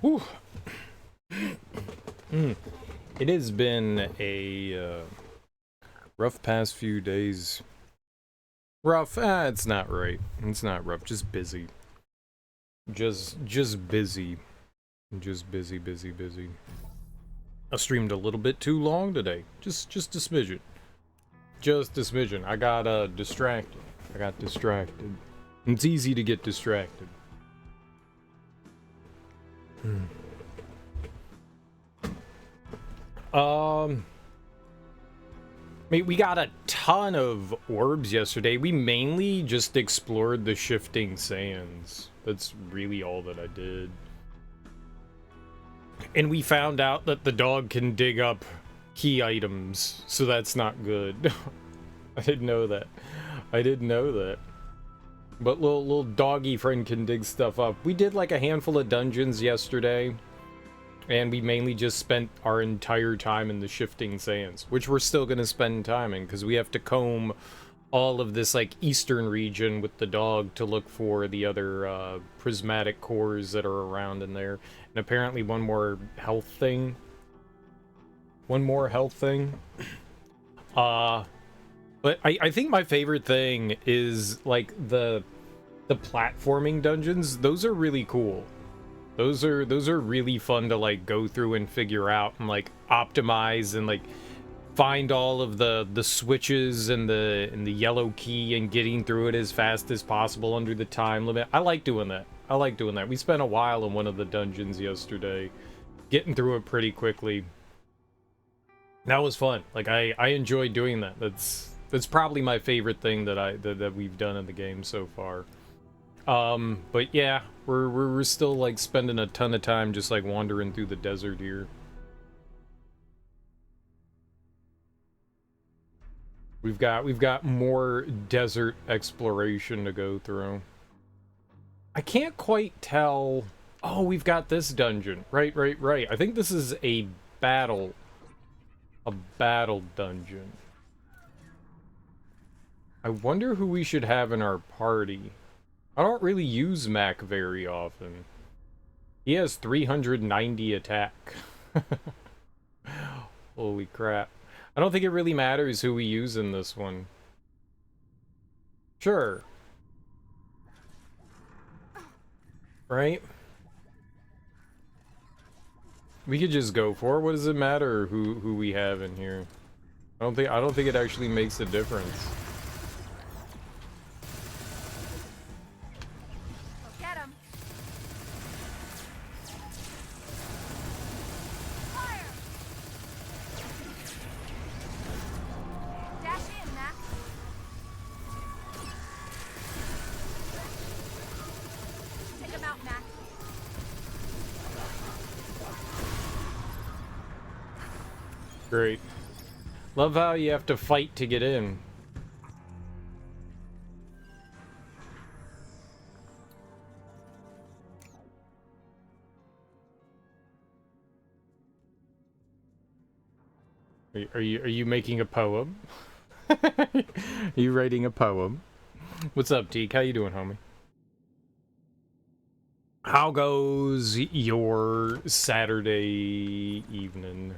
Whew. It has been a rough past few days. Rough? It's not right. It's not rough. Just busy. Just busy. Just busy. I streamed a little bit too long today. Just a smidgen. Just a smidgen. I got distracted. It's easy to get distracted. We got a ton of orbs yesterday. We mainly just explored the shifting sands. That's really all that I did. And we found out that the dog can dig up key items, so that's not good. I didn't know that. But little doggy friend can dig stuff up. We did like a handful of dungeons yesterday, and we mainly just spent our entire time in the shifting sands, which we're still gonna spend time in because we have to comb all of this like eastern region with the dog to look for the other prismatic cores that are around in there. And apparently one more health thing. But I think my favorite thing is like the platforming dungeons. Those are really cool. Those are really fun to like go through and figure out and like optimize and like find all of the switches and the yellow key and getting through it as fast as possible under the time limit. I like doing that. We spent a while in one of the dungeons yesterday, getting through it pretty quickly. That was fun. Like I enjoyed doing that. That's probably my favorite thing that we've done in the game so far. But yeah, we're still like spending a ton of time just like wandering through the desert here. We've got more desert exploration to go through. I can't quite tell. Oh, we've got this dungeon. Right. I think this is a battle dungeon. I wonder who we should have in our party. I don't really use Mac very often. He has 390 attack. Holy crap. I don't think it really matters who we use in this one. Sure. Right? We could just go for it. What does it matter who we have in here? I don't think it actually makes a difference. Great. Love how you have to fight to get in. Are you making a poem? Are you writing a poem? What's up, Teak? How you doing, homie? How goes your Saturday evening?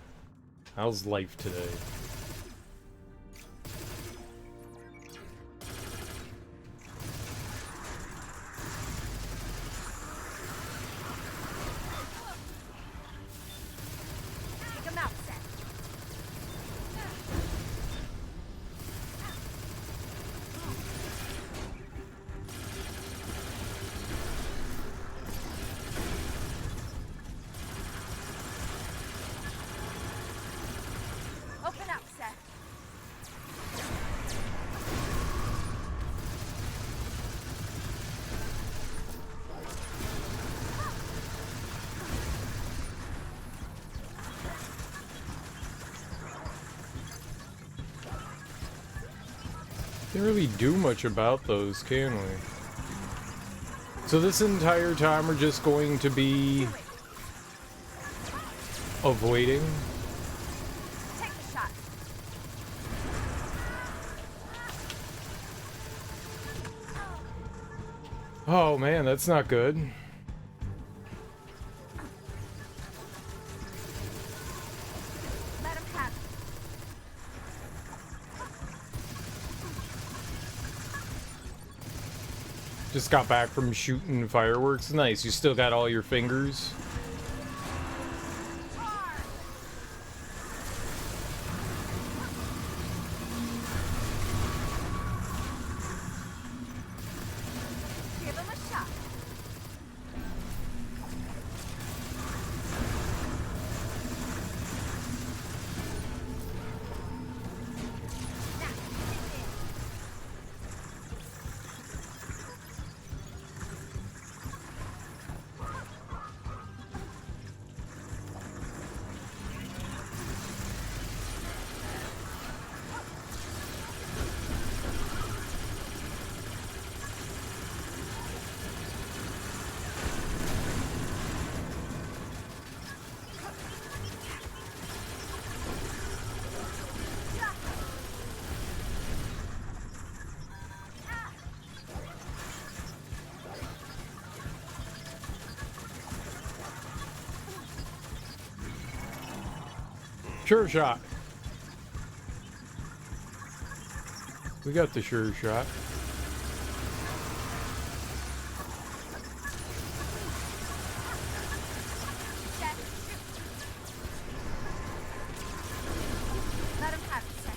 How's life today? Can't really do much about those, can we? So this entire time we're just going to be avoiding. Take the shot. Oh man, that's not good. Just got back from shooting fireworks. Nice. You still got all your fingers? Give him a shot. Sure shot. We got the sure shot. Let him have it, sir.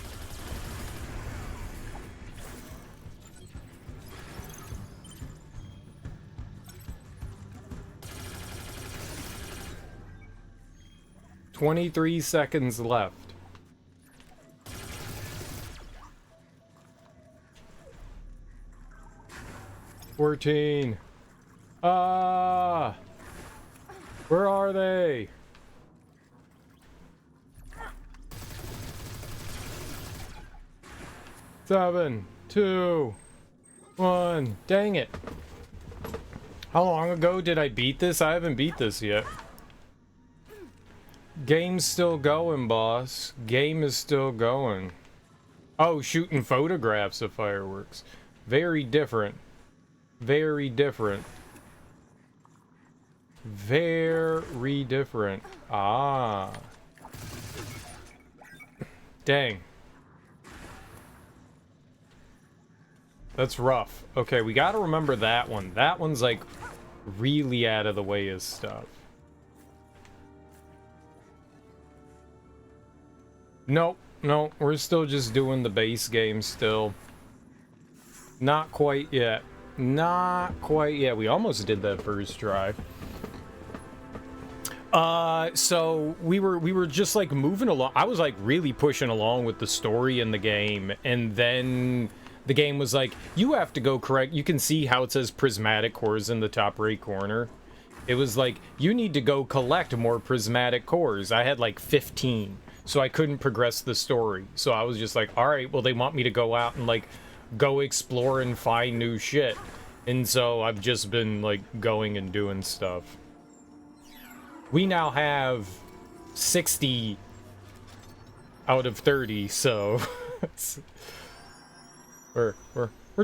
"23 seconds left. "14. Ah! Where are they? "7, 2, 1. Dang it. How long ago did I beat this? I haven't beat this yet. Game's still going, boss. Game is still going. Oh, shooting photographs of fireworks. Very different. Very different. Very different. Ah. Dang. That's rough. Okay, we gotta remember that one. That one's like really out of the way of stuff. Nope, no, we're still just doing the base game still. Not quite yet. Not quite yet. We almost did that first try. So we were just like moving along. I was like really pushing along with the story in the game, and then the game was like, you have to go correct. You can see how it says prismatic cores in the top right corner. It was like, you need to go collect more prismatic cores. I had like 15. So I couldn't progress the story. So I was just like, all right, well, they want me to go out and like go explore and find new shit. And so I've just been like going and doing stuff. We now have 60 out of 30, so we're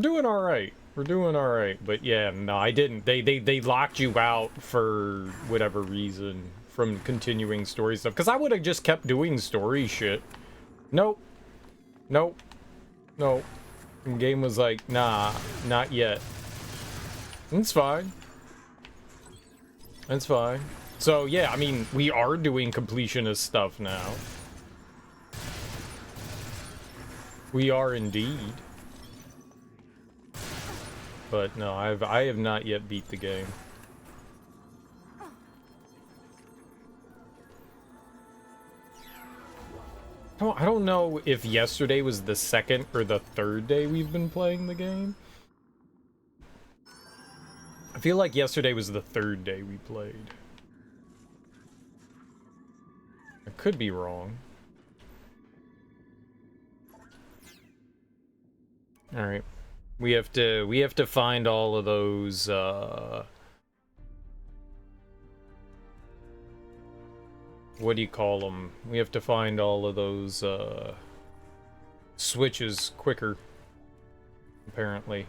doing all right. We're doing all right. But yeah, no, I didn't. They locked you out for whatever reason from continuing story stuff, because I would have just kept doing story shit. Nope. Nope. Nope. The game was like, nah, not yet. It's fine. It's fine. So yeah, I mean, we are doing completionist stuff now. We are indeed. But no, I have not yet beat the game. I don't know if yesterday was the second or the third day we've been playing the game. I feel like yesterday was the third day we played. I could be wrong. All right. We have to find all of those what do you call them? We have to find all of those switches quicker. Apparently.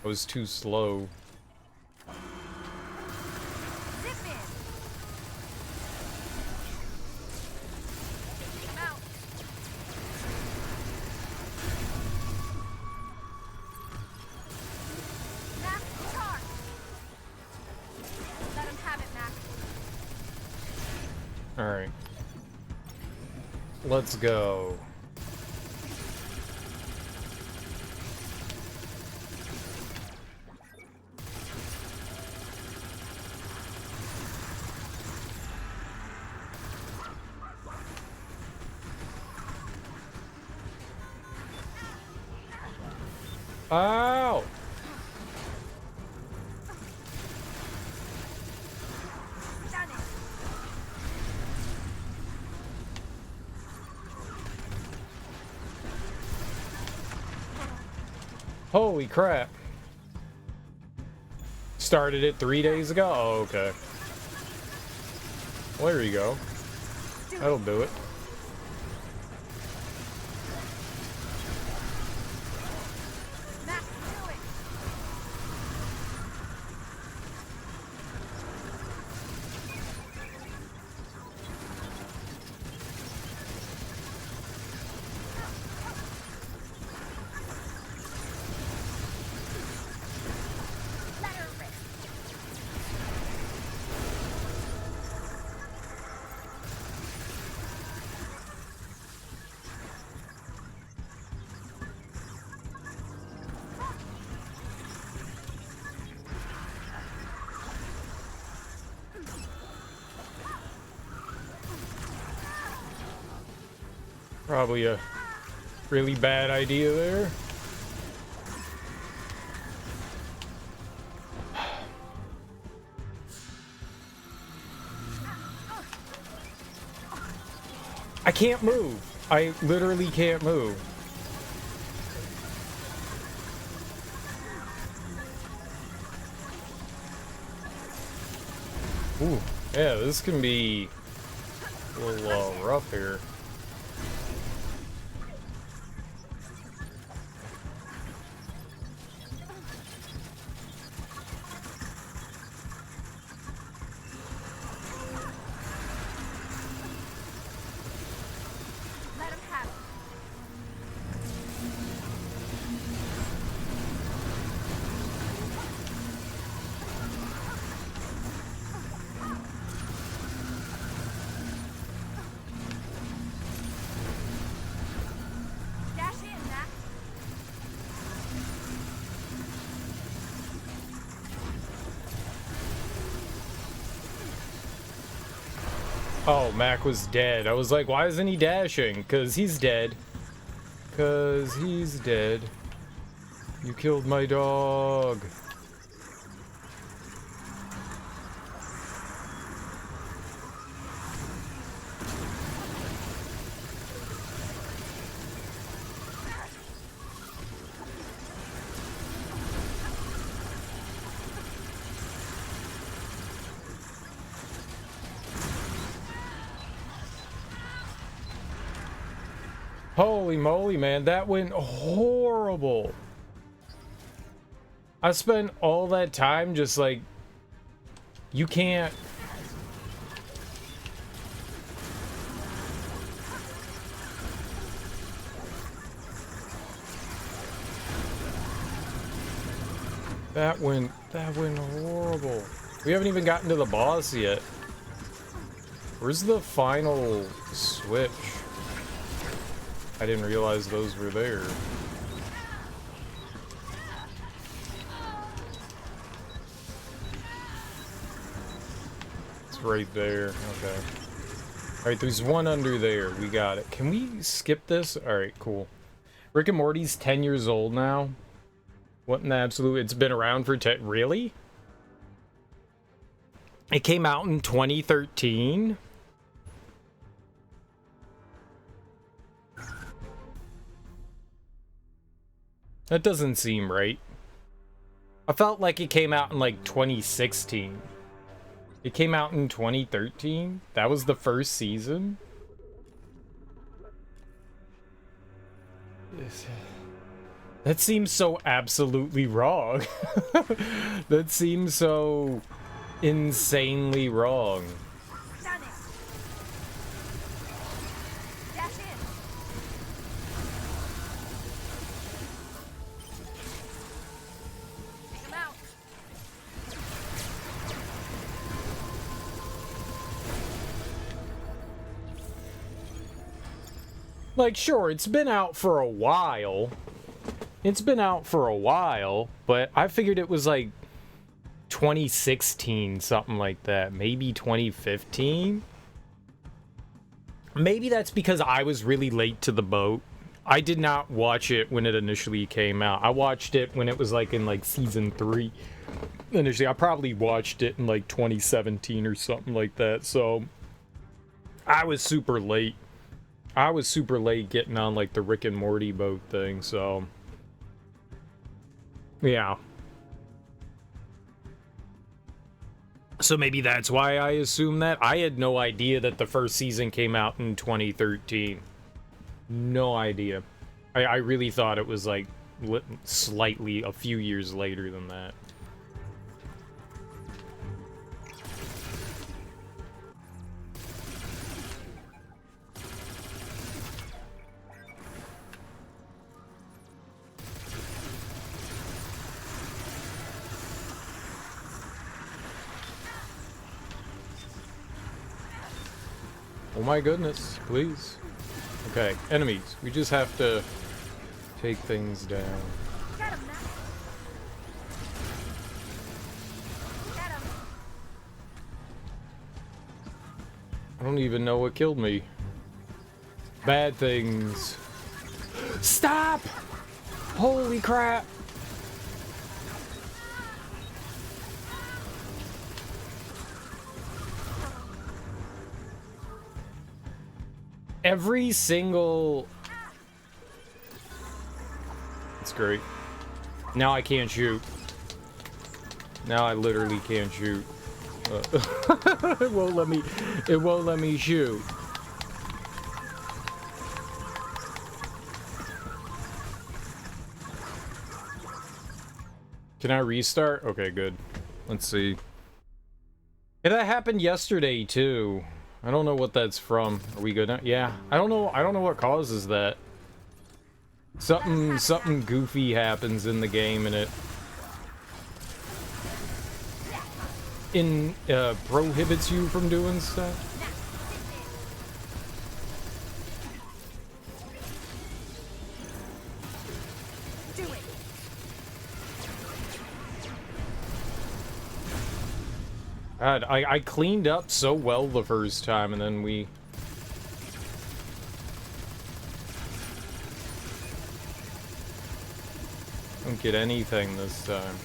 I was too slow. Zip in. Come out. Snap. Alright. Let's go. Ow! Done it. Holy crap. Started it 3 days ago? Oh, okay. Well, there you go. That'll do it. Max, do it. Let her rip. Probably a really bad idea there. I can't move. I literally can't move. Ooh, yeah, this can be a little rough here. Let him have it. Dash in, Max. Oh, Mac was dead. I was like, why isn't he dashing? Because he's dead. Because he's dead. You killed my dog. Holy moly, man, that went horrible. I spent all that time just like, you can't. That went horrible. We haven't even gotten to the boss yet. Where's the final switch? I didn't realize those were there. It's right there. Okay. Alright, there's one under there. We got it. Can we skip this? Alright, cool. Rick and Morty's 10 years old now. What in the absolute? It's been around for 10. Really? It came out in 2013. That doesn't seem right. I felt like it came out in like 2016. It came out in 2013? That was the first season? That seems so absolutely wrong. That seems so insanely wrong. Done it. Dash in. Take him out. Like, sure, it's been out for a while. It's been out for a while, but I figured it was like 2016, something like that. Maybe 2015? Maybe that's because I was really late to the boat. I did not watch it when it initially came out. I watched it when it was like in like season 3. Initially, I probably watched it in like 2017 or something like that. So I was super late. I was super late getting on like the Rick and Morty boat thing, so yeah. So maybe that's why I assume that. I had no idea that the first season came out in 2013. No idea. I really thought it was like slightly a few years later than that. Oh my goodness, please. Okay, enemies. We just have to take things down. Get him, Mac. Get him. I don't even know what killed me. Bad things. Stop! Holy crap! Every single... It's great. Now I can't shoot. Now I literally can't shoot. It won't let me... It won't let me shoot. Can I restart? Okay, good. Let's see. Yeah, that happened yesterday, too. I don't know what that's from. Are we good now? Yeah. I don't know what causes that. Something goofy happens in the game and it prohibits you from doing stuff. Do it. God, I cleaned up so well the first time, and then we... don't get anything this time.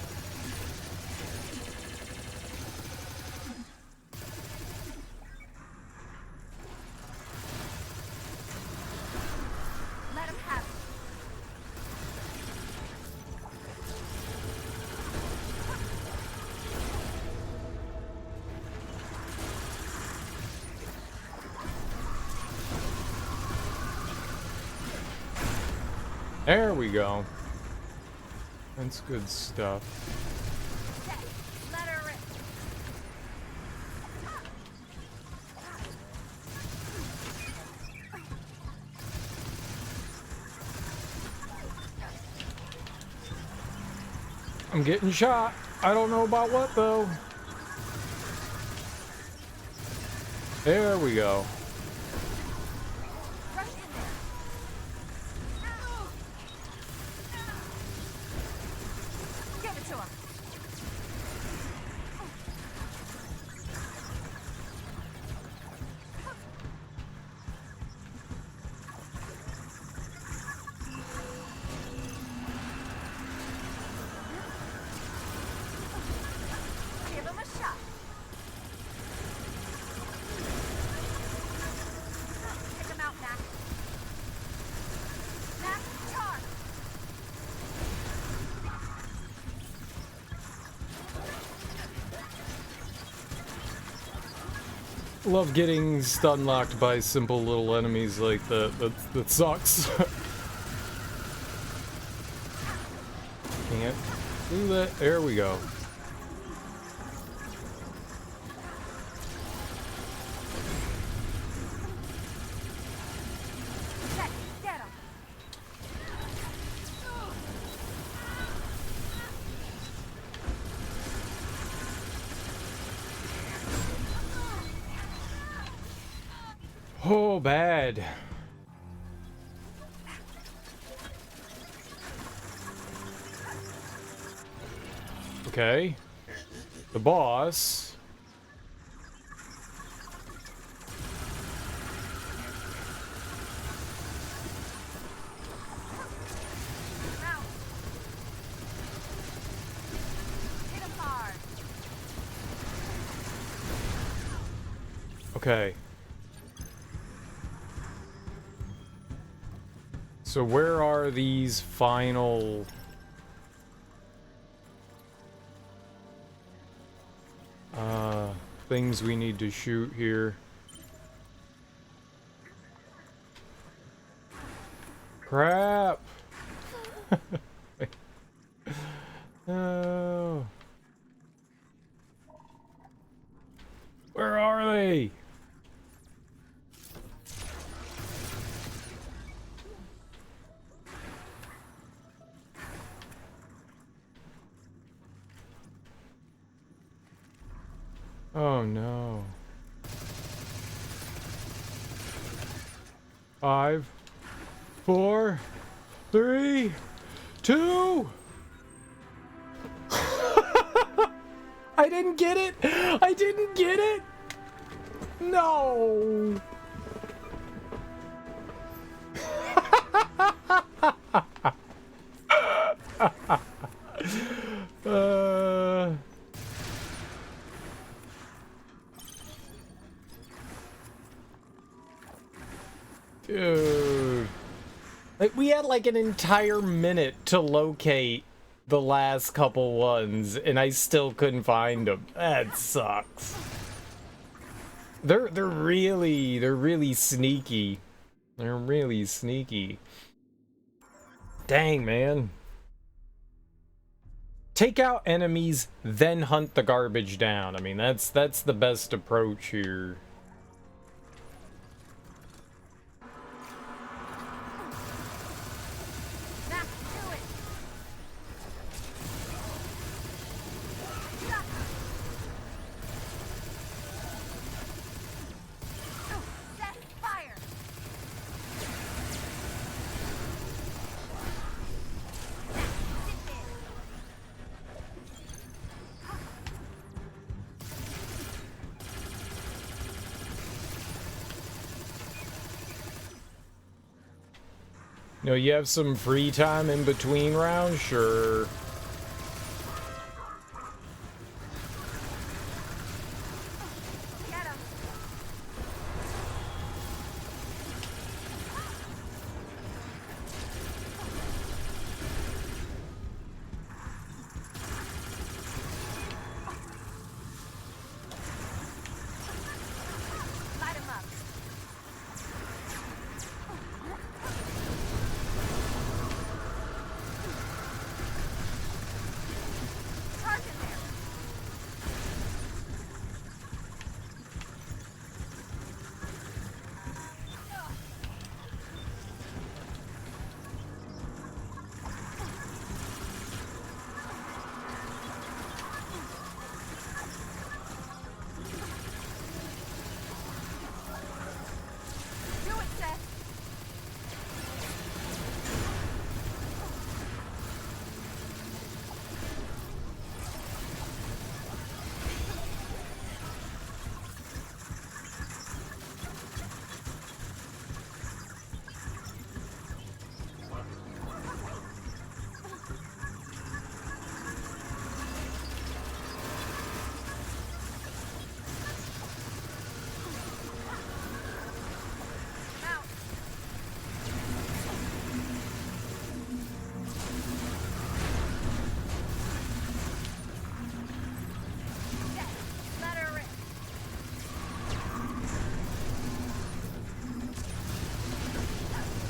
Let him have it. There we go. That's good stuff. Let her rip. I'm getting shot. I don't know about what, though. There we go. Rush in there. Give it to him. Give him a shot. Take him out, Mac. Mac, charge. Love getting stun locked by simple little enemies like that. That sucks. Can't do that. There we go. Get him. Oh, bad. Okay. The boss. Mount. Hit him hard. Okay. So where are these final... things we need to shoot here? Crap! Oh. Where are they? Oh no. 5, 4, 3, 2. I didn't get it. I didn't get it. No. Dude. Like, we had like an entire minute to locate the last couple ones, and I still couldn't find them. That sucks. They're really sneaky. They're really sneaky. Dang, man. Take out enemies, then hunt the garbage down. I mean, that's the best approach here. Back to it. Set fire. Sit in. You know, you have some free time in between rounds? Sure. Get him. Light him up. Charge in there. Do it, Seth. Mount. Set. Let her rip.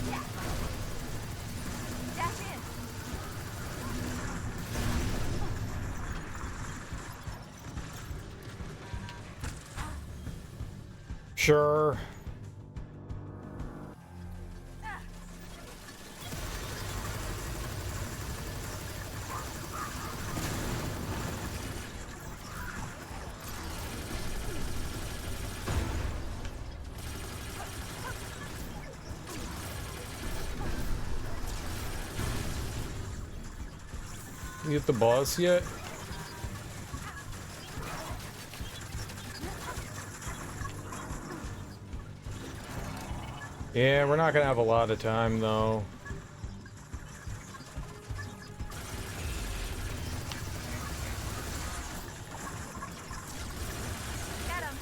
Yeah. Dash in. Sure. You get the boss yet? Yeah, we're not gonna have a lot of time, though. Get him.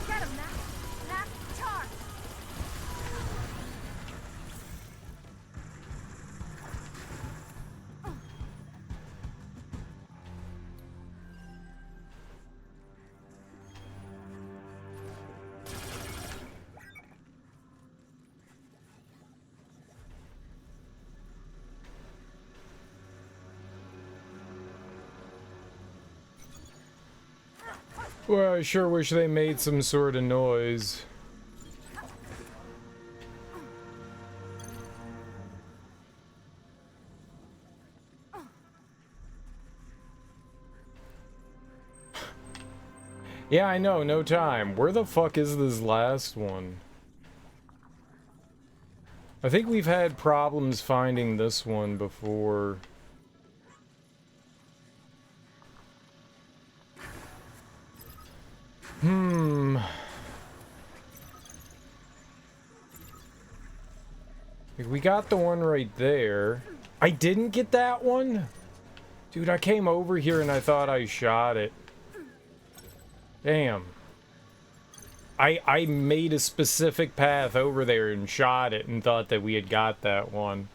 Get him, Mac. Mac, charge. Well, I sure wish they made some sort of noise. Yeah, I know, no time. Where the fuck is this last one? I think we've had problems finding this one before. We got the one right there. I didn't get that one? Dude, I came over here and I thought I shot it. Damn. I made a specific path over there and shot it and thought that we had got that one.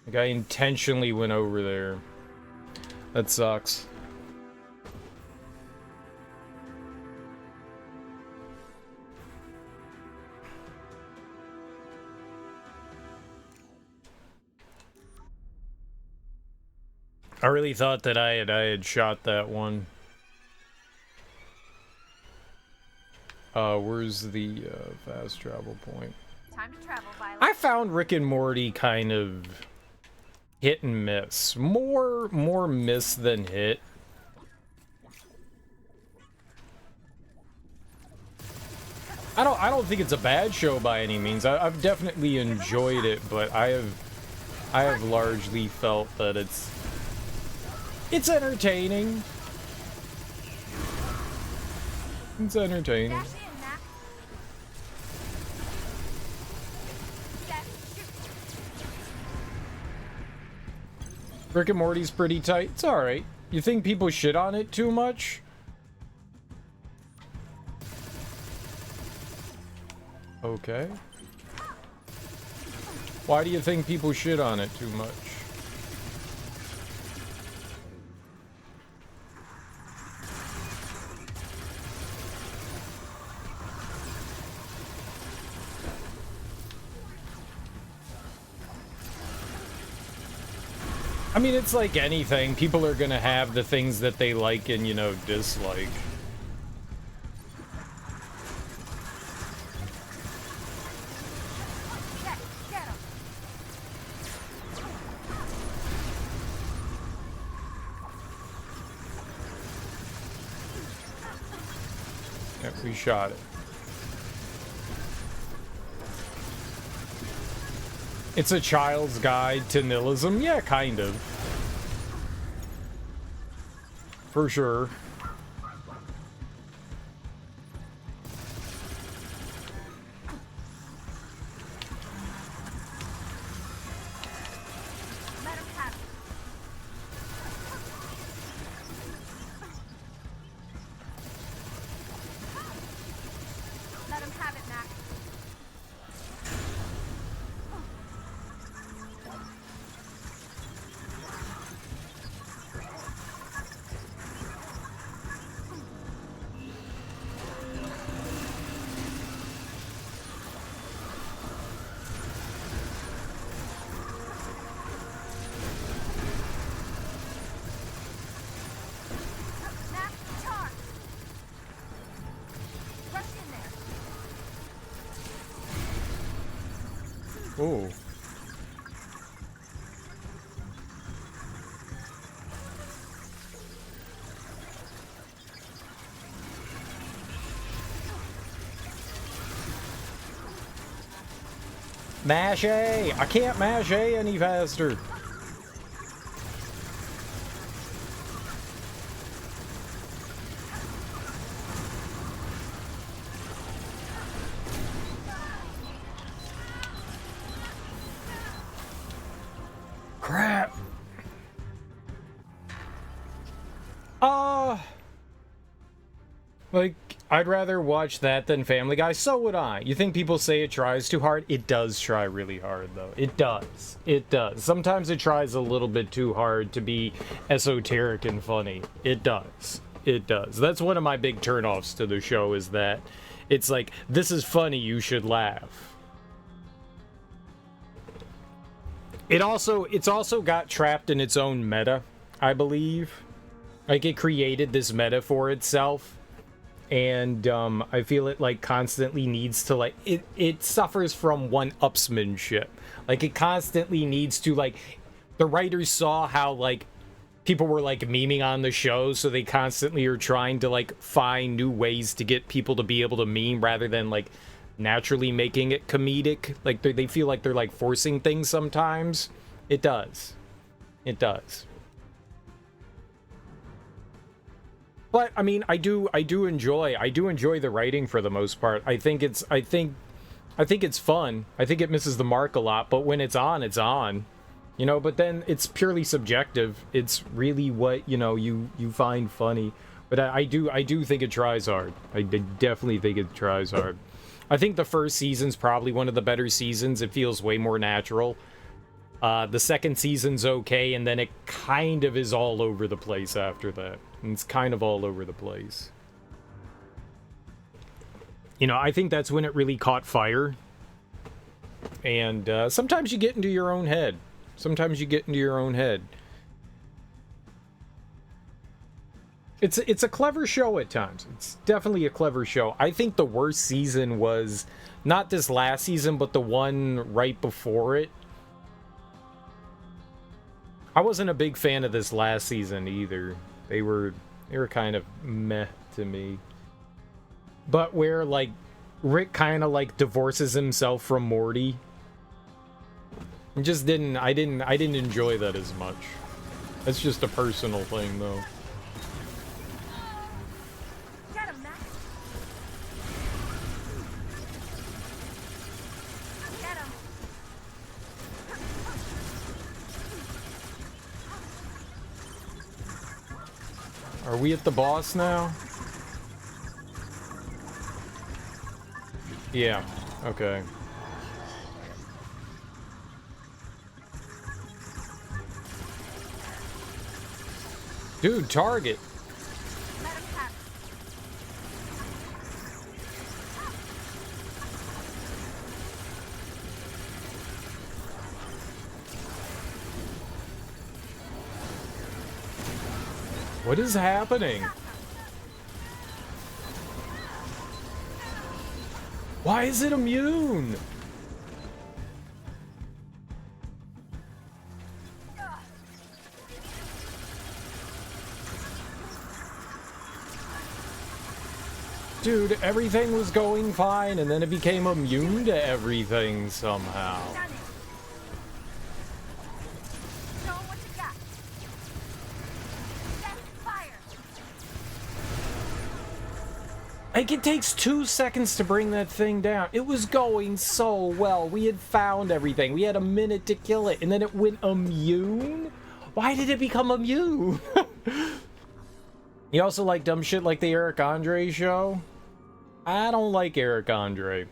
Like, I intentionally went over there. That sucks. I really thought that I had shot that one. Where's the fast travel point? Time to travel, Violet. I found Rick and Morty kind of hit and miss. More miss than hit. I don't think it's a bad show by any means. I've definitely enjoyed it, but I have largely felt that it's entertaining. It's entertaining. Dash in, Mac. Set, shoot. Rick and Morty's pretty tight. It's alright. You think people shit on it too much? Okay. Why do you think people shit on it too much? I mean, it's like anything. People are gonna have the things that they like and, you know, dislike. Get him. Yeah, we shot it. It's a child's guide to nihilism? Yeah, kind of. For sure. Let him have it. Let him have it, Mac. Mac, charge. Rush in there. Oh. Mash A! I can't mash A any faster. Like, I'd rather watch that than Family Guy. So would I. You think people say it tries too hard? It does try really hard, though. It does. It does. Sometimes it tries a little bit too hard to be esoteric and funny. It does. It does. That's one of my big turnoffs to the show, is that it's like, this is funny, you should laugh. It's also got trapped in its own meta, I believe. Like, it created this meta for itself. And I feel it like constantly needs to like it suffers from one-upsmanship. Like, it constantly needs to, like, the writers saw how like people were like memeing on the show, so they constantly are trying to like find new ways to get people to be able to meme rather than like naturally making it comedic. Like, they feel like they're like forcing things sometimes. It does. But I mean, I do enjoy the writing for the most part. I think it's fun. I think it misses the mark a lot, but when it's on, it's on. You know, but then it's purely subjective. It's really what, you know, you find funny. But I do think it tries hard. I definitely think it tries hard. I think the first season's probably one of the better seasons. It feels way more natural. The second season's okay, and then it kind of is all over the place after that. And it's kind of all over the place. You know, I think that's when it really caught fire. And sometimes you get into your own head. It's a clever show at times. It's definitely a clever show. I think the worst season was not this last season, but the one right before it. I wasn't a big fan of this last season either. They were kind of meh to me. But where like Rick kind of like divorces himself from Morty. I didn't enjoy that as much. That's just a personal thing though. Get him, Max. Get him. Are we at the boss now? Yeah, okay. Dude, target. Let him have it. What is happening? Why is it immune? Dude, everything was going fine, and then it became immune to everything somehow. Done it. Show what you got. Set fire. Like, it takes 2 seconds to bring that thing down. It was going so well. We had found everything. We had a minute to kill it, and then it went immune? Why did it become immune? You also like dumb shit like the Eric Andre show? I don't like Eric Andre.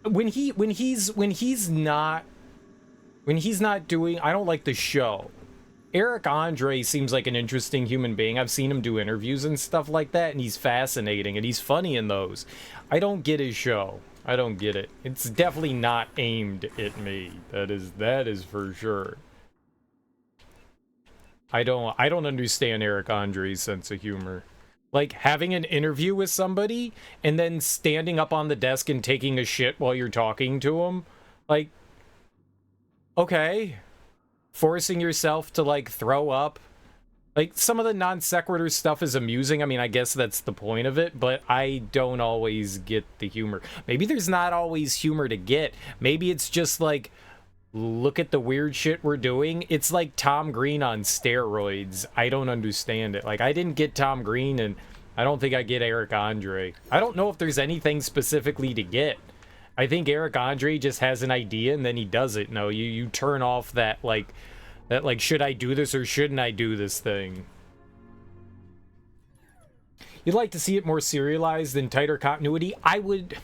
When he's not doing, I don't like the show. Eric Andre seems like an interesting human being. I've seen him do interviews and stuff like that, and he's fascinating, and he's funny in those. I don't get his show. I don't get it. It's definitely not aimed at me. That is for sure. I don't understand Eric Andre's sense of humor. Like, having an interview with somebody and then standing up on the desk and taking a shit while you're talking to them. Like, okay. Forcing yourself to, like, throw up. Like, some of the non sequitur stuff is amusing. I mean, I guess that's the point of it, but I don't always get the humor. Maybe there's not always humor to get. Maybe it's just, like, look at the weird shit we're doing. It's like Tom Green on steroids. I don't understand it. Like, I didn't get Tom Green, and I don't think I get Eric Andre. I don't know if there's anything specifically to get. I think Eric Andre just has an idea, and then he does it. No, you turn off that, like, should I do this or shouldn't I do this thing? You'd like to see it more serialized and tighter continuity? I would...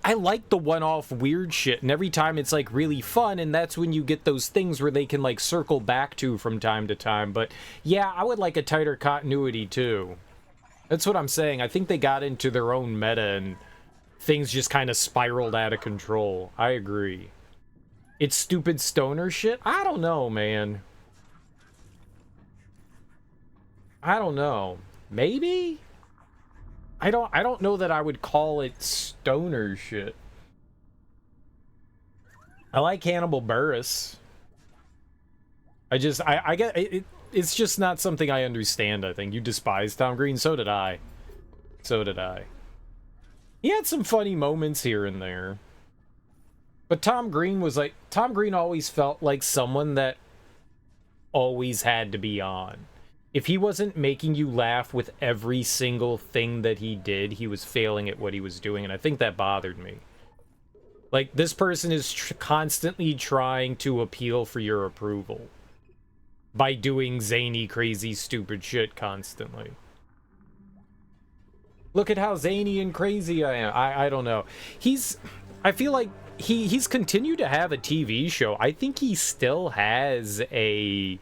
I like the one-off weird shit, and every time it's, like, really fun, and that's when you get those things where they can, like, circle back to from time to time. But, yeah, I would like a tighter continuity, too. That's what I'm saying. I think they got into their own meta, and things just kind of spiraled out of control. I agree. It's stupid stoner shit? I don't know, man. I don't know. Maybe? I don't know that I would call it stoner shit. I like Hannibal Buress. I get it, it's just not something I understand, I think. You despise Tom Green, so did I. So did I. He had some funny moments here and there. But Tom Green always felt like someone that always had to be on. If he wasn't making you laugh with every single thing that he did, he was failing at what he was doing, and I think that bothered me. Like, this person is constantly trying to appeal for your approval by doing zany, crazy, stupid shit constantly. Look at how zany and crazy I am. I don't know. I feel like he's continued to have a TV show. I think he still has a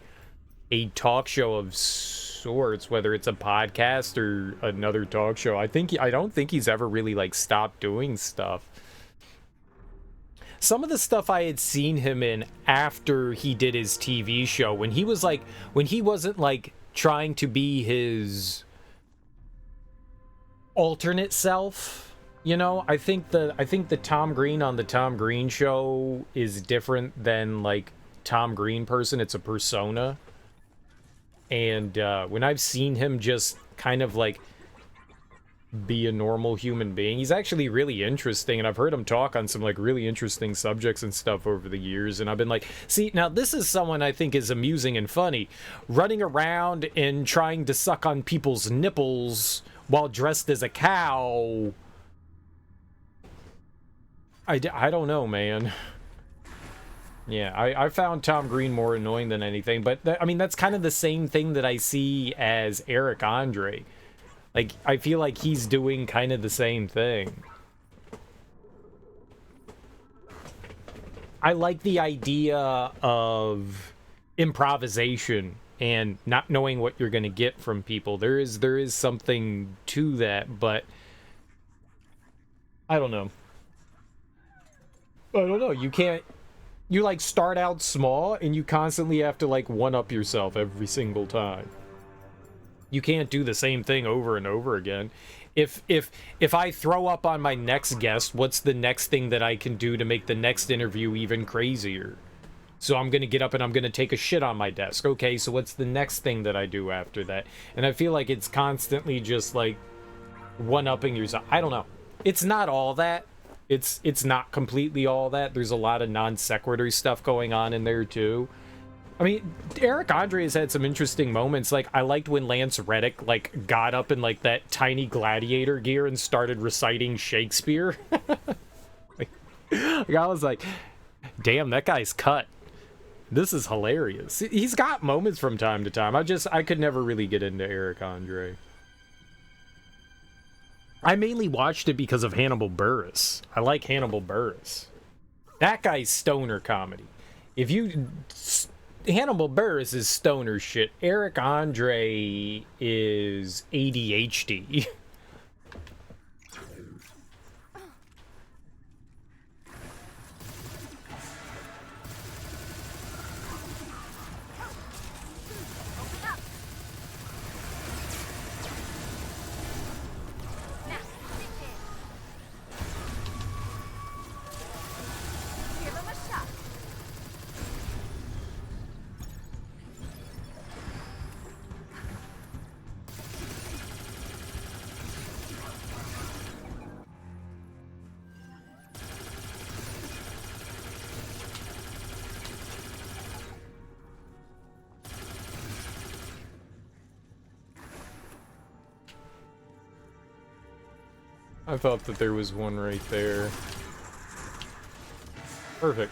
talk show of sorts, whether it's a podcast or another talk show. I don't think he's ever really, like, stopped doing stuff. Some of the stuff I had seen him in after he did his TV show, when he wasn't, like, trying to be his alternate self, you know, I think the Tom Green on the Tom Green show is different than, like, Tom Green person. It's a persona. And when I've seen him just kind of, like, be a normal human being, he's actually really interesting, and I've heard him talk on some, like, really interesting subjects and stuff over the years, and I've been like, see, now this is someone I think is amusing and funny, running around and trying to suck on people's nipples while dressed as a cow. I don't know, man. Yeah, I found Tom Green more annoying than anything, but I mean, that's kind of the same thing that I see as Eric Andre. Like, I feel like he's doing kind of the same thing. I like the idea of improvisation and not knowing what you're going to get from people. There is something to that, but I don't know. You, like, start out small, and you constantly have to, like, one-up yourself every single time. You can't do the same thing over and over again. If I throw up on my next guest, what's the next thing that I can do to make the next interview even crazier? So I'm going to get up and I'm going to take a shit on my desk. Okay, so what's the next thing that I do after that? And I feel like it's constantly just, like, one-upping yourself. I don't know. It's not all that. It's not completely all that. There's a lot of non sequitur stuff going on in there too. I mean, Eric Andre has had some interesting moments. Like, I liked when Lance Reddick, like, got up in, like, that tiny gladiator gear and started reciting Shakespeare. like, I was like, damn, that guy's cut. This is hilarious. He's got moments from time to time. I could never really get into Eric Andre. I mainly watched it because of Hannibal Buress. I like Hannibal Buress. That guy's stoner comedy. Hannibal Buress is stoner shit. Eric Andre is ADHD. I thought that there was one right there. Perfect.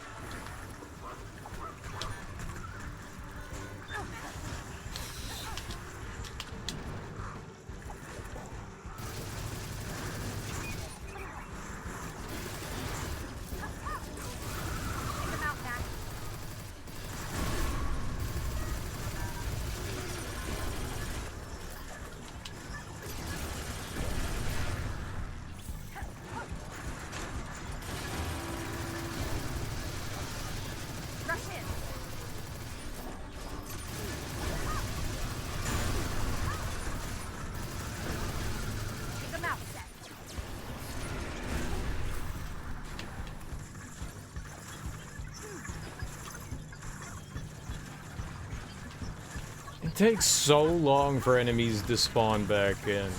takes so long for enemies to spawn back in.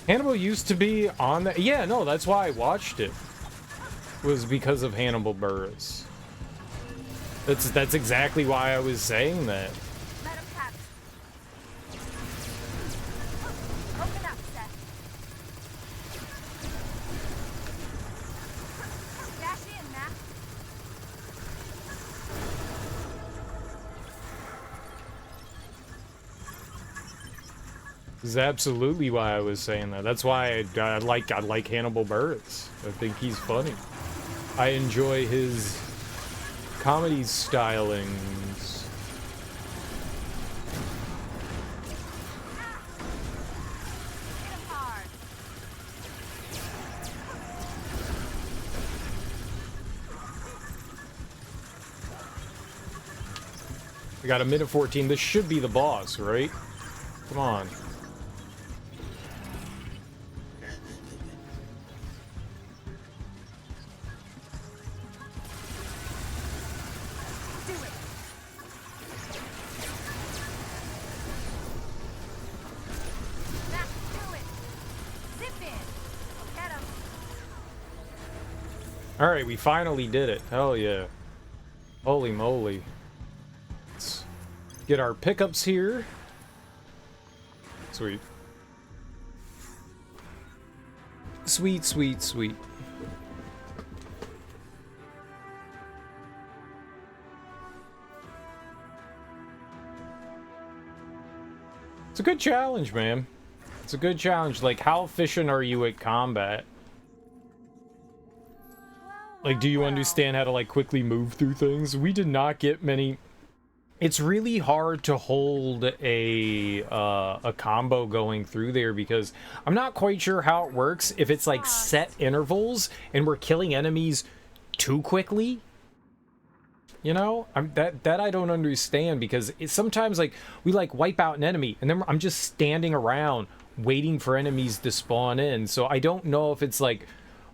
Hannibal used to be on the... Yeah, no, that's why I watched it. Was because of Hannibal Buress. That's exactly why I was saying that. Let him have it. Open up, Seth. Dash in, Matt. This is absolutely why I was saying that. That's why I like Hannibal Buress. I think he's funny. I enjoy his comedy stylings. Hit him hard. We got a minute 14. This should be the boss, right? Come on. Alright, we finally did it. Hell yeah. Holy moly. Let's get our pickups here. Sweet. Sweet, sweet, sweet. It's a good challenge, man. It's a good challenge. Like, how efficient are you at combat? Like, do you understand how to, like, quickly move through things? We did not get many... It's really hard to hold a combo going through there because I'm not quite sure how it works. If it's, like, set intervals and we're killing enemies too quickly, you know? That I don't understand because it's sometimes, like, we, like, wipe out an enemy and then I'm just standing around waiting for enemies to spawn in. So I don't know if it's, like,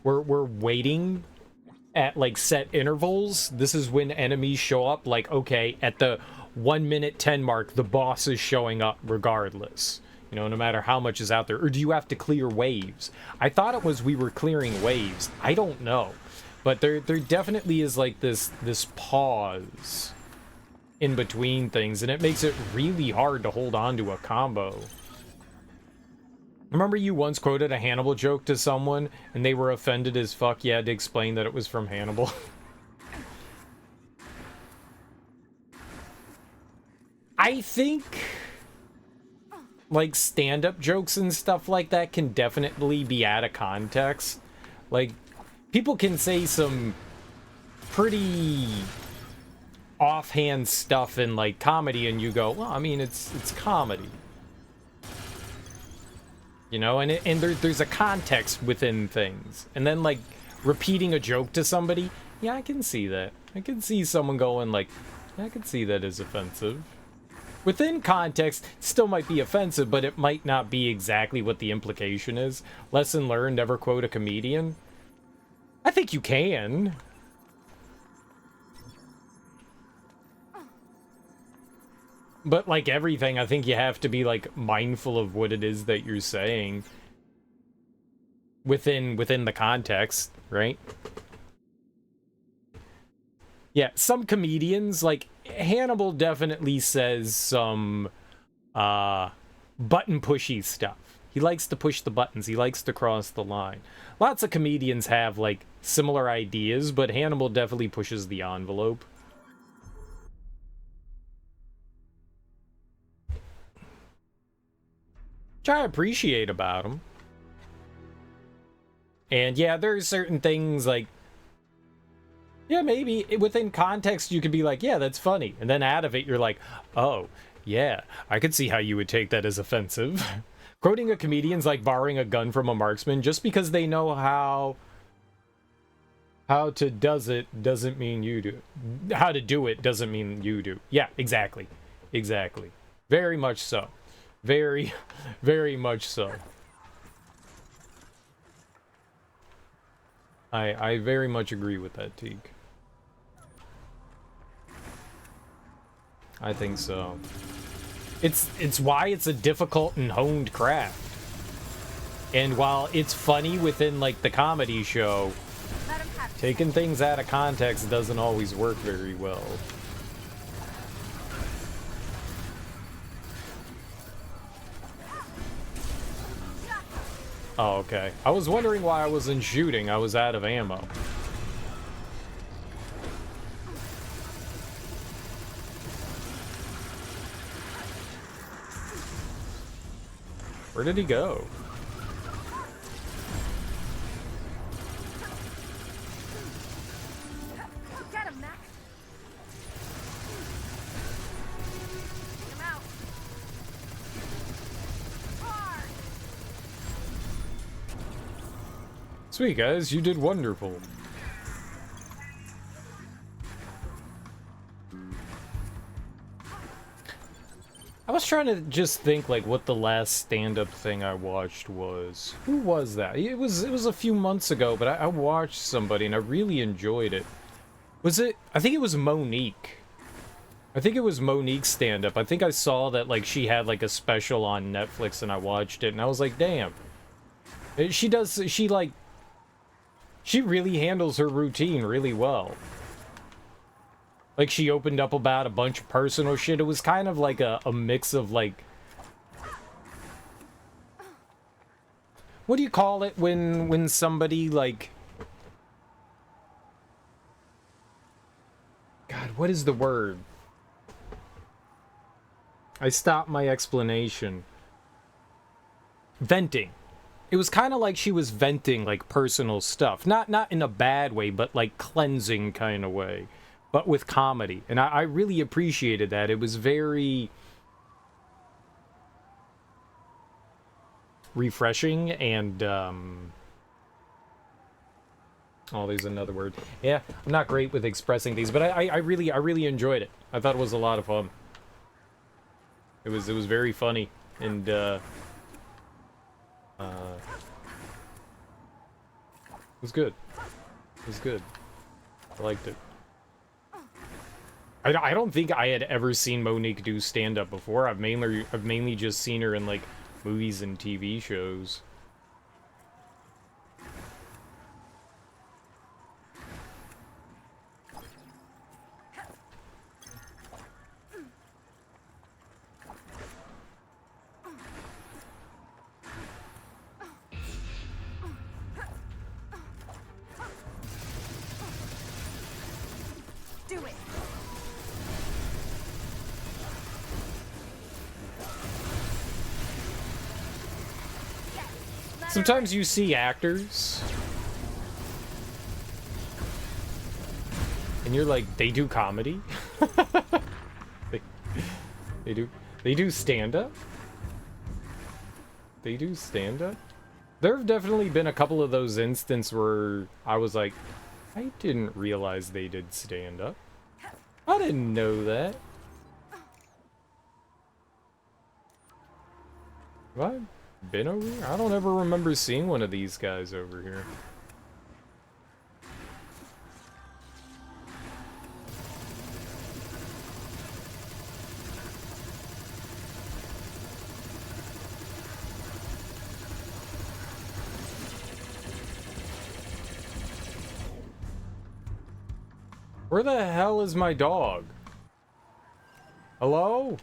we're waiting... at like set intervals. This is when enemies show up, like, okay, at the 1 minute 10 mark the boss is showing up regardless, you know, no matter how much is out there. Or do you have to clear waves? I thought it was we were clearing waves. I don't know, but there definitely is like this pause in between things, and it makes it really hard to hold on to a combo. Remember you once quoted a Hannibal joke to someone, and they were offended as fuck? You had to explain that it was from Hannibal. I think, like, stand-up jokes and stuff like that can definitely be out of context. Like, people can say some pretty offhand stuff in, like, comedy, and you go, well, I mean, it's comedy. You know, and there's a context within things. And then, like, repeating a joke to somebody, yeah, I can see that. I can see someone going, like, yeah, I can see that as offensive. Within context, it still might be offensive, but it might not be exactly what the implication is. Lesson learned, never quote a comedian. I think you can. But like everything, I think you have to be like mindful of what it is that you're saying within the context, right? Yeah, some comedians, like Hannibal definitely says some button pushy stuff. He likes to push the buttons, he likes to cross the line. Lots of comedians have like similar ideas, but Hannibal definitely pushes the envelope. Which I appreciate about him. And yeah, there's certain things like, yeah, maybe within context you could be like, yeah, that's funny. And then out of it, you're like, oh, yeah, I could see how you would take that as offensive. Quoting a comedian's like borrowing a gun from a marksman. Just because they know how to does it doesn't mean you do. How to do it doesn't mean you do. Yeah, exactly. Exactly. Very much so. Very, very much so. I very much agree with that, Teak. I think so. It's why it's a difficult and honed craft. And while it's funny within, like, the comedy show, taking things out of context doesn't always work very well. Oh, okay. I was wondering why I wasn't shooting. I was out of ammo. Where did he go? Get him, Max. Take him out. Hard. Sweet, guys. You did wonderful. I was trying to just think, like, what the last stand-up thing I watched was. Who was that? It was a few months ago, but I watched somebody and I really enjoyed it. Was it? I think it was Monique. I think it was Monique's stand-up. I think I saw that, like, she had, like, a special on Netflix and I watched it and I was like, damn. She really handles her routine really well. Like, she opened up about a bunch of personal shit. It was kind of like a mix of, like... What do you call it when somebody, like... God, what is the word? I stopped my explanation. Venting. It was kind of like she was venting, like, personal stuff. Not in a bad way, but, like, cleansing kind of way. But with comedy. And I really appreciated that. It was very refreshing and, oh, there's another word. Yeah, I'm not great with expressing things, but I really enjoyed it. I thought it was a lot of fun. It was very funny. And, it was good. It was good. I liked it. I don't think I had ever seen Monique do stand-up before. I've mainly just seen her in, like, movies and TV shows. Do it. Sometimes you see actors and you're like, they do comedy? they do stand-up? They do stand-up? There have definitely been a couple of those instances where I was like, I didn't realize they did stand-up. I didn't know that. Have I been over here? I don't ever remember seeing one of these guys over here. Where the hell is my dog? Hello?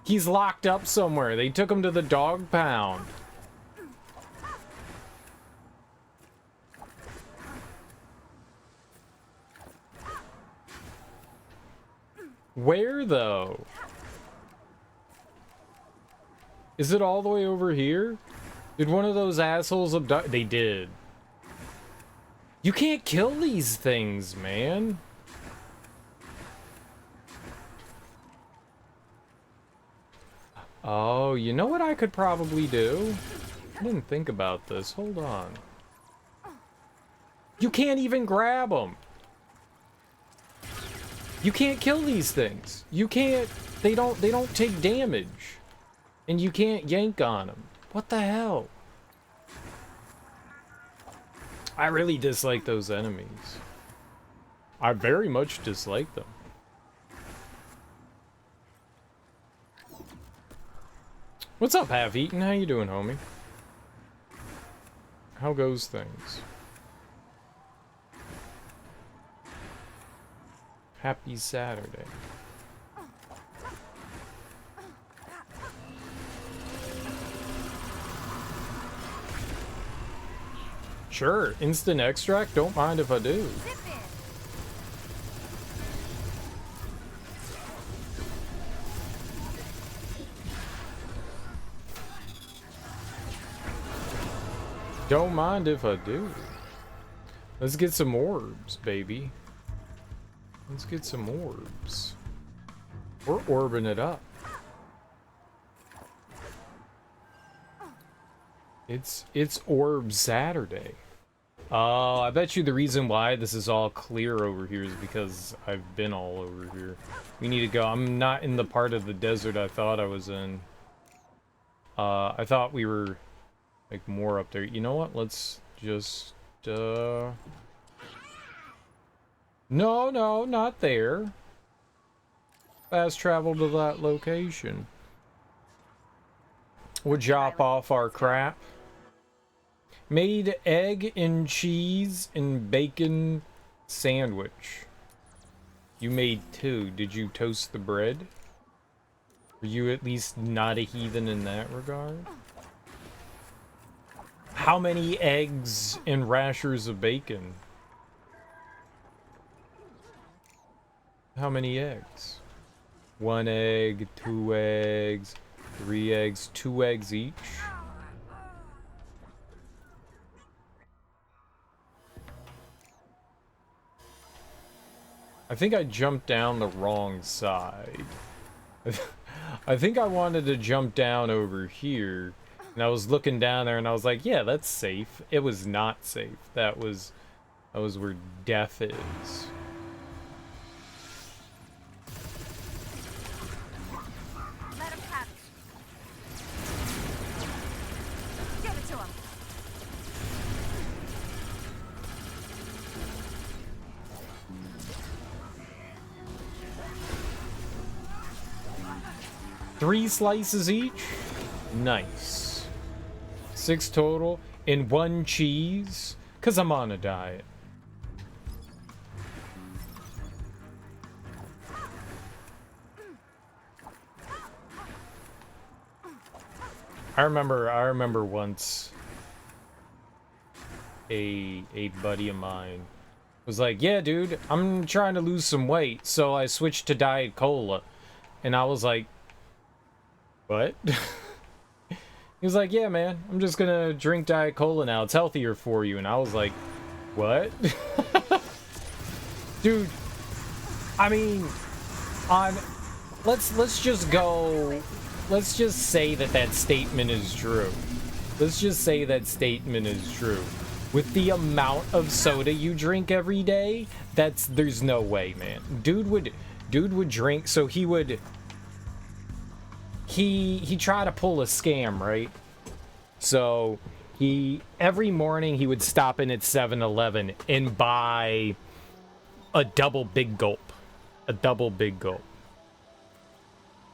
He's locked up somewhere. They took him to the dog pound. Where, though? Is it all the way over here? Did one of those assholes abduct? They did. You can't kill these things, man. Oh, you know what I could probably do? I didn't think about this. Hold on. You can't even grab them. You can't kill these things. You can't, they don't take damage. And you can't yank on them. What the hell? I really dislike those enemies. I very much dislike them. What's up, Half-Eaten? How you doing, homie? How goes things? Happy Saturday. Sure, instant extract, don't mind if I do. Don't mind if I do. Let's get some orbs, baby. Let's get some orbs. We're orbing it up. It's Orb Saturday. I bet you the reason why this is all clear over here is because I've been all over here. We need to go. I'm not in the part of the desert I thought I was in. I thought we were like more up there. You know what? Let's just no, not there. Fast travel to that location. We'll drop off our crap. Made egg and cheese and bacon sandwich. You made 2. Did you toast the bread? Were you at least not a heathen in that regard? How many eggs and rashers of bacon? How many eggs? 1 egg, 2 eggs, 3 eggs, 2 eggs each. I think I jumped down the wrong side. I think I wanted to jump down over here, and I was looking down there and I was like, yeah, that's safe. It was not safe. That was where death is. Let him have it. Give it to him. Three slices each? Nice. 6 total. And 1 cheese. Because I'm on a diet. I remember once a buddy of mine was like, yeah, dude, I'm trying to lose some weight, so I switched to Diet Cola. And I was like, what? He was like, yeah, man, I'm just gonna drink Diet Cola now. It's healthier for you. And I was like, what? Dude, I mean, let's just go. Let's just say that statement is true. Let's just say that statement is true. With the amount of soda you drink every day, there's no way, man. Dude would drink, so he tried to pull a scam, right? So every morning he would stop in at 7-Eleven and buy a double big gulp.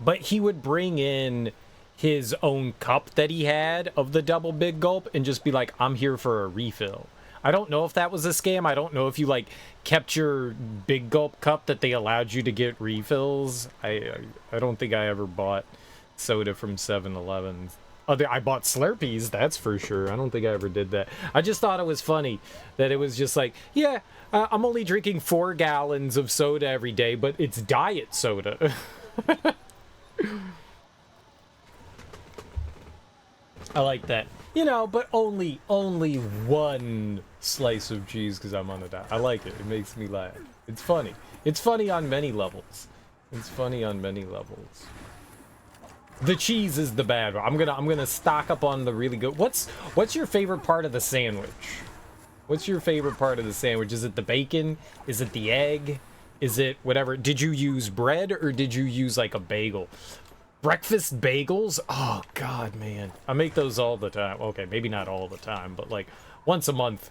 But he would bring in his own cup that he had of the double big gulp and just be like, I'm here for a refill. I don't know if that was a scam. I don't know if you like kept your big gulp cup that they allowed you to get refills. I don't think I ever bought soda from 7-Eleven. I bought Slurpees, that's for sure. I don't think I ever did that. I just thought it was funny that it was just like, yeah, I'm only drinking 4 gallons of soda every day, but it's diet soda. I like that. You know, but only 1 slice of cheese because I'm on a diet. I like it. It makes me laugh. It's funny. It's funny on many levels. It's funny on many levels. The cheese is the bad one. I'm gonna stock up on the really good. What's your favorite part of the sandwich? What's your favorite part of the sandwich? Is it the bacon? Is it the egg? Is it whatever? Did you use bread or did you use like a bagel? Breakfast bagels? Oh god, man. I make those all the time. Okay, maybe not all the time, but like once a month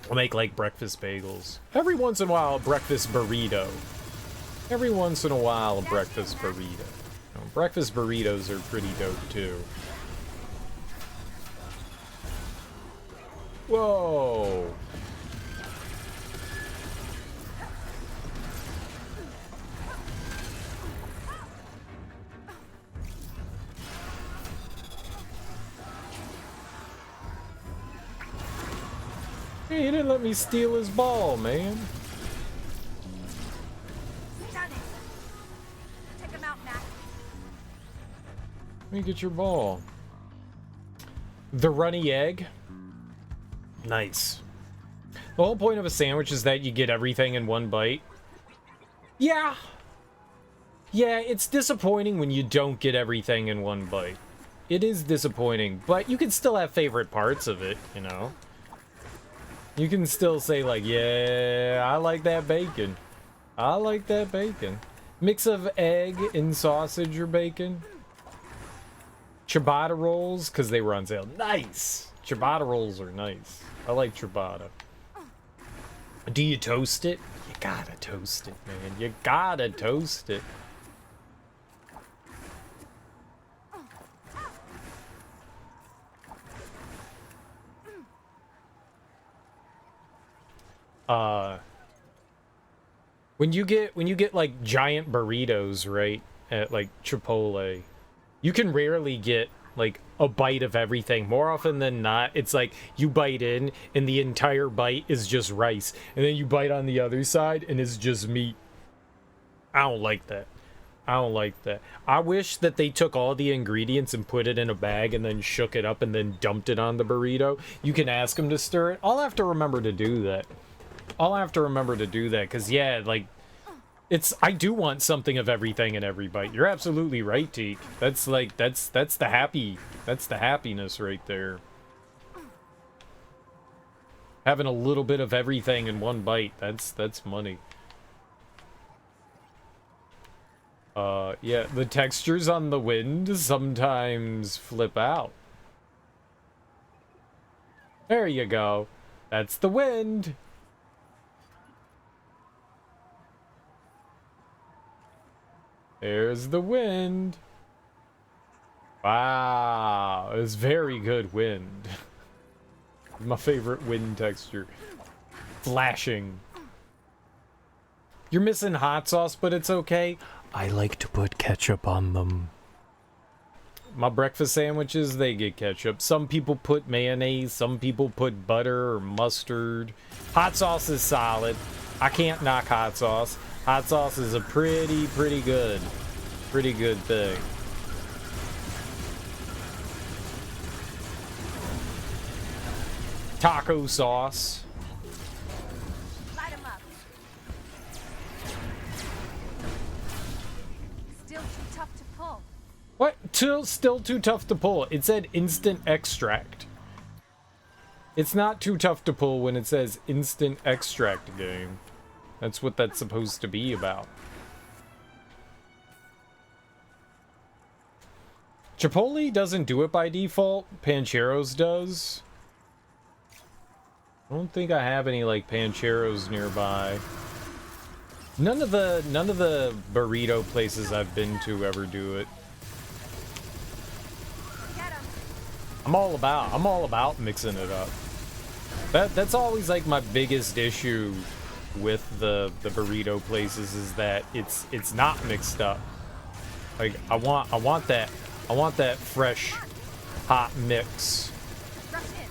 I'll make like breakfast bagels. Every once in a while a breakfast burrito. Every once in a while a breakfast burrito. You know, breakfast burritos are pretty dope too. Whoa. Hey, he didn't let me steal his ball, man. Done it. Take him out, Matt. Let me get your ball. The runny egg. Nice. The whole point of a sandwich is that you get everything in one bite. Yeah. Yeah, it's disappointing when you don't get everything in one bite. It is disappointing, but you can still have favorite parts of it, you know? You can still say like, yeah, I like that bacon. I like that bacon. Mix of egg and sausage or bacon. Ciabatta rolls, because they were on sale. Nice! Ciabatta rolls are nice. I like ciabatta. Do you toast it? You gotta toast it, man. You gotta toast it. When you get like giant burritos, right, at like Chipotle, you can rarely get like a bite of everything. More often than not, it's like you bite in and the entire bite is just rice, and then you bite on the other side and it's just meat. I don't like that. I don't like that. I wish that they took all the ingredients and put it in a bag and then shook it up and then dumped it on the burrito. You can ask them to stir it. I'll have to remember to do that. I'll have to remember to do that, because yeah, like, I do want something of everything in every bite. You're absolutely right, Teak. That's like, that's the happiness right there. Having a little bit of everything in one bite, that's money. Yeah, the textures on the wind sometimes flip out. There you go. That's the wind. There's the wind. Wow, it's very good wind. My favorite wind texture. Flashing. You're missing hot sauce, but it's okay. I like to put ketchup on them. My breakfast sandwiches, they get ketchup. Some people put mayonnaise, some people put butter or mustard. Hot sauce is solid. I can't knock hot sauce. Hot sauce is a pretty good thing. Taco sauce. Light him up. Still too tough to pull. What? Still too tough to pull. It said instant extract. It's not too tough to pull when it says instant extract game. That's what that's supposed to be about. Chipotle doesn't do it by default. Pancheros does. I don't think I have any like Pancheros nearby. None of the burrito places I've been to ever do it. Get him. I'm all about mixing it up. That's always like my biggest issue with the burrito places, is that it's not mixed up. Like I want that fresh hot mix. Rush in.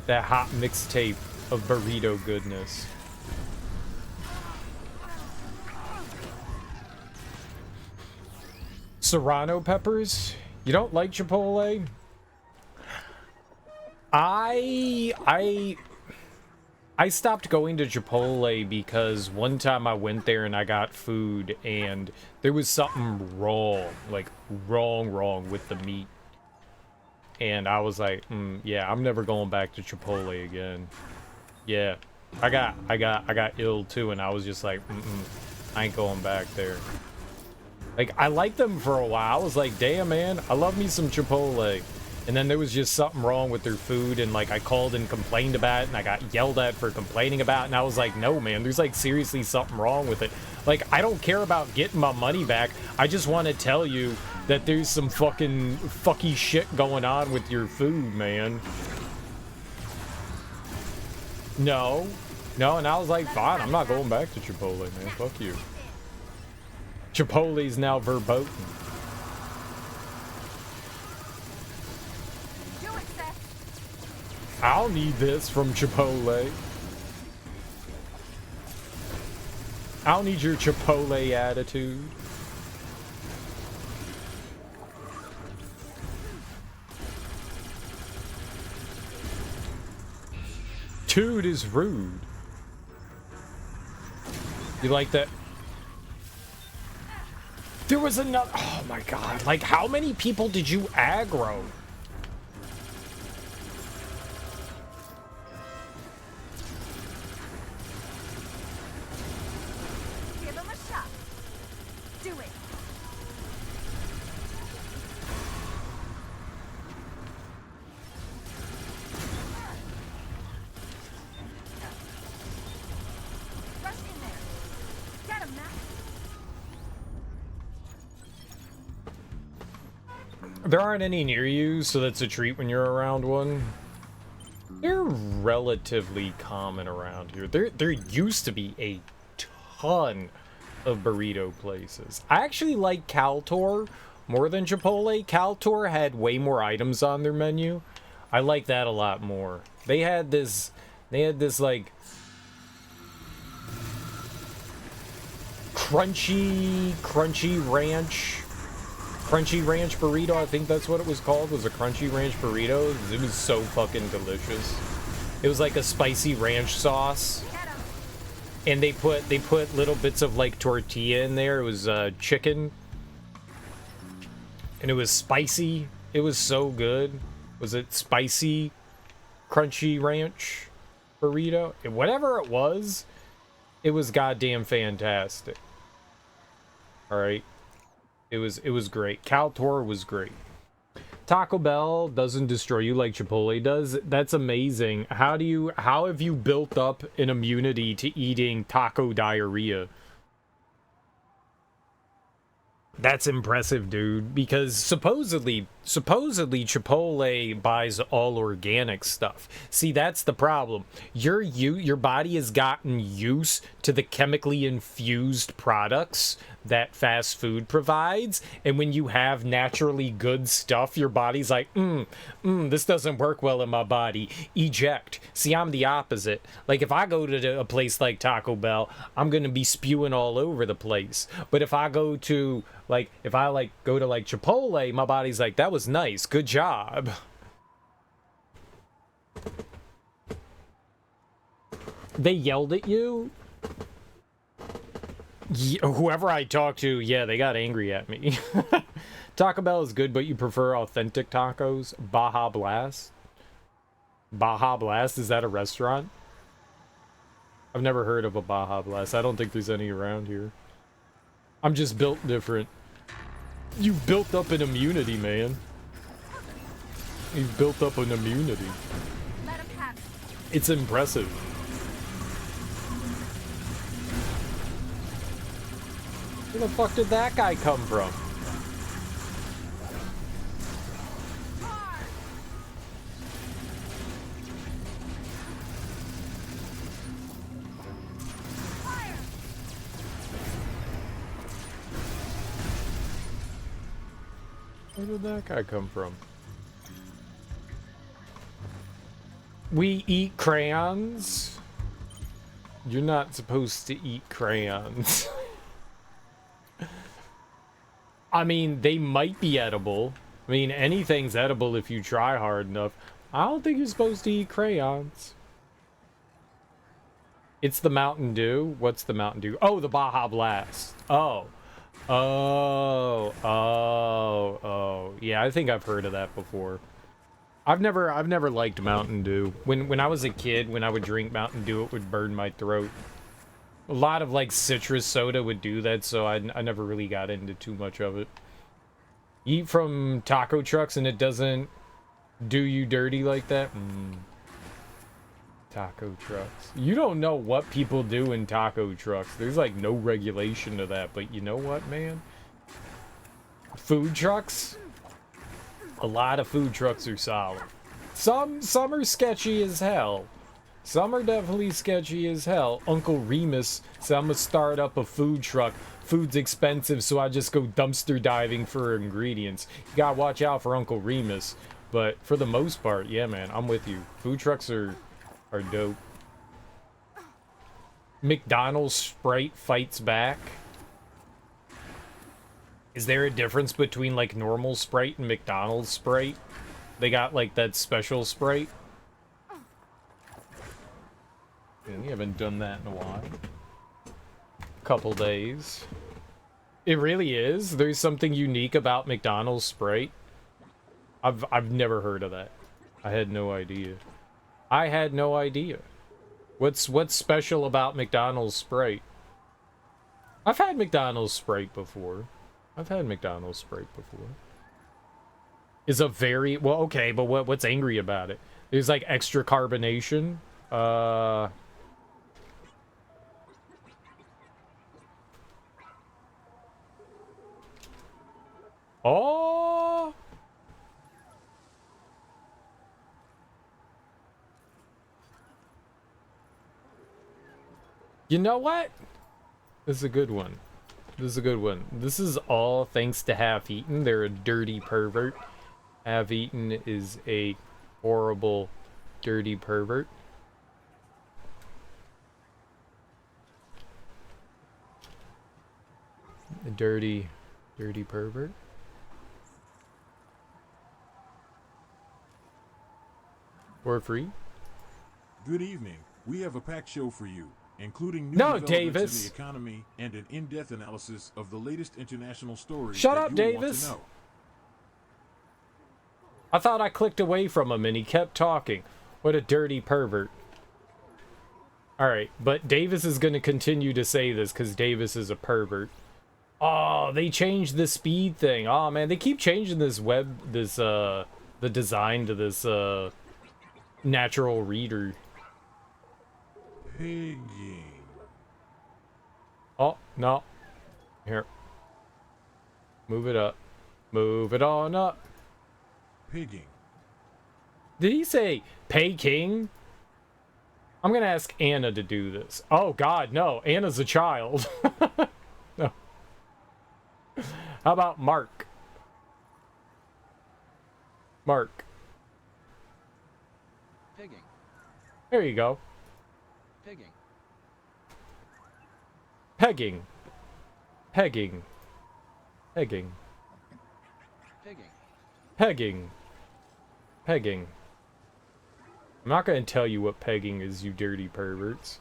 That hot mixtape of burrito goodness. Serrano peppers? You don't like Chipotle? I stopped going to Chipotle because one time I went there and I got food and there was something wrong, like wrong with the meat. And I was like, yeah, I'm never going back to Chipotle again. Yeah, I got ill too, and I was just like, I ain't going back there. Like, I liked them for a while. I was like, damn, man, I love me some Chipotle. And then there was just something wrong with their food, and like I called and complained about it, and I got yelled at for complaining about it, and I was like, no, man, there's like seriously something wrong with it. Like, I don't care about getting my money back. I just want to tell you that there's some fucking fucky shit going on with your food, man. No, and I was like, fine, I'm not going back to Chipotle, man. Fuck you. Chipotle's now verboten. I'll need this from Chipotle. I'll need your Chipotle attitude. Dude is rude. You like that? There was another. Oh my god. Like, how many people did you aggro? Give him a shot. Do it. Rush in there. Get him, Matt. There aren't any near you, so that's a treat when you're around one. They're relatively common around here. There used to be a ton of burrito places. I actually like Kaltor more than Chipotle. Kaltor had way more items on their menu. I like that a lot more. They had this like crunchy ranch burrito. I think that's what it was called. Was a crunchy ranch burrito. It was so fucking delicious. It was like a spicy ranch sauce, and they put little bits of like tortilla in there. It was chicken, and it was spicy. It was so good. Was it spicy crunchy ranch burrito? Whatever it was goddamn fantastic. All right. It was great. Kaltor was great. Taco Bell doesn't destroy you like Chipotle does. That's amazing. How have you built up an immunity to eating taco diarrhea? That's impressive, dude, because supposedly Chipotle buys all organic stuff. See, that's the problem. Your body has gotten used to the chemically infused products that fast food provides, and when you have naturally good stuff, your body's like, this doesn't work well in my body. Eject. See, I'm the opposite. Like, if I go to a place like Taco Bell, I'm gonna be spewing all over the place. But if I go to Chipotle, my body's like, that was nice, good job. They yelled at you? Whoever I talked to, yeah, they got angry at me. Taco Bell is good, but you prefer authentic tacos? Baja Blast? Baja Blast, is that a restaurant? I've never heard of a Baja Blast. I don't think there's any around here. I'm just built different. You've built up an immunity, man. You've built up an immunity. Let him have it. It's impressive. Where the fuck did that guy come from? Where did that guy come from? We eat crayons? You're not supposed to eat crayons. I mean, they might be edible. I mean, anything's edible if you try hard enough. I don't think you're supposed to eat crayons. It's the Mountain Dew. What's the Mountain Dew? Oh, the Baja Blast. Oh. Oh. Yeah, I think I've heard of that before. I've never liked Mountain Dew. When I was a kid, when I would drink Mountain Dew, it would burn my throat. A lot of like citrus soda would do that, so I never really got into too much of it. Eat from taco trucks and it doesn't do you dirty like that? Taco trucks. You don't know what people do in taco trucks. There's like no regulation to that, but you know what, man? Food trucks? A lot of food trucks are solid. Some are sketchy as hell. Some are definitely sketchy as hell. Uncle Remus said, I'm gonna start up a food truck. Food's expensive, so I just go dumpster diving for ingredients. You gotta watch out for Uncle Remus. But for the most part, yeah, man, I'm with you. Food trucks are dope. McDonald's Sprite fights back. Is there a difference between like normal Sprite and McDonald's Sprite? They got like that special Sprite. Yeah, we haven't done that in a while. Couple days. It really is. There's something unique about McDonald's Sprite. I've never heard of that. I had no idea. I had no idea. What's special about McDonald's Sprite? I've had McDonald's Sprite before. Is a very well, okay, but what's angry about it? There's like extra carbonation. Oh. You know what? This is a good one. This is all thanks to Half Eaten. They're a dirty pervert. Half Eaten is a horrible, dirty pervert. A dirty pervert. For free. Good evening. We have a packed show for you, including new developments Davis. In the economy and an in-depth analysis of the latest international stories. Shut that up, you Davis. Want to know. I thought I clicked away from him and he kept talking. What a dirty pervert. Alright, but Davis is going to continue to say this because Davis is a pervert. Oh, they changed the speed thing. Oh, man, they keep changing this the design to this, natural reader. Pigging. Oh, no. Here. Move it up. Move it on up. Pigging. Did he say pay king? I'm gonna ask Anna to do this. Oh god, no. Anna's a child. No. How about Mark? Mark. Pigging. There you go. Pigging. Pegging. Pegging. Pegging. Pigging. Pegging. Pegging. I'm not gonna tell you what pegging is, you dirty perverts.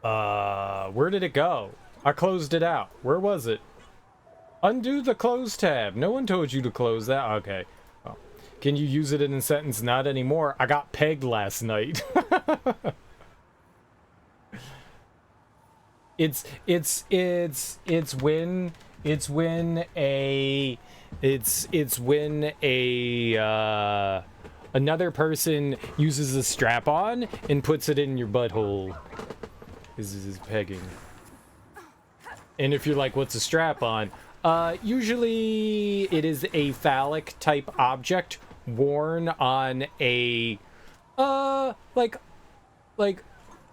Where did it go? I closed it out. Where was it? Undo the close tab. No one told you to close that. Okay. Oh. Can you use it in a sentence? Not anymore. I got pegged last night. It's when another person uses a strap-on and puts it in your butthole. This is pegging. And if you're like, what's a strap-on? Usually it is a phallic type object worn on a like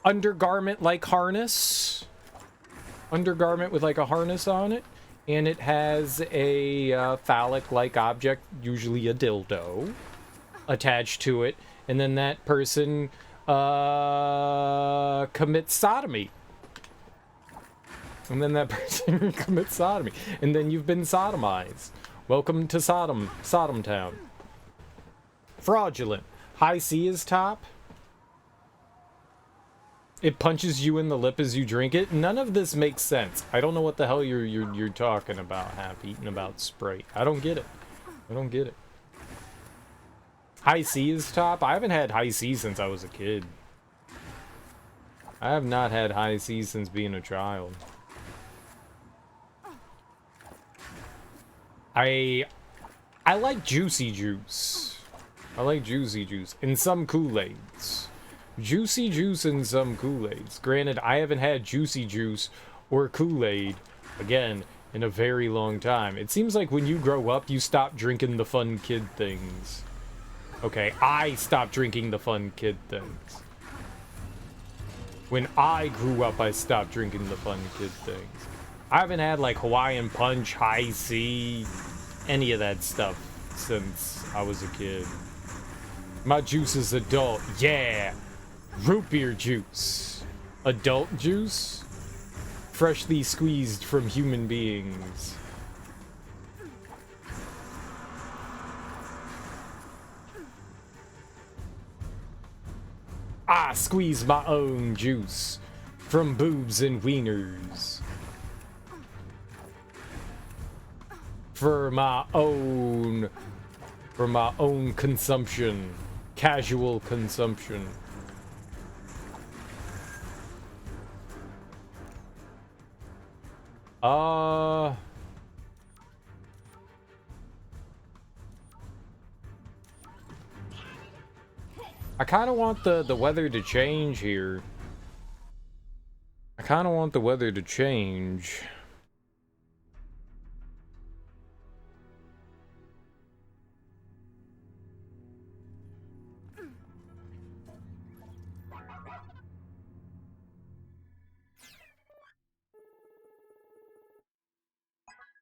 undergarment like harness. Undergarment with like a harness on it, and it has a phallic like object, usually a dildo, attached to it, and then that person commits sodomy. And then that person commits sodomy. And then you've been sodomized. Welcome to Sodom Town. Fraudulent. High C is top. It punches you in the lip as you drink it. None of this makes sense. I don't know what the hell you're talking about, Half Eaten, about Sprite. I don't get it. I don't get it. High C is top. I haven't had high C since I was a kid. I have not had high C since being a child. I like juicy juice. I like juicy juice. And some Kool-Aids. Juicy juice and some Kool-Aids. Granted, I haven't had juicy juice or Kool-Aid, again, in a very long time. It seems like when you grow up, you stop drinking the fun kid things. Okay, I stopped drinking the fun kid things. When I grew up, I stopped drinking the fun kid things. I haven't had, like, Hawaiian Punch, High C, any of that stuff since I was a kid. My juice is adult. Yeah! Root beer juice. Adult juice? Freshly squeezed from human beings. I squeeze my own juice from boobs and wieners. For my own consumption. Casual consumption. I kind of want the weather to change here. I kind of want the weather to change.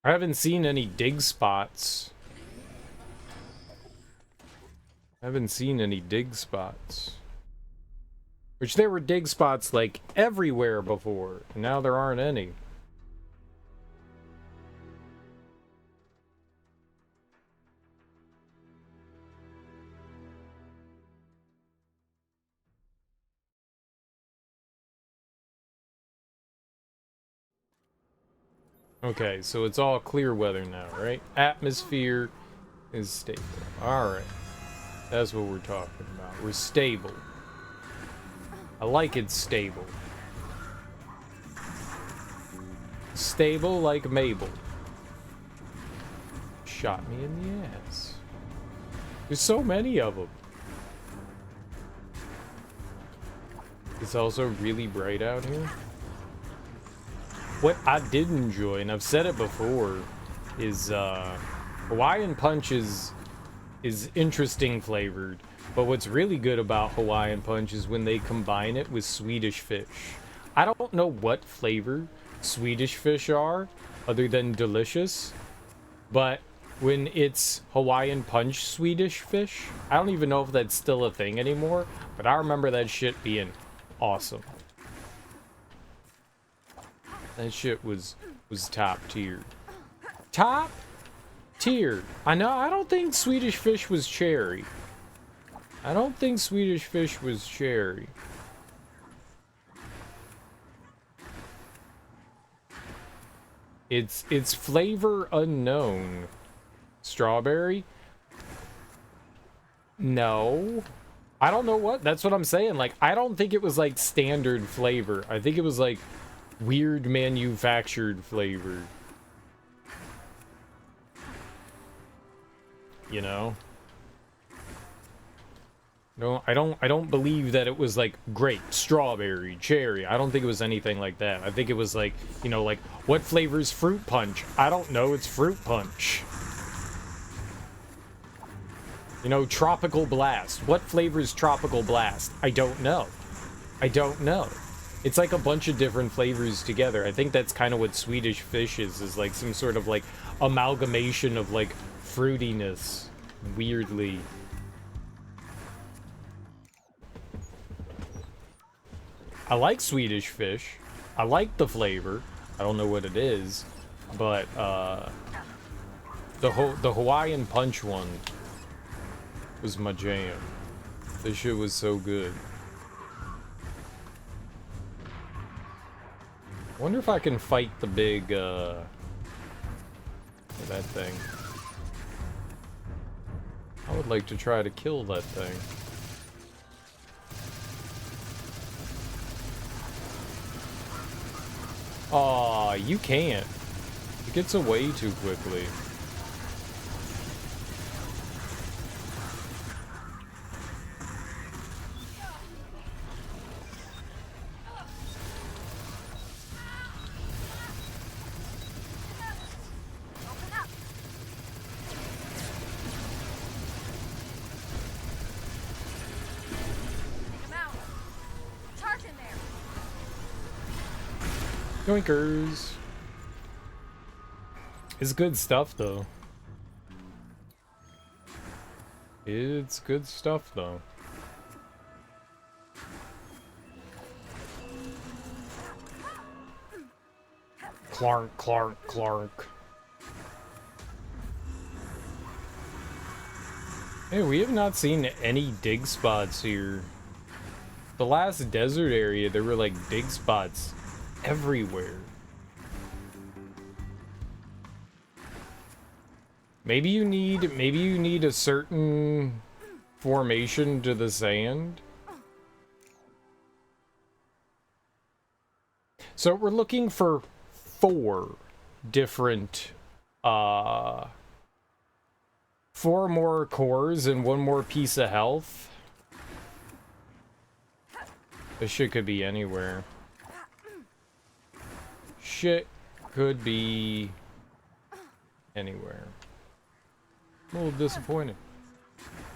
I haven't seen any dig spots. I haven't seen any dig spots. Which there were dig spots like everywhere before, and now there aren't any. Okay, so it's all clear weather now, right? Atmosphere is stable. Alright. That's what we're talking about. We're stable. I like it stable. Stable like Mabel. Shot me in the ass. There's so many of them. It's also really bright out here. What I did enjoy, and I've said it before, is Hawaiian Punch is interesting flavored, but what's really good about Hawaiian Punch is when they combine it with Swedish fish. I don't know what flavor Swedish fish are, other than delicious, but when it's Hawaiian Punch Swedish fish, I don't even know if that's still a thing anymore, but I remember that shit being awesome. That shit was top tier. Top tier. I know, I don't think Swedish fish was cherry. I don't think Swedish fish was cherry. It's flavor unknown. Strawberry? No. I don't know what. That's what I'm saying. Like, I don't think it was like standard flavor. I think it was like weird manufactured flavor. You know? No, I don't believe that it was like grape, strawberry, cherry. I don't think it was anything like that. I think it was like, you know, like, what flavor's fruit punch? I don't know, it's fruit punch. You know, tropical blast. What flavor's tropical blast? I don't know. I don't know. It's like a bunch of different flavors together. I think that's kind of what Swedish fish is like some sort of like amalgamation of like fruitiness. Weirdly. I like Swedish fish. I like the flavor. I don't know what it is, but the Hawaiian Punch one was my jam. This shit was so good. I wonder if I can fight the big that thing. I would like to try to kill that thing. Aw, you can't. It gets away too quickly. Open up. Take him out. Charge in there. Yoinkers. It's good stuff, though. It's good stuff, though. Clark, Clark, Clark. Hey, we have not seen any dig spots here. The last desert area, there were like dig spots everywhere. Maybe you need a certain formation to the sand. So we're looking for 4 different 4 more cores and 1 more piece of health. This shit could be anywhere. Shit could be anywhere. I'm a little disappointed.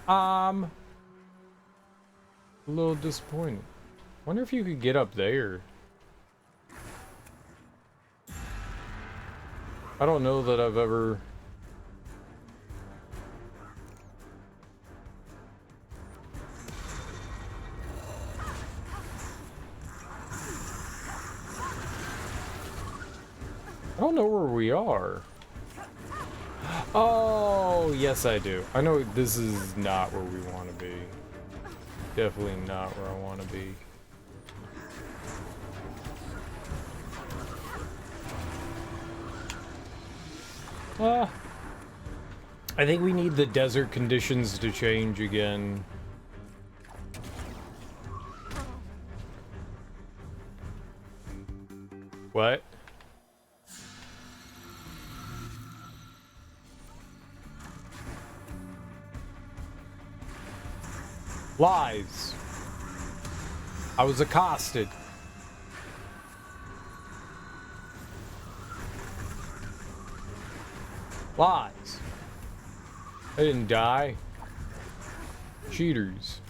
A little disappointed. Wonder if you could get up there. I don't know that I've ever... I don't know where we are. Oh, yes I do. I know this is not where we want to be. Definitely not where I want to be. I think we need the desert conditions to change again. What? Lies. I was accosted. Lies. I didn't die. Cheaters.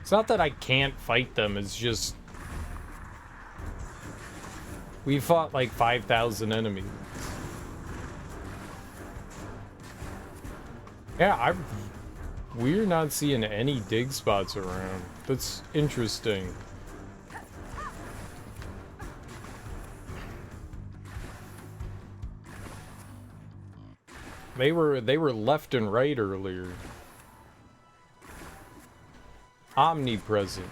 It's not that I can't fight them, it's just... We fought like 5,000 enemies. Yeah, we're not seeing any dig spots around. That's interesting. They were left and right earlier. Omnipresent.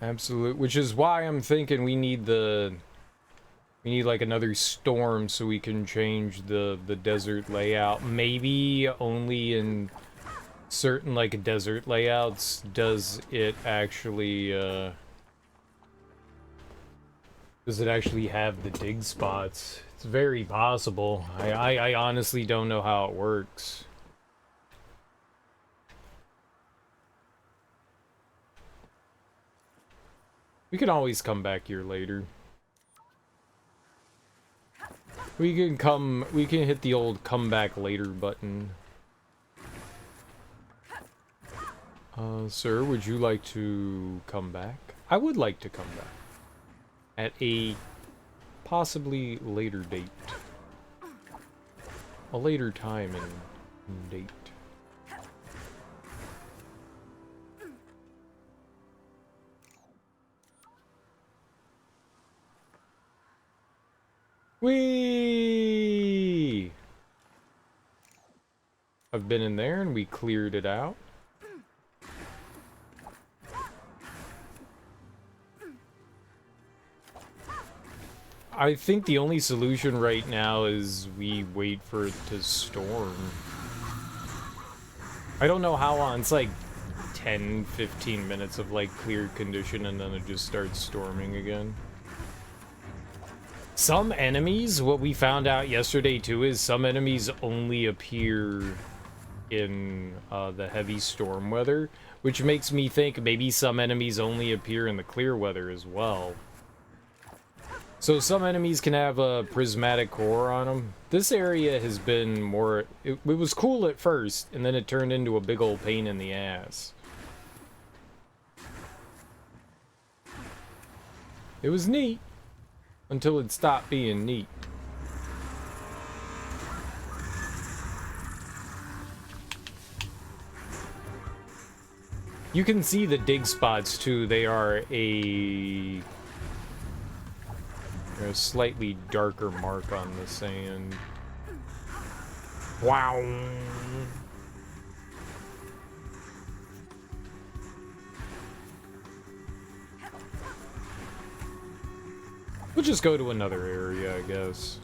Absolute, which is why I'm thinking we need like another storm so we can change the desert layout. Maybe only in certain like desert layouts does it actually have the dig spots. It's very possible. I honestly don't know how it works. We can always come back here later. We can hit the old come back later button. Sir, would you like to come back? I would like to come back. At a possibly later date. A later time and date. Whee! I've been in there and we cleared it out. I think the only solution right now is we wait for it to storm. I don't know how long. It's like 10, 15 minutes of like clear condition and then it just starts storming again. Some enemies, what we found out yesterday too, is some enemies only appear in the heavy storm weather, which makes me think maybe some enemies only appear in the clear weather as well. So some enemies can have a prismatic core on them. This area has been more... It was cool at first, and then it turned into a big old pain in the ass. It was neat, until it stopped being neat. You can see the dig spots too. They are a slightly darker mark on the sand. Wow. We'll just go to another area, I guess.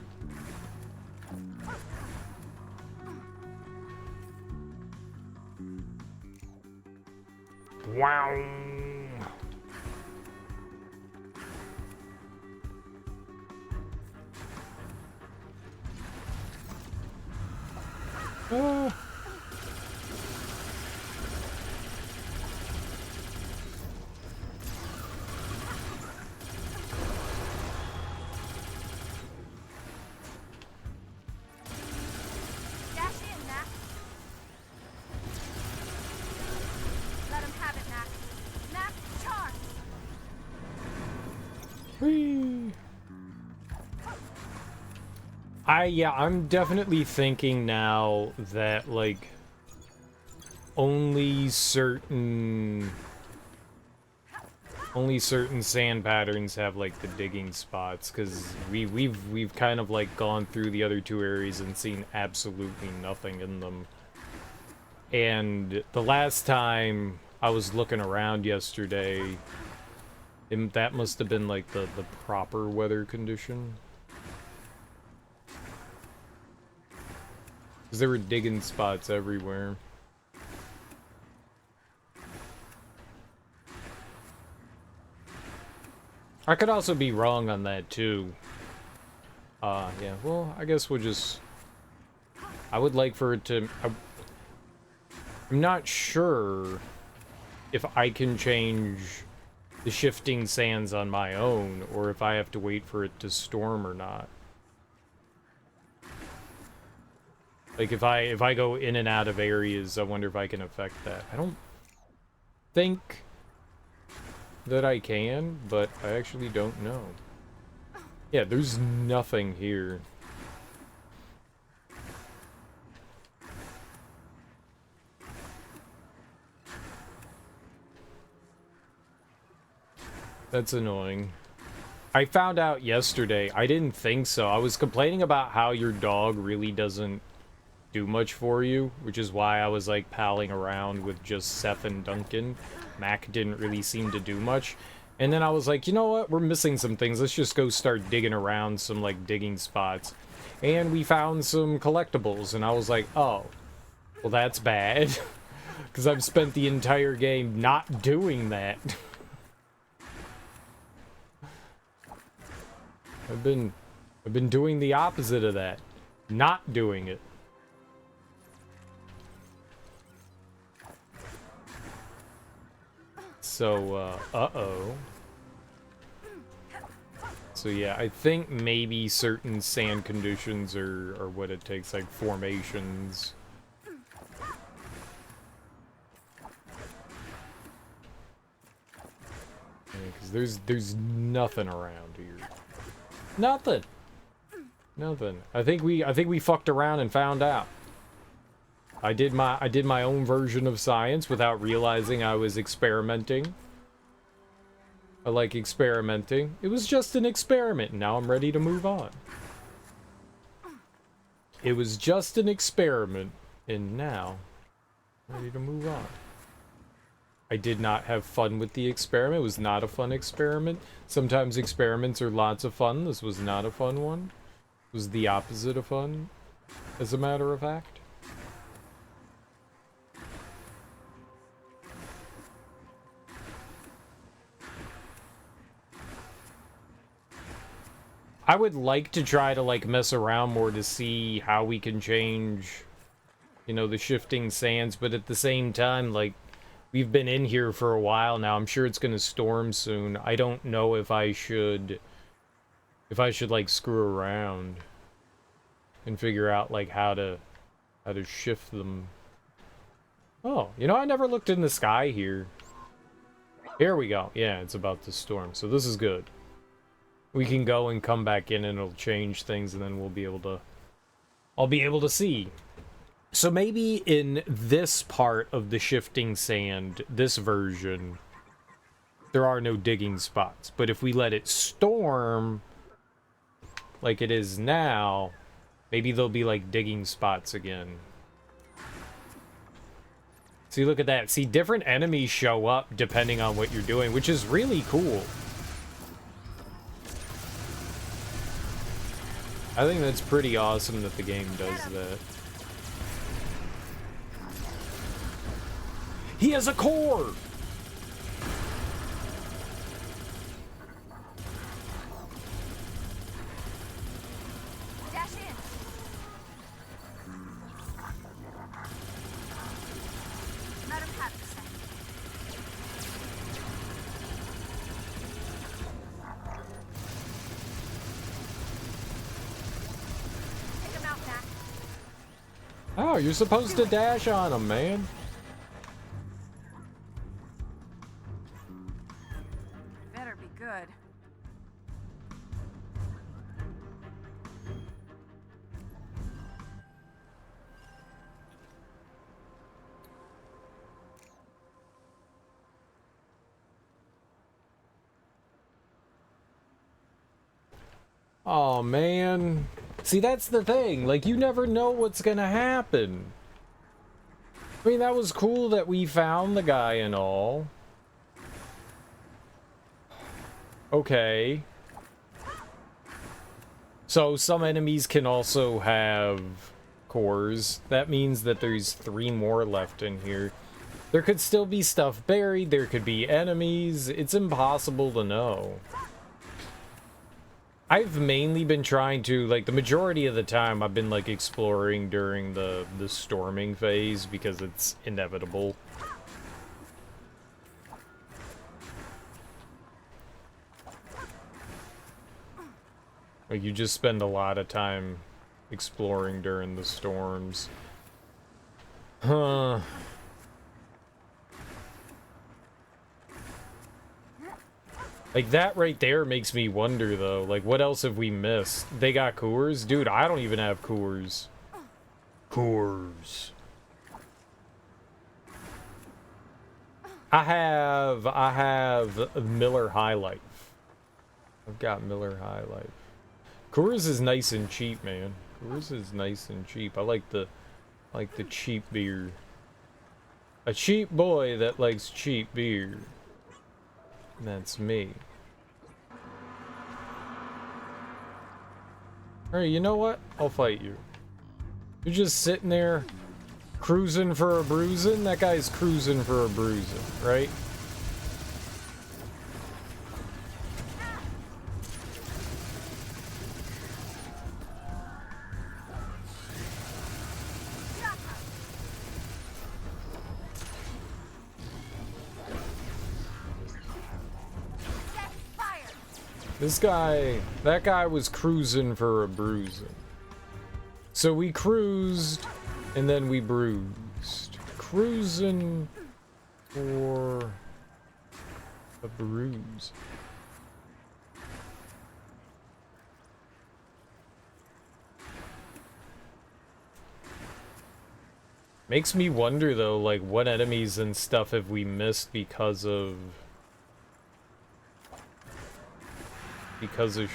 Wow. Ah. Dash in, Mac. Let him have it, Mac. Mac, charge! Whee. I'm definitely thinking now that, like, only certain sand patterns have, like, the digging spots, because we've kind of, like, gone through the other two areas and seen absolutely nothing in them. And the last time I was looking around yesterday, that must have been, like, the proper weather condition. Because there were digging spots everywhere. I could also be wrong on that, too. Yeah, well, I guess we'll just... I would like for it to... I'm not sure if I can change the shifting sands on my own, or if I have to wait for it to storm or not. Like, if I go in and out of areas, I wonder if I can affect that. I don't think that I can, but I actually don't know. Yeah, there's nothing here. That's annoying. I found out yesterday, I didn't think so. I was complaining about how your dog really doesn't do much for you, which is why I was like palling around with just Seth and Duncan. Mac didn't really seem to do much. And then I was like, you know what? We're missing some things. Let's just go start digging around some like digging spots. And we found some collectibles and I was like, oh, well that's bad. Because I've spent the entire game not doing that. I've been doing the opposite of that. Not doing it. So, uh-oh. So yeah, I think maybe certain sand conditions are what it takes, like formations. Because there's nothing around here. Nothing. Nothing. I think we fucked around and found out. I did my own version of science without realizing I was experimenting. I like experimenting. It was just an experiment, and now I'm ready to move on. It was just an experiment, and now I'm ready to move on. I did not have fun with the experiment. It was not a fun experiment. Sometimes experiments are lots of fun. This was not a fun one. It was the opposite of fun, as a matter of fact. I would like to try to, like, mess around more to see how we can change, you know, the shifting sands, but at the same time, like, we've been in here for a while now. I'm sure it's gonna storm soon. I don't know if I should, like, screw around and figure out, like, how to shift them. Oh, you know, I never looked in the sky here. Here we go. Yeah, it's about to storm, so this is good. We can go and come back in and it'll change things, and then we'll be able to... I'll be able to see. So maybe in this part of the shifting sand, this version, there are no digging spots. But if we let it storm, like it is now, maybe there'll be, like, digging spots again. See, look at that. See, different enemies show up depending on what you're doing, which is really cool. I think that's pretty awesome that the game does that. He has a core! Dash in. Let him have this. Take him out, Mac. Oh, you're supposed to dash on him, man. Better be good. Oh, man. See, that's the thing. Like, you never know what's gonna happen. I mean, that was cool that we found the guy and all. Okay. So, some enemies can also have cores. That means that there's 3 more left in here. There could still be stuff buried. There could be enemies. It's impossible to know. I've mainly been trying to, like, the majority of the time I've been, like, exploring during the storming phase because it's inevitable. Like, you just spend a lot of time exploring during the storms. Huh. Like, that right there makes me wonder, though. Like, what else have we missed? They got cores? Dude, I don't even have cores. Cores. I have Miller High Life. I've got Miller High Life. Cores is nice and cheap, man. Cores is nice and cheap. I like the cheap beer. A cheap boy that likes cheap beer. That's me. Alright, you know what? I'll fight you. You're just sitting there cruising for a bruising? That guy's cruising for a bruising, right? This guy, that guy was cruising for a bruising. So we cruised, and then we bruised. Cruising for a bruise. Makes me wonder, though, like, what enemies and stuff have we missed because of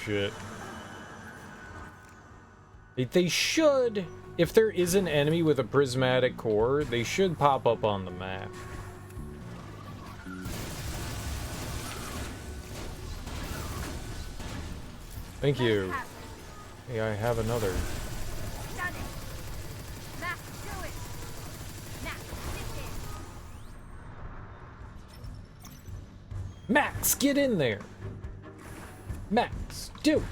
shit. They should, if there is an enemy with a prismatic core, they should pop up on the map. Thank Let 'em you. have it. Hey, I have another. Done it. Max, do it. Max, stick in. Max, get in there. Max, do it.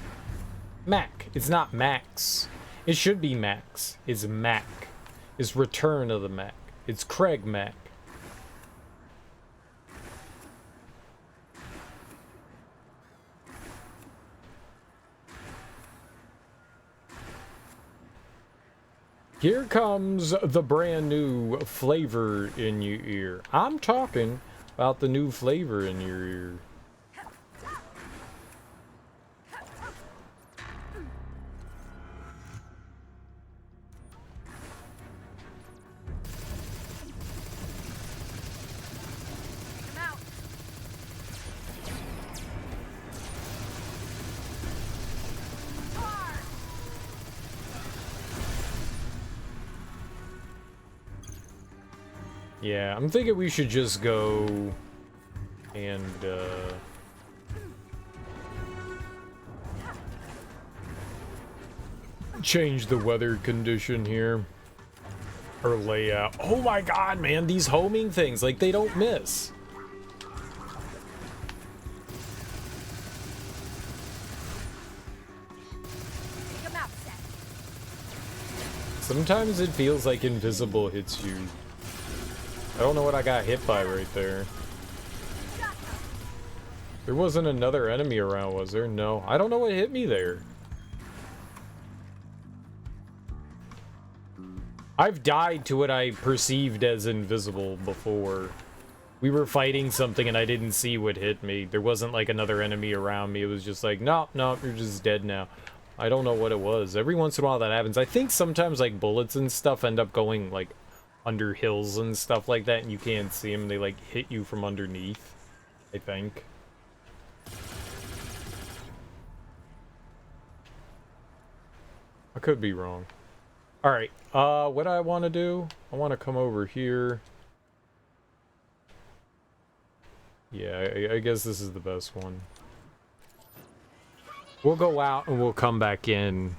Mac. It's not Max. It should be Max. It's Mac. It's Return of the Mac. It's Craig Mac. Here comes the brand new flavor in your ear. I'm talking about the new flavor in your ear. Take 'em out. Hard. Yeah, I'm thinking we should just go and change the weather condition here. Or layout. Oh my god, man, these homing things, like, they don't miss. Take 'em out, Seth. Sometimes it feels like invisible hits you. I don't know what I got hit by right there. Got 'em. There wasn't another enemy around, was there? No. I don't know what hit me there. I've died to what I perceived as invisible before. We were fighting something and I didn't see what hit me. There wasn't like another enemy around me. It was just like, no, you're just dead now. I don't know what it was. Every once in a while that happens. I think sometimes like bullets and stuff end up going like under hills and stuff like that and you can't see them. They like hit you from underneath, I think. I could be wrong. Alright, what I want to do, I want to come over here. Yeah, I guess this is the best one. We'll go out and we'll come back in.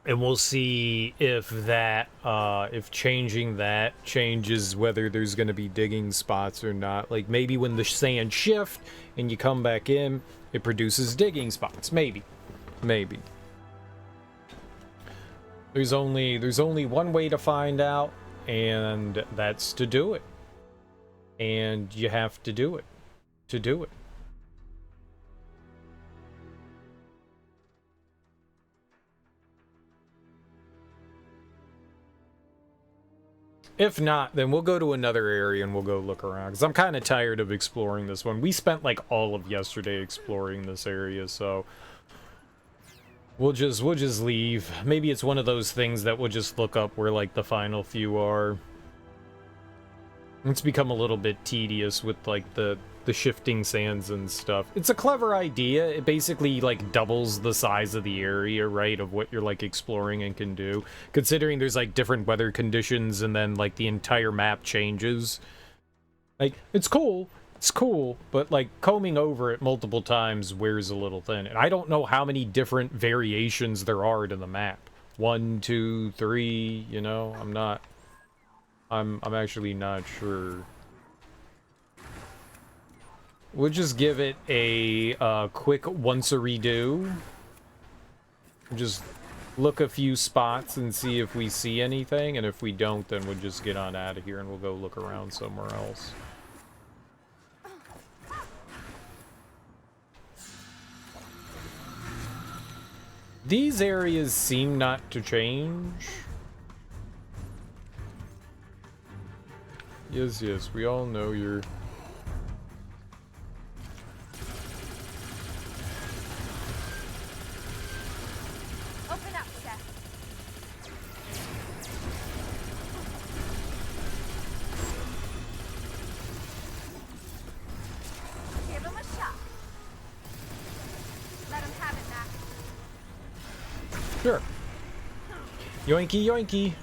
And we'll see if that, if changing that changes whether there's going to be digging spots or not. Like, maybe when the sand shift and you come back in, it produces digging spots. Maybe. Maybe. There's only one way to find out, and that's to do it. And you have to do it. To do it. If not, then we'll go to another area and we'll go look around. Because I'm kind of tired of exploring this one. We spent like all of yesterday exploring this area, so we'll just leave. Maybe it's one of those things that we'll just look up where like the final few are. It's become a little bit tedious with like the shifting sands and stuff. It's a clever idea. It basically like doubles the size of the area, right, of what you're like exploring and can do. Considering there's like different weather conditions and then like the entire map changes. Like, it's cool, but like combing over it multiple times wears a little thin. And I don't know how many different variations there are to the map. 1, 2, 3, you know, I'm actually not sure. We'll just give it a quick once a redo. Just look a few spots and see if we see anything, and if we don't, then we'll just get on out of here and we'll go look around somewhere else. These areas seem not to change. Yes, we all know you're... Open up, Seth. Give him a shot. Let him have it, Mac. Sure. Yoinky, yoinky.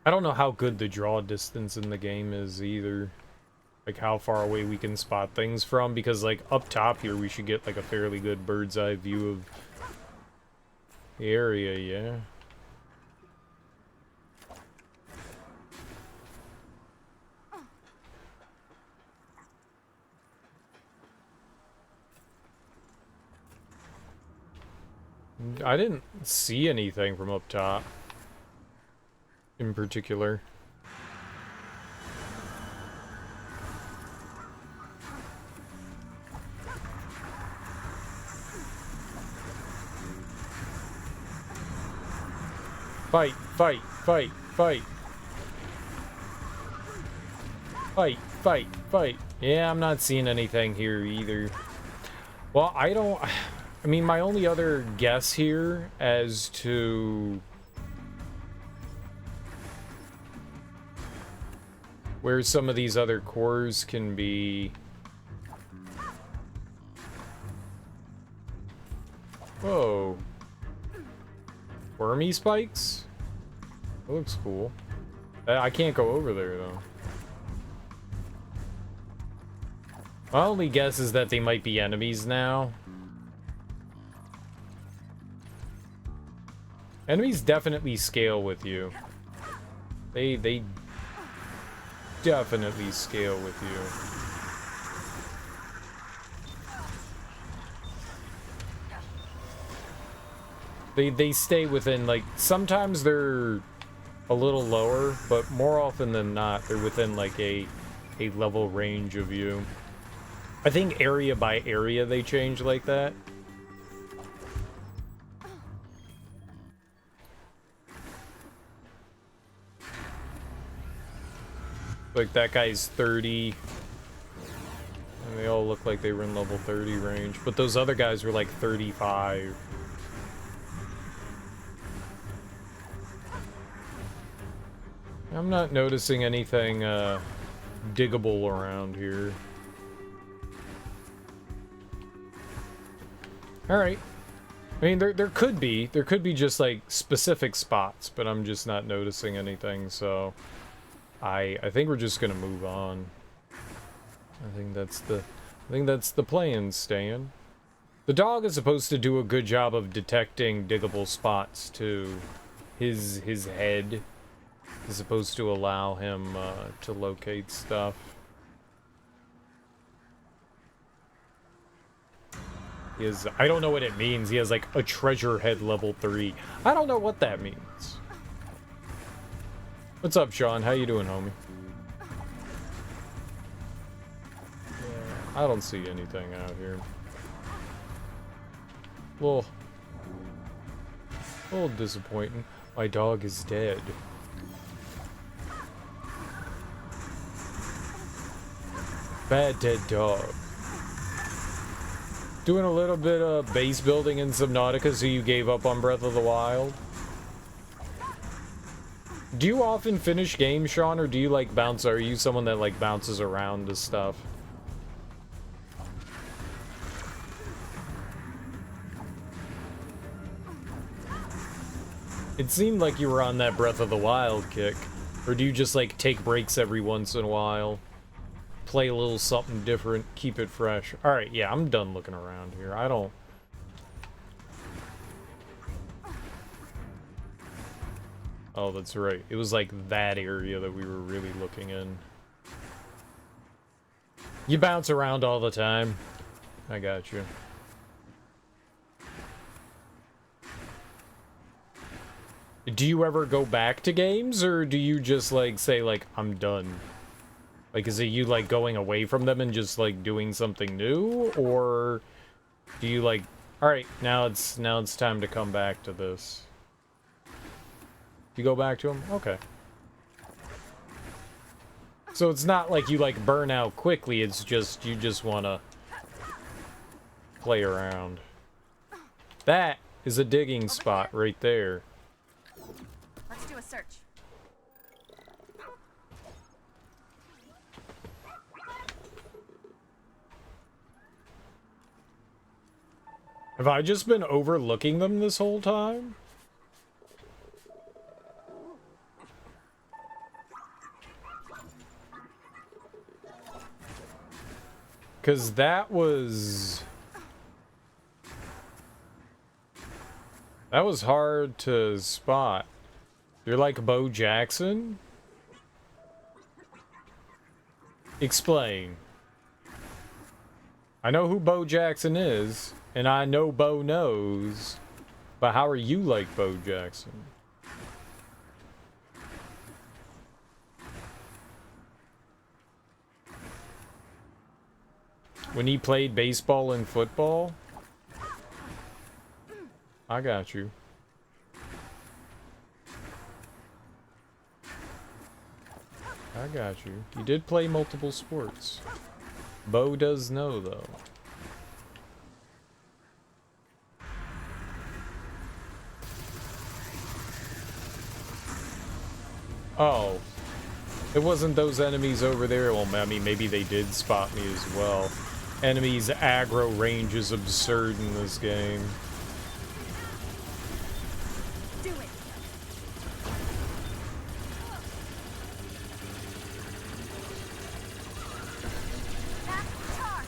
I don't know how good the draw distance in the game is either. Like how far away we can spot things from, because like up top here we should get like a fairly good bird's eye view of the area, yeah. I didn't see anything from up top in particular. Fight, fight, fight, fight. Fight, fight, fight. Yeah, I'm not seeing anything here either. Well, I mean, my only other guess here as to where some of these other cores can be. Whoa. Wormy spikes? That looks cool. I can't go over there, though. My only guess is that they might be enemies now. Enemies definitely scale with you. They definitely scale with you. They stay within, like, sometimes they're a little lower, but more often than not, they're within, like, a level range of you. I think area by area they change like that. Like, that guy's 30. And they all look like they were in level 30 range. But those other guys were like 35. I'm not noticing anything diggable around here. Alright. I mean, there could be just like specific spots, but I'm just not noticing anything, so I think we're just gonna move on. I think that's the plan, Stan. The dog is supposed to do a good job of detecting diggable spots too. His head is supposed to allow him to locate stuff. He has, I don't know what it means. He has like a treasure head level 3. I don't know what that means. What's up, Sean? How you doing, homie? Yeah, I don't see anything out here. A little disappointing. My dog is dead. Bad dead dog. Doing a little bit of base building in Subnautica, so you gave up on Breath of the Wild. Do you often finish games, Sean, or do you like bounce? Are you someone that like bounces around to stuff? It seemed like you were on that Breath of the Wild kick. Or do you just like take breaks every once in a while? Play a little something different, keep it fresh. Alright, yeah, I'm done looking around here. I don't... Oh, that's right. It was like that area that we were really looking in. You bounce around all the time. I got you. Do you ever go back to games, or do you just, like, say, like, I'm done? Like, is it you, like, going away from them and just, like, doing something new? Or do you, like, alright, now it's time to come back to this? You go back to them? Okay. So it's not like you, like, burn out quickly, it's just, you just want to play around. That is a digging spot right there. Let's do a search. Have I just been overlooking them this whole time? Because that was hard to spot. You're like Bo Jackson? Explain. I know who Bo Jackson is, and I know Bo knows, but how are you like Bo Jackson? When he played baseball and football? I got you. I got you. You did play multiple sports. Bo does know, though. Oh. It wasn't those enemies over there. Well, I mean, maybe they did spot me as well. Enemies' aggro range is absurd in this game. Do it. Back charge.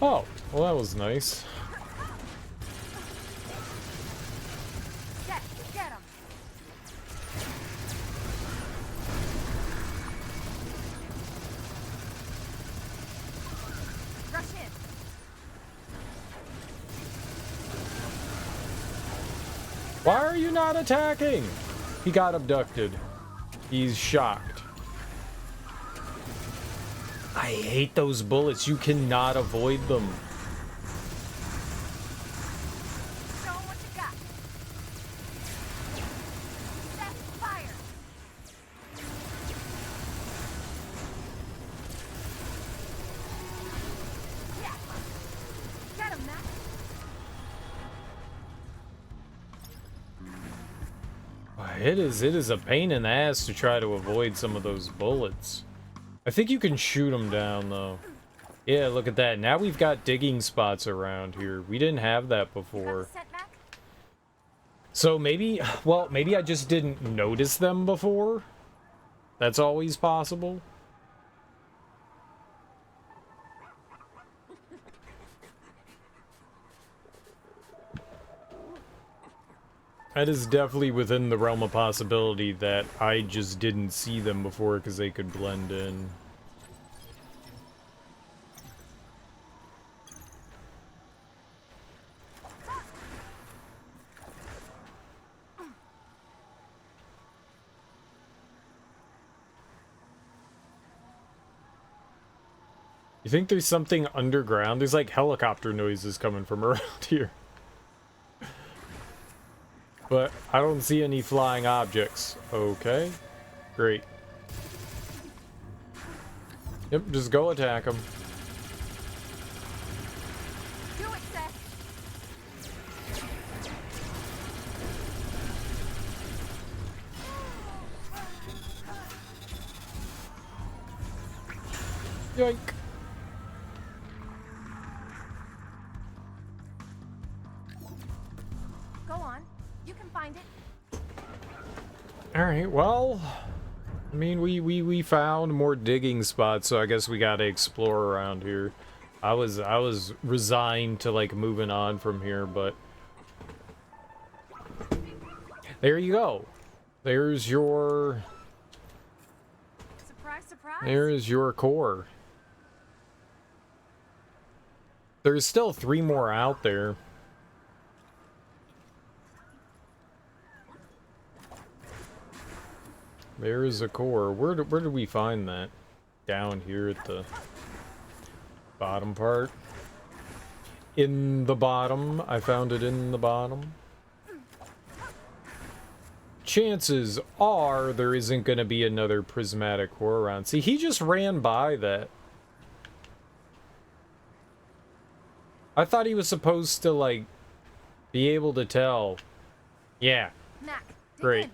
Oh, well, that was nice. Get him. Rush in. Why are you not attacking? He got abducted. He's shocked. I hate those bullets. You cannot avoid them. Show 'em what you got. Set fire. Yeah. Get him, Mac. It is a pain in the ass to try to avoid some of those bullets. I think you can shoot them down, though. Yeah, look at that. Now we've got digging spots around here. We didn't have that before. Set, Mac. So maybe, well, maybe I just didn't notice them before. That's always possible. That is definitely within the realm of possibility that I just didn't see them before because they could blend in. You think there's something underground? There's like helicopter noises coming from around here. But I don't see any flying objects. Okay. Great. Yep, just go attack them. Do it, Seth. Yoink. Go on. You can find it. Alright, well, I mean, we found more digging spots, so I guess we gotta explore around here. I was resigned to, like, moving on from here, but... There you go. There's your... Surprise, surprise. There's your core. There's still 3 more out there. There is a core. Where did we find that? Down here at the bottom part. In the bottom. I found it in the bottom. Chances are there isn't going to be another prismatic core around. See, he just ran by that. I thought he was supposed to, like, be able to tell. Yeah. Mac, dig Great. in.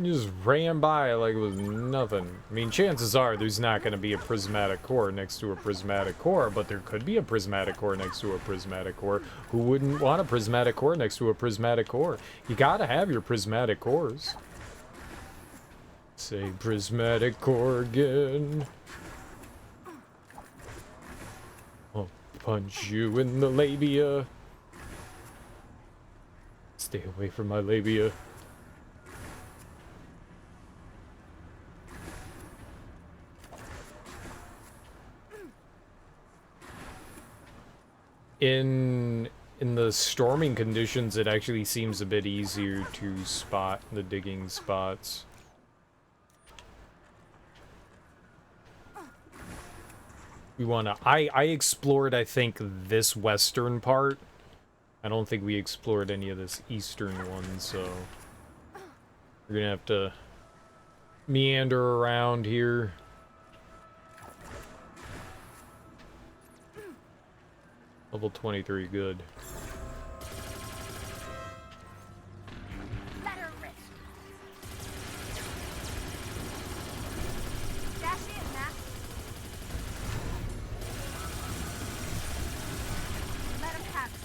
You just ran by like it was nothing. I mean, chances are there's not going to be a prismatic core next to a prismatic core, but there could be a prismatic core next to a prismatic core. Who wouldn't want a prismatic core next to a prismatic core? You gotta have your prismatic cores. Say prismatic core again. I'll punch you in the labia. Stay away from my labia. In the storming conditions, it actually seems a bit easier to spot the digging spots. We wanna... I explored, I think, this western part. I don't think we explored any of this eastern one, so... we're gonna have to meander around here. Level 23, good. Let her rip. Dash in, Mac. Let him have it.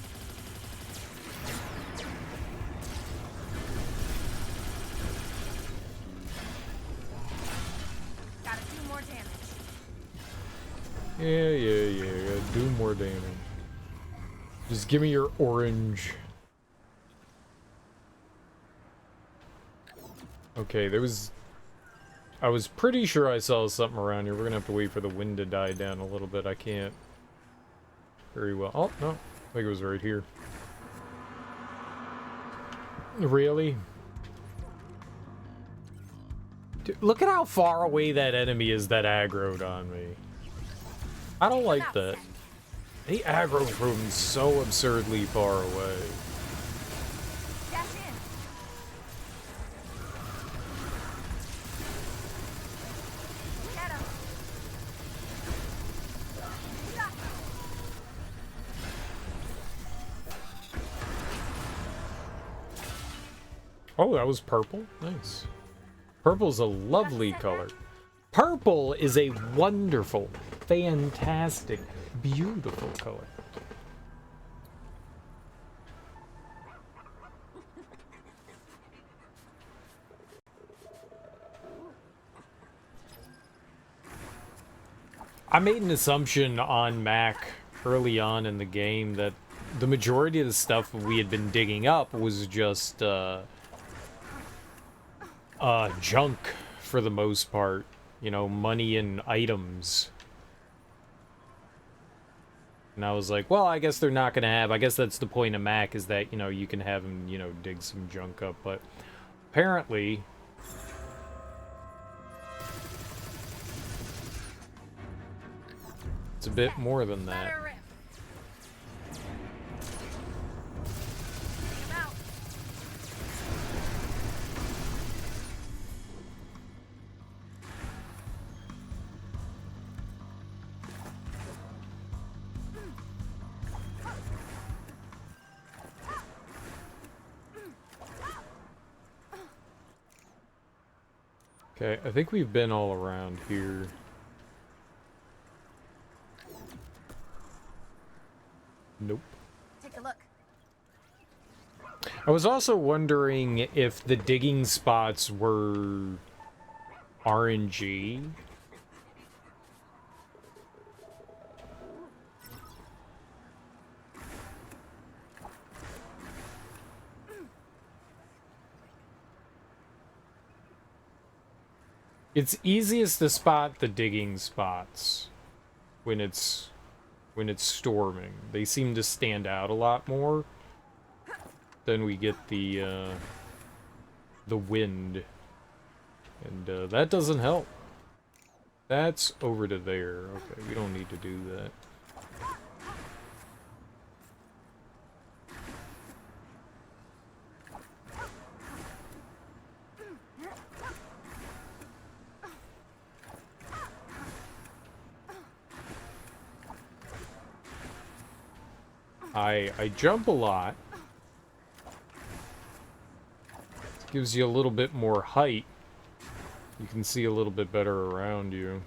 Gotta do more damage. Yeah. Do more damage. Just give me your orange. Okay, there was... I was pretty sure I saw something around here. We're gonna have to wait for the wind to die down a little bit. I can't very well... Oh, no. I think it was right here. Really? Dude, look at how far away that enemy is that aggroed on me. I don't like that. They aggro from so absurdly far away. Dash in. Get him. Yeah. Oh, that was purple? Nice. Purple's a lovely color. Purple is a wonderful, fantastic, beautiful color. I made an assumption on Mac early on in the game that the majority of the stuff we had been digging up was just junk for the most part. You know, money and items. And I was like, well, I guess they're not gonna have... I guess that's the point of Mac, is that, you know, you can have them, you know, dig some junk up. But apparently... it's a bit more than that. Okay, I think we've been all around here. Nope. Take a look. I was also wondering if the digging spots were RNG. It's easiest to spot the digging spots when it's storming. They seem to stand out a lot more. Then we get the wind, and that doesn't help. That's over to there. Okay, we don't need to do that. I jump a lot. Gives you a little bit more height. You can see a little bit better around you.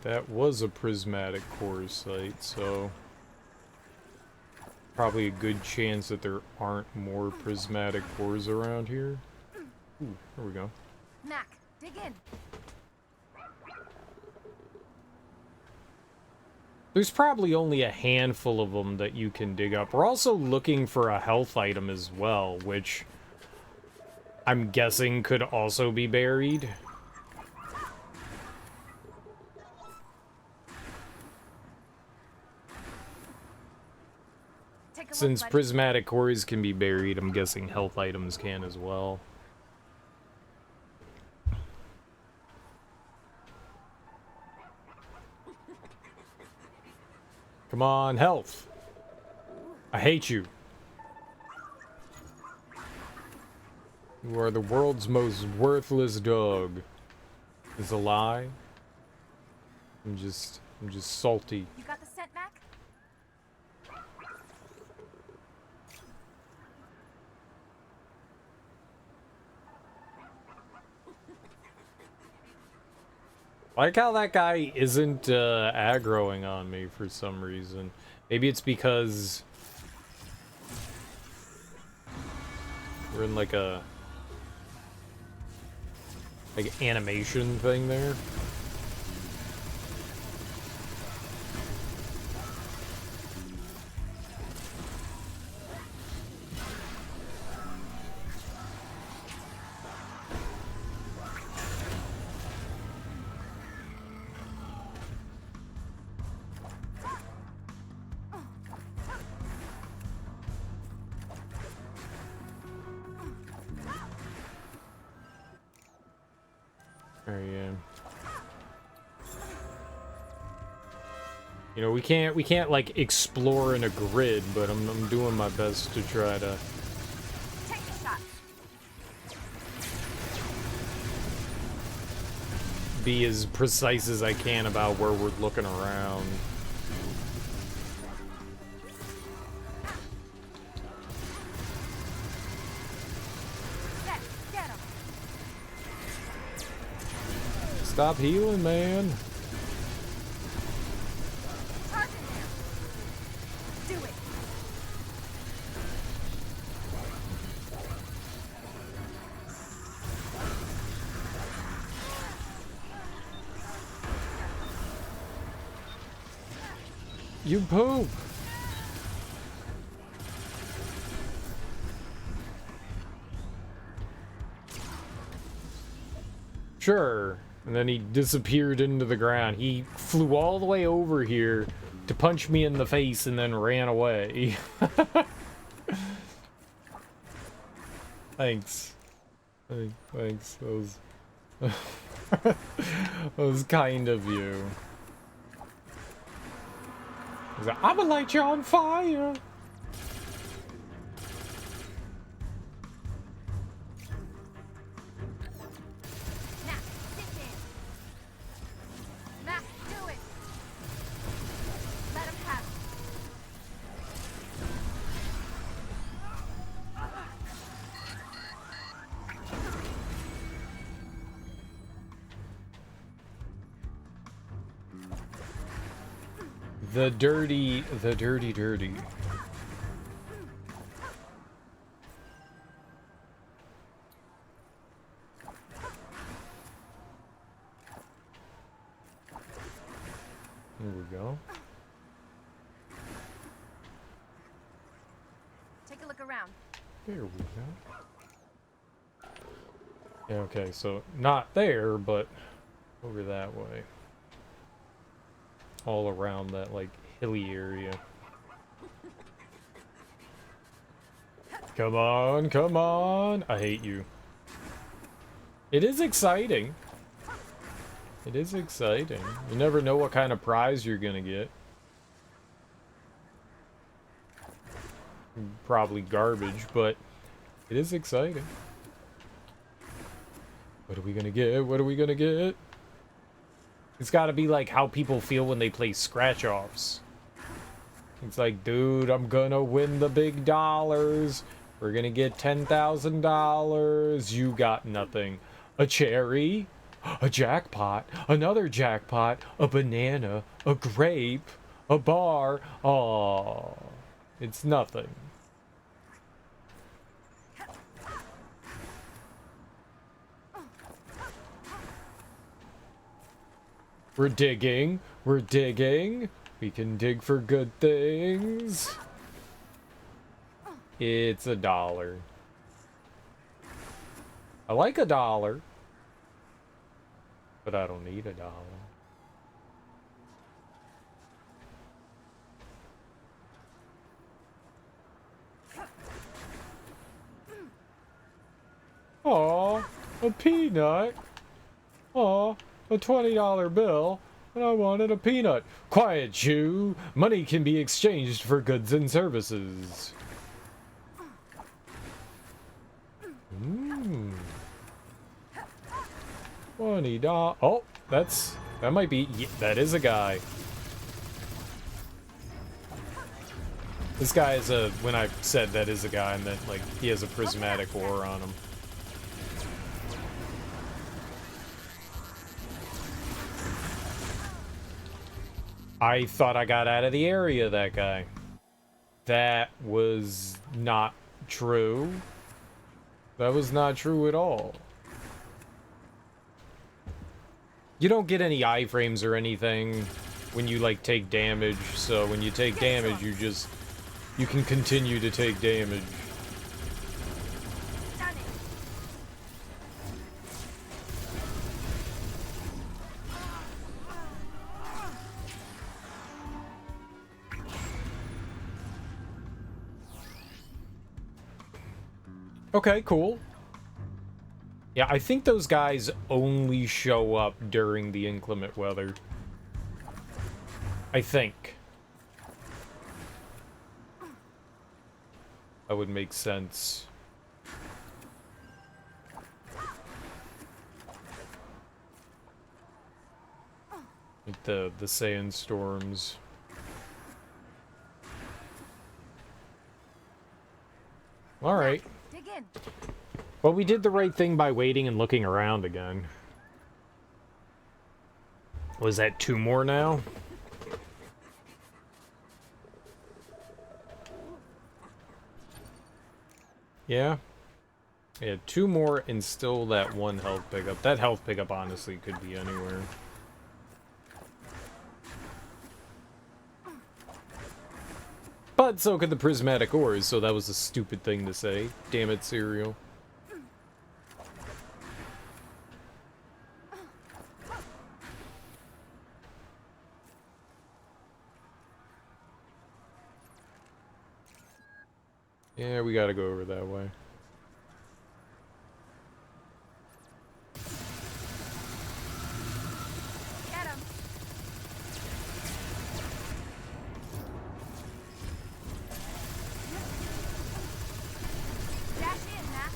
That was a prismatic core site, so probably a good chance that there aren't more prismatic cores around here. Ooh, there we go. Mac, dig in. There's probably only a handful of them that you can dig up. We're also looking for a health item as well, which I'm guessing could also be buried. Since prismatic cores can be buried, I'm guessing health items can as well. Come on, health. I hate you. You are the world's most worthless dog. Is a lie. I'm just salty. You got the scent, Mac? I like how that guy isn't aggroing on me for some reason. Maybe it's because we're in like a animation thing there. You know, we can't like explore in a grid, but I'm doing my best to try to Take a shot. be as precise as I can about where we're looking around. Get him. Stop healing, man. Target him. Do it. You poop. Sure. And then he disappeared into the ground. He flew all the way over here to punch me in the face and then ran away. Thanks. Thanks. That was kind of you. He's like, I'm gonna light you on fire. Mac, dig in. Mac, do it. Let him have it. The dirty. There we go. Take a look around. There we go. Yeah, okay, so not there, but over that way. All around that, like, hilly area. Come on, come on! I hate you. It is exciting. It is exciting. You never know what kind of prize you're gonna get. Probably garbage, but It is exciting. What are we gonna get? What are we gonna get? It's gotta be like how people feel when they play scratch-offs. It's like, dude, I'm gonna win the big dollars. We're gonna get $10,000. You got nothing. A cherry, a jackpot, another jackpot, a banana, a grape, a bar. Aww, it's nothing. We're digging. We're digging. We can dig for good things. It's $1. I like $1, but I don't need $1. Aw, a peanut. Aw, a $20 bill. And I wanted a peanut. Quiet, you. Money can be exchanged for goods and services. $20. Oh, that might be. Yeah, that is a guy. This guy is a. When I said that is a guy, I meant like he has a prismatic ore on him. I thought I got out of the area, that guy. That was not true. That was not true at all. You don't get any iframes or anything when you, like, take damage, so when you take damage, you can continue to take damage. Okay, cool. Yeah, I think those guys only show up during the inclement weather. I think. That would make sense. Like the sandstorms. All right. Dig in. Well, we did the right thing by waiting and looking around again. Was that 2 more now? Yeah. Yeah, 2 more and still that 1 health pickup. That health pickup honestly could be anywhere. But so could the prismatic ores, so that was a stupid thing to say. Damn it, Cereal. Yeah, we gotta go over that way. Get him. Dash in, Matt.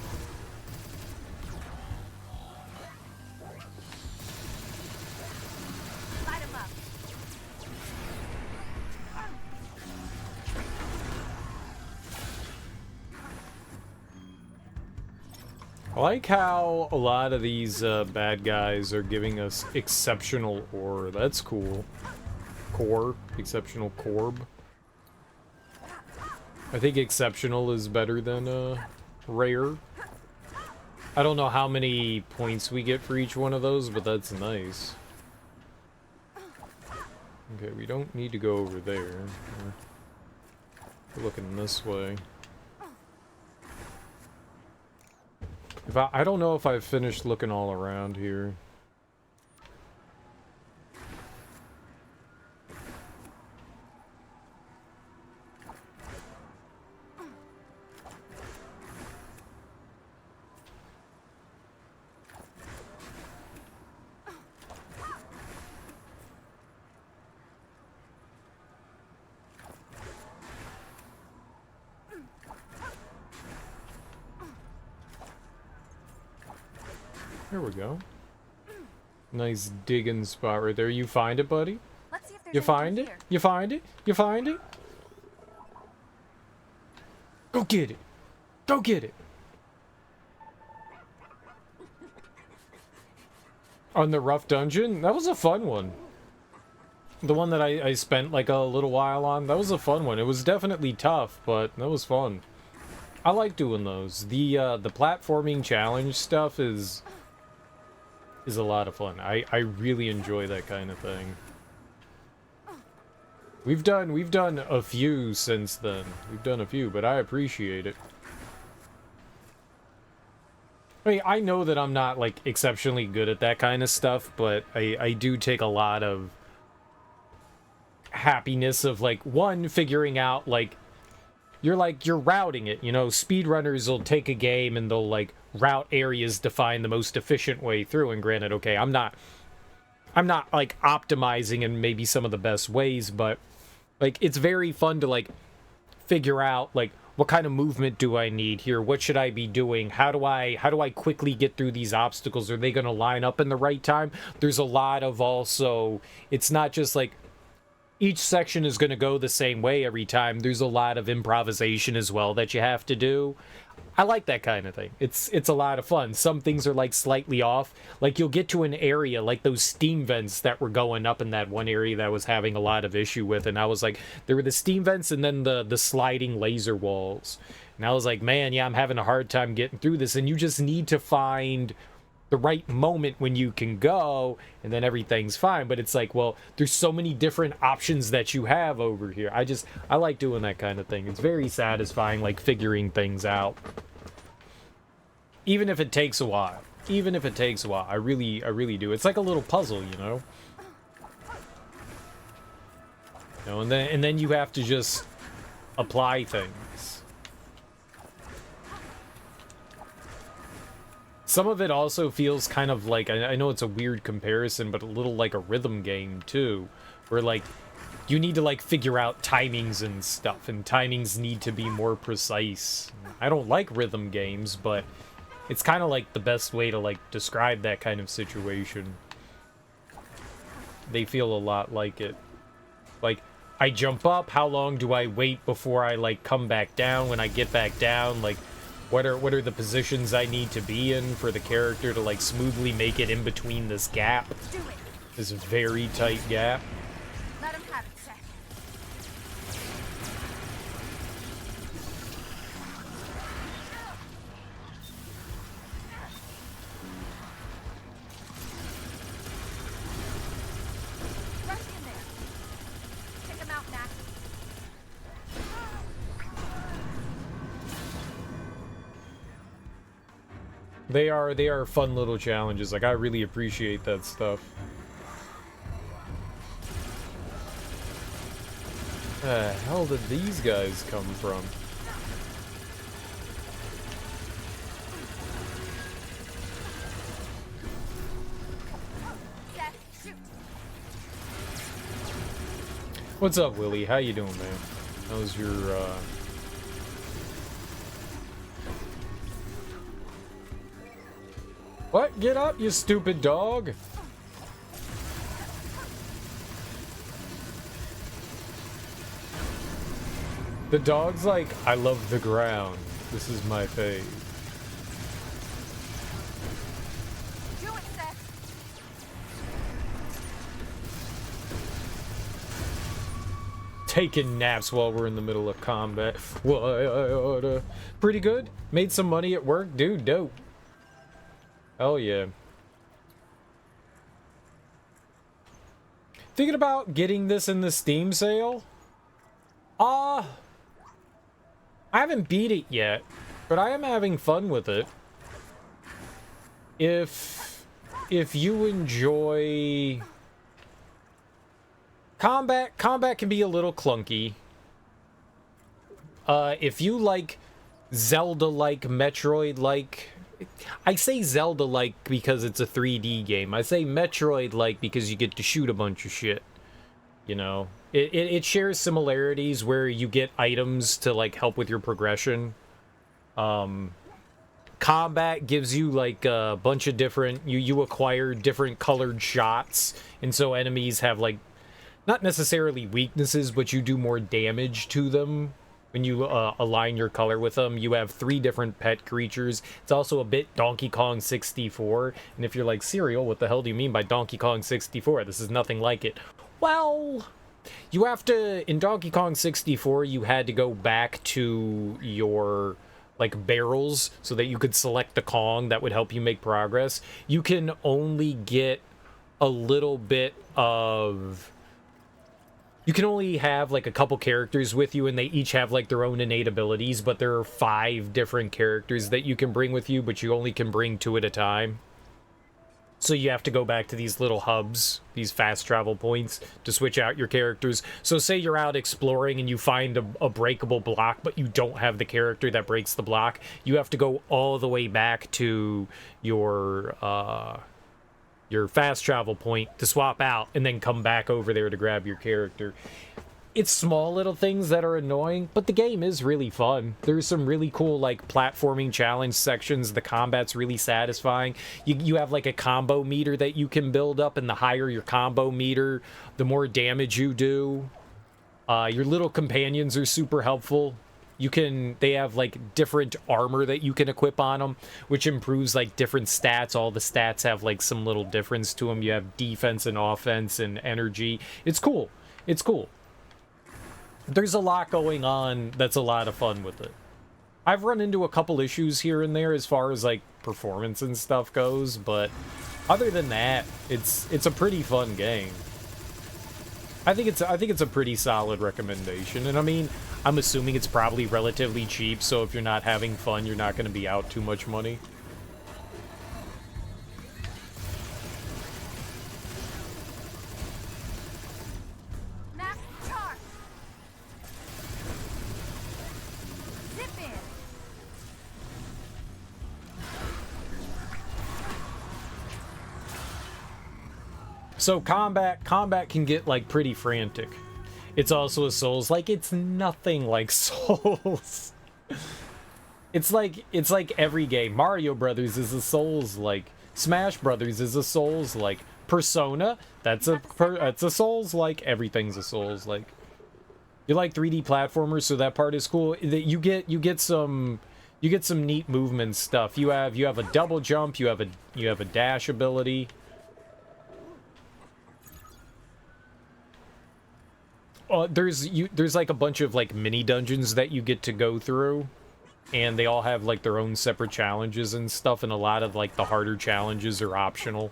Light him up. I like how a lot of these bad guys are giving us exceptional ore. That's cool. Core. Exceptional corb. I think exceptional is better than rare. I don't know how many points we get for each one of those, but that's nice. Okay, we don't need to go over there. We're looking this way. I don't know if I've finished looking all around here. There we go. Nice digging spot right there. You find it, buddy? Let's see if there's You anything find it? here. You find it? You find it? Go get it. Go get it. On the rough dungeon? That was a fun one. The one that I spent like a little while on, that was a fun one. It was definitely tough, but that was fun. I like doing those. The platforming challenge stuff is a lot of fun. I really enjoy that kind of thing. We've done a few since then. We've done a few, but I appreciate it. I mean, I know that I'm not like exceptionally good at that kind of stuff, but I do take a lot of happiness of like one figuring out like you're routing it, you know. Speedrunners will take a game and they'll like route areas to find the most efficient way through, and granted, okay, I'm not like optimizing in maybe some of the best ways, but like it's very fun to like figure out like what kind of movement do I need here, what should I be doing, how do I quickly get through these obstacles, are they going to line up in the right time? There's a lot of also, it's not just like each section is going to go the same way every time. There's a lot of improvisation as well that you have to do. I like that kind of thing. It's a lot of fun. Some things are like slightly off. Like you'll get to an area like those steam vents that were going up in that one area that I was having a lot of issue with, and I was like, there were the steam vents and then the sliding laser walls. And I was like, man, yeah, I'm having a hard time getting through this, and you just need to find the right moment when you can go, and then everything's fine. But it's like, well, there's so many different options that you have over here. I like doing that kind of thing. It's very satisfying, like figuring things out, even if it takes a while. I really do. It's like a little puzzle, you know. You know, and then you have to just apply things. Some of it also feels kind of like, I know it's a weird comparison, but a little like a rhythm game too, where like you need to like figure out timings and stuff, and timings need to be more precise. I don't like rhythm games, but it's kind of like the best way to like describe that kind of situation. They feel a lot like it. Like, I jump up, how long do I wait before I like come back down? When I get back down, like what are the positions I need to be in for the character to like smoothly make it in between this gap? Let's do it. This very tight gap. Let him have it, Seth. Rush in there. Pick him out, Mac. They are fun little challenges. Like, I really appreciate that stuff. The hell did these guys come from? Seth, shoot. What's up, Willie? How you doing, man? How's your What? Get up, you stupid dog! The dog's like, I love the ground. This is my fave. Do it, Seth. Taking naps while we're in the middle of combat. What? Pretty good. Made some money at work. Dude, dope. Hell yeah. Thinking about getting this in the Steam sale? I haven't beat it yet, but I am having fun with it. If you enjoy combat can be a little clunky. If you like Zelda-like, Metroid-like, I say Zelda-like because it's a 3D game. I say Metroid-like because you get to shoot a bunch of shit. You know? It shares similarities where you get items to, like, help with your progression. Combat gives you like a bunch of different, you acquire different colored shots, and so enemies have like not necessarily weaknesses, but you do more damage to them when you align your color with them. You have 3 different pet creatures. It's also a bit Donkey Kong 64. And if you're like, Serial, what the hell do you mean by Donkey Kong 64? This is nothing like it. Well, you have to, in Donkey Kong 64, you had to go back to your like barrels so that you could select the Kong that would help you make progress. You can only get a little bit of... You can only have, like, a couple characters with you, and they each have, like, their own innate abilities, but there are 5 different characters that you can bring with you, but you only can bring 2 at a time. So you have to go back to these little hubs, these fast travel points, to switch out your characters. So say you're out exploring and you find a breakable block, but you don't have the character that breaks the block. You have to go all the way back to your fast travel point to swap out and then come back over there to grab your character. It's small little things that are annoying, but the game is really fun. There's some really cool like platforming challenge sections. The combat's really satisfying. You have like a combo meter that you can build up, and the higher your combo meter, the more damage you do. Your little companions are super helpful. They have like different armor that you can equip on them, which improves like different stats. All the stats have like some little difference to them. You have defense and offense and energy. It's cool. It's cool. There's a lot going on that's a lot of fun with it. I've run into a couple issues here and there as far as like performance and stuff goes, but other than that, it's a pretty fun game. I think it's a pretty solid recommendation, and I mean, I'm assuming it's probably relatively cheap, so if you're not having fun, you're not going to be out too much money. Map chart. Zip in. So combat can get like pretty frantic. It's also a Souls-like. It's nothing like Souls. It's like every game. Mario Brothers is a Souls-like. Smash Brothers is a Souls-like. Persona, that's a Souls-like. Everything's a Souls-like. You like 3D platformers, so that part is cool. You get some neat movement stuff. You have a double jump. You have a dash ability. There's like a bunch of like mini dungeons that you get to go through, and they all have like their own separate challenges and stuff, and a lot of like the harder challenges are optional.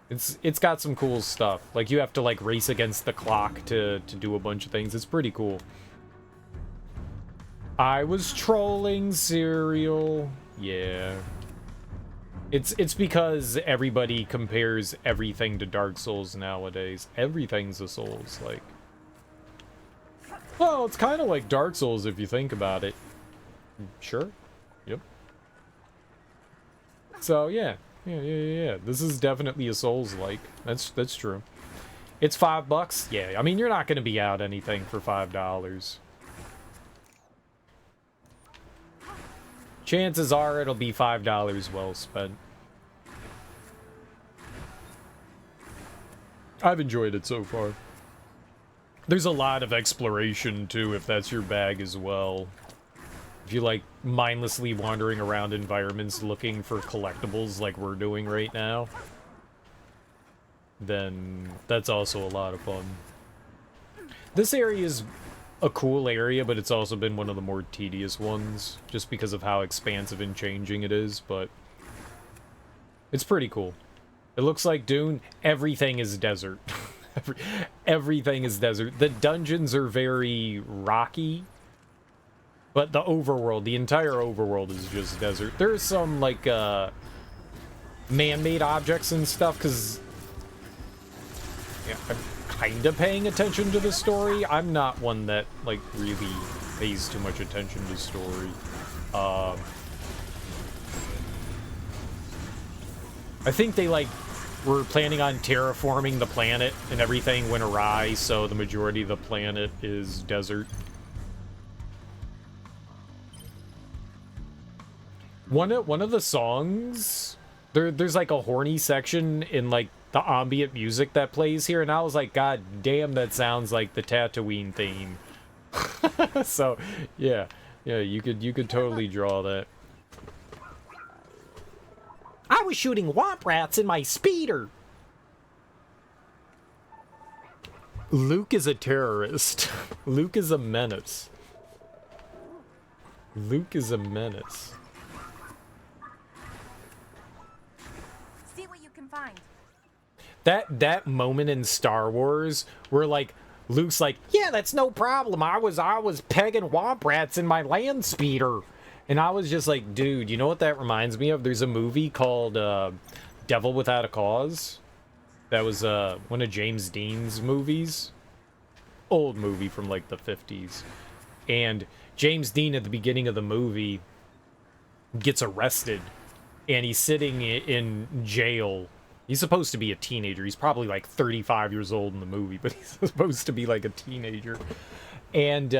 It's got some cool stuff. Like you have to like race against the clock to do a bunch of things. It's pretty cool. I was trolling Serial. Yeah. It's because everybody compares everything to Dark Souls nowadays. Everything's a Souls, like. Well, it's kind of like Dark Souls if you think about it. Sure. Yep. So, yeah. Yeah. This is definitely a Souls-like. That's true. It's $5. Yeah, I mean, you're not going to be out anything for $5. Chances are it'll be $5 well spent. I've enjoyed it so far. There's a lot of exploration, too, if that's your bag as well. If you like mindlessly wandering around environments looking for collectibles like we're doing right now, then that's also a lot of fun. This area is a cool area, but it's also been one of the more tedious ones, just because of how expansive and changing it is, but it's pretty cool. It looks like Dune. Everything is desert. Everything is desert. The dungeons are very rocky, but the overworld, the entire overworld is just desert. There's some, like, man-made objects and stuff, because yeah, I'm kind of paying attention to the story. I'm not one that, like, really pays too much attention to story. I think they, like, were planning on terraforming the planet, and everything went awry, so the majority of the planet is desert. One of the songs, there's like a horny section in like the ambient music that plays here, and I was like, God damn, that sounds like the Tatooine theme. So, yeah, you could totally draw that. I was shooting womp rats in my speeder. Luke is a terrorist. Luke is a menace. Luke is a menace. See what you can find. That moment in Star Wars where like Luke's like, yeah, that's no problem. I was pegging womp rats in my land speeder. And I was just like, dude, you know what that reminds me of? There's a movie called Devil Without a Cause. That was one of James Dean's movies. Old movie from like the 50s. And James Dean at the beginning of the movie gets arrested. And he's sitting in jail. He's supposed to be a teenager. He's probably like 35 years old in the movie, but he's supposed to be like a teenager. And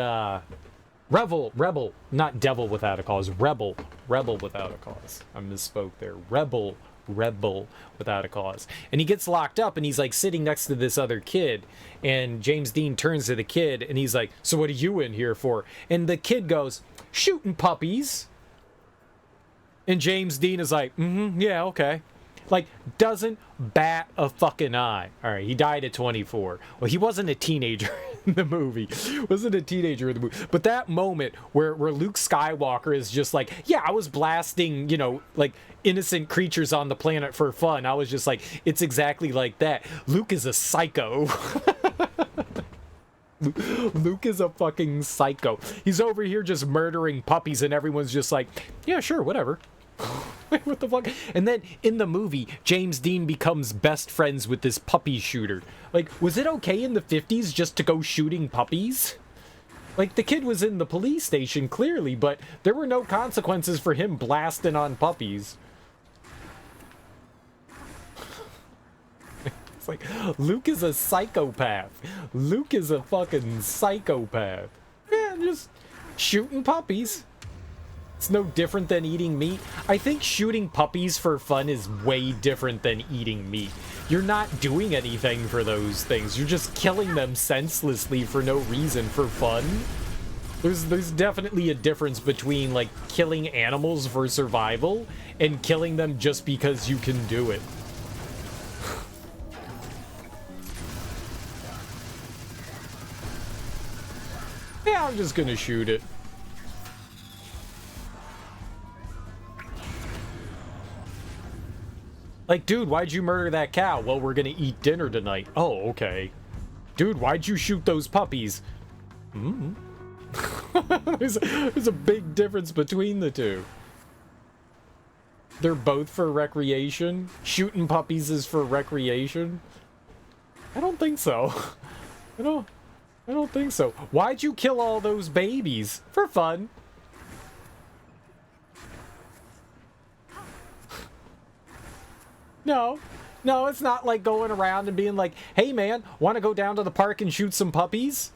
Rebel, not Devil Without a Cause, Rebel Without a Cause. I misspoke there. Rebel Without a Cause. And he gets locked up and he's like sitting next to this other kid. And James Dean turns to the kid and he's like, so what are you in here for? And the kid goes, shooting puppies. And James Dean is like, yeah, okay. Like, doesn't bat a fucking eye. All right, he died at 24. Well, he wasn't a teenager in the movie. Wasn't a teenager in the movie. But that moment where Luke Skywalker is just like, yeah, I was blasting, you know, like, innocent creatures on the planet for fun. I was just like, it's exactly like that. Luke is a psycho. Luke is a fucking psycho. He's over here just murdering puppies and everyone's just like, yeah, sure, whatever. What the fuck? And then in the movie, James Dean becomes best friends with this puppy shooter. Like, was it okay in the 50s just to go shooting puppies? Like, the kid was in the police station, clearly, but there were no consequences for him blasting on puppies. It's like, Luke is a psychopath. Luke is a fucking psychopath. Yeah, just shooting puppies. It's no different than eating meat. I think shooting puppies for fun is way different than eating meat. You're not doing anything for those things. You're just killing them senselessly for no reason, for fun. There's definitely a difference between, like, killing animals for survival and killing them just because you can do it. Yeah, I'm just gonna shoot it. Like, dude, why'd you murder that cow? Well, we're gonna eat dinner tonight. Oh, okay. Dude, why'd you shoot those puppies? There's a big difference between the two. They're both for recreation. Shooting puppies is for recreation. I don't think so. I don't think so. Why'd you kill all those babies? For fun. No, it's not like going around and being like, hey man, want to go down to the park and shoot some puppies?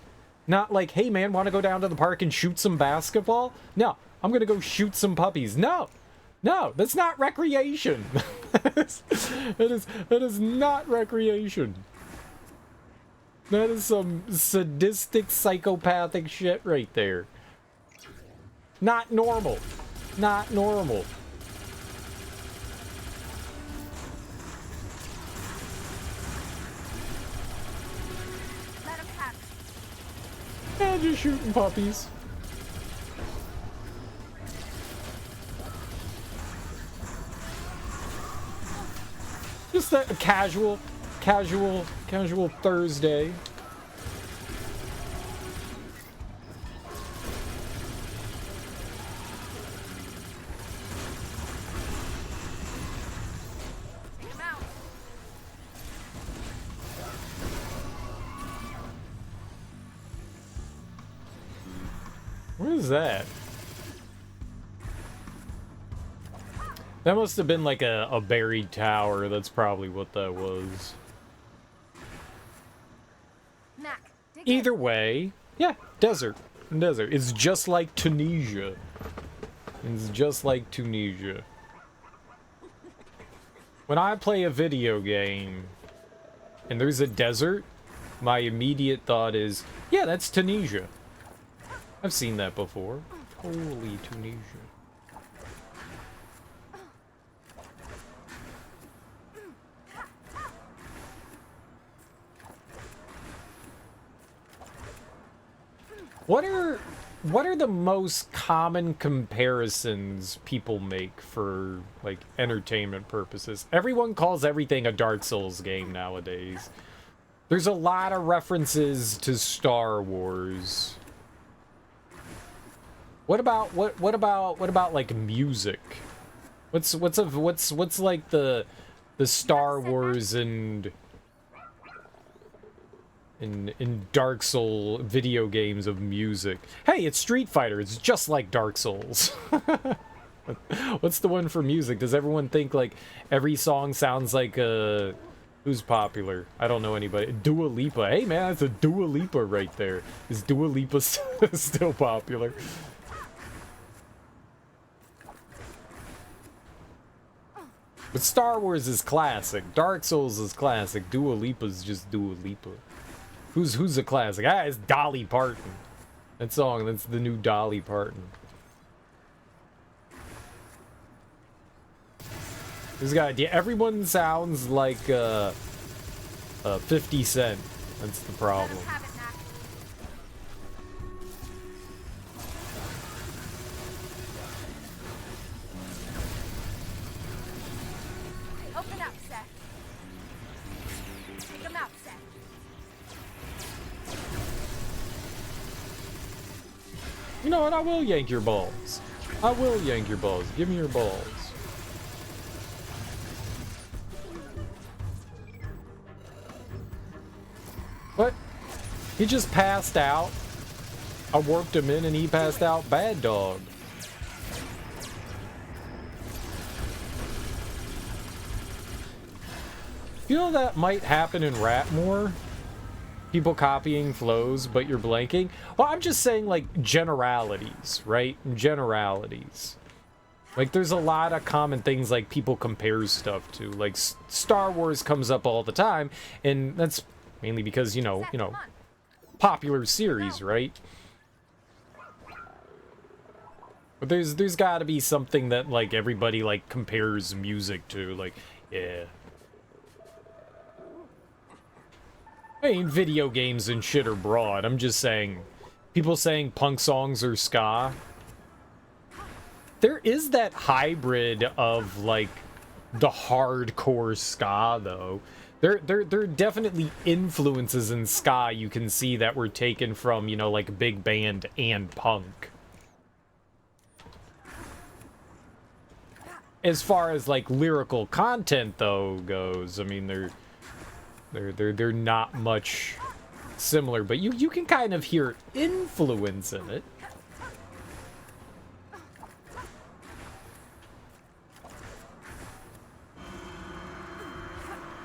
Not like, hey man, want to go down to the park and shoot some basketball? No, I'm going to go shoot some puppies. No, that's not recreation. That is not recreation. That is some sadistic, psychopathic shit right there. Not normal. Not normal. Yeah, just shooting puppies. Just a casual Thursday. What is that? That must have been like a buried tower. That's probably what that was. Either way, yeah, desert. It's just like Tunisia. It's just like Tunisia. When I play a video game and there's a desert, my immediate thought is, yeah, that's Tunisia. I've seen that before. Holy Tunisia. What are the most common comparisons people make for, like, entertainment purposes? Everyone calls everything a Dark Souls game nowadays. There's a lot of references to Star Wars. What about like music? What's like the Star Wars and in Dark Souls video games of music? Hey, it's Street Fighter. It's just like Dark Souls. What's the one for music? Does everyone think like every song sounds like who's popular? I don't know anybody. Dua Lipa. Hey man, that's a Dua Lipa right there. Is Dua Lipa still popular? But Star Wars is classic. Dark Souls is classic. Dua Lipa's just Dua Lipa. Who's a classic? Ah, it's Dolly Parton. That song, that's the new Dolly Parton. This guy, yeah, everyone sounds like 50 Cent. That's the problem. Open up, Seth. Take him out, Seth. You know what? I will yank your balls. I will yank your balls. Give me your balls. What? He just passed out. I worked him in and he passed out. Bad dog. Feel that might happen in rap more? People copying flows, but you're blanking? Well, I'm just saying, like, generalities, right? Generalities. Like, there's a lot of common things, like, people compare stuff to. Like, Star Wars comes up all the time, and that's mainly because, you know, popular series, right? But there's gotta be something that, like, everybody, like, compares music to. Like, yeah. I mean, video games and shit are broad. I'm just saying, people saying punk songs are ska. There is that hybrid of, like, the hardcore ska, though. There are definitely influences in ska you can see that were taken from, you know, like, big band and punk. As far as, like, lyrical content, though, goes, I mean, they're not much similar, but you can kind of hear influence in it.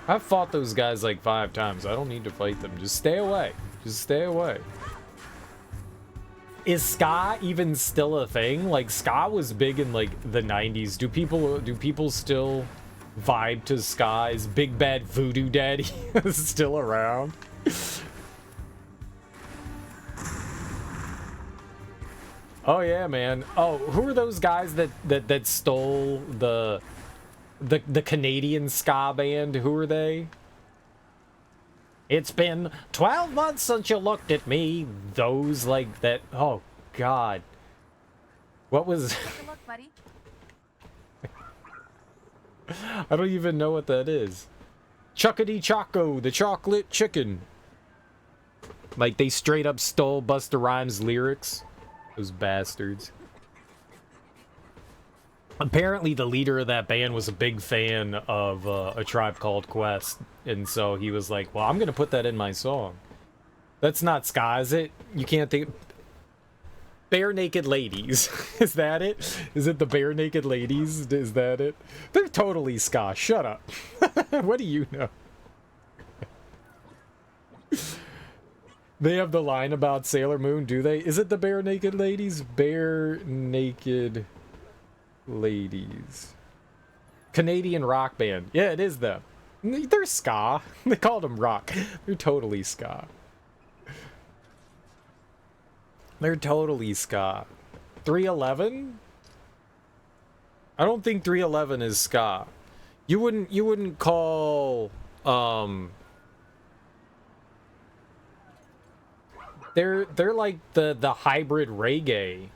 I've fought those guys like 5 times. I don't need to fight them. Just stay away. Just stay away. Is ska even still a thing? Like, ska was big in, like, the 90s. Do people still vibe to ska? Is Big Bad Voodoo Daddy still around? Oh yeah, man. Oh, who are those guys that stole the Canadian ska band? Who are they? It's been 12 months since you looked at me. Those, like, that. Oh God. What was? Take a look, buddy. I don't even know what that is. Chuckity Choco, the chocolate chicken. Like, they straight up stole Busta Rhymes' lyrics. Those bastards. Apparently, the leader of that band was a big fan of A Tribe Called Quest. And so he was like, well, I'm going to put that in my song. That's not ska, is it? You can't think... Bare Naked Ladies. Is that it? Is it the Bare Naked Ladies? Is that it? They're totally ska. Shut up. What do you know? They have the line about Sailor Moon, do they? Is it the Bare Naked Ladies? Bare Naked Ladies. Canadian rock band. Yeah, it is them. They're ska. They called them rock. They're totally ska. They're totally ska. 311? I don't think 311 is ska. You wouldn't call they're like the hybrid reggae.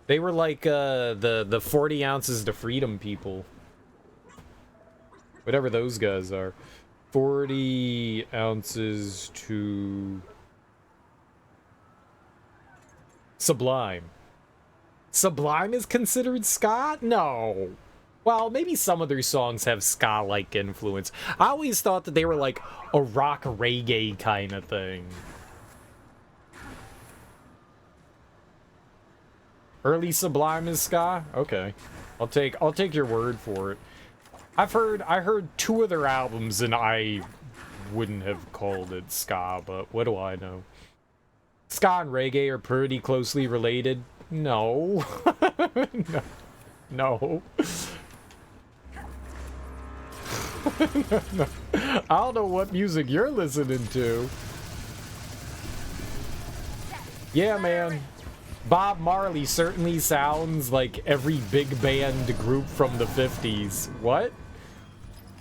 They were like the 40 ounces to freedom people. Whatever those guys are. 40 ounces to Sublime. Sublime is considered ska? No. Well, maybe some of their songs have ska-like influence. I always thought that they were like a rock reggae kind of thing. Early Sublime is ska? Okay. I'll take your word for it. I heard 2 of their albums and I wouldn't have called it ska, but what do I know? Ska and reggae are pretty closely related. No. No. No. No. I don't know what music you're listening to. Yeah, man. Bob Marley certainly sounds like every big band group from the 50s. What?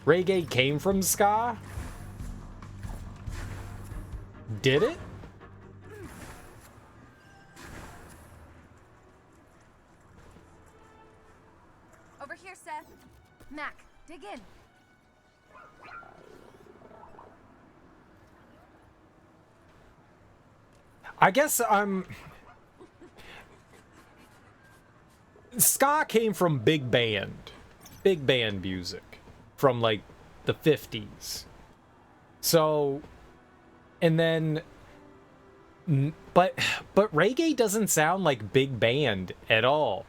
Reggae came from ska? Did it? Over here, Seth. Mac, dig in. I guess ska came from big band music from like the 50s. So, and then, but reggae doesn't sound like big band at all.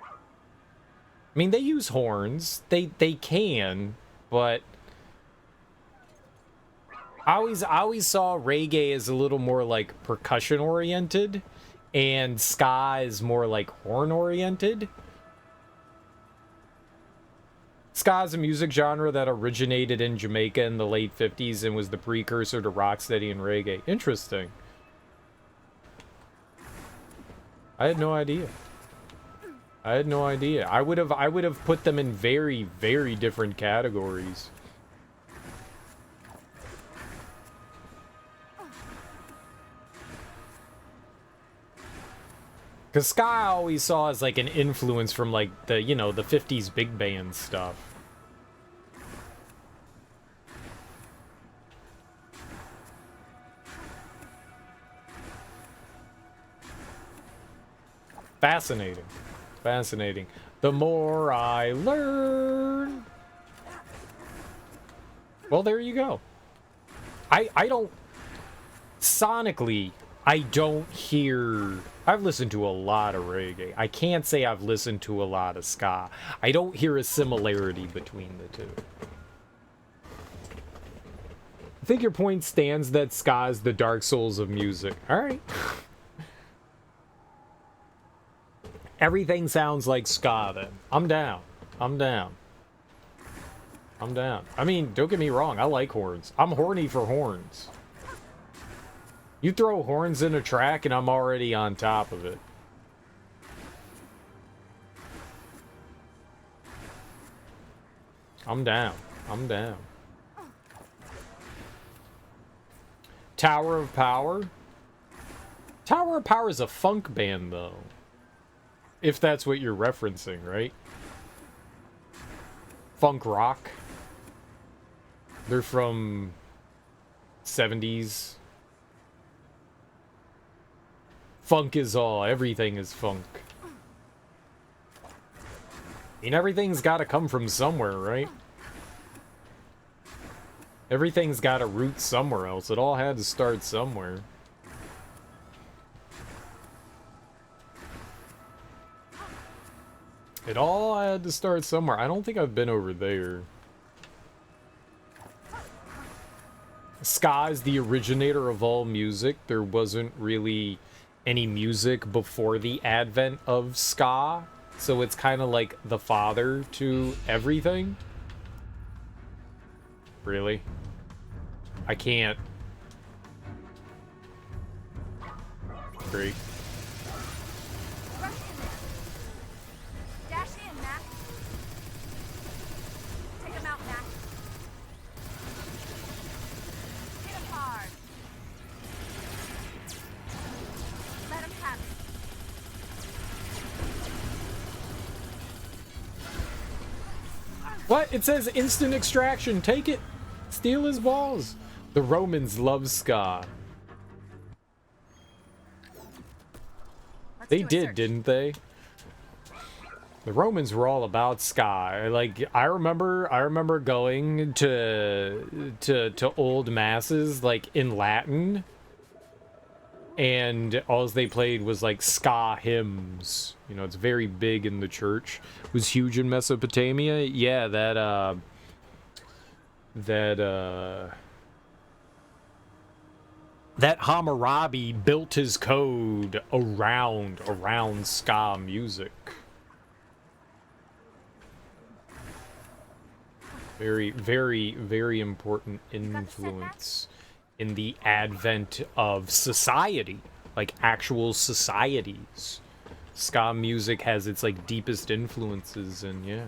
I mean, they use horns. They can, but I always saw reggae as a little more like percussion oriented, and ska is more like horn oriented. Ska is a music genre that originated in Jamaica in the late 50s and was the precursor to rocksteady and reggae. Interesting. I had no idea. I had no idea. I would have put them in very, very different categories. Because ska I always saw as like an influence from like the, you know, the 50s big band stuff. Fascinating. Fascinating. The more I learn. Well, there you go. I don't... Sonically, I don't hear... I've listened to a lot of reggae. I can't say I've listened to a lot of ska. I don't hear a similarity between the two. I think your point stands that ska is the Dark Souls of music. Alright. Everything sounds like ska then. I'm down. I'm down. I'm down. I mean, don't get me wrong, I like horns. I'm horny for horns. You throw horns in a track and I'm already on top of it. I'm down. I'm down. Tower of Power? Tower of Power is a funk band, though. If that's what you're referencing, right? Funk rock. They're from 70s. Funk is all. Everything is funk. I mean, everything's got to come from somewhere, right? Everything's got a root somewhere else. It all had to start somewhere. It all had to start somewhere. I don't think I've been over there. Ska is the originator of all music. There wasn't really any music before the advent of ska. So it's kind of like the father to everything. Really? I can't. Great. Rush in there. Dash in, Mac. Take him out, Mac. Hit him hard. Let him have it. What? It says instant extraction. Take it. Steal his balls. The Romans love ska. Let's They do a did, search. didn't they? The Romans were all about ska. Like I remember going to old masses like in Latin, and all they played was like ska hymns. You know, it's very big in the church. It was huge in Mesopotamia. Yeah, that Hammurabi built his code around ska music. Very, very, very important influence in the advent of society, like actual societies. Ska music has its like deepest influences in, yeah,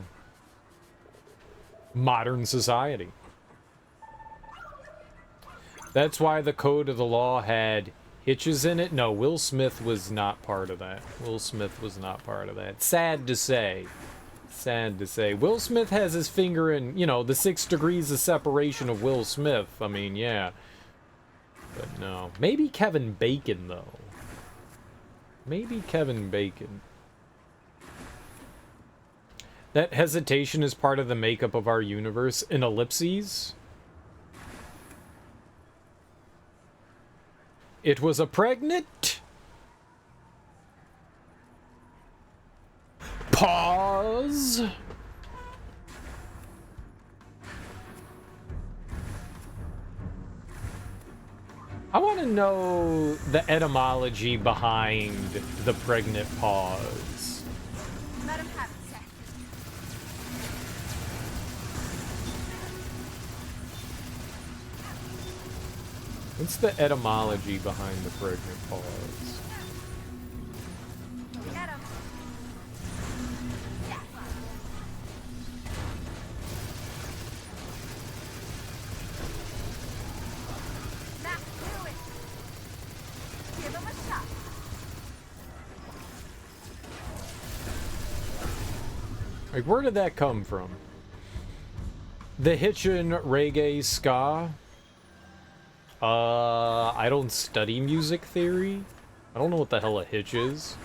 modern society. That's why the code of the law had hitches in it. No, Will Smith was not part of that. Will Smith was not part of that. Sad to say. Sad to say. Will Smith has his finger in, you know, the 6 degrees of separation of Will Smith. I mean, yeah. But no. Maybe Kevin Bacon, though. Maybe Kevin Bacon. That hesitation is part of the makeup of our universe. In ellipses. It was a pregnant. Pause. I want to know the etymology behind the pregnant pause. Let him have it, Seth. What's the etymology behind the pregnant pause? Get him. Yeah. Mac, do it. Give him a shot. Like, where did that come from? The Hitchin' Reggae Ska? I don't study music theory. I don't know what the hell a hitch is.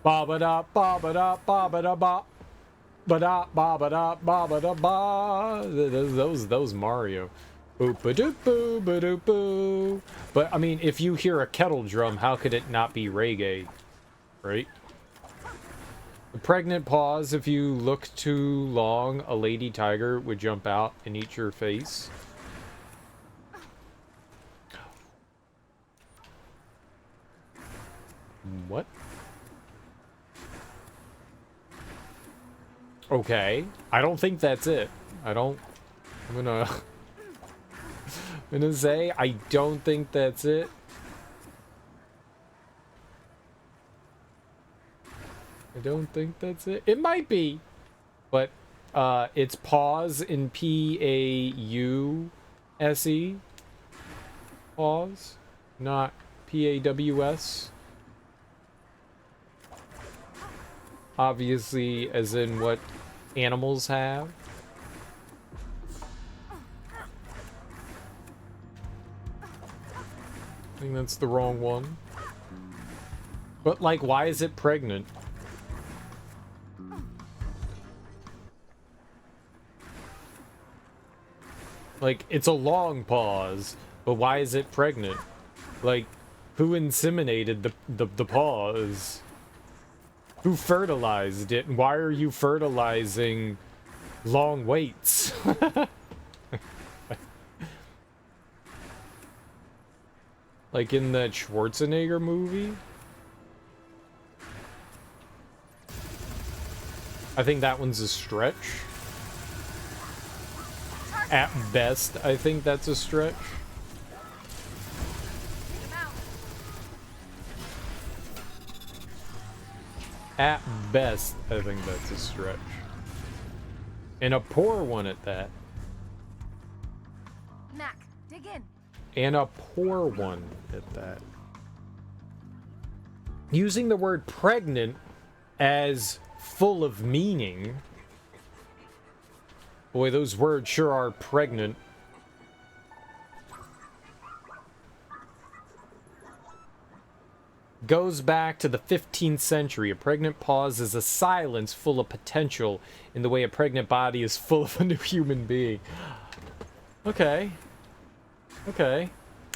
Ba ba da ba ba da ba ba da ba ba da ba ba da ba ba da ba. Those Mario. Boop ba doop boo ba doop boo. But I mean, if you hear a kettle drum, how could it not be reggae, right? The pregnant pause. If you look too long, a lady tiger would jump out and eat your face. What? Okay. I don't think that's it. I'm gonna say I don't think that's it. I don't think that's it. It might be. But it's pause in P-A-U-S-E. Pause. Not P-A-W-S. Obviously, as in what animals have. I think that's the wrong one. But, like, why is it pregnant? Like, it's a long pause, but why is it pregnant? Like, who inseminated the pause? Who fertilized it? And why are you fertilizing long waits? Like in that Schwarzenegger movie? I think that one's a stretch. At best, I think that's a stretch. Take him out. At best, I think that's a stretch. And a poor one at that. Mac, dig in. And a poor one at that. Using the word pregnant as full of meaning. Boy, those words sure are pregnant. Goes back to the 15th century. A pregnant pause is a silence full of potential in the way a pregnant body is full of a new human being. Okay. Okay.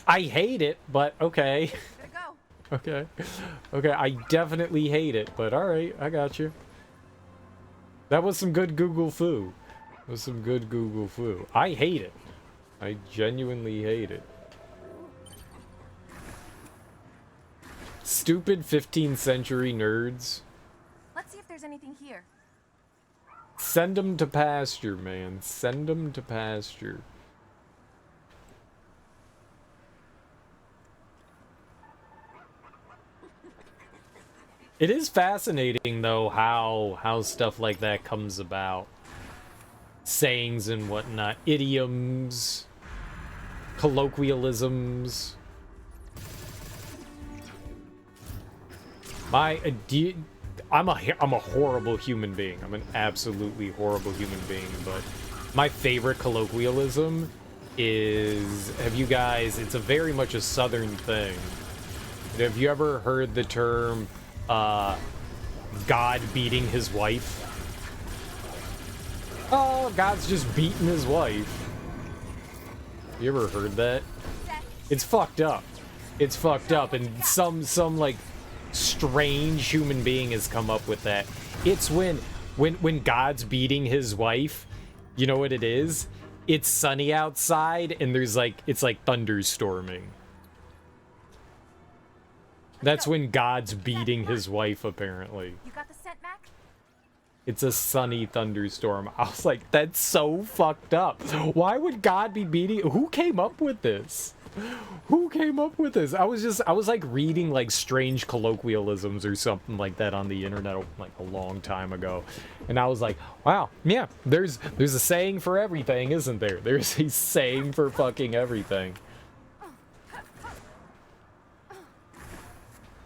I hate it, but okay. Gotta go. Okay. Okay, I definitely hate it, but alright, I got you. That was some good Google foo. That was some good Google foo. I hate it. I genuinely hate it. Stupid 15th century nerds. Let's see if there's anything here. Send them to pasture, man. Send them to pasture. It is fascinating, though, how stuff like that comes about. Sayings and whatnot. Idioms. Colloquialisms. I'm a horrible human being. I'm an absolutely horrible human being, but my favorite colloquialism is, have you guys, it's a very much a southern thing. Have you ever heard the term, God beating his wife? Oh, God's just beating his wife. You ever heard that? It's fucked up. It's fucked up, and some like strange human being has come up with that. It's when God's beating his wife, you know what it is? It's sunny outside and there's like, it's like thunderstorming. That's when God's beating his wife, apparently. You got the scent, Mac? It's a sunny thunderstorm. I was like, that's so fucked up. Why would God be beating? Who came up with this? Who came up with this? I was like reading like strange colloquialisms or something like that on the internet like a long time ago. And I was like, wow, yeah, there's a saying for everything, isn't there? There's a saying for fucking everything. I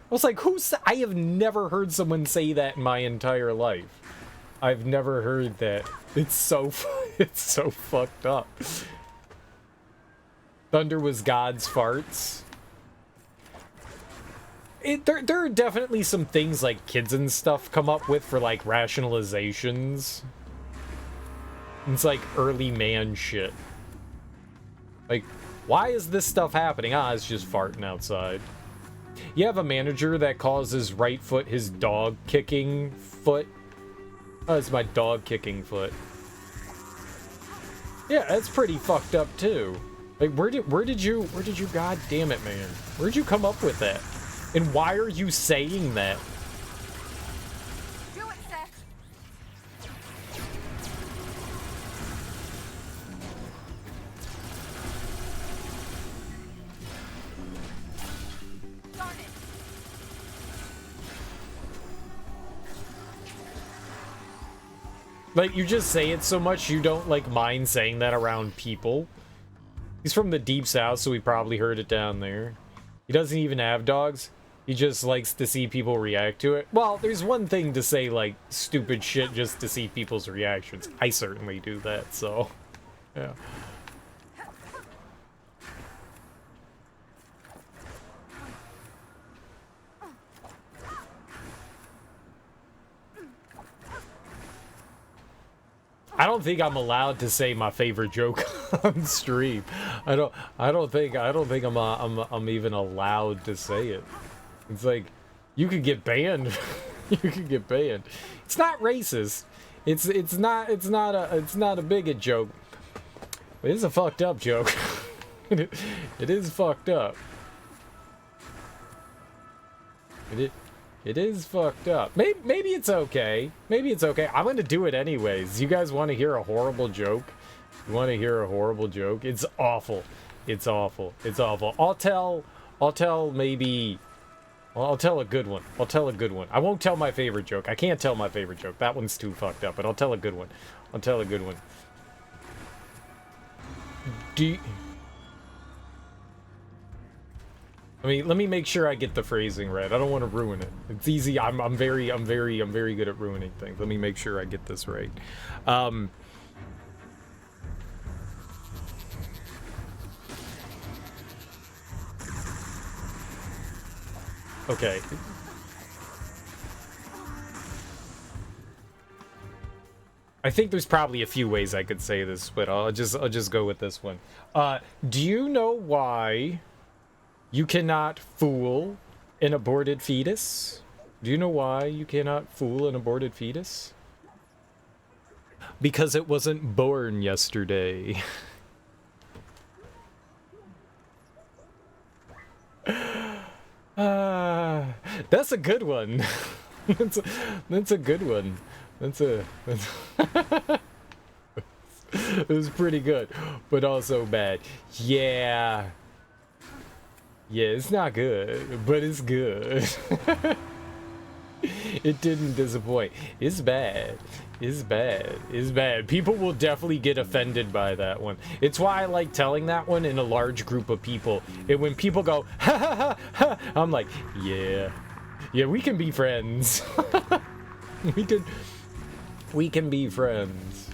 was like, I have never heard someone say that in my entire life. I've never heard that. It's so fucked up. Thunder was God's farts. There are definitely some things like kids and stuff come up with for like rationalizations. It's like early man shit. Like, why is this stuff happening? Ah, it's just farting outside. You have a manager that calls his right foot his dog kicking foot. Oh, it's my dog kicking foot. Yeah, that's pretty fucked up too. Like, where did you, god damn it, man. Where'd you come up with that? And why are you saying that? Do it, Seth. Darn it. Like, you just say it so much you don't, like, mind saying that around people. He's from the deep south, so he probably heard it down there. He doesn't even have dogs. He just likes to see people react to it. Well, there's one thing to say, like, stupid shit just to see people's reactions. I certainly do that, so... yeah. I don't think I'm allowed to say my favorite joke on stream. I don't think I'm even allowed to say it. It's like, you could get banned. You could get banned. It's not racist. It's not a bigot joke. But it's a fucked up joke. It is fucked up. It is fucked up. Maybe it's okay. Maybe it's okay. I'm gonna do it anyways. You guys want to hear a horrible joke? You want to hear a horrible joke? It's awful. It's awful. It's awful. I'll tell maybe... Well, I'll tell a good one. I'll tell a good one. I won't tell my favorite joke. I can't tell my favorite joke. That one's too fucked up, but I'll tell a good one. I'll tell a good one. Let me make sure I get the phrasing right. I don't want to ruin it. It's easy. I'm very good at ruining things. Let me make sure I get this right. Okay. I think there's probably a few ways I could say this, but I'll just go with this one. Do you know why you cannot fool an aborted fetus? Do you know why you cannot fool an aborted fetus? Because it wasn't born yesterday. That's a good one. That's a good one. It was pretty good, but also bad. Yeah, it's not good, but it's good. It didn't disappoint. It's bad. It's bad. It's bad. People will definitely get offended by that one. It's why I like telling that one in a large group of people. And when people go, ha ha ha ha, I'm like, yeah, we can be friends. We can be friends.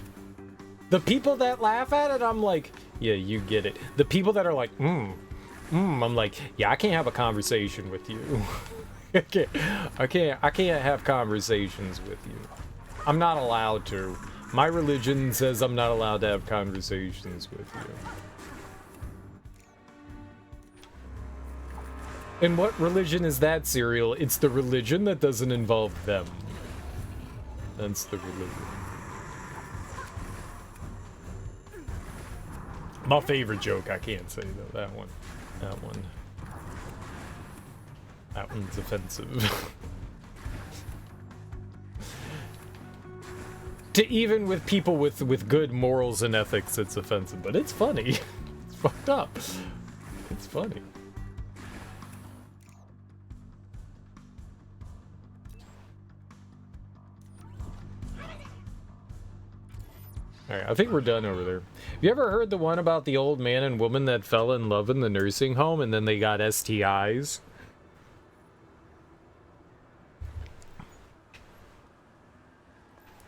The people that laugh at it, I'm like, yeah, you get it. The people that are like, I'm like, yeah, I can't have a conversation with you. I can't have conversations with you. I'm not allowed to. My religion says I'm not allowed to have conversations with you. And what religion is that, Serial? It's the religion that doesn't involve them. That's the religion. My favorite joke, I can't say though. That one's offensive. To even with people with good morals and ethics, it's offensive, but it's funny. It's fucked up. It's funny. Alright, I think we're done over there. Have you ever heard the one about the old man and woman that fell in love in the nursing home and then they got STIs?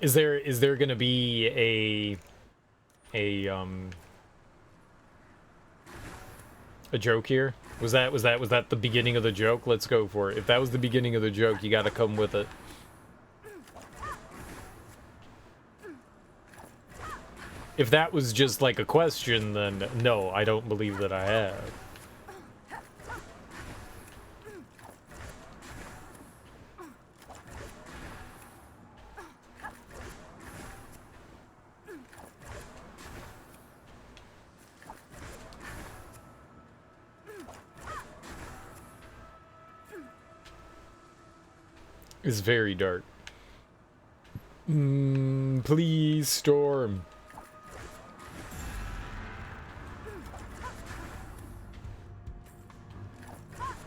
Is there gonna be a joke here? Was that the beginning of the joke? Let's go for it. If that was the beginning of the joke, you gotta come with it. If that was just like a question, then no, I don't believe that I have. It's very dark. Please, Storm.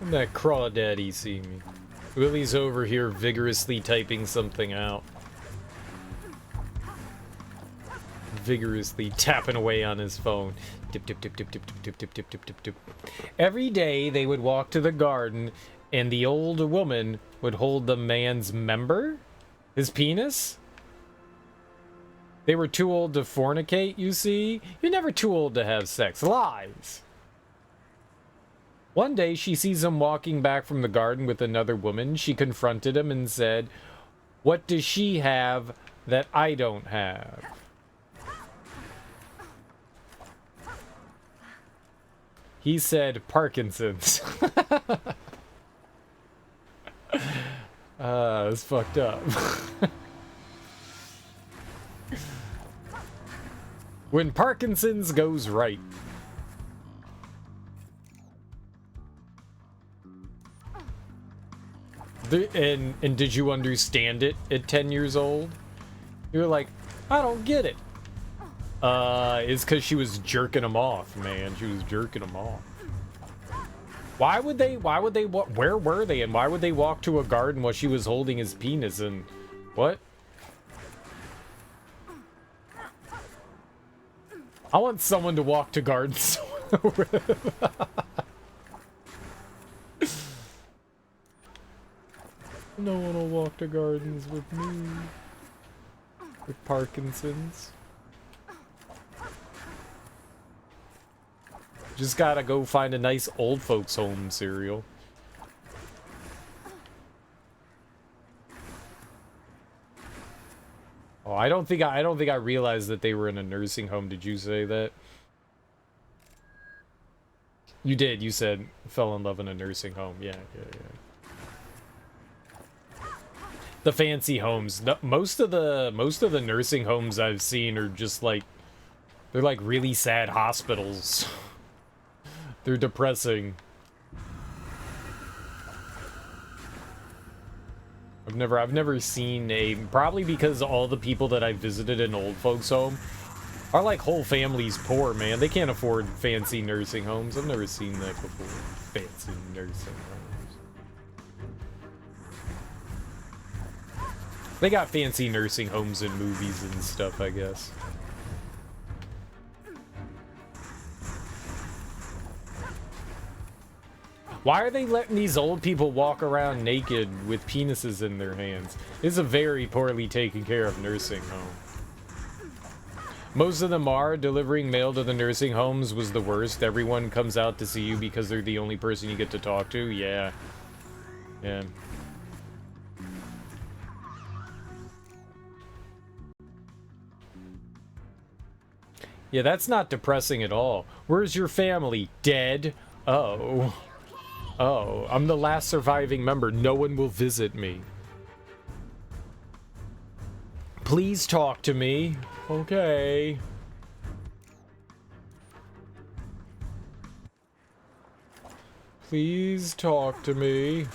And that crawdaddy see me. Willie's over here vigorously typing something out. Vigorously tapping away on his phone. Tip, tip, tip, tip, tip, tip, tip, tip, tip, tip, tip. Every day they would walk to the garden and the old woman would hold the man's member? His penis? They were too old to fornicate, you see? You're never too old to have sex. Lies! One day, she sees him walking back from the garden with another woman. She confronted him and said, "What does she have that I don't have?" He said, "Parkinson's." It's fucked up. When Parkinson's goes right. And did you understand it at 10 years old? You're like, I don't get it. It's because she was jerking him off, man. She was jerking him off. Why would they, where were they, and why would they walk to a garden while she was holding his penis, and what? I want someone to walk to gardens. No one will walk to gardens with me. With Parkinson's. Just gotta go find a nice old folks home cereal. Oh, I don't think I realized that they were in a nursing home. Did you say that? You did. You said fell in love in a nursing home. Yeah. The fancy homes. Most of the nursing homes I've seen are just like, they're like really sad hospitals. They're depressing. I've never seen a, probably because all the people that I visited in old folks home are like whole families poor, man. They can't afford fancy nursing homes. I've never seen that before. Fancy nursing homes. They got fancy nursing homes in movies and stuff, I guess. Why are they letting these old people walk around naked with penises in their hands? This is a very poorly taken care of nursing home. Most of them are. Delivering mail to the nursing homes was the worst. Everyone comes out to see you because they're the only person you get to talk to. Yeah. Yeah. Yeah, that's not depressing at all. Where's your family? Dead? Oh. Oh, I'm the last surviving member. No one will visit me. Please talk to me. Okay. Please talk to me.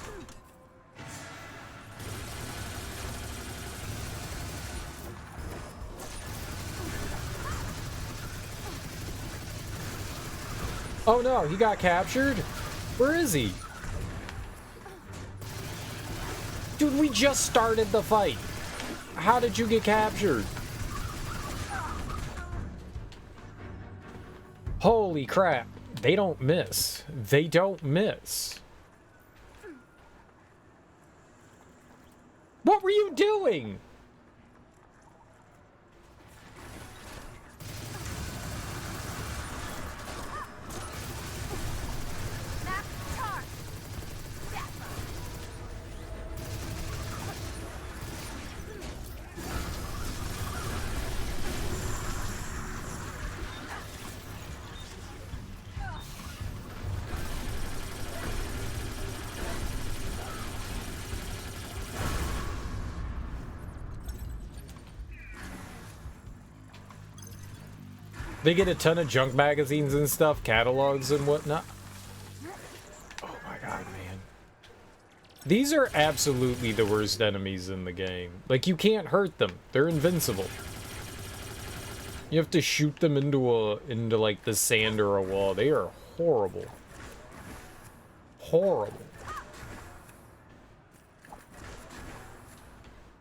Oh no, he got captured? Where is he? Dude, we just started the fight. How did you get captured? Holy crap. They don't miss. They don't miss. What were you doing? They get a ton of junk magazines and stuff, catalogs and whatnot. Oh my god, man. These are absolutely the worst enemies in the game. Like, you can't hurt them. They're invincible. You have to shoot them into like the sand or a wall. They are horrible. Horrible.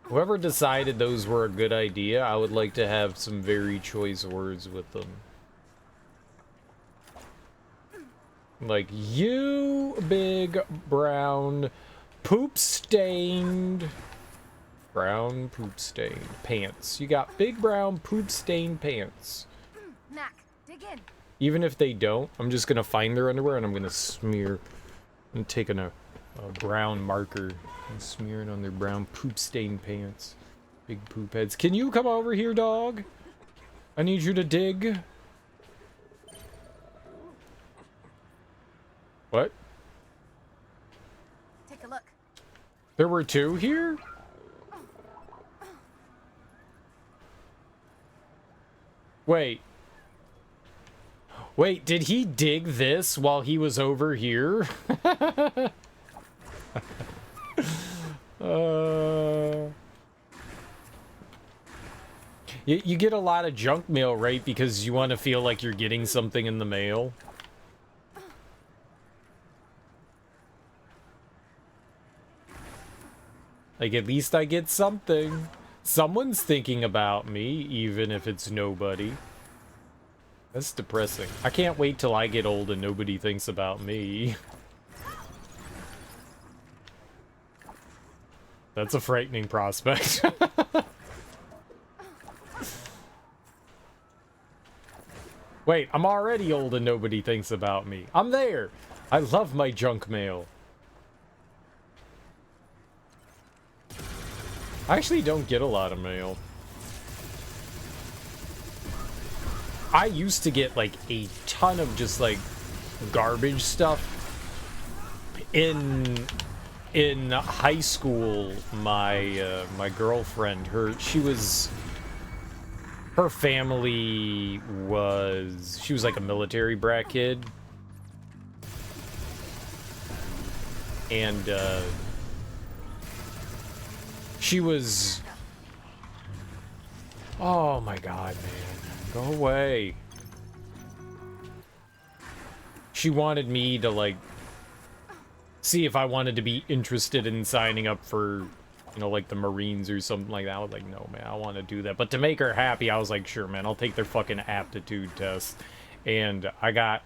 Whoever decided those were a good idea, I would like to have some very choice words with them. Like, you big brown poop-stained... Brown poop-stained pants. You got big brown poop-stained pants. Mac, dig in. Even if they don't, I'm just gonna find their underwear and I'm gonna smear... I'm taking a brown marker and smear it on their brown poop-stained pants. Big poop heads. Can you come over here, dog? I need you to dig. What? Take a look. There were two here? Wait. Wait, did he dig this while he was over here? You get a lot of junk mail, right? Because you want to feel like you're getting something in the mail. Like, at least I get something. Someone's thinking about me, even if it's nobody. That's depressing. I can't wait till I get old and nobody thinks about me. That's a frightening prospect. Wait, I'm already old and nobody thinks about me. I'm there. I love my junk mail. I actually don't get a lot of mail. I used to get like a ton of just like garbage stuff. In high school, my my girlfriend, her family was, she was like a military brat kid. And she was, oh my god, man, go away. She wanted me to like see if I wanted to be interested in signing up for, you know, like the Marines or something like that. I was like, no, man, I want to do that. But to make her happy, I was like, sure, man, I'll take their fucking aptitude test. And I got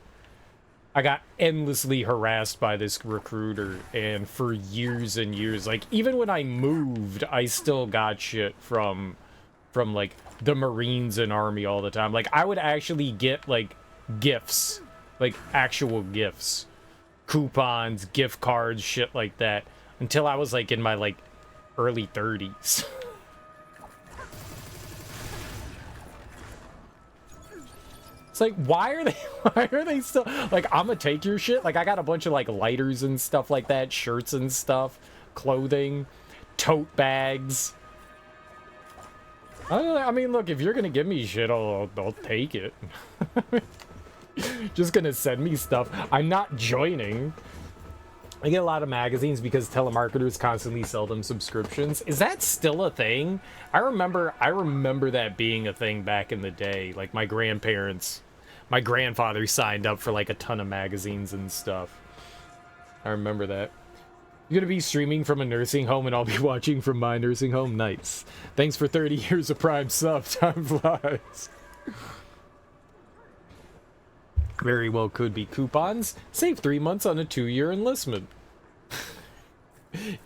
endlessly harassed by this recruiter, and for years and years, like, even when I moved, I still got shit from like the Marines and Army all the time. Like, I would actually get like gifts, like actual gifts, coupons, gift cards, shit like that, until I was like in my like early 30s. It's like, why are they still like, I'm gonna take your shit? Like, I got a bunch of like lighters and stuff like that, shirts and stuff, clothing, tote bags. I mean, look, if you're gonna give me shit, I'll take it. Just gonna send me stuff. I'm not joining. I get a lot of magazines because telemarketers constantly sell them subscriptions. Is that still a thing? I remember that being a thing back in the day. Like, my grandfather signed up for like a ton of magazines and stuff. I remember that. You're gonna be streaming from a nursing home and I'll be watching from my nursing home? Nice. Thanks for 30 years of Prime sub. Time flies. Very well could be coupons. Save 3 months on a 2-year enlistment.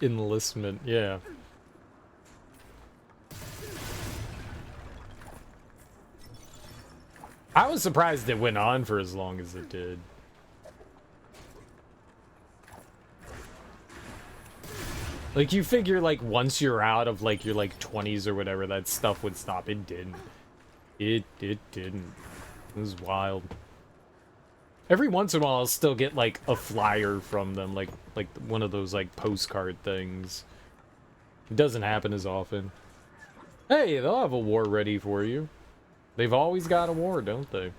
Enlistment, yeah. I was surprised it went on for as long as it did. Like, you figure, like, once you're out of, like, your, like, 20s or whatever, that stuff would stop. It didn't. It didn't. It was wild. Every once in a while, I'll still get, like, a flyer from them, like one of those, like, postcard things. It doesn't happen as often. Hey, they'll have a war ready for you. They've always got a war, don't they?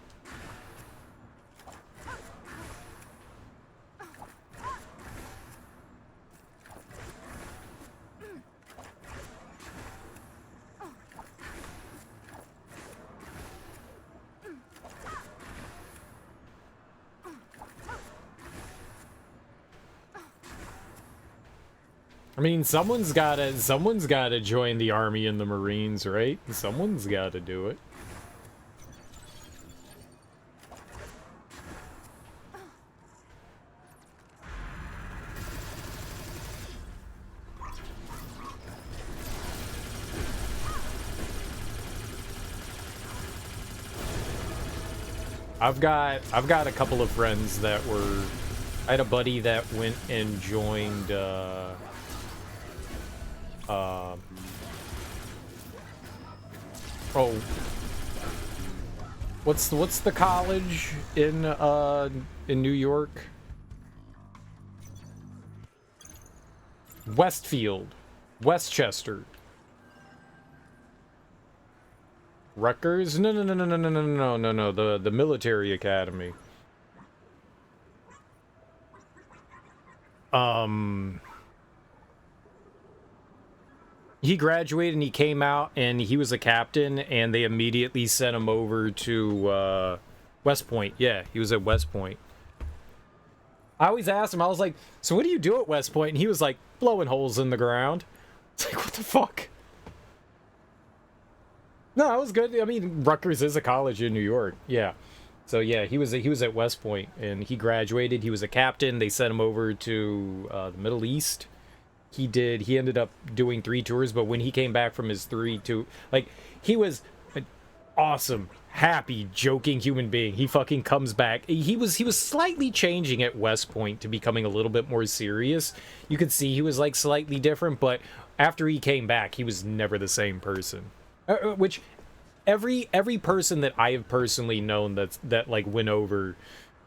I mean, someone's gotta join the Army and the Marines, right? Someone's gotta do it. I've got a couple of friends that were, I had a buddy that went and joined oh, what's the college in New York? Westfield, Westchester. Rutgers? No, the military academy. He graduated and he came out and he was a captain, and they immediately sent him over to West Point. Yeah, he was at West Point. I always asked him, I was like, so what do you do at West Point? And he was like, blowing holes in the ground. It's like, what the fuck? No, that was good. I mean, Rutgers is a college in New York. Yeah. So yeah, he was at West Point and he graduated. He was a captain. They sent him over to the Middle East. He ended up doing 3 tours, but when he came back from his 3 to, like, he was an awesome, happy, joking human being. He fucking comes back. He was slightly changing at West Point to becoming a little bit more serious. You could see he was like slightly different, but after he came back, he was never the same person. Which every person that I have personally known that like went over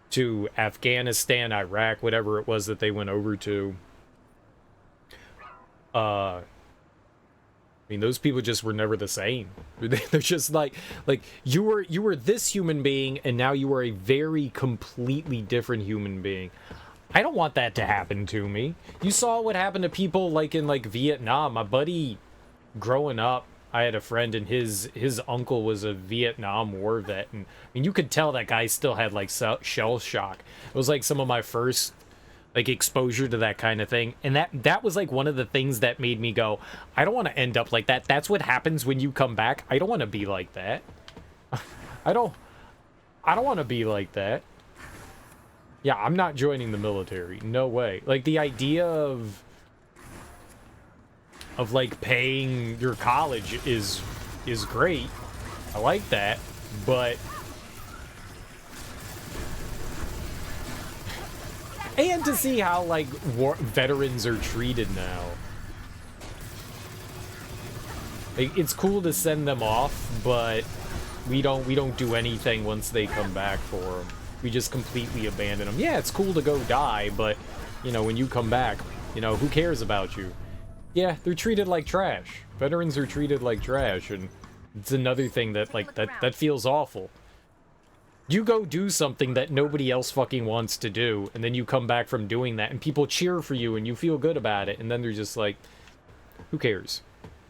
to Afghanistan, Iraq, whatever it was that they went over to, I mean, those people just were never the same. They're just like you were this human being, and now you are a very completely different human being. I don't want that to happen to me. You saw what happened to people like in like Vietnam. My buddy, growing up, I had a friend, and his uncle was a Vietnam War vet, and I mean, you could tell that guy still had like shell shock. It was like some of my first like exposure to that kind of thing, and that was like one of the things that made me go, I don't want to end up like that. That's what happens when you come back. I don't want to be like that. I don't want to be like that. Yeah, I'm not joining the military. No way. Like, the idea of like paying your college is great. I like that, but and to see how like veterans are treated now. Like, it's cool to send them off, but we don't do anything once they come back for them. We just completely abandon them. Yeah, it's cool to go die, but you know, when you come back, you know, who cares about you? Yeah, they're treated like trash. Veterans are treated like trash, and it's another thing that like that feels awful. You go do something that nobody else fucking wants to do, and then you come back from doing that, and people cheer for you, and you feel good about it, and then they're just like, who cares?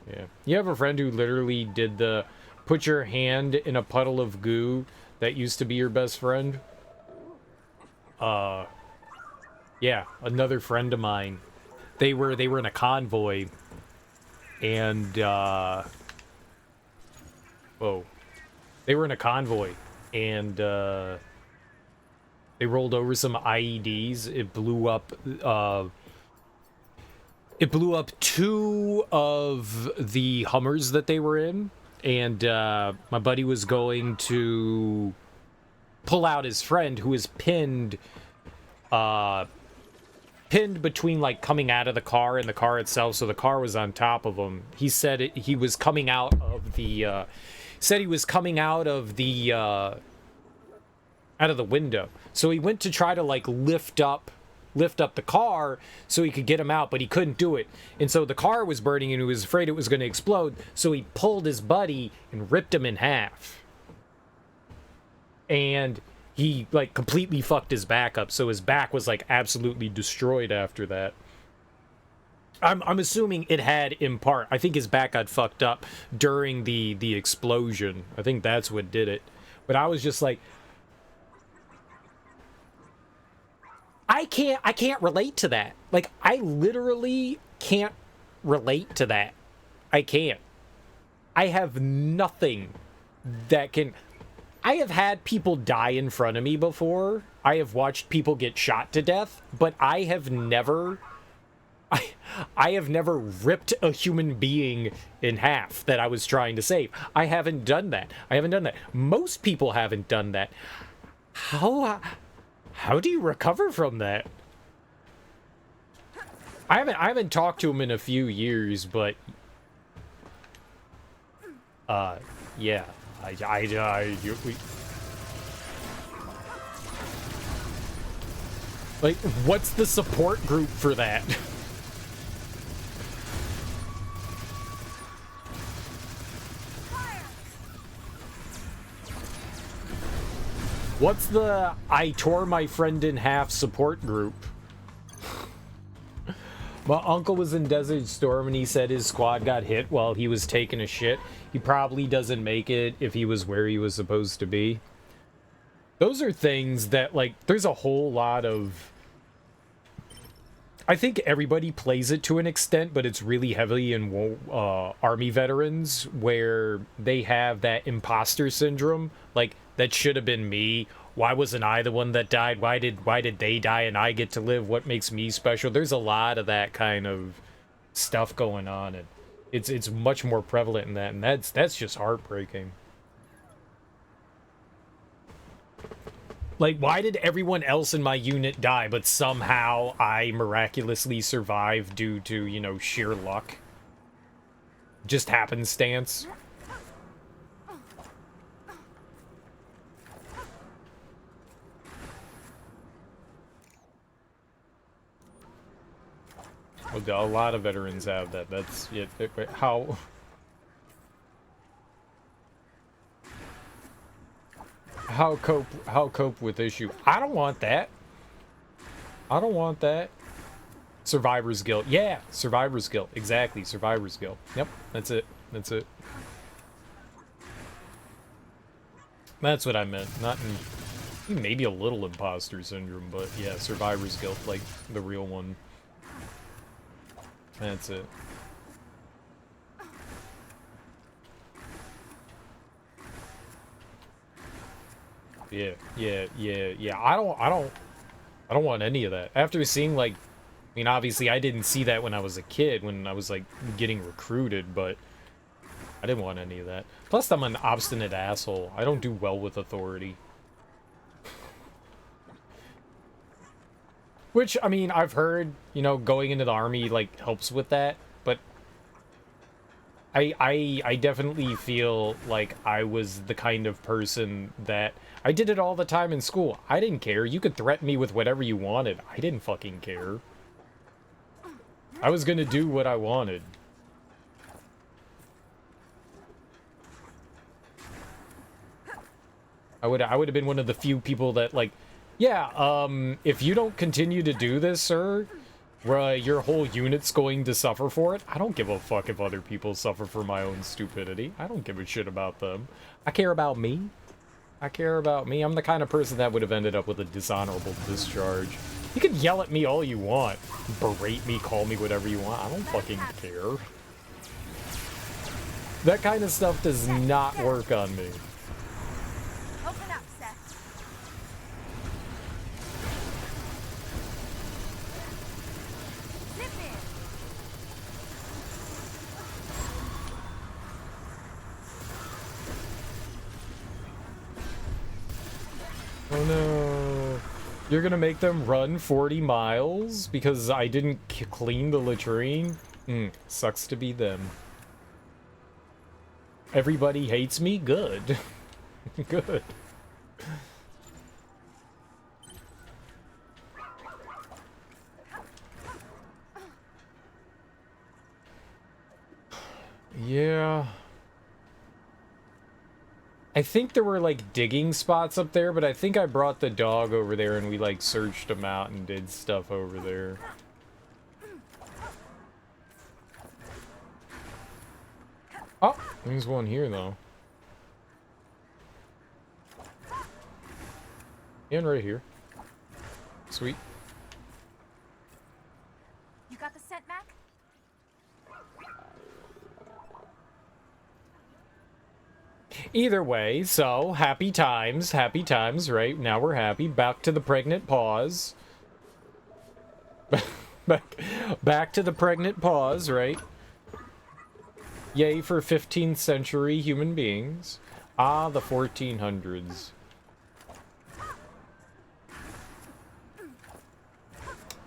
Yeah. You have a friend who literally did the put your hand in a puddle of goo that used to be your best friend? Yeah, another friend of mine. They were in a convoy, and whoa. They were in a convoy, and they rolled over some IEDs. It blew up 2 of the Hummers that they were in, and my buddy was going to pull out his friend, who was pinned between like coming out of the car and the car itself, so the car was on top of him. He said he was coming out of the window. So he went to try to like lift up the car so he could get him out, but he couldn't do it. And so the car was burning, and he was afraid it was going to explode, so he pulled his buddy and ripped him in half. And he like completely fucked his back up, so his back was like absolutely destroyed after that. I'm assuming it had in part. I think his back got fucked up during the explosion. I think that's what did it. But I was just like, I can't relate to that. Like, I literally can't relate to that. I can't. I have nothing that can... I have had people die in front of me before. I have watched people get shot to death, but I have never ripped a human being in half that I was trying to save. I haven't done that. Most people haven't done that. How do you recover from that? I haven't talked to him in a few years, but yeah. Like, what's the support group for that? What's the I tore my friend in half support group? My uncle was in Desert Storm and he said his squad got hit while he was taking a shit. He probably doesn't make it if he was where he was supposed to be. Those are things that, like, there's a whole lot of... I think everybody plays it to an extent, but it's really heavily in Army veterans where they have that imposter syndrome. Like, that should have been me. Why wasn't I the one that died? Why did they die and I get to live? What makes me special? There's a lot of that kind of stuff going on, and it's much more prevalent in that, and that's just heartbreaking. Like, why did everyone else in my unit die, but somehow I miraculously survived due to, you know, sheer luck? Just happenstance. Well, a lot of veterans have that. That's it. How cope with issue? I don't want that. I don't want that. Survivor's guilt. Yeah, survivor's guilt. Exactly, survivor's guilt. Yep, that's it. That's it. That's what I meant. Not in, maybe a little imposter syndrome, but yeah, survivor's guilt, like the real one. That's it. Yeah. I don't want any of that. After seeing, like, I mean, obviously I didn't see that when I was a kid, when I was, like, getting recruited, but I didn't want any of that. Plus, I'm an obstinate asshole. I don't do well with authority. Which, I mean, I've heard, you know, going into the army, like, helps with that, but I definitely feel like I was the kind of person that... I did it all the time in school. I didn't care. You could threaten me with whatever you wanted. I didn't fucking care. I was gonna do what I wanted. I would have been one of the few people that, like, yeah, if you don't continue to do this, sir, your whole unit's going to suffer for it. I don't give a fuck if other people suffer for my own stupidity. I don't give a shit about them. I care about me. I care about me. I'm the kind of person that would have ended up with a dishonorable discharge. You can yell at me all you want. Berate me, call me whatever you want. I don't fucking care. That kind of stuff does not work on me. Open up, Seth. Zip in. Oh no. You're gonna make them run 40 miles because I didn't clean the latrine? Sucks to be them. Everybody hates me? Good. Good. Yeah. I think there were, like, digging spots up there, but I think I brought the dog over there and we, like, searched them out and did stuff over there. Oh, there's one here, though. And right here. Sweet. You got the scent, Mac? Either way, so, happy times, right? Now we're happy. Back to the pregnant pause. back to the pregnant pause, right? Yay for 15th century human beings. Ah, the 1400s.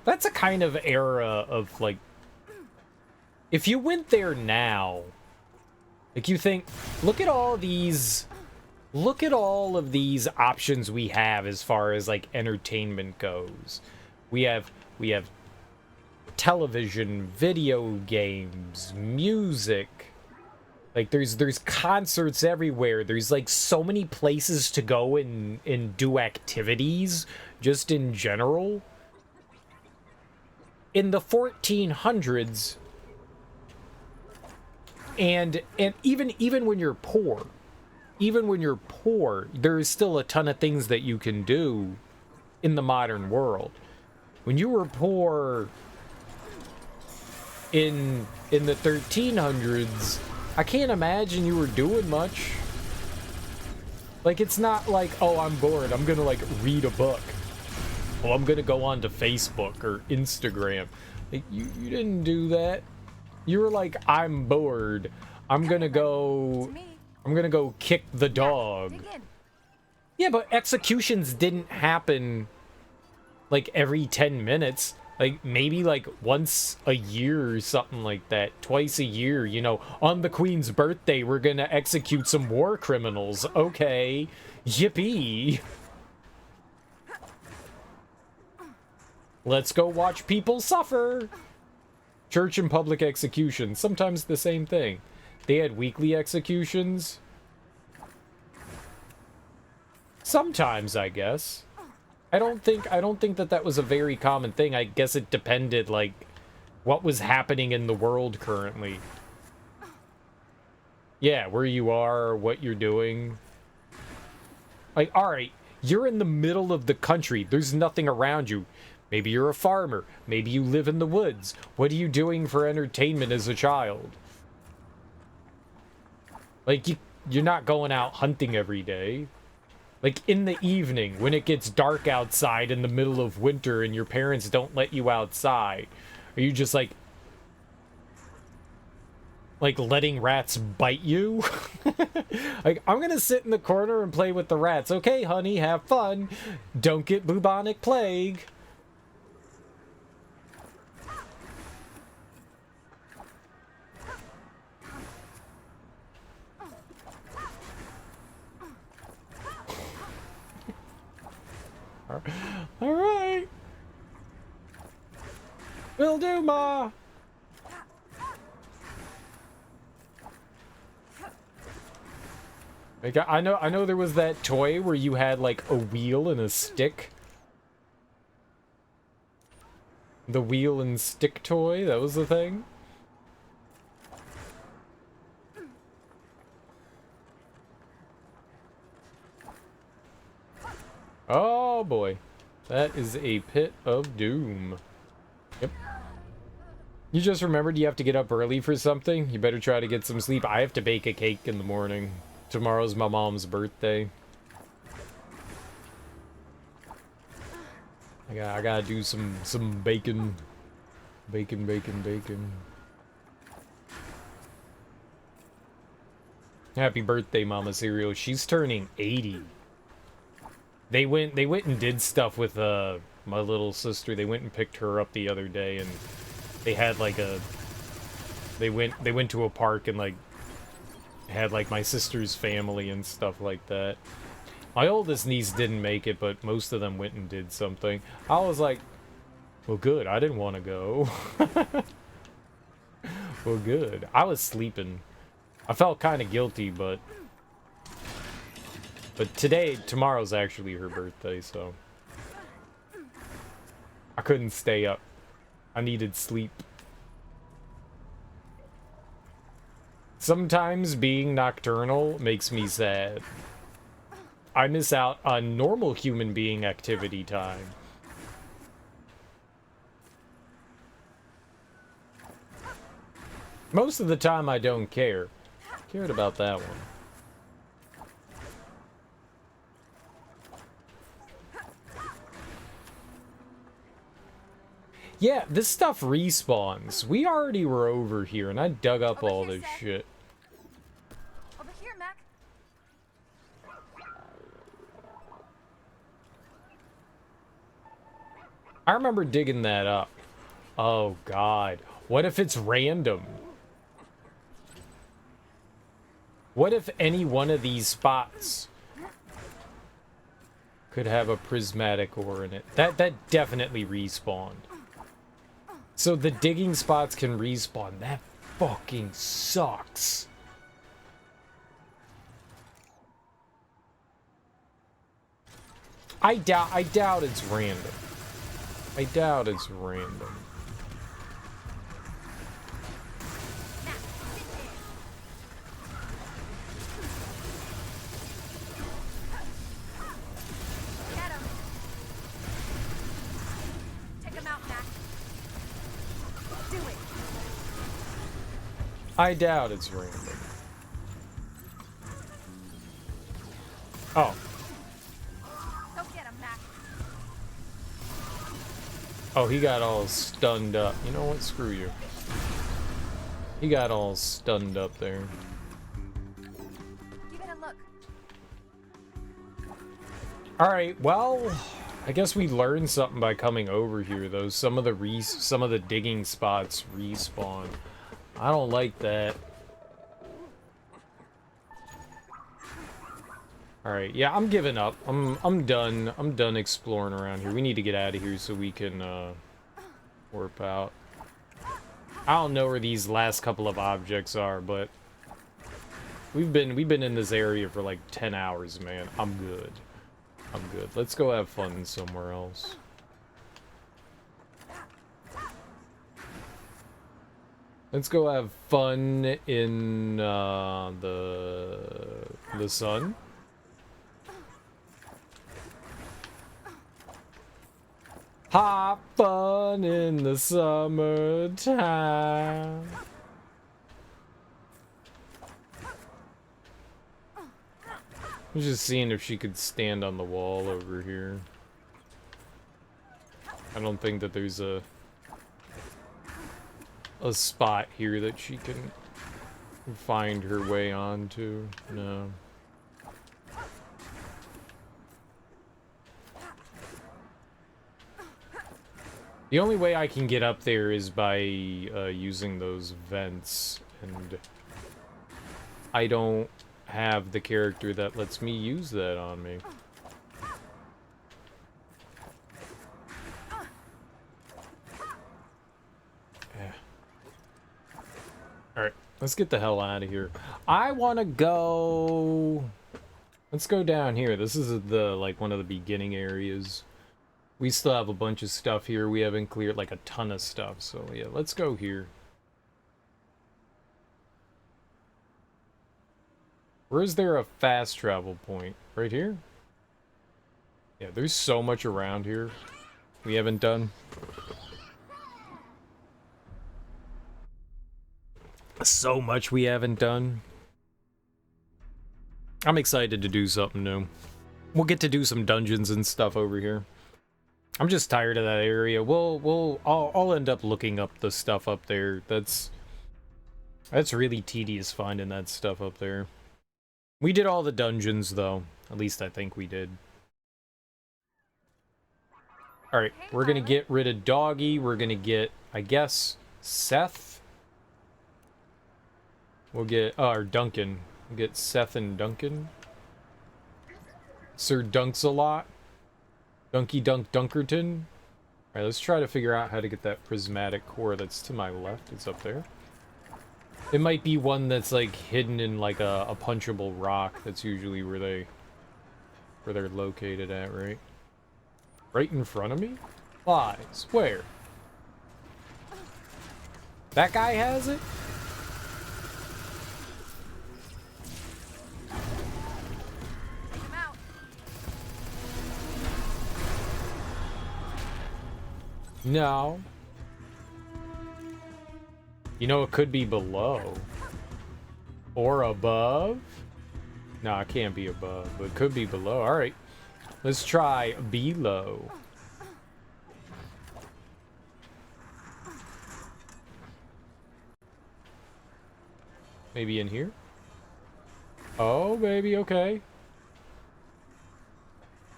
That's a kind of era of, like... If you went there now... Like, you think, look at all these... Look at all of these options we have as far as, like, entertainment goes. We have television, video games, music... Like, there's concerts everywhere. There's, like, so many places to go and do activities, just in general. in the 1400s, and even when you're poor, there is still a ton of things that you can do in the modern world. When you were poor in the 1300s, I can't imagine you were doing much. Like, it's not like, oh, I'm bored, I'm gonna, like, read a book. Oh, I'm gonna go on to Facebook or Instagram. Like, you didn't do that. You were like, I'm bored. I'm gonna go kick the dog. Yeah, but executions didn't happen, like, every 10 minutes. Like, maybe, like, once a year or something like that. Twice a year, you know. On the Queen's birthday, we're gonna execute some war criminals. Okay. Yippee. Let's go watch people suffer. Church and public executions. Sometimes the same thing. They had weekly executions. Sometimes, I guess. I don't think that was a very common thing. I guess it depended, like, what was happening in the world currently. Yeah, where you are, what you're doing. Like, alright, you're in the middle of the country. There's nothing around you. Maybe you're a farmer. Maybe you live in the woods. What are you doing for entertainment as a child? Like, you're not going out hunting every day. Like, in the evening, when it gets dark outside in the middle of winter and your parents don't let you outside, are you just, like letting rats bite you? Like, I'm gonna sit in the corner and play with the rats. Okay, honey, have fun. Don't get bubonic plague. Alright. Will do, Ma. Like, I know there was that toy where you had, like, a wheel and a stick. The wheel and stick toy, that was the thing. Oh boy, that is a pit of doom. Yep. You just remembered you have to get up early for something? You better try to get some sleep. I have to bake a cake in the morning. Tomorrow's my mom's birthday. I gotta do some bacon. Bacon. Happy birthday, Mama Cereal. She's turning 80. They went and did stuff with my little sister. They went and picked her up the other day, and they had like they went to a park and like had like my sister's family and stuff like that. My oldest niece didn't make it, but most of them went and did something. I was like, well, good. I didn't want to go. Well, good. I was sleeping. I felt kind of guilty, but tomorrow's actually her birthday, so I couldn't stay up. I needed sleep. Sometimes being nocturnal makes me sad. I miss out on normal human being activity time. Most of the time I don't care. Cared about that one. Yeah, this stuff respawns. We already were over here, and I dug up all this shit. Over here, Mac. I remember digging that up. Oh, God. What if it's random? What if any one of these spots could have a prismatic ore in it? That definitely respawned. So the digging spots can respawn. That fucking sucks. I doubt it's random. I doubt it's random. I doubt it's random. Oh. Go get him, Mac. Oh, he got all stunned up. You know what? Screw you. He got all stunned up there. Give it a look. Alright, well, I guess we learned something by coming over here, though. Some of the digging spots respawn. I don't like that. Alright, yeah, I'm giving up. I'm done. I'm done exploring around here. We need to get out of here so we can warp out. I don't know where these last couple of objects are, but we've been in this area for like 10 hours, man. I'm good. I'm good. Let's go have fun somewhere else. Let's go have fun in the sun. Have fun in the summertime. I'm just seeing if she could stand on the wall over here. I don't think that there's a spot here that she can find her way onto. No. The only way I can get up there is by using those vents, and I don't have the character that lets me use that on me. Yeah. Alright, let's get the hell out of here. I want to go... Let's go down here. This is like one of the beginning areas. We still have a bunch of stuff here. We haven't cleared like a ton of stuff. So yeah, let's go here. Where is there a fast travel point? Right here? Yeah, there's so much around here we haven't done. So much we haven't done. I'm excited to do something new. We'll get to do some dungeons and stuff over here. I'm just tired of that area. I'll end up looking up the stuff up there. That's really tedious finding that stuff up there. We did all the dungeons though. At least I think we did. Alright, we're gonna get rid of Doggy. We're gonna get, I guess, Seth. We'll get, or Duncan. We'll get Seth and Duncan. Sir Dunks-a-lot. Dunky Dunk Dunkerton. Alright, let's try to figure out how to get that prismatic core that's to my left. It's up there. It might be one that's like hidden in like a punchable rock. That's usually where they're located at, right? Right in front of me? Lies. Where? That guy has it? Take him out. No. You know, it could be below. Or above? No, it can't be above, but it could be below. Alright. Let's try below. Maybe in here? Oh, baby, okay.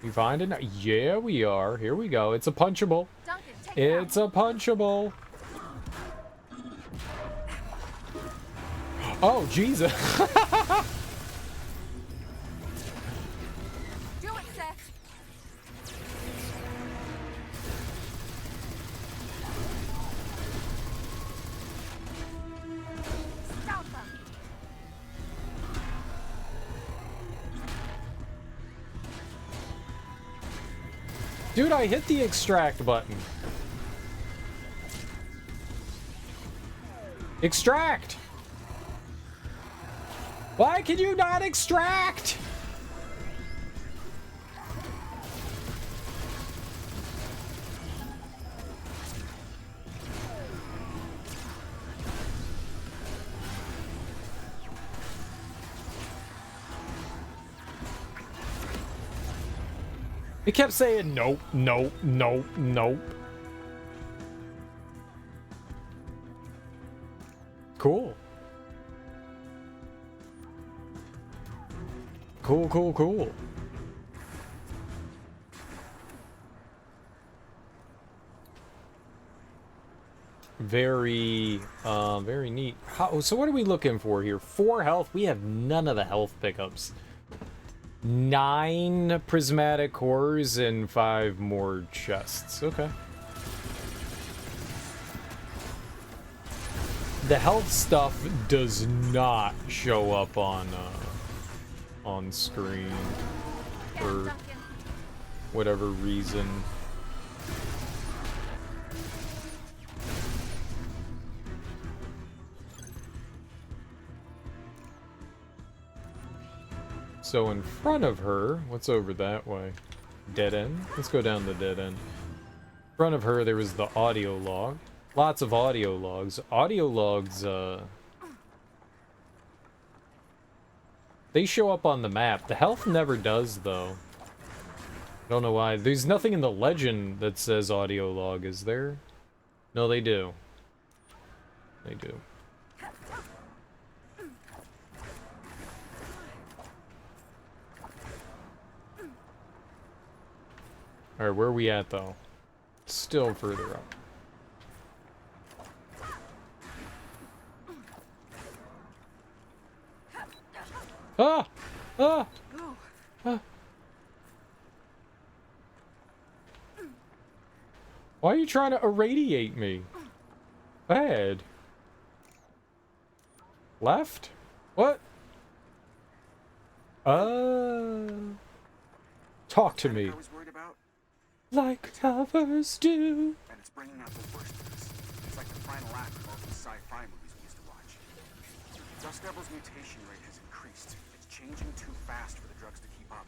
We find it now? Yeah, we are. Here we go. It's a punchable. Duncan, take him It's a punchable. Oh, Jesus. Do it, Seth. Stop him. Dude, I hit the extract button. Extract! Why can you not extract? It kept saying nope, nope, nope, nope. Cool. Cool, cool, cool. Very, very neat. So what are we looking for here? 4 health. We have none of the health pickups. 9 prismatic cores and 5 more chests. Okay. The health stuff does not show up on screen for whatever reason. So in front of her, what's over that way? Dead end? Let's go down the dead end. In front of her, there was the audio log. Lots of audio logs. Audio logs, they show up on the map. The health never does, though. I don't know why. There's nothing in the legend that says audio log, is there? No, they do. They do. Alright, where are we at, though? Still further up. Ah! Ah! Ah! Why are you trying to irradiate me? Bad. Left? What? Talk to me. Like others do. And it's bringing out the worst of us. It's like the final act of all these sci-fi movies we used to watch. Dust Devil's mutation rate has increased. It's changing too fast for the drugs to keep up.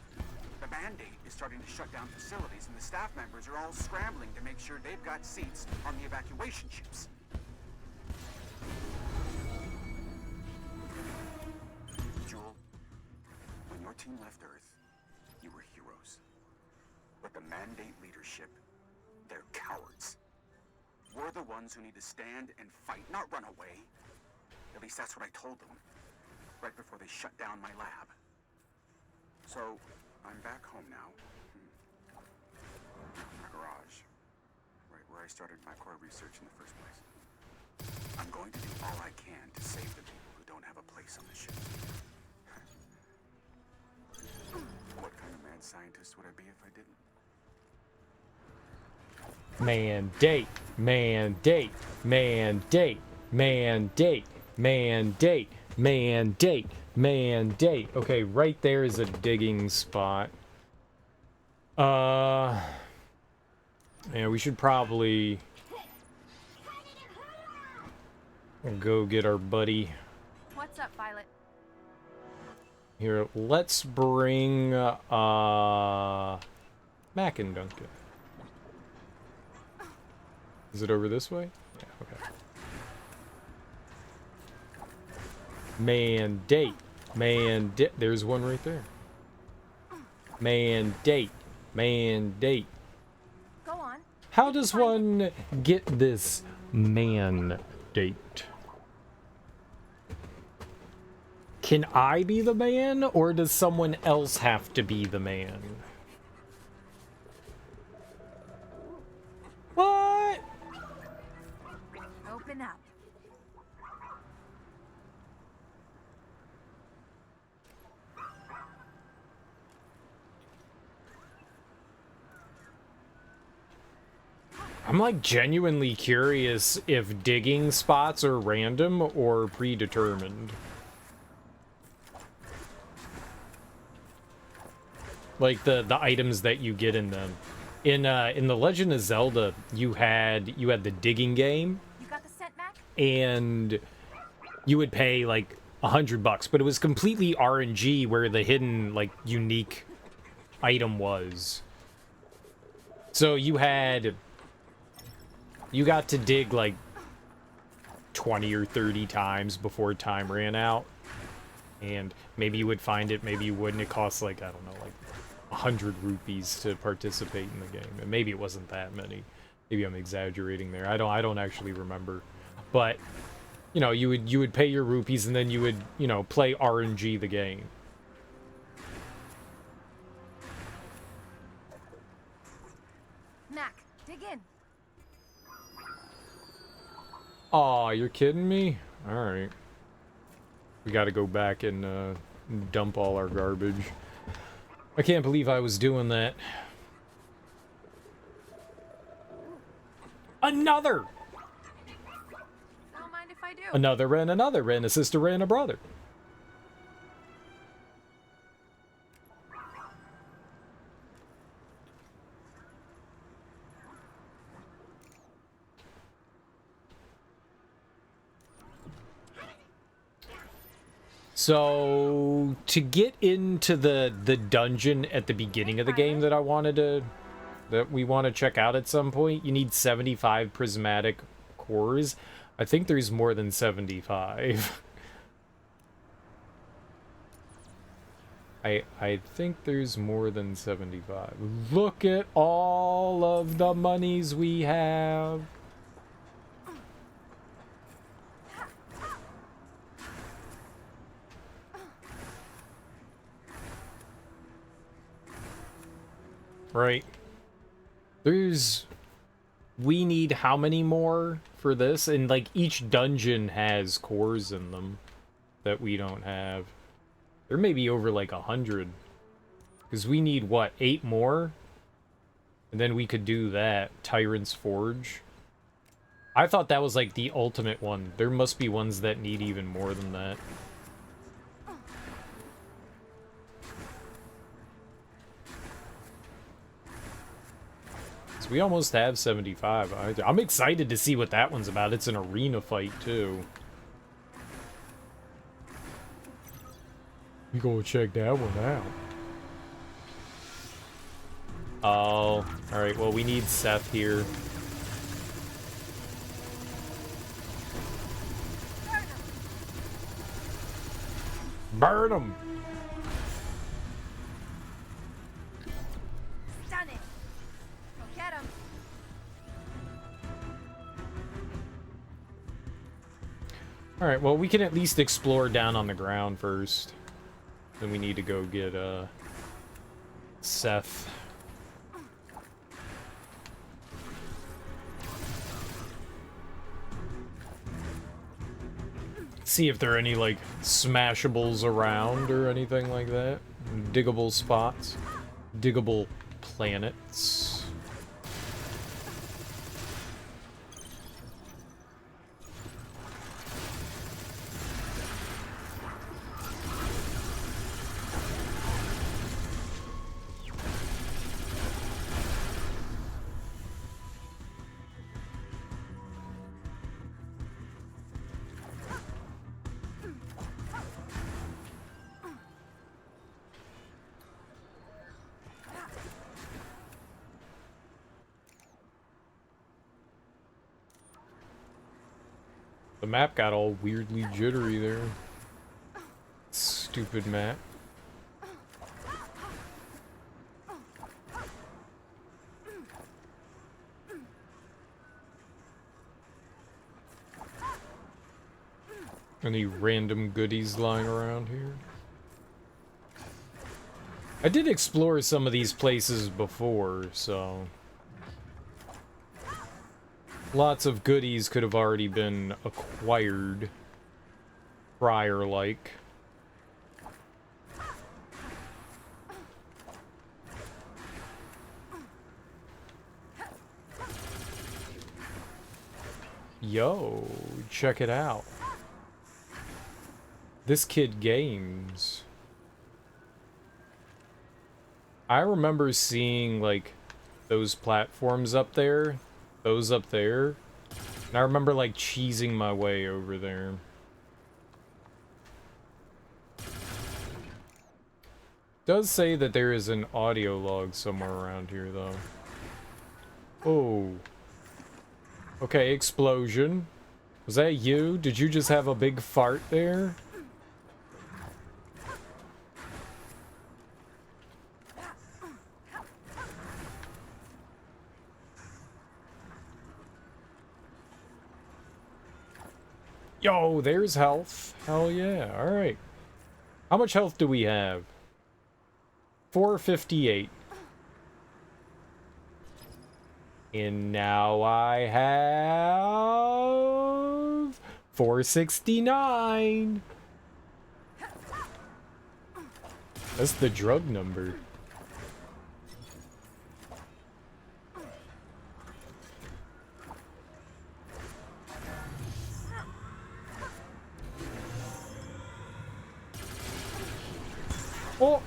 The mandate is starting to shut down facilities, and the staff members are all scrambling to make sure they've got seats on the evacuation ships. Jewel, when your team left Earth, you were heroes. But the mandate leadership, they're cowards. We're the ones who need to stand and fight, not run away. At least that's what I told them, right before they shut down my lab. So, I'm back home now. My garage. Right where I started my core research in the first place. I'm going to do all I can to save the people who don't have a place on the ship. What kind of mad scientist would I be if I didn't? Mandate, mandate, mandate, mandate, mandate, mandate, mandate. Okay, right there is a digging spot. Yeah, we should probably go get our buddy. What's up, Violet? Here, let's bring Mac and Duncan. Is it over this way? Yeah, okay. Mandate. Mandate. There's one right there. Mandate. Mandate. Go on. How does one get this mandate? Can I be the man, or does someone else have to be the man? What? Open up. I'm like genuinely curious if digging spots are random or predetermined. Like the items that you get in them. In The Legend of Zelda, you had the digging game. You got the scent, Mac? And you would pay like $100, but it was completely RNG where the hidden like unique item was. So you got to dig like 20 or 30 times before time ran out. And maybe you would find it, maybe you wouldn't. It costs like, I don't know, like 100 rupees to participate in the game. And maybe it wasn't that many. Maybe I'm exaggerating there. I don't actually remember. But, you know, you would pay your rupees and then you would, you know, play RNG the game. Mac, dig in. Aw, you're kidding me? Alright. We gotta go back and dump all our garbage. I can't believe I was doing that. Another! Don't mind if I do. Another and another, and a sister and a brother. So, to get into the dungeon at the beginning of the game that we want to check out at some point, you need 75 prismatic cores. I think there's more than 75. I think there's more than 75. Look at all of the monies we have. Right. We need how many more for this? And, like, each dungeon has cores in them that we don't have. There may be over, like, 100. Because we need, what, 8 more? And then we could do that. Tyrant's Forge. I thought that was, like, the ultimate one. There must be ones that need even more than that. We almost have 75. I'm excited to see what that one's about. It's an arena fight, too. You go check that one out. Oh, alright. Well, we need Seth here. Burn him! Alright, well, we can at least explore down on the ground first. Then we need to go get, Seth. See if there are any, like, smashables around or anything like that. Diggable spots. Diggable planets. The map got all weirdly jittery there. Stupid map. Any random goodies lying around here? I did explore some of these places before, so... Lots of goodies could have already been acquired prior-like. Yo, check it out. This kid games. I remember seeing, like, those platforms up there. Those up there. And I remember, like, cheesing my way over there. Does say that there is an audio log somewhere around here, though. Oh. Okay, explosion. Was that you? Did you just have a big fart there? Yo, there's health. Hell yeah. Alright. How much health do we have? 458. And now I have 469. That's the drug number. Oh!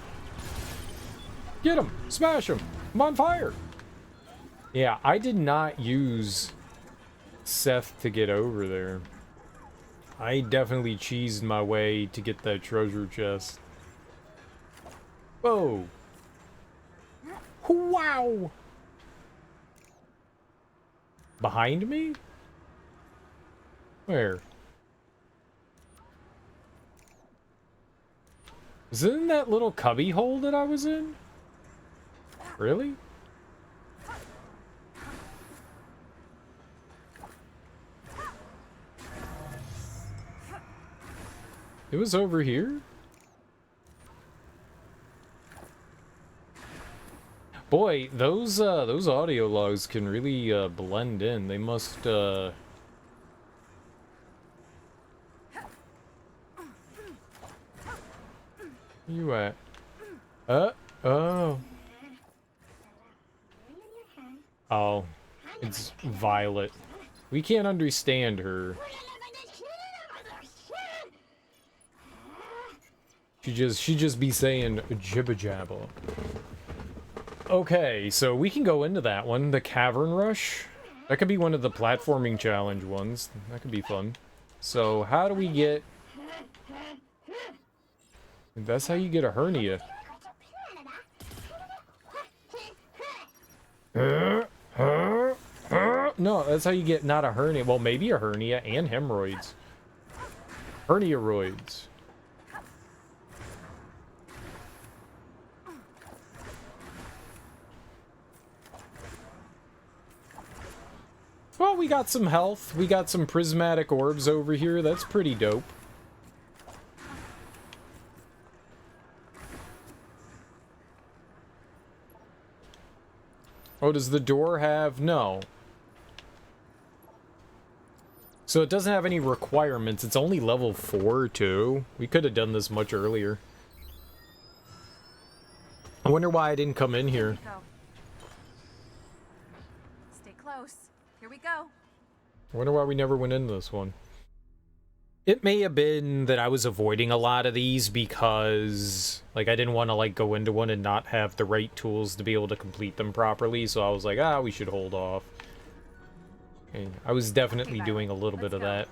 Get him! Smash him! I'm on fire! Yeah, I did not use Seth to get over there. I definitely cheesed my way to get that treasure chest. Whoa! Wow! Behind me? Where? Was it in that little cubby hole that I was in? Really? It was over here? Boy, those audio logs can really blend in. They must Where you at? Oh. Oh, it's Violet. We can't understand her. She just be saying jibba jabba. Okay, so we can go into that one, the Cavern Rush. That could be one of the platforming challenge ones. That could be fun. So how do we get... That's how you get a hernia. No, that's how you get not a hernia. Well, maybe a hernia and hemorrhoids. Hernia-roids. Well, we got some health. We got some prismatic orbs over here. That's pretty dope. Oh, does the door have... No. So it doesn't have any requirements. It's only level 4, too. We could have done this much earlier. I wonder why I didn't come in here. Stay close. Here we go. I wonder why we never went into this one. It may have been that I was avoiding a lot of these because, like, I didn't want to, like, go into one and not have the right tools to be able to complete them properly, so I was like, we should hold off. Okay, I was definitely doing a little bit of that.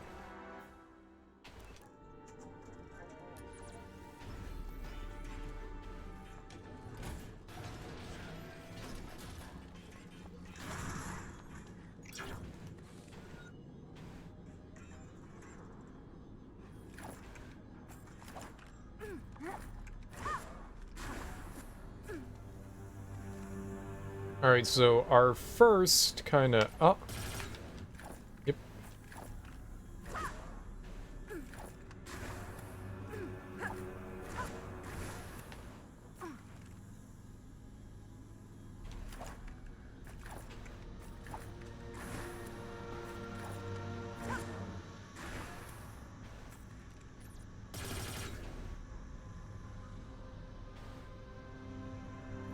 Alright, so our first kind of... Oh. Yep.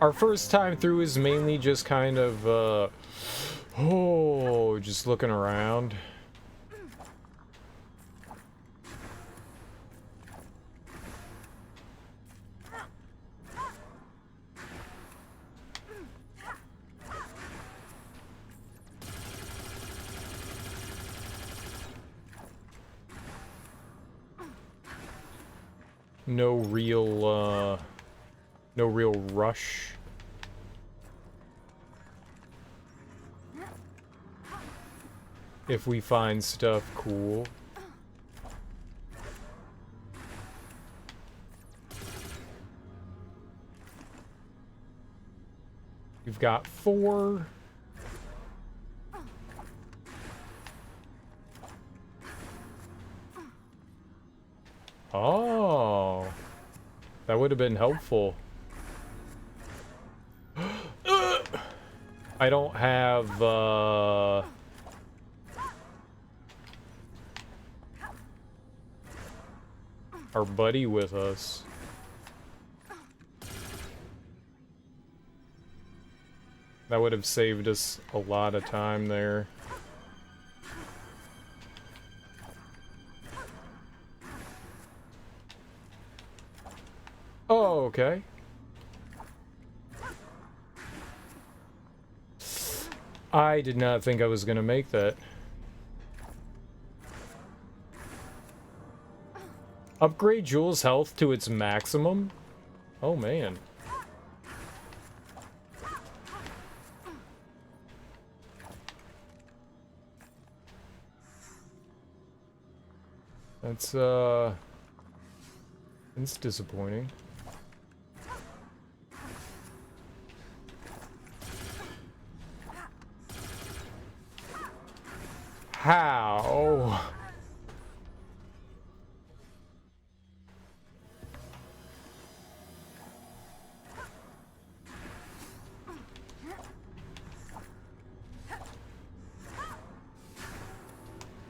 Our first time through is mainly just kind of, just looking around. No real rush. If we find stuff cool. We've got 4. Oh. That would have been helpful. I don't have, our buddy with us. That would have saved us a lot of time there. Oh, okay. I did not think I was gonna make that. Upgrade Jules' health to its maximum? Oh, man. That's disappointing. How?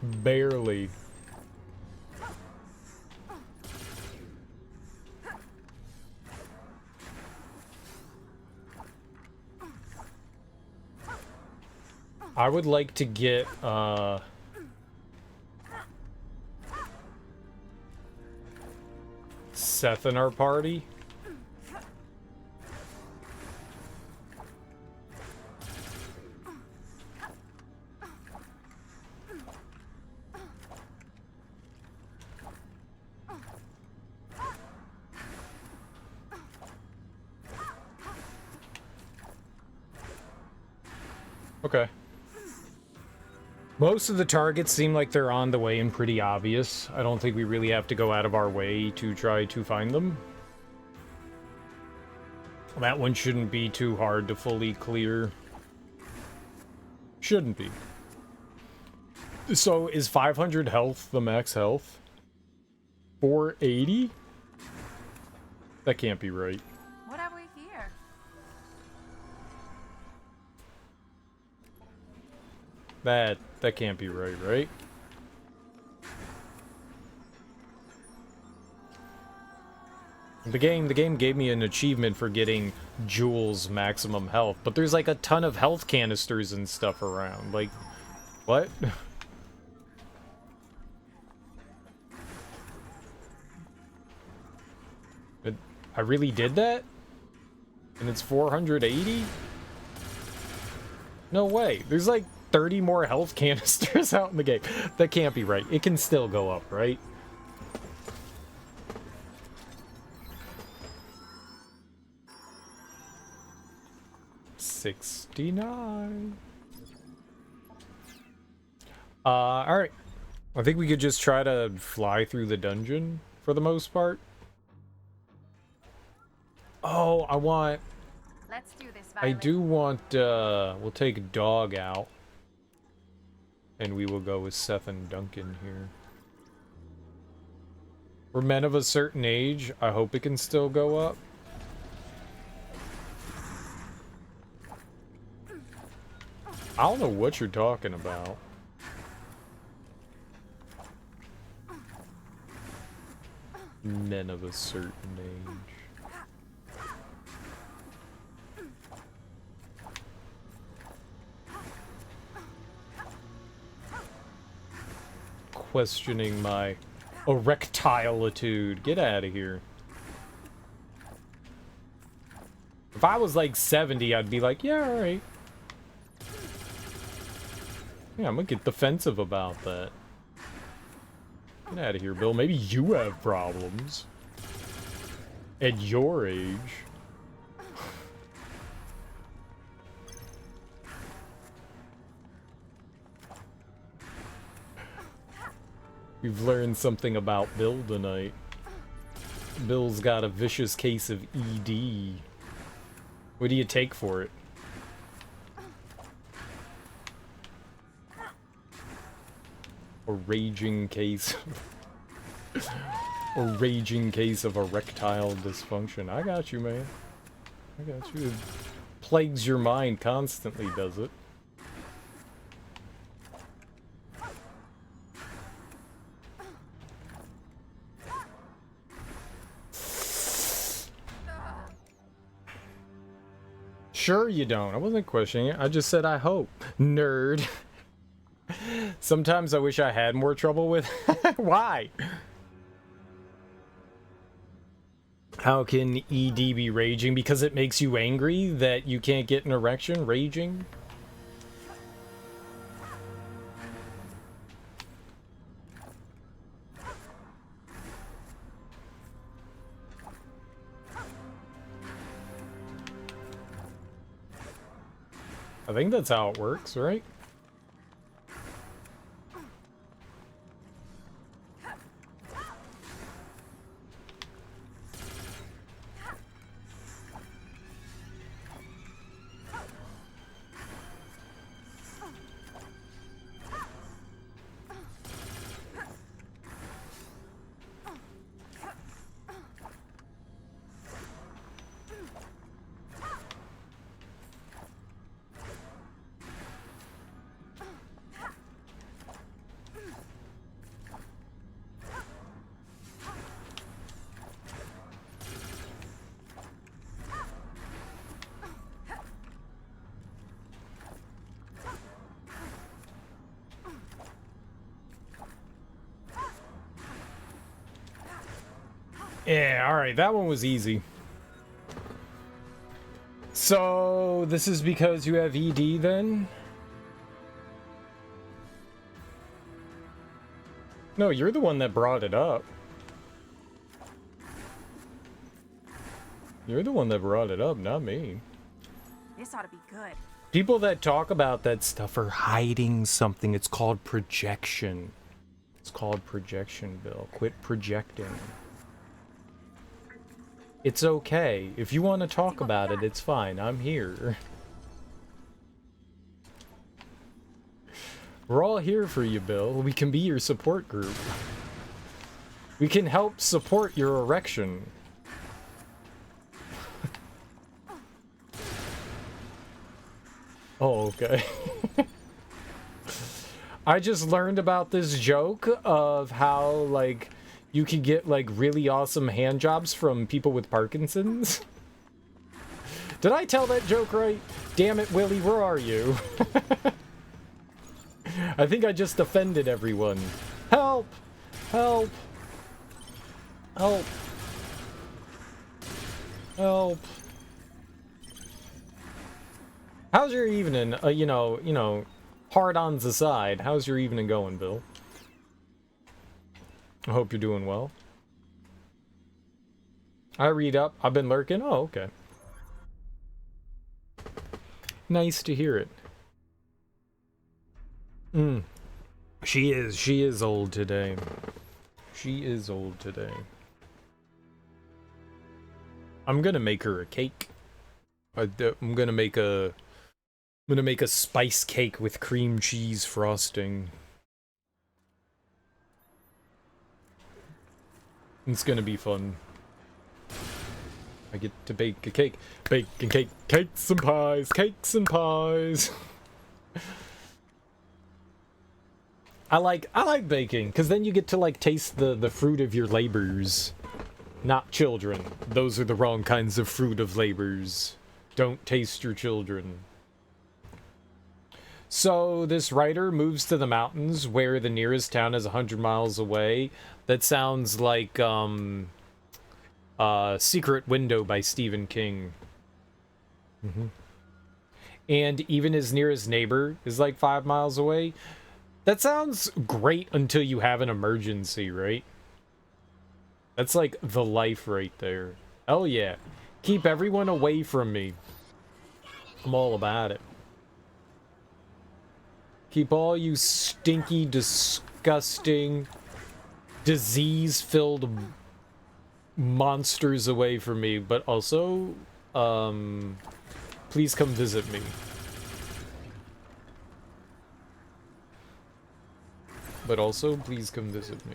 Barely. I would like to get, Seth in our party. Okay. Most of the targets seem like they're on the way and pretty obvious. I don't think we really have to go out of our way to try to find them. That one shouldn't be too hard to fully clear. Shouldn't be. So, is 500 health the max health? 480? That can't be right. What have we here? That can't be right, right? The game gave me an achievement for getting Jules maximum health, but there's like a ton of health canisters and stuff around. Like, what? I really did that? And it's 480? No way. There's like 30 more health canisters out in the game. That can't be right. It can still go up, right? $69. Alright. I think we could just try to fly through the dungeon for the most part. Oh, I want... Let's do this, I Violet. do want, we'll take Dog out. And we will go with Seth and Duncan here. For men of a certain age, I hope it can still go up. I don't know what you're talking about. Men of a certain age. Questioning my erectilitude. Get out of here. If I was like 70, I'd be like, yeah, alright. Yeah, I'm gonna get defensive about that. Get out of here, Bill. Maybe you have problems. At your age. We've learned something about Bill tonight. Bill's got a vicious case of ED. What do you take for it? A raging case. A raging case of erectile dysfunction. I got you, man. I got you. It plagues your mind constantly, does it? Sure you don't. I wasn't questioning it. I just said I hope. Nerd. Sometimes I wish I had more trouble with... Why? How can ED be raging? Because it makes you angry that you can't get an erection? Raging? I think that's how it works, right? Yeah, alright, that one was easy. So, this is because you have ED then? No, you're the one that brought it up. You're the one that brought it up, not me. This ought to be good. People that talk about that stuff are hiding something. It's called projection. It's called projection, Bill. Quit projecting. It's okay. If you want to talk about it, it's fine. I'm here. We're all here for you, Bill. We can be your support group. We can help support your erection. Oh, okay. I just learned about this joke of how, like, you can get, like, really awesome hand jobs from people with Parkinson's. Did I tell that joke right? Damn it, Willie, where are you? I think I just offended everyone. Help! Help! Help! Help! How's your evening? You know, hard-ons aside, how's your evening going, Bill? I hope you're doing well. I read up. I've been lurking. Oh, okay. Nice to hear it. She is old today. She is old today. I'm gonna make her a cake. I'm gonna make a spice cake with cream cheese frosting. It's gonna be fun. I get to bake a cake. Baking cake, cakes and pies, cakes and pies. I like baking, because then you get to, like, taste the fruit of your labors. Not children. Those are the wrong kinds of fruit of labors. Don't taste your children. So this writer moves to the mountains where the nearest town is 100 miles away. That sounds like Secret Window by Stephen King. And even his nearest neighbor is like 5 miles away. That sounds great until you have an emergency, right? That's like the life right there. Hell yeah. Keep everyone away from me. I'm all about it. Keep all you stinky, disgusting, disease-filled monsters away from me, but also, please come visit me. But also, please come visit me.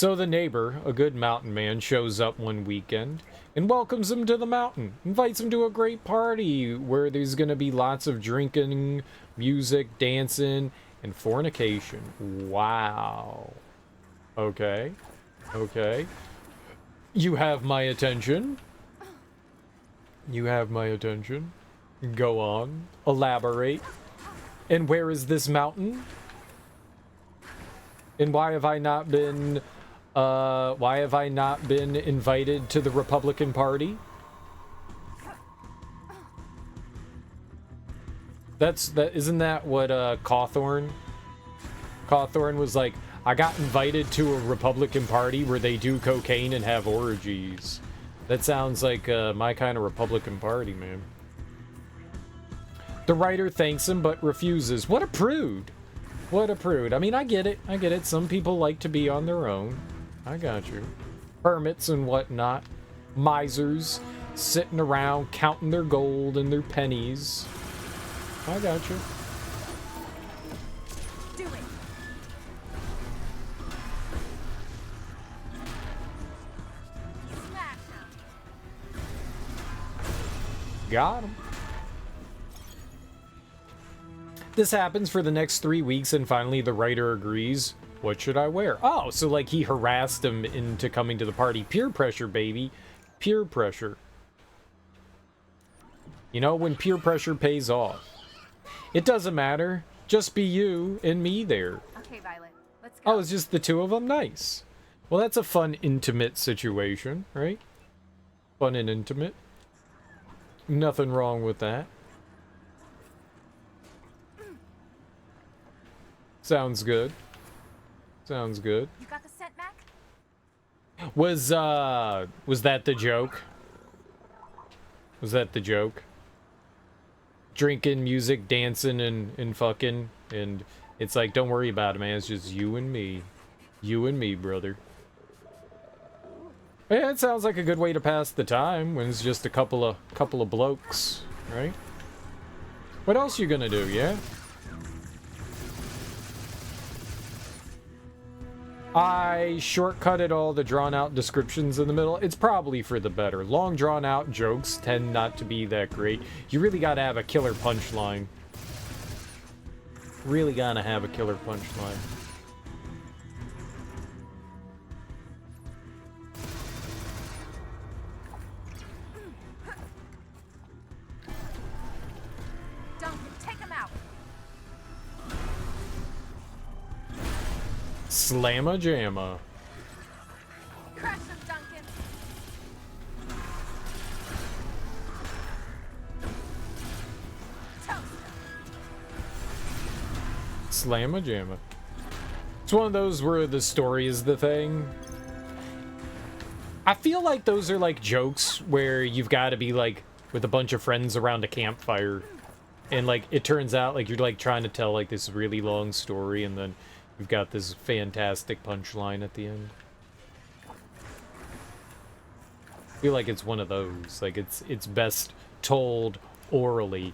So the neighbor, a good mountain man, shows up one weekend and welcomes him to the mountain, invites him to a great party where there's gonna be lots of drinking, music, dancing, and fornication. Wow. Okay. Okay. You have my attention. You have my attention. Go on. Elaborate. And where is this mountain? And why have I not been invited to the Republican Party? Isn't that what Cawthorn was like? I got invited to a Republican Party where they do cocaine and have orgies. That sounds like my kind of Republican Party, man. The writer thanks him but refuses. What a prude! What a prude. I mean, I get it. I get it. Some people like to be on their own. I got you. Hermits and whatnot. Misers. Sitting around counting their gold and their pennies. I got you. Do it. Smash him. Got him. This happens for the next 3 weeks, and finally the writer agrees. What should I wear? Oh, so like he harassed him into coming to the party. Peer pressure, baby. Peer pressure. You know, when peer pressure pays off. It doesn't matter. Just be you and me there. Okay, Violet. Let's go. Oh, it's just the two of them? Nice. Well, that's a fun, intimate situation, right? Fun and intimate. Nothing wrong with that. Sounds good. Sounds good. You got the scent, Mac? Was that the joke? Was that the joke? Drinking, music, dancing, and fucking, and it's like, don't worry about it, man. It's just you and me. You and me, brother. Yeah, it sounds like a good way to pass the time when it's just a couple of blokes, right? What else you gonna do, yeah? I shortcutted all the drawn-out descriptions in the middle. It's probably for the better. Long, drawn-out jokes tend not to be that great. You really gotta have a killer punchline. Really gotta have a killer punchline. Duncan, take him out. Slamma jamma. Crush him, Duncan. Toast him. Slamma jamma. It's one of those where the story is the thing. I feel like those are like jokes where you've got to be like with a bunch of friends around a campfire, and like it turns out like you're like trying to tell like this really long story, and then you've got this fantastic punchline at the end. I feel like it's one of those. Like it's best told orally.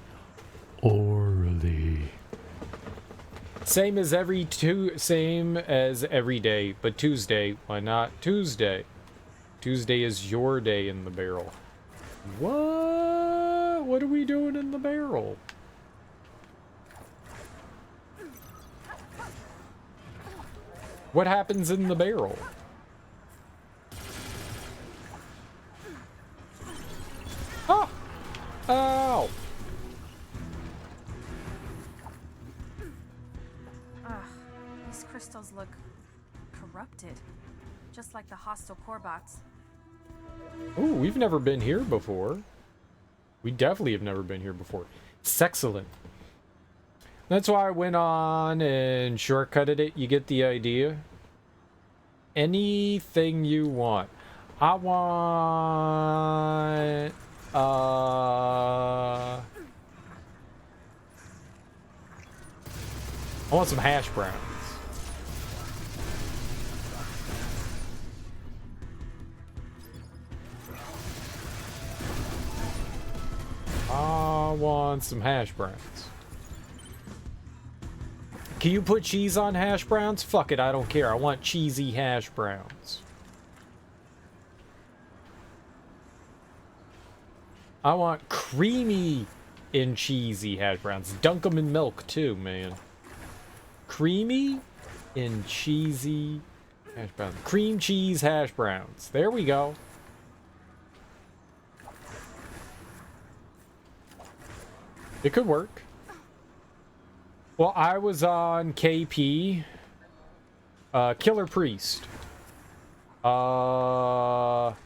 Orally. Same as every day, but Tuesday, why not Tuesday? Tuesday is your day in the barrel. What? What are we doing in the barrel? What happens in the barrel? Oh! Ow! Ugh, these crystals look corrupted. Just like the hostile core bots. Ooh, we've never been here before. We definitely have never been here before. Sexcellent. That's why I went on and shortcutted it. You get the idea. Anything you want. I want... I want some hash browns. I want some hash browns. Can you put cheese on hash browns? Fuck it, I don't care. I want cheesy hash browns. I want creamy and cheesy hash browns. Dunk them in milk too, man. Creamy and cheesy hash browns. Cream cheese hash browns. There we go. It could work. Well, I was on KP. Killer Priest. Karma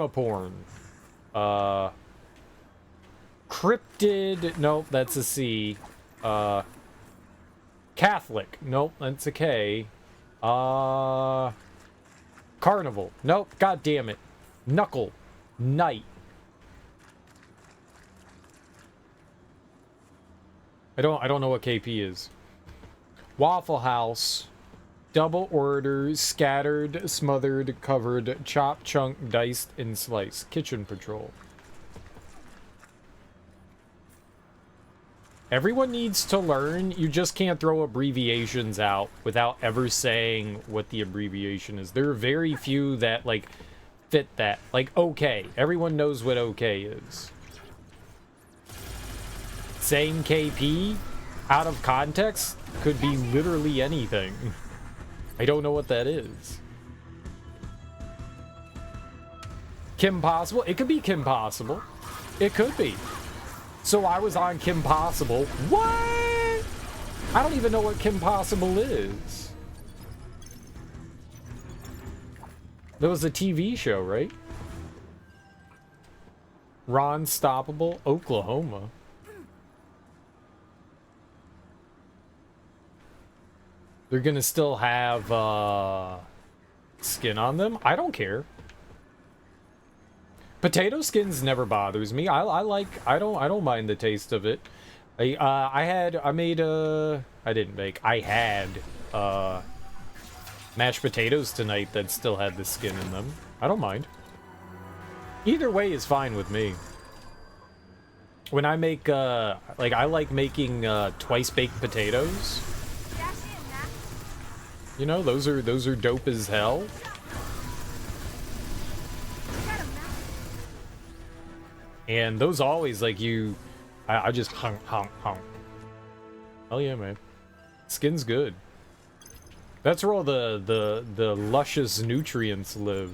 Porn. Cryptid. Nope, that's a C. Catholic. Nope, that's a K. Carnival. Nope, god damn it. Knuckle. Knight. I don't know what KP is. Waffle House. Double order, scattered, smothered, covered, chopped, chunked, diced, and sliced. Kitchen Patrol. Everyone needs to learn. You just can't throw abbreviations out without ever saying what the abbreviation is. There are very few that, like, fit that. Like, okay. Everyone knows what okay is. Saying KP out of context could be literally anything. I don't know what that is. Kim Possible? It could be Kim Possible. It could be. So I was on Kim Possible. What? I don't even know what Kim Possible is. There was a TV show, right? Ron Stoppable, Oklahoma. They're gonna still have skin on them. I don't care. Potato skins never bothers me. I don't mind the taste of it. I had mashed potatoes tonight that still had the skin in them. I don't mind. Either way is fine with me. When I make I like making twice baked potatoes. You know, those are dope as hell. And those always, like, I just hung. Hell yeah, man. Skin's good. That's where all the luscious nutrients live.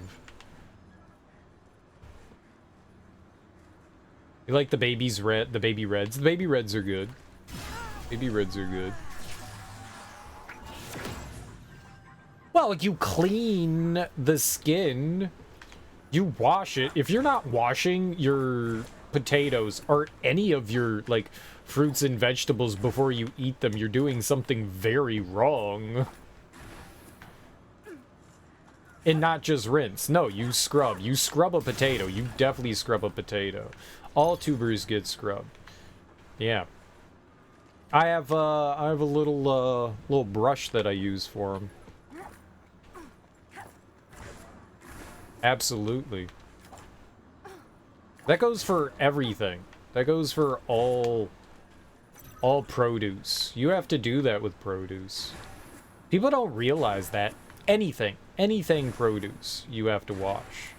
You like the baby reds? The baby reds are good. Baby reds are good. Well, you clean the skin, you wash it. If you're not washing your potatoes or any of your, like, fruits and vegetables before you eat them, you're doing something very wrong. And not just rinse. No, you scrub. You scrub a potato. You definitely scrub a potato. All tubers get scrubbed. Yeah. I have a little brush that I use for them. Absolutely. That goes for everything. That goes for all produce. You have to do that with produce. People don't realize that. Anything produce, you have to wash.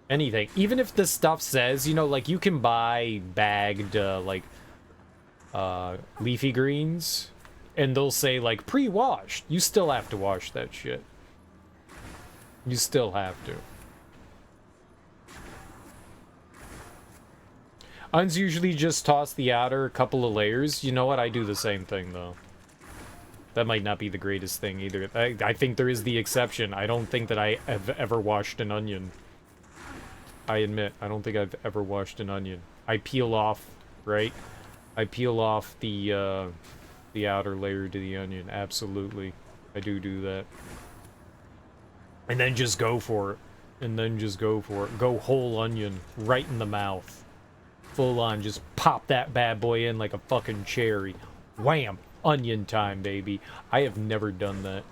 Anything. Even if the stuff says, you know, like, you can buy bagged, leafy greens, and they'll say, like, pre-washed. You still have to wash that shit. You still have to. Uns usually just toss the outer couple of layers. You know what? I do the same thing, though. That might not be the greatest thing, either. I think there is the exception. I don't think that I have ever washed an onion. I admit, I don't think I've ever washed an onion. I peel off, right? I peel off the outer layer to the onion. Absolutely. I do that. And then just go for it. And then just go for it. Go whole onion. Right in the mouth. Full on. Just pop that bad boy in like a fucking cherry. Wham! Onion time, baby. I have never done that.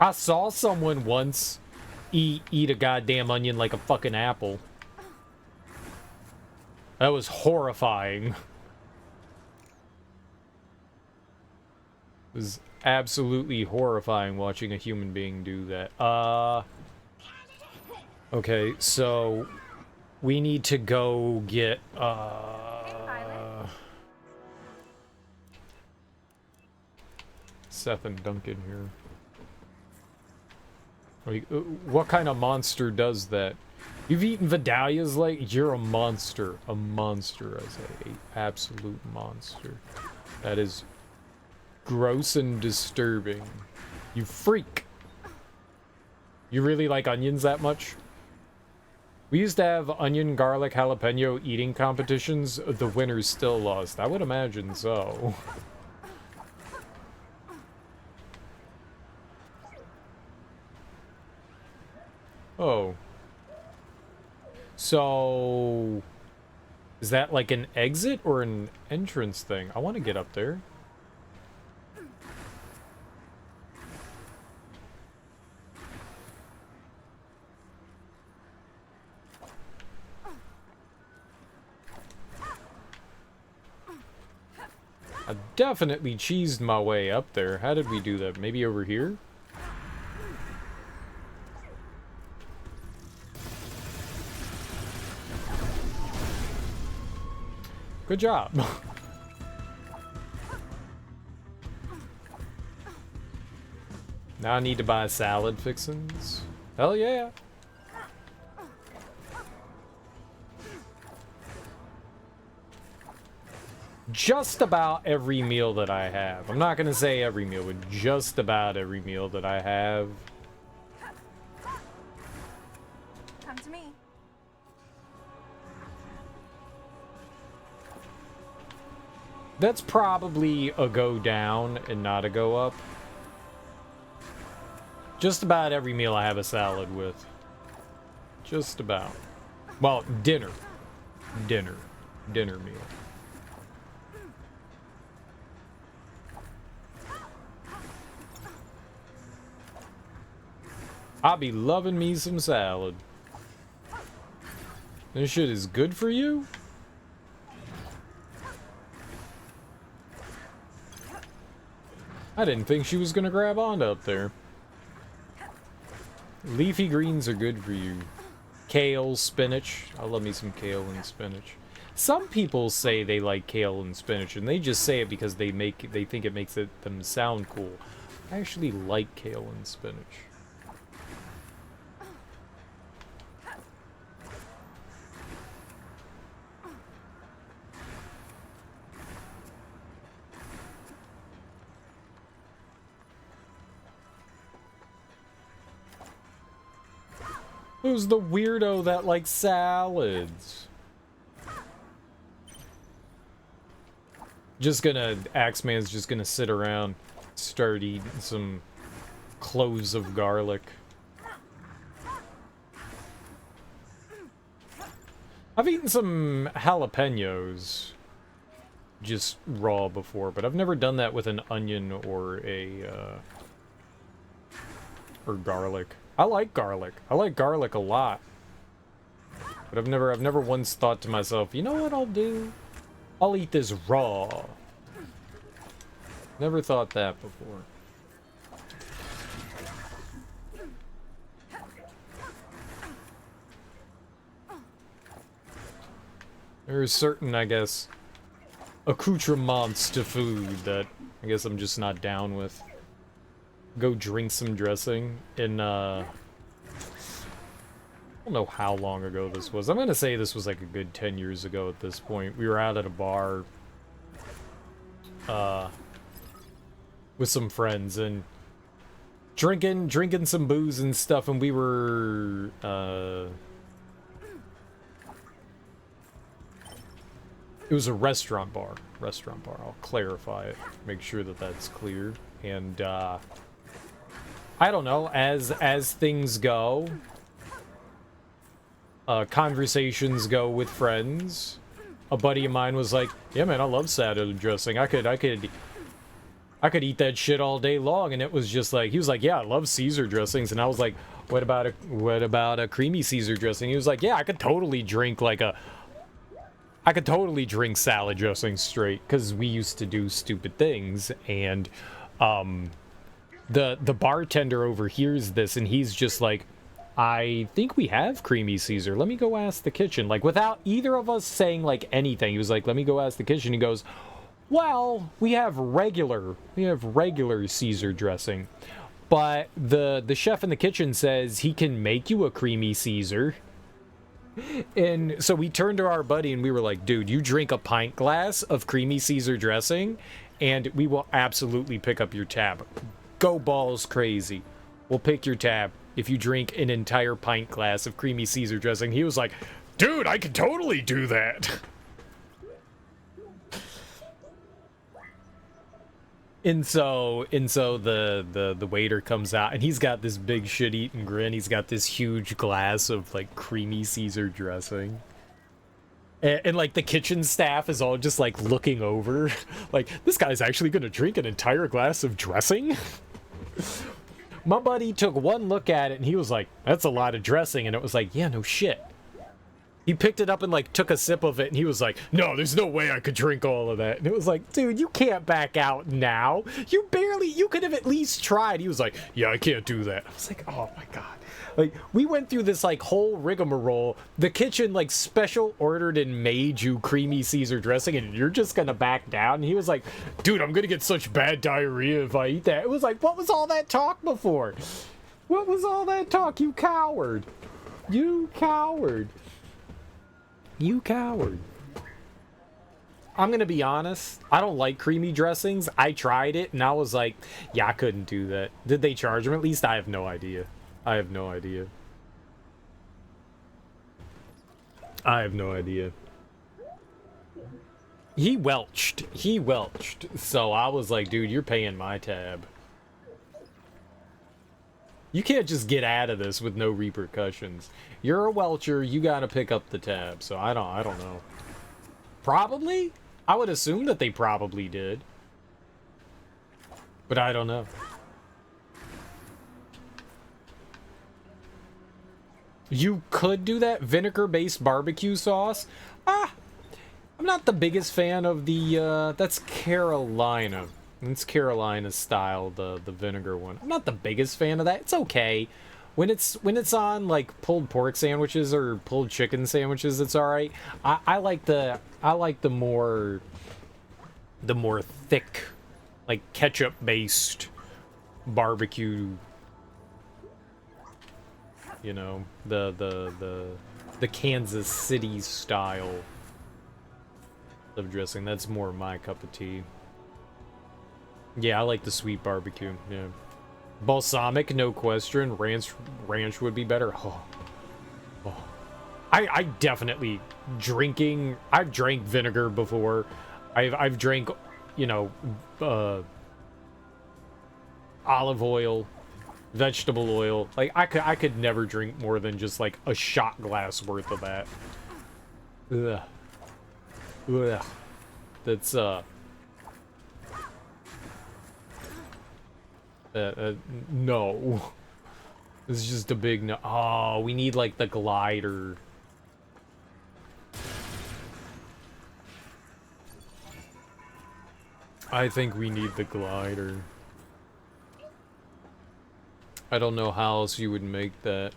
I saw someone once eat a goddamn onion like a fucking apple. That was horrifying. It was absolutely horrifying watching a human being do that. Okay, so we need to go get Seth and Duncan here. What kind of monster does that? You've eaten Vidalia's leg? You're a monster. A monster, I say. A absolute monster. That is gross and disturbing. You freak. You really like onions that much? We used to have onion, garlic, jalapeno eating competitions. The winners still lost. I would imagine so. Oh. So... is that like an exit or an entrance thing? I want to get up there. I definitely cheesed my way up there. How did we do that? Maybe over here? Good job. Now I need to buy salad fixins. Hell yeah. Just about every meal that I have. I'm not gonna say every meal, but just about every meal that I have. Come to me. That's probably a go down and not a go up. Just about every meal I have a salad with. Just about. Well, dinner. Dinner meal. I'll be loving me some salad. This shit is good for you? I didn't think she was gonna grab onto up there. Leafy greens are good for you. Kale, spinach. I love me some kale and spinach. Some people say they like kale and spinach, and they just say it because they think it makes them sound cool. I actually like kale and spinach. Who's the weirdo that likes salads? Axeman's just gonna sit around, start eating some cloves of garlic. I've eaten some jalapenos just raw before, but I've never done that with an onion or or garlic. I like garlic. I like garlic a lot. But I've never once thought to myself, you know what I'll do? I'll eat this raw. Never thought that before. There are certain, I guess, accoutrements to food that I guess I'm just not down with. Go drink some dressing in, I don't know how long ago this was. I'm gonna say this was like a good 10 years ago at this point. We were out at a bar, with some friends and drinking some booze and stuff, and we were, it was a restaurant bar. I'll clarify it, make sure that that's clear. And, I don't know, as things go, conversations go with friends. A buddy of mine was like, yeah man, I love salad dressing. I could I could eat that shit all day long, and it was just like, he was like, yeah, I love Caesar dressings, and I was like, what about a creamy Caesar dressing? He was like, yeah, I could totally drink salad dressing straight, because we used to do stupid things, and the bartender overhears this, and he's just like, I think we have creamy Caesar. Let me go ask the kitchen. Like, without either of us saying, like, anything, he was like, let me go ask the kitchen. He goes, well, we have regular Caesar dressing. But the chef in the kitchen says he can make you a creamy Caesar. And so we turned to our buddy and we were like, dude, you drink a pint glass of creamy Caesar dressing and we will absolutely pick up your tab. Go balls crazy. We'll pick your tab if you drink an entire pint glass of creamy Caesar dressing. He was like, dude, I could totally do that. And so the waiter comes out and he's got this big shit-eating grin. He's got this huge glass of like creamy Caesar dressing. And like the kitchen staff is all just like looking over. Like, this guy's actually gonna drink an entire glass of dressing? My buddy took one look at it and he was like, that's a lot of dressing. And it was like, yeah, no shit. He picked it up and like took a sip of it and he was like, no, there's no way I could drink all of that. And it was like, dude, you can't back out now. You could have at least tried. He was like, yeah, I can't do that. I was like, oh my God. Like, we went through this like whole rigmarole. The kitchen like special ordered and made you creamy Caesar dressing and you're just gonna back down. And he was like, dude, I'm gonna get such bad diarrhea if I eat that. It was like, what was all that talk before? What was all that talk? You coward. You coward. You coward. I'm gonna be honest, I don't like creamy dressings. I tried it and I was like, yeah, I couldn't do that. Did they charge him? At least I have no idea. I have no idea. I have no idea. He welched. So I was like, dude, you're paying my tab. You can't just get out of this with no repercussions. You're a welcher, you gotta pick up the tab. So I don't know. Probably? I would assume that they probably did. But I don't know. You could do that. Vinegar-based barbecue sauce. I'm not the biggest fan of the, that's Carolina. It's Carolina style, the vinegar one. I'm not the biggest fan of that. It's okay. When it's on like pulled pork sandwiches or pulled chicken sandwiches, it's alright. I like the more thick, like ketchup-based barbecue. You know, the Kansas City style of dressing. That's more my cup of tea. Yeah, I like the sweet barbecue. Yeah, balsamic, no question. Ranch would be better. Oh. I definitely drinking. I've drank vinegar before. I've drank, you know, olive oil, vegetable oil. Like I could never drink more than just like a shot glass worth of that. Ugh. Ugh. That's no. This is just a big no. Oh, we need like the glider. I think we need the glider. I don't know how else you would make that.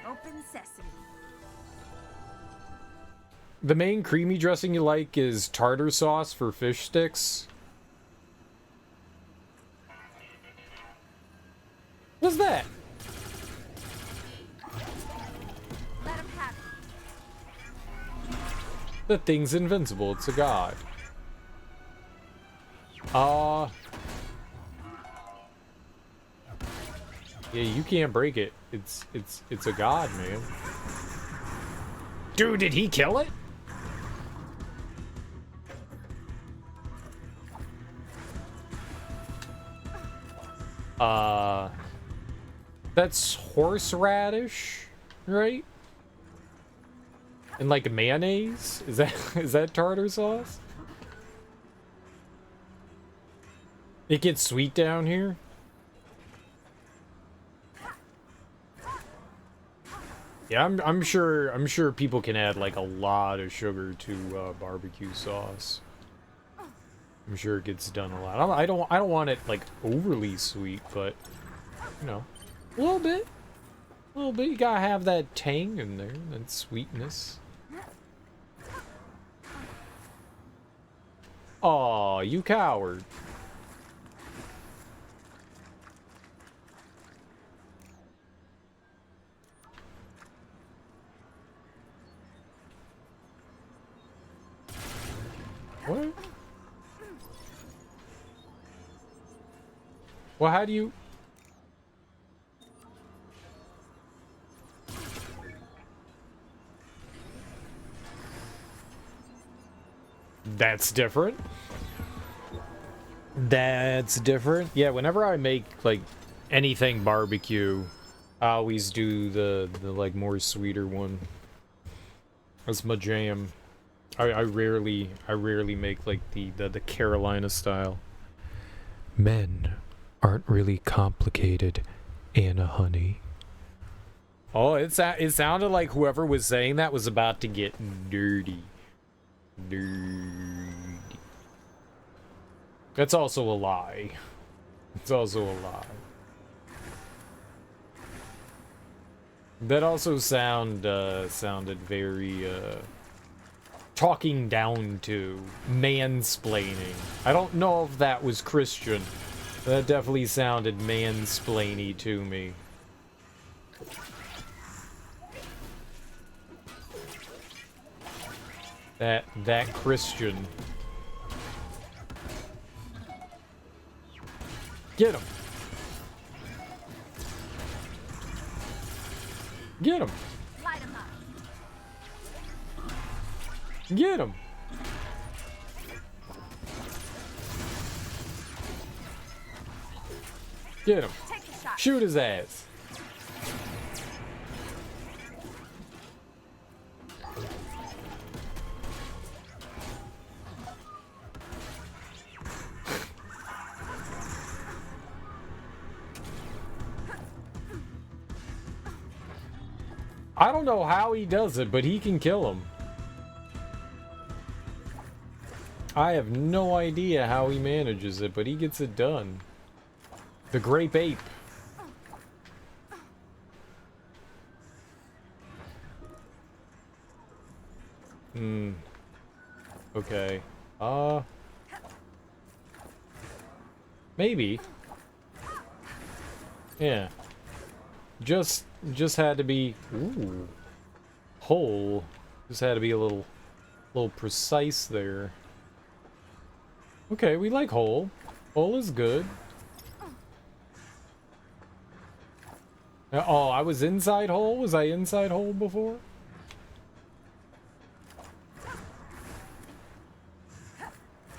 Open sesame. The main creamy dressing you like is tartar sauce for fish sticks. What's that? Let him have it. The thing's invincible. It's a god. Yeah, you can't break it. It's a god, man. Dude, did he kill it? That's horseradish, right? And like mayonnaise? Is that tartar sauce? It gets sweet down here? Yeah, I'm sure people can add like a lot of sugar to barbecue sauce. I'm sure it gets done a lot. I don't want it like overly sweet, but you know, a little bit. A little bit. You gotta have that tang in there, that sweetness. Aw, you coward. What? Well, how do you... That's different. That's different. Yeah, whenever I make, like, anything barbecue, I always do the like, more sweeter one. That's my jam. I rarely make, like, the Carolina style. Men aren't really complicated, Anna honey. Oh, it sounded like whoever was saying that was about to get nerdy. Nerdy. That's also a lie. It's also a lie. That also sounded very, talking down to, mansplaining. I don't know if that was Christian. That definitely sounded mansplainy to me. That Christian. Get him. Get him. Light him up. Get him. Get him. Take the shot. Shoot his ass. I don't know how he does it, but he can kill him. I have no idea how he manages it, but he gets it done. The grape ape. Okay. Maybe. Yeah. Just had to be... Ooh. Hole. Just had to be a little precise there. Okay, we like hole. Hole is good. Oh, I was inside hole? Was I inside hole before?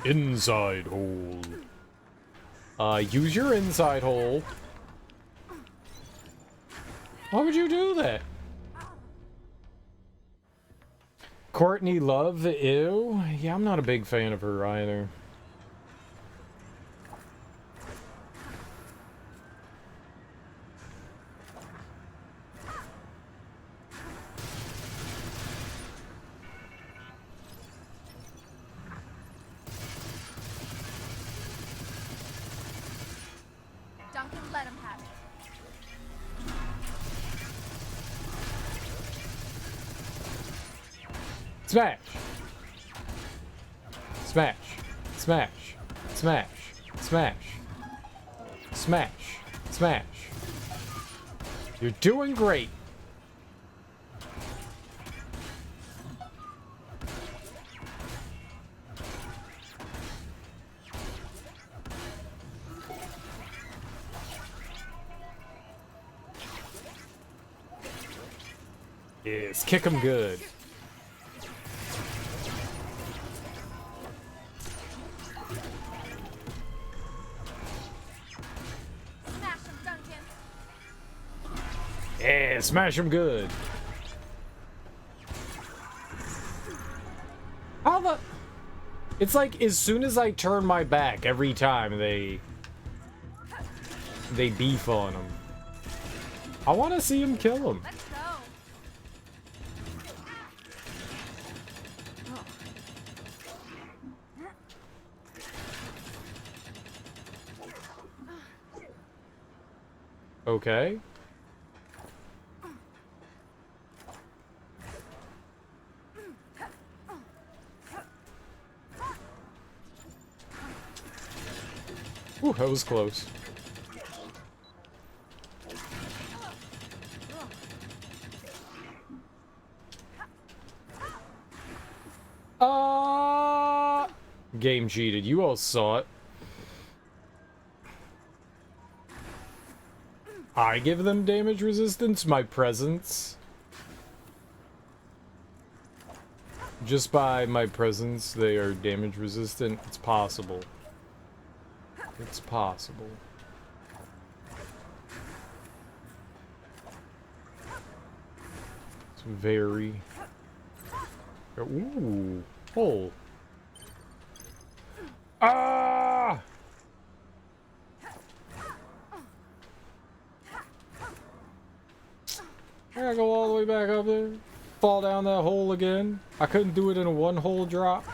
Inside hole. Use your inside hole. Why would you do that? Courtney Love, ew. Yeah, I'm not a big fan of her either. Duncan, let him have it. Smash! Smash! Smash! Smash! Smash! Smash! Smash! You're doing great! Yes, kick him good. Smash him, Duncan. Yeah, smash him good. How the... It's like as soon as I turn my back, every time they beef on him. I want to see him kill him. Let's go. Okay. Ooh, that was close. Game cheated. You all saw it. I give them damage resistance? My presence? Just by my presence, they are damage resistant? It's possible. It's possible. It's very... Ooh. Hole. Ah! I gotta go all the way back up there. Fall down that hole again. I couldn't do it in a one-hole drop.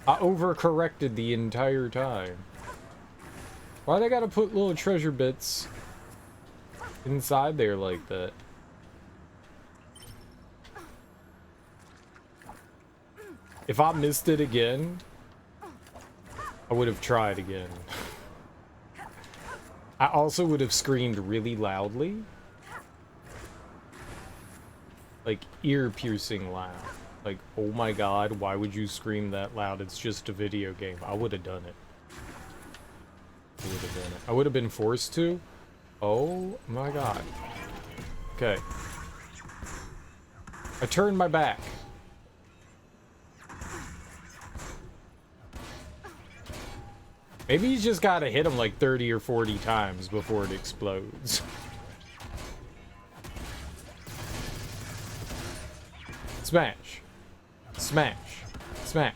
I overcorrected the entire time. Why they gotta put little treasure bits inside there like that? If I missed it again, I would have tried again. I also would have screamed really loudly. Like, ear-piercing loud. Like, oh my god, why would you scream that loud? It's just a video game. I would have done it. I would have done it. I would have been forced to. Oh my god. Okay. I turned my back. Maybe he's just gotta hit him like 30 or 40 times before it explodes. Smash. Smash. Smash.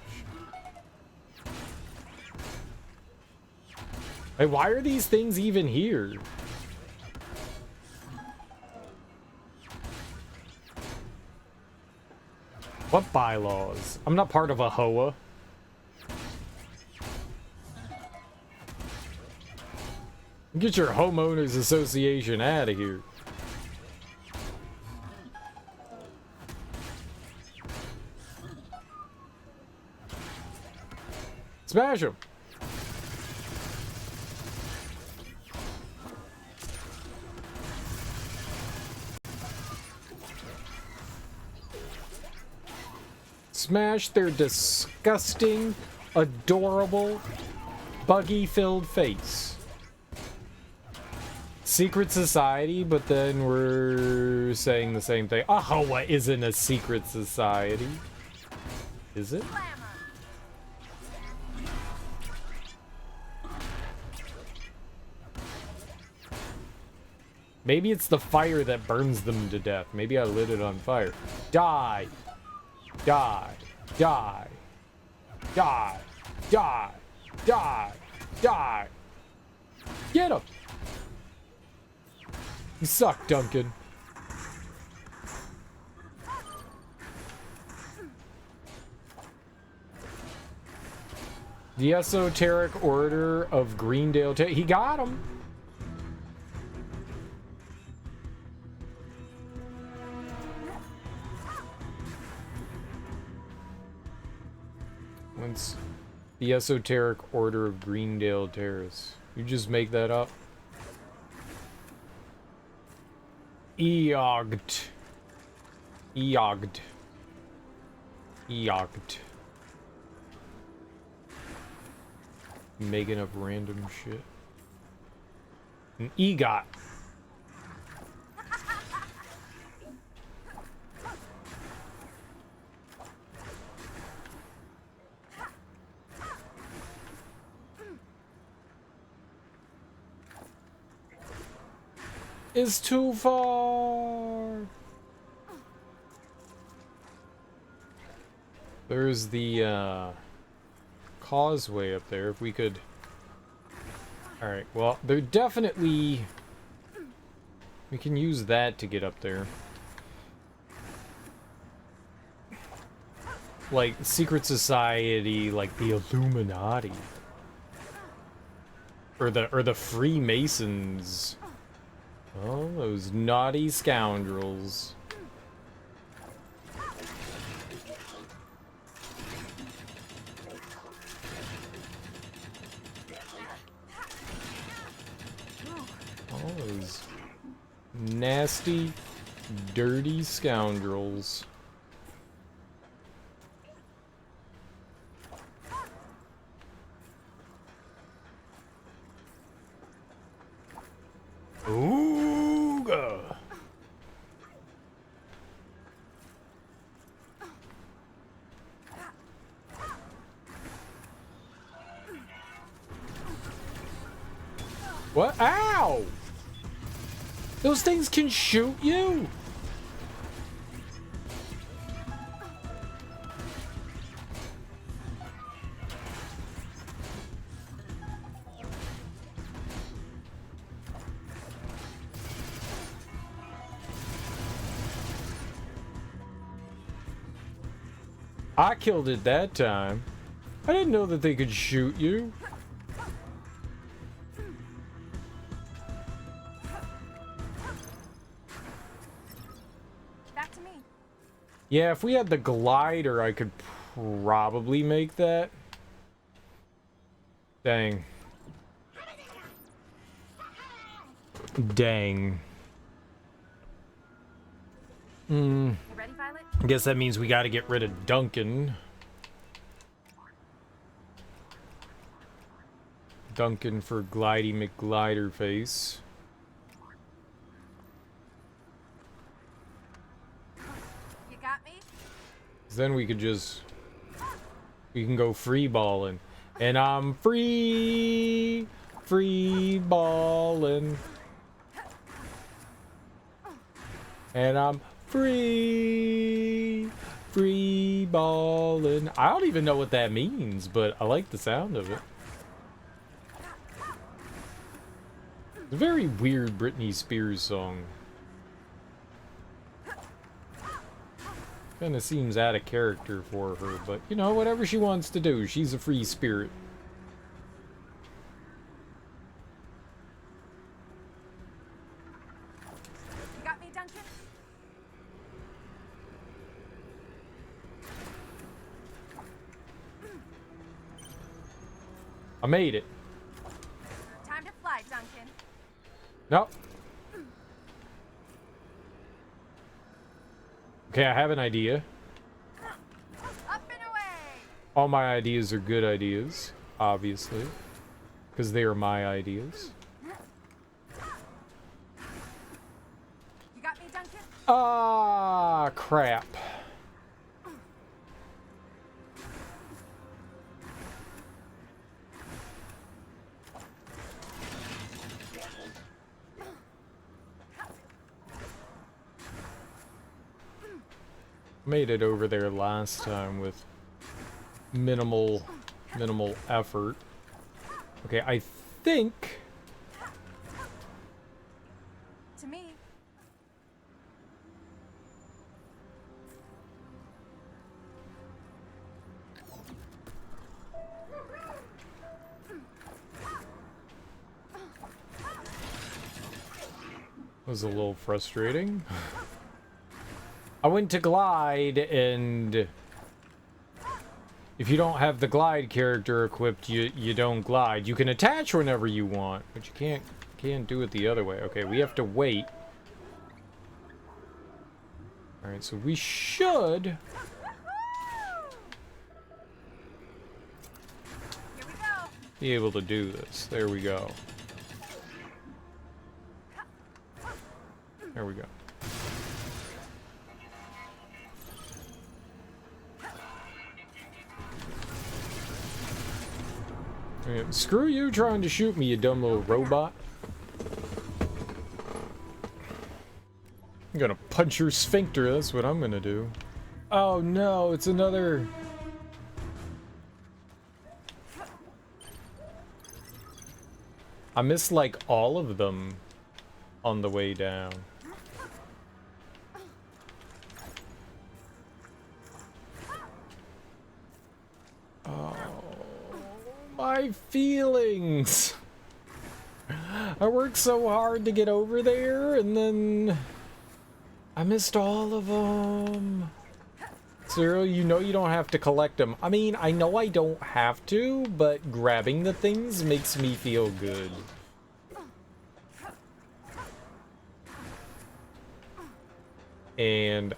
Hey, why are these things even here? What bylaws? I'm not part of a HOA. Get your homeowners association out of here. Smash him. Smash their disgusting, adorable, buggy-filled face. Secret society, but then we're saying the same thing. A HOA isn't a secret society. Is it? Maybe it's the fire that burns them to death. Maybe I lit it on fire. Die. Die. Die. Die. Die. Die. Die. Get him. You suck, Duncan. The Esoteric Order of Greendale. He got him. Once the Esoteric Order of Greendale Terrace. You just make that up. Eogged. Eogged. Eogged. Making up random shit. An EGOT. is too far. There's the causeway up there. If we could... Alright, well, they're definitely... We can use that to get up there. Like, secret society, like the Illuminati. Or the Freemasons. Oh, those naughty scoundrels. All those nasty, dirty scoundrels. Ooga. What? Ow! Those things can shoot you? I killed it that time. I didn't know that they could shoot you. Back to me. Yeah, if we had the glider, I could probably make that. Dang. Dang. You ready, Violet? I guess that means we gotta get rid of Duncan. Duncan for Glidey McGlider face. You got me? Then we could just... We can go free balling. And I'm free! Free balling. And I'm free! Free balling. I don't even know what that means, but I like the sound of it. It's a very weird Britney Spears song. Kinda seems out of character for her, but you know, whatever she wants to do, she's a free spirit. You got me, Duncan? I made it. Time to fly, Duncan. Nope. Okay, I have an idea. Up and away! All my ideas are good ideas, obviously. Because they are my ideas. You got me, Duncan? Ah, crap. Made it over there last time with minimal effort. Okay, I think... To me. Was a little frustrating. I went to glide, and if you don't have the glide character equipped, you don't glide. You can attach whenever you want, but you can't do it the other way. Okay, we have to wait. All right, so we should Here we go. be able to do this. There we go. There we go. Yeah, screw you trying to shoot me, you dumb little robot. I'm gonna punch your sphincter, that's what I'm gonna do. Oh no, it's another... I missed like all of them on the way down. Oh, my feelings! I worked so hard to get over there, and then I missed all of them. Zero, you know you don't have to collect them. I mean, I know I don't have to, but grabbing the things makes me feel good. And,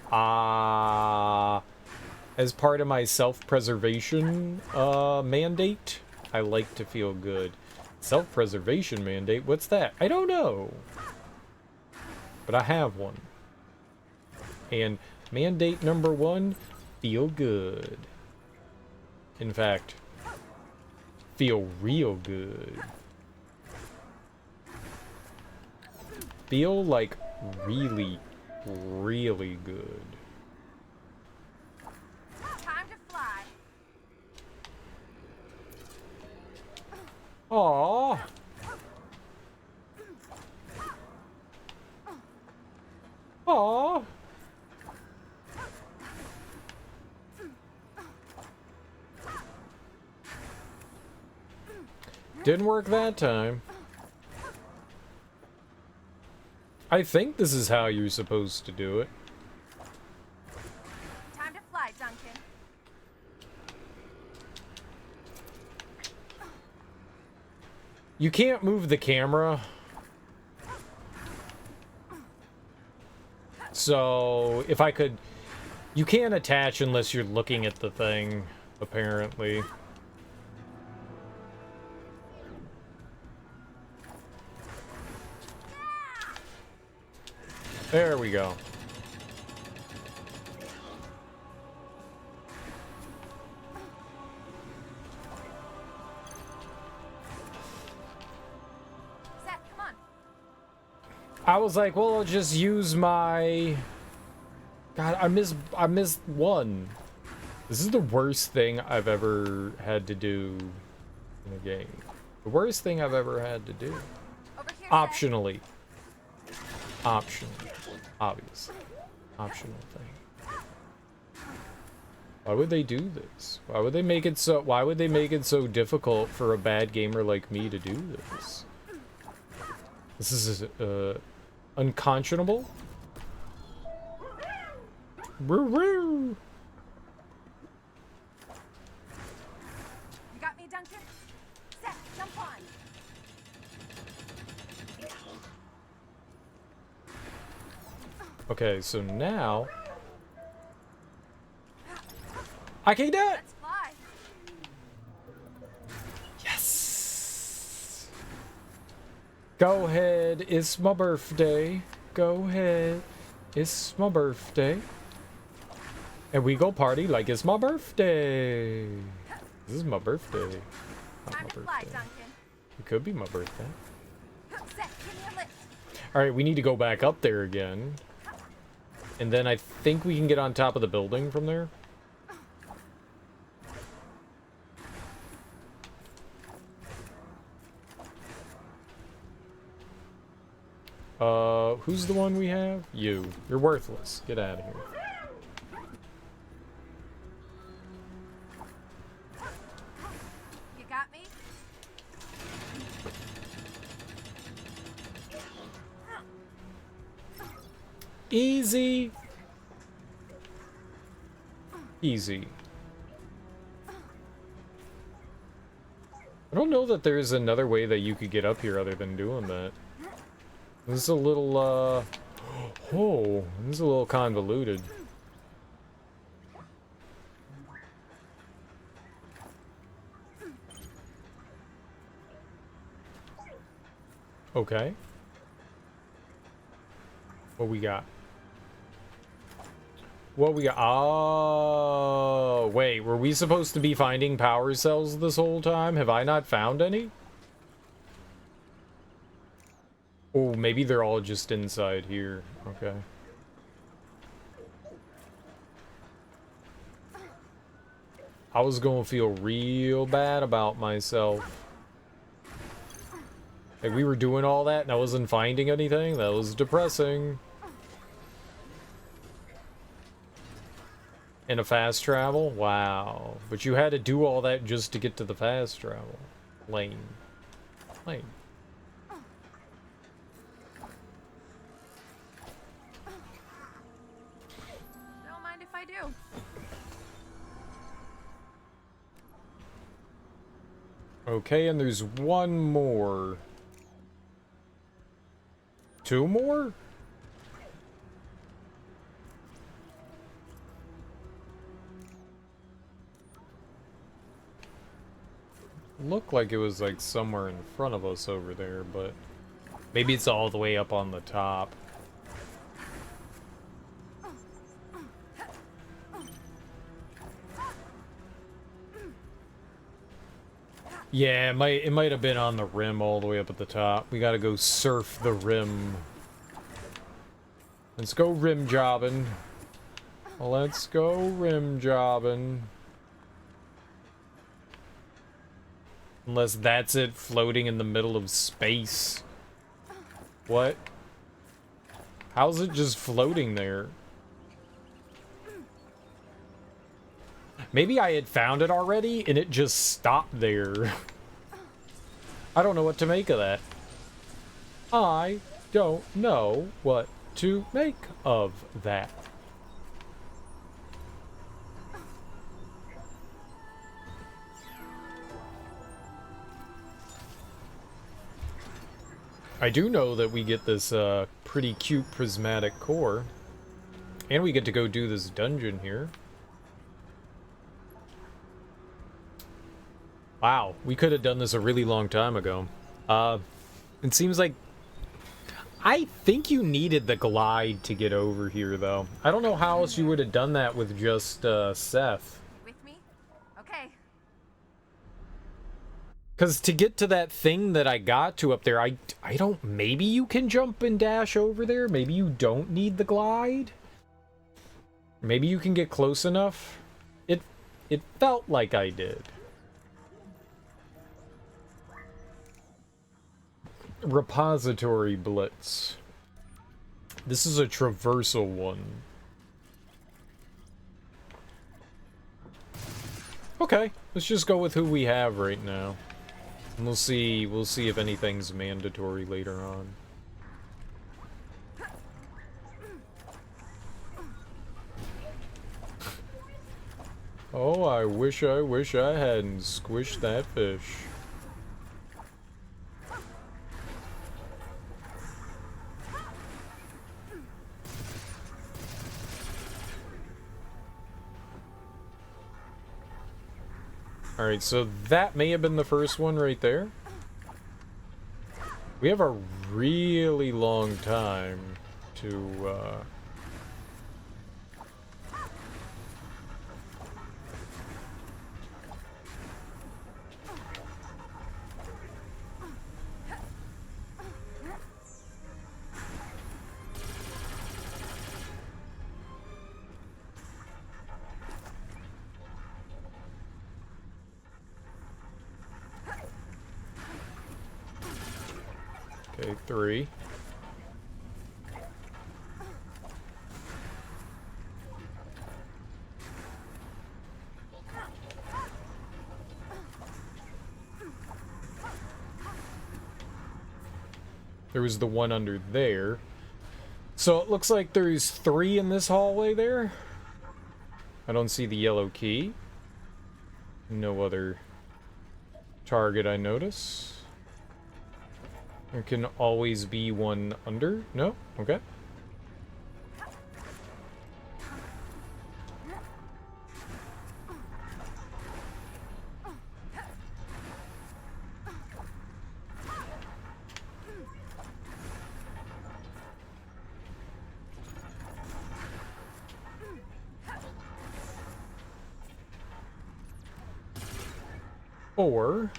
as part of my self-preservation, mandate, I like to feel good. Self-preservation mandate? What's that? I don't know. But I have one. And mandate number 1, feel good. In fact, feel real good. Feel like really, really good. Time to fly. Aww. Aww. Didn't work that time. I think this is how you're supposed to do it. Time to fly, Duncan. You can't move the camera. So, if I could... You can't attach unless you're looking at the thing, apparently. There we go. Seth, come on. I was like, well, I'll just use my... God, I missed one. This is the worst thing I've ever had to do in a game. The worst thing I've ever had to do. Over here, Optionally. Optional. Obvious. Optional thing. Why would they do this? Why would they make it so difficult for a bad gamer like me to do this? This is unconscionable. Woo woo. You got me, Duncan? Seth, jump on. Okay, so now I can do it. Let's fly. Yes. Go ahead, it's my birthday. Go ahead, it's my birthday. And we go party like it's my birthday. This is my birthday. Not Time my to fly, birthday. Duncan. It could be my birthday. Seth, give me a lift. Alright, we need to go back up there again. And then I think we can get on top of the building from there. Who's the one we have? You. You're worthless. Get out of here. You got me? Easy. Easy. I don't know that there's another way that you could get up here other than doing that. This is a little, oh, this is a little convoluted. Okay. What we got? What we got? Oh, wait, were we supposed to be finding power cells this whole time? Have I not found any? Oh, maybe they're all just inside here. Okay. I was gonna feel real bad about myself. Like, we were doing all that and I wasn't finding anything? That was depressing. In a fast travel? Wow. But you had to do all that just to get to the fast travel. Lame. Lame. Don't mind if I do. Okay, and there's one more. Two more? Looked like it was like somewhere in front of us over there, but maybe it's all the way up on the top. Yeah, it might have been on the rim all the way up at the top. We gotta go surf the rim. Let's go rim jobbing. Let's go rim jobbing. Unless that's it floating in the middle of space. What? How's it just floating there? Maybe I had found it already and it just stopped there. I don't know what to make of that. I don't know what to make of that. I do know that we get this pretty cute prismatic core. And we get to go do this dungeon here. Wow, we could have done this a really long time ago. It seems like... I think you needed the glide to get over here, though. I don't know how else you would have done that with just Seth. With me? Okay. Because to get to that thing that I got to up there, I don't... Maybe you can jump and dash over there? Maybe you don't need the glide? Maybe you can get close enough? It felt like I did. Repository Blitz. This is a traversal one. Okay, let's just go with who we have right now. And we'll see if anything's mandatory later on. Oh, I wish I hadn't squished that fish. Alright, so that may have been the first one right there. We have a really long time to, Okay, 3. There was the one under there. So it looks like there's 3 in this hallway there. I don't see the yellow key. No other target I notice. There can always be one under. No? Okay. Or...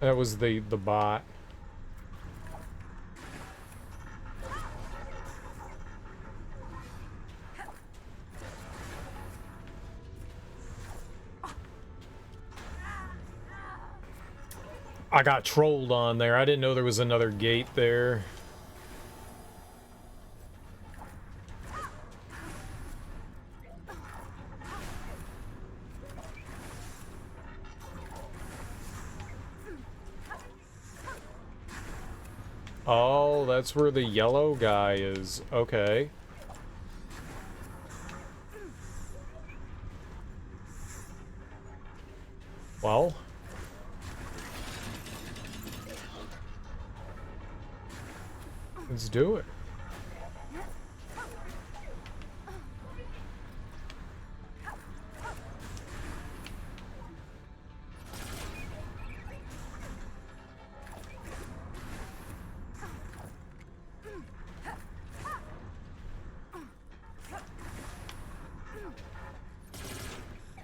That was the bot. I got trolled on there. I didn't know there was another gate there. Oh, that's where the yellow guy is. Okay. Well. Let's do it.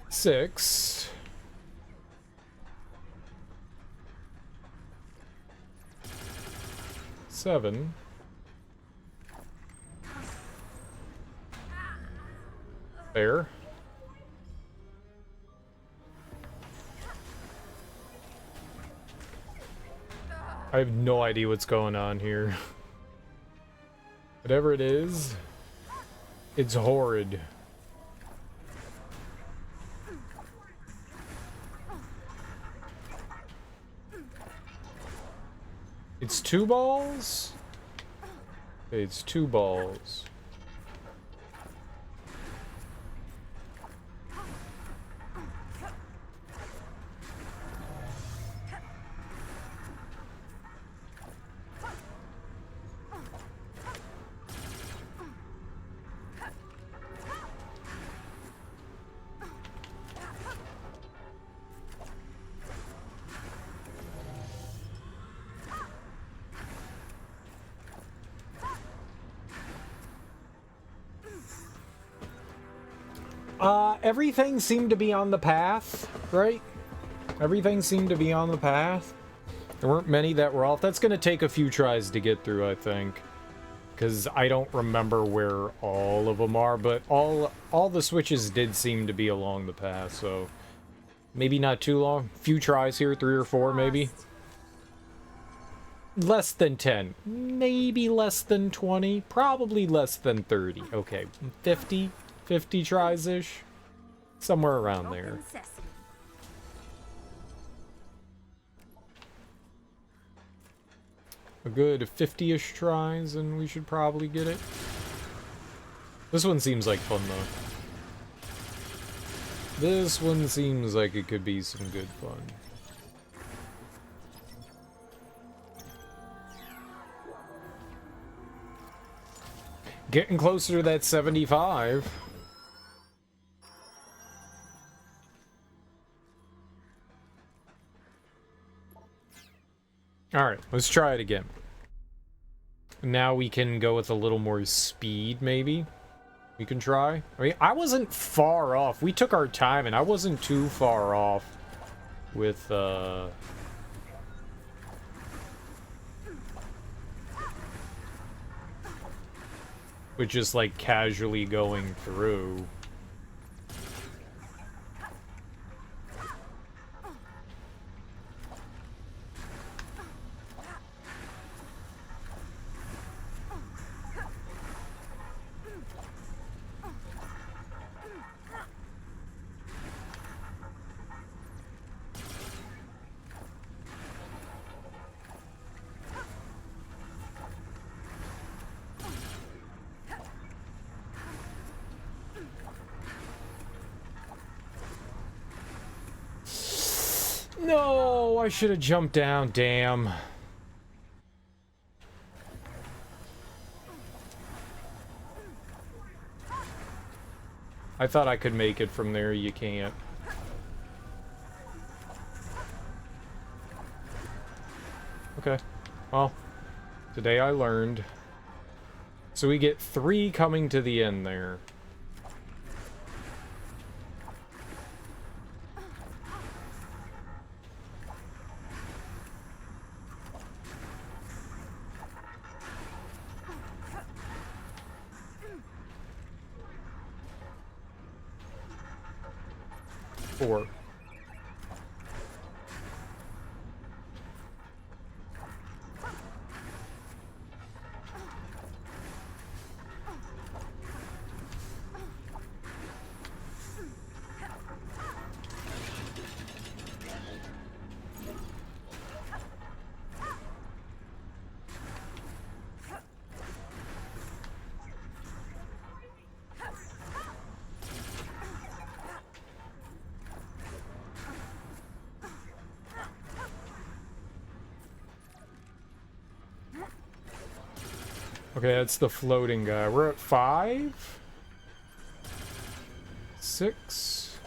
Six. Seven. There. I have no idea what's going on here. Whatever it is, it's horrid. It's 2 balls? Okay, it's 2 balls. Everything seemed to be on the path, right? Everything seemed to be on the path. There weren't many that were off. That's going to take a few tries to get through, I think. Because I don't remember where all of them are, but all the switches did seem to be along the path, so... Maybe not too long. Few tries here, 3 or 4 maybe. Less than 10. Maybe less than 20. Probably less than 30. Okay, 50 tries-ish. Somewhere around there. A good 50-ish tries and we should probably get it. This one seems like fun though. This one seems like it could be some good fun. Getting closer to that 75. Alright, let's try it again. Now we can go with a little more speed, maybe. We can try. I mean, I wasn't far off. We took our time, and I wasn't too far off with, with just, like, casually going through. No, I should have jumped down, damn. I thought I could make it from there, you can't. Okay, well, today I learned. So we get 3 coming to the end there. 4. Okay, that's the floating guy. We're at 5? 6?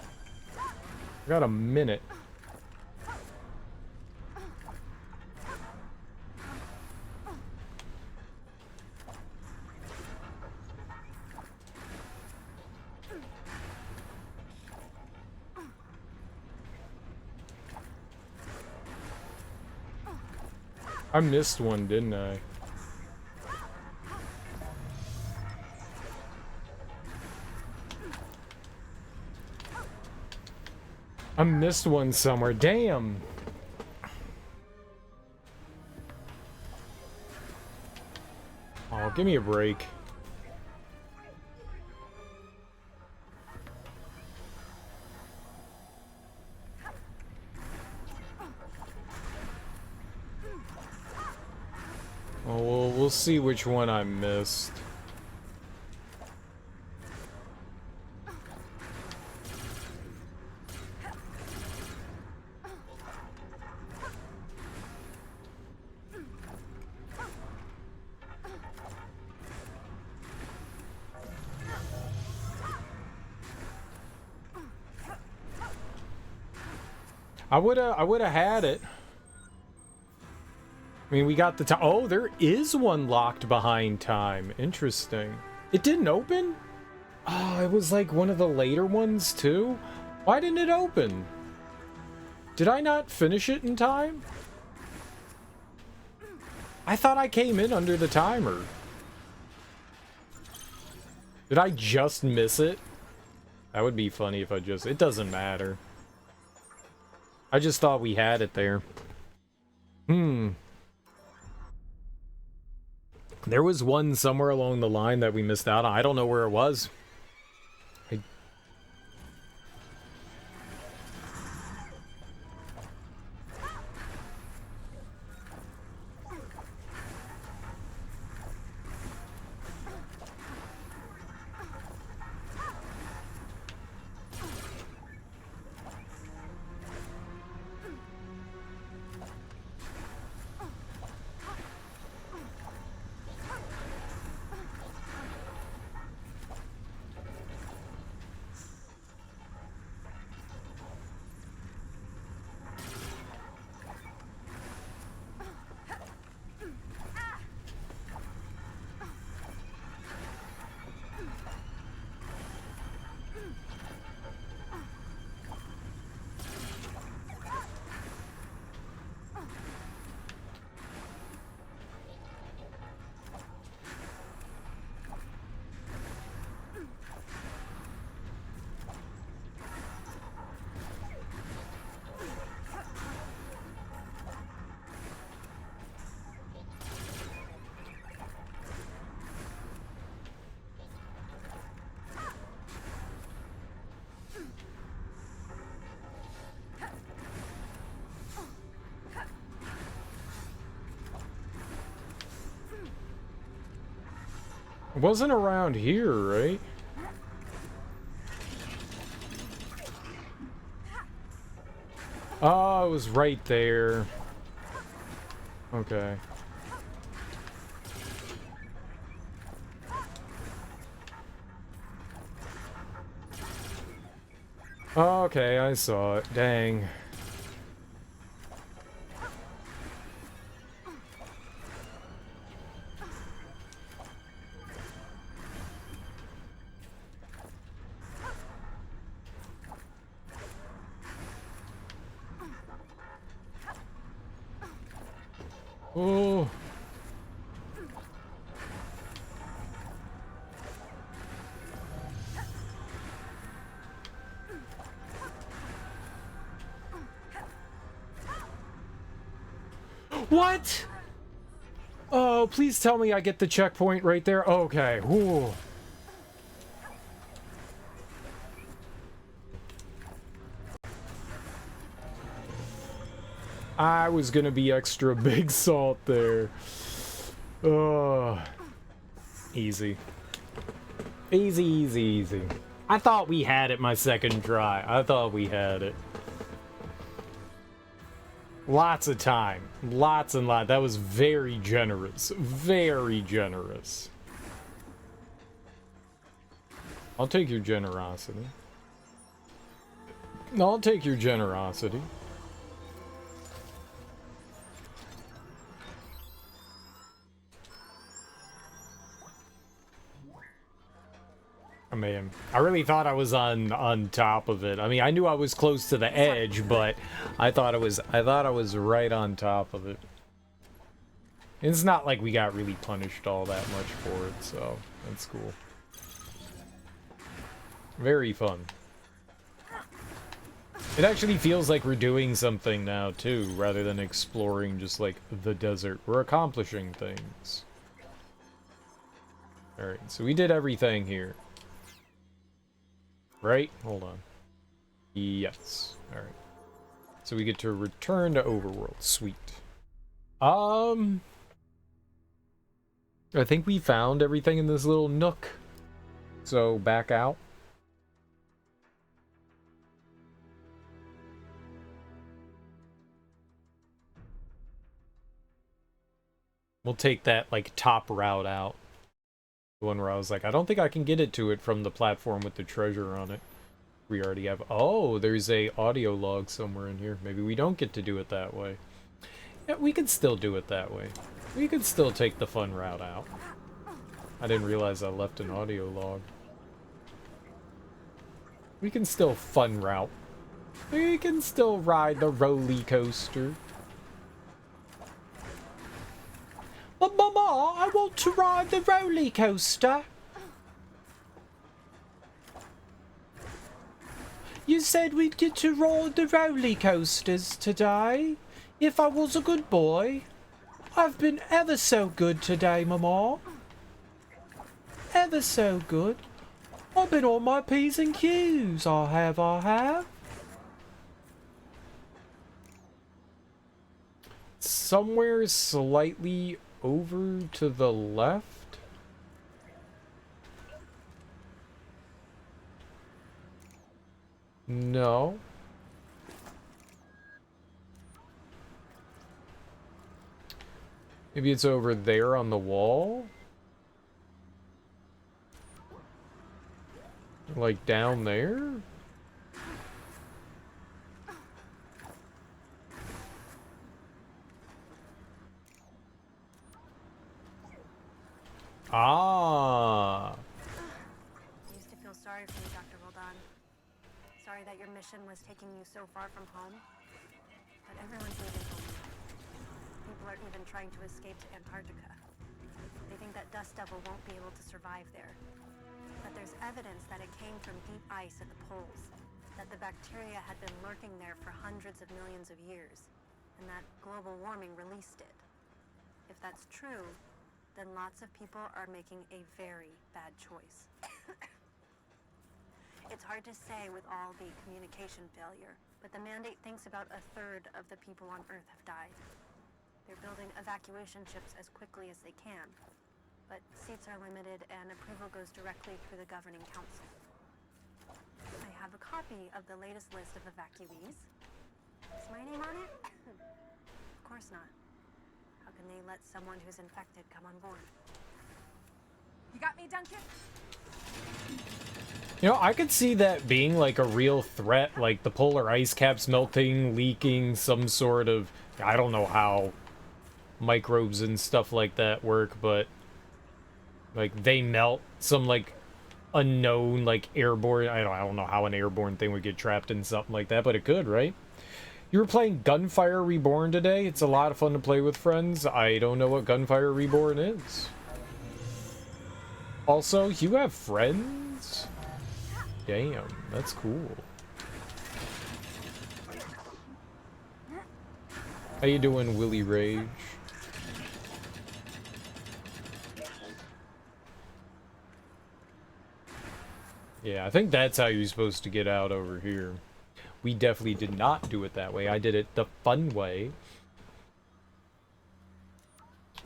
I got a minute. I missed one, didn't I? I missed one somewhere. Damn. Oh, give me a break. Oh, we'll see which one I missed. I would have had it. I mean, we got the time. Oh, there is one locked behind time. Interesting. It didn't open? Oh, it was like one of the later ones too? Why didn't it open? Did I not finish it in time? I thought I came in under the timer. Did I just miss it? That would be funny if I just... It doesn't matter. I just thought we had it there. There was one somewhere along the line that we missed out on. I don't know where it was. It wasn't around here, right? Oh, it was right there. Okay. Okay, I saw it. Dang. Oh. What? Oh, please tell me I get the checkpoint right there. Okay. Whew. I was gonna be extra big salt there. Oh. Easy. Easy, easy, easy. I thought we had it my second try. I thought we had it. Lots of time. Lots and lots. That was very generous. Very generous. I'll take your generosity. I'll take your generosity. Man, I really thought I was on top of it. I mean, I knew I was close to the edge, but I thought I was right on top of it. It's not like we got really punished all that much for it, so that's cool. Very fun. It actually feels like we're doing something now too, rather than exploring just like the desert. We're accomplishing things. All right, so we did everything here. Right? Hold on. Yes. Alright. So we get to return to Overworld. Sweet. I think we found everything in this little nook. So, back out. We'll take that, like, top route out. The one where I was like, I don't think I can get it to it from the platform with the treasure on it. We already have... Oh, there's a audio log somewhere in here. Maybe we don't get to do it that way. Yeah, we could still do it that way. We could still take the fun route out. I didn't realize I left an audio log. We can still fun route. We can still ride the roller coaster. But Mama, I want to ride the roller coaster. You said we'd get to ride the roller coasters today. If I was a good boy. I've been ever so good today, Mama. Ever so good. I've been on my P's and Q's. I have. Somewhere slightly over to the left. No. Maybe it's over there on the wall? Like down there? Ah. I used to feel sorry for you, Dr. Roldan. Sorry that your mission was taking you so far from home. But everyone's leaving home. People are even trying to escape to Antarctica. They think that Dust Devil won't be able to survive there. But there's evidence that it came from deep ice at the poles, that the bacteria had been lurking there for hundreds of millions of years, and that global warming released it. If that's true, then lots of people are making a very bad choice. It's hard to say with all the communication failure, but the Mandate thinks about a third of the people on Earth have died. They're building evacuation ships as quickly as they can, but seats are limited and approval goes directly through the governing council. I have a copy of the latest list of evacuees. Is my name on it? Of course not. How can they let someone who's infected come on board? You got me, Duncan? You know, I could see that being like a real threat, like the polar ice caps melting, leaking, some sort of... I don't know how microbes and stuff like that work, but like they melt some like unknown like airborne... I don't know how an airborne thing would get trapped in something like that, but it could, right? You were playing Gunfire Reborn today. It's a lot of fun to play with friends. I don't know what Gunfire Reborn is. Also, you have friends? Damn, that's cool. How you doing, Willy Rage? Yeah, I think that's how you're supposed to get out over here. We definitely did not do it that way. I did it the fun way.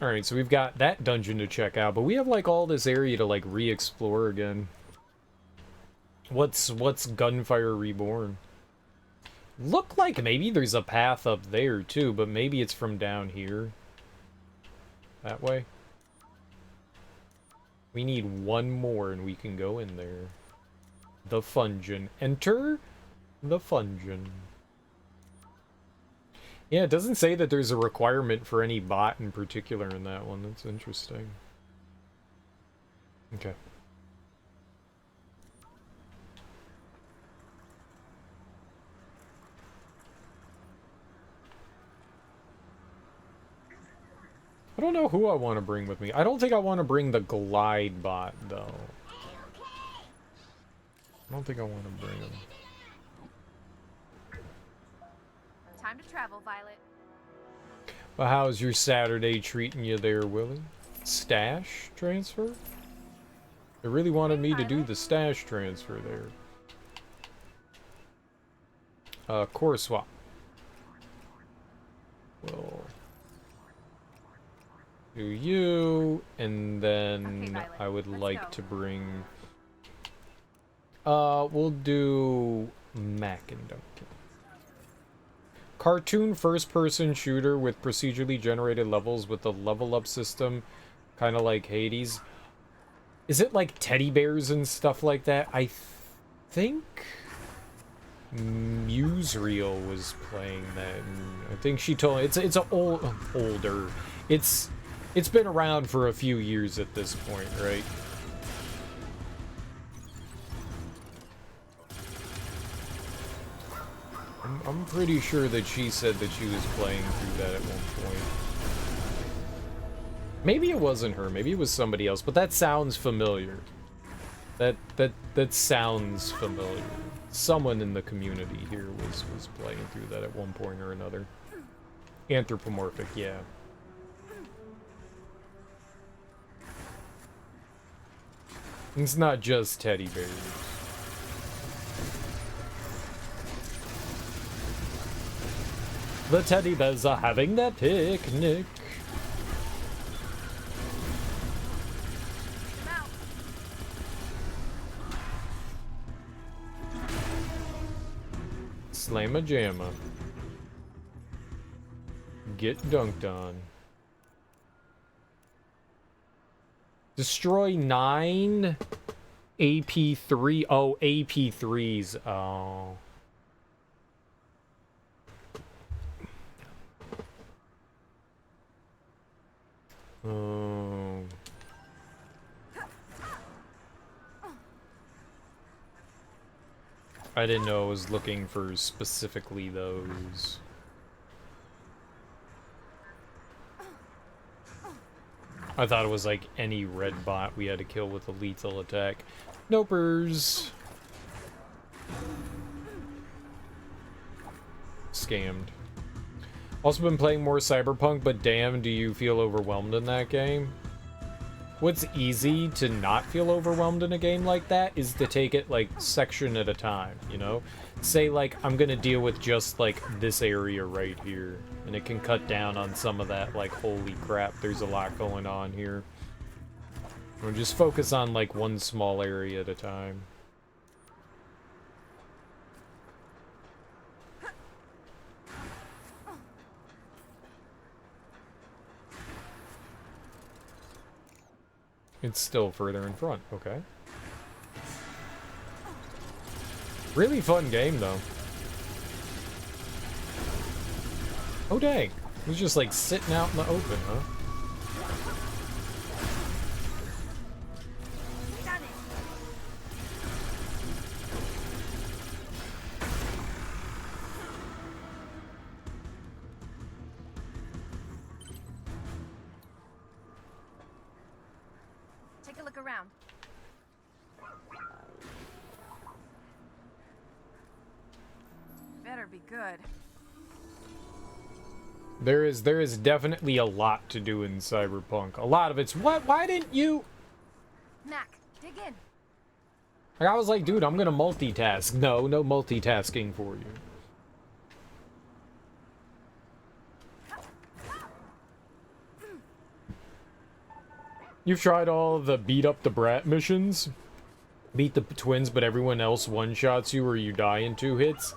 Alright, so we've got that dungeon to check out, but we have, like, all this area to, like, re-explore again. What's Gunfire Reborn? Look like maybe there's a path up there, too, but maybe it's from down here. That way. We need one more and we can go in there. The Fungeon. Enter the Fungeon. Yeah, it doesn't say that there's a requirement for any bot in particular in that one. That's interesting. Okay. I don't know who I want to bring with me. I don't think I want to bring the glide bot, though. I don't think I want to bring him. Time to travel, Violet. Well, how's your Saturday treating you there, Willie? Stash transfer? They really wanted me to do the stash transfer there. Core swap. We'll do you, and then Okay, I would let's like go. to bring... we'll do Mac and Duncan. Cartoon first-person shooter with procedurally generated levels with a level-up system, kind of like Hades. Is it like teddy bears and stuff like that? I think Musereal was playing that. And I think she told it's a older. It's been around for a few years at this point, right? I'm pretty sure that she said that she was playing through that at one point. Maybe it wasn't her, maybe it was somebody else, but that sounds familiar. That sounds familiar. Someone in the community here was playing through that at one point or another. Anthropomorphic, yeah. It's not just teddy bears. The teddy bears are having their picnic. Slamma jamma. Get dunked on. Destroy 9 AP3. Oh, AP3s. Oh. Oh. I didn't know I was looking for specifically those. I thought it was like any red bot we had to kill with a lethal attack. Nopers. Scammed. Also been playing more Cyberpunk, but damn, do you feel overwhelmed in that game? What's easy to not feel overwhelmed in a game like that is to take it, like, section at a time, you know? Say, like, I'm gonna deal with just, like, this area right here, and it can cut down on some of that, like, holy crap, there's a lot going on here. Or just focus on, like, one small area at a time. It's still further in front, okay. Really fun game, though. Oh, dang. It was just, like, sitting out in the open, huh? Done it. Take a look around. Better be good. There is definitely a lot to do in Cyberpunk. A lot of it's what? Why didn't you? Mac, dig in. Like, I was like, dude, I'm gonna multitask. No, no multitasking for you. You've tried all the beat up the brat missions? Beat the twins, but everyone else one-shots you or you die in 2 hits?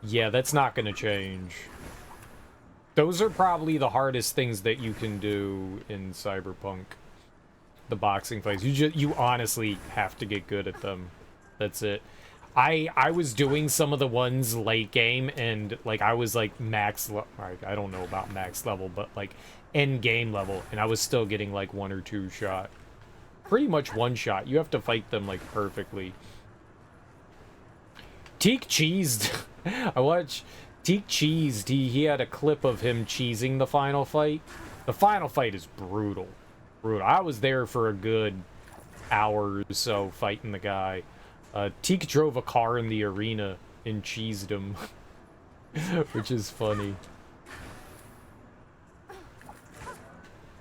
Yeah, that's not gonna change. Those are probably the hardest things that you can do in Cyberpunk. The boxing fights. You honestly have to get good at them. That's it. I was doing some of the ones late game, and like I was like I don't know about max level, but like end game level, and I was still getting like 1 or 2 shot. Pretty much 1 shot. You have to fight them like perfectly. Teak cheesed. I watched Teak cheesed. He had a clip of him cheesing the final fight. The final fight is brutal. Brutal. I was there for a good hour or so fighting the guy. Teak drove a car in the arena and cheesed him. Which is funny.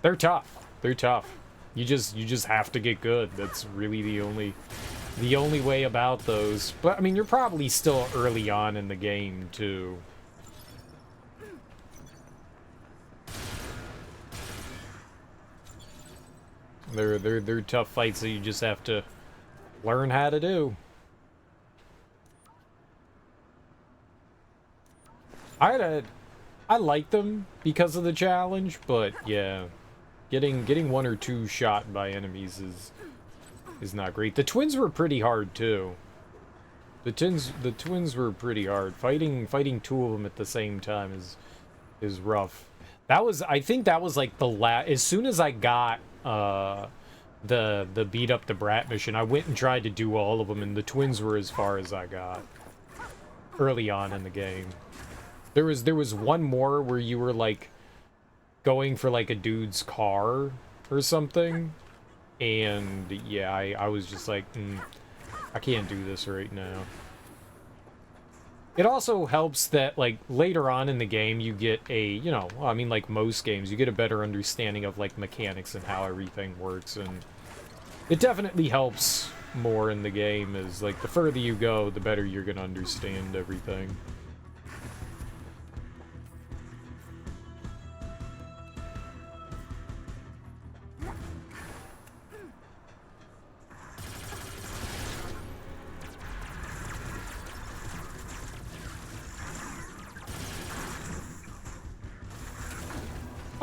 They're tough. They're tough. You just have to get good. That's really the only way about those. But I mean, you're probably still early on in the game too. They're tough fights that you just have to learn how to do. I like them because of the challenge, but yeah, getting 1 or 2 shot by enemies is not great. The twins were pretty hard too. The twins were pretty hard. Fighting 2 of them at the same time is rough. I think that was like the as soon as I got the beat up the brat mission, I went and tried to do all of them, and the twins were as far as I got early on in the game. There was one more where you were like going for like a dude's car or something, and yeah, I was just like, I can't do this right now. It also helps that, like, later on in the game, you get a, you know, I mean, like most games, you get a better understanding of, like, mechanics and how everything works, and it definitely helps more in the game, is, like, the further you go, the better you're gonna understand everything.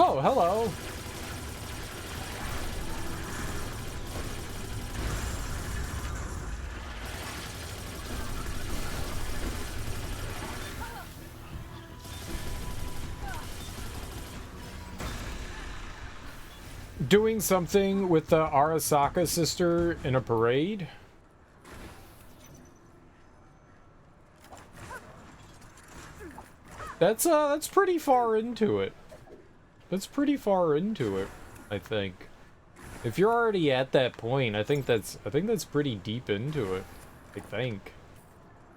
Oh, hello. Doing something with the Arasaka sister in a parade? That's pretty far into it. That's pretty far into it, I think. If you're already at that point, I think that's pretty deep into it. I think.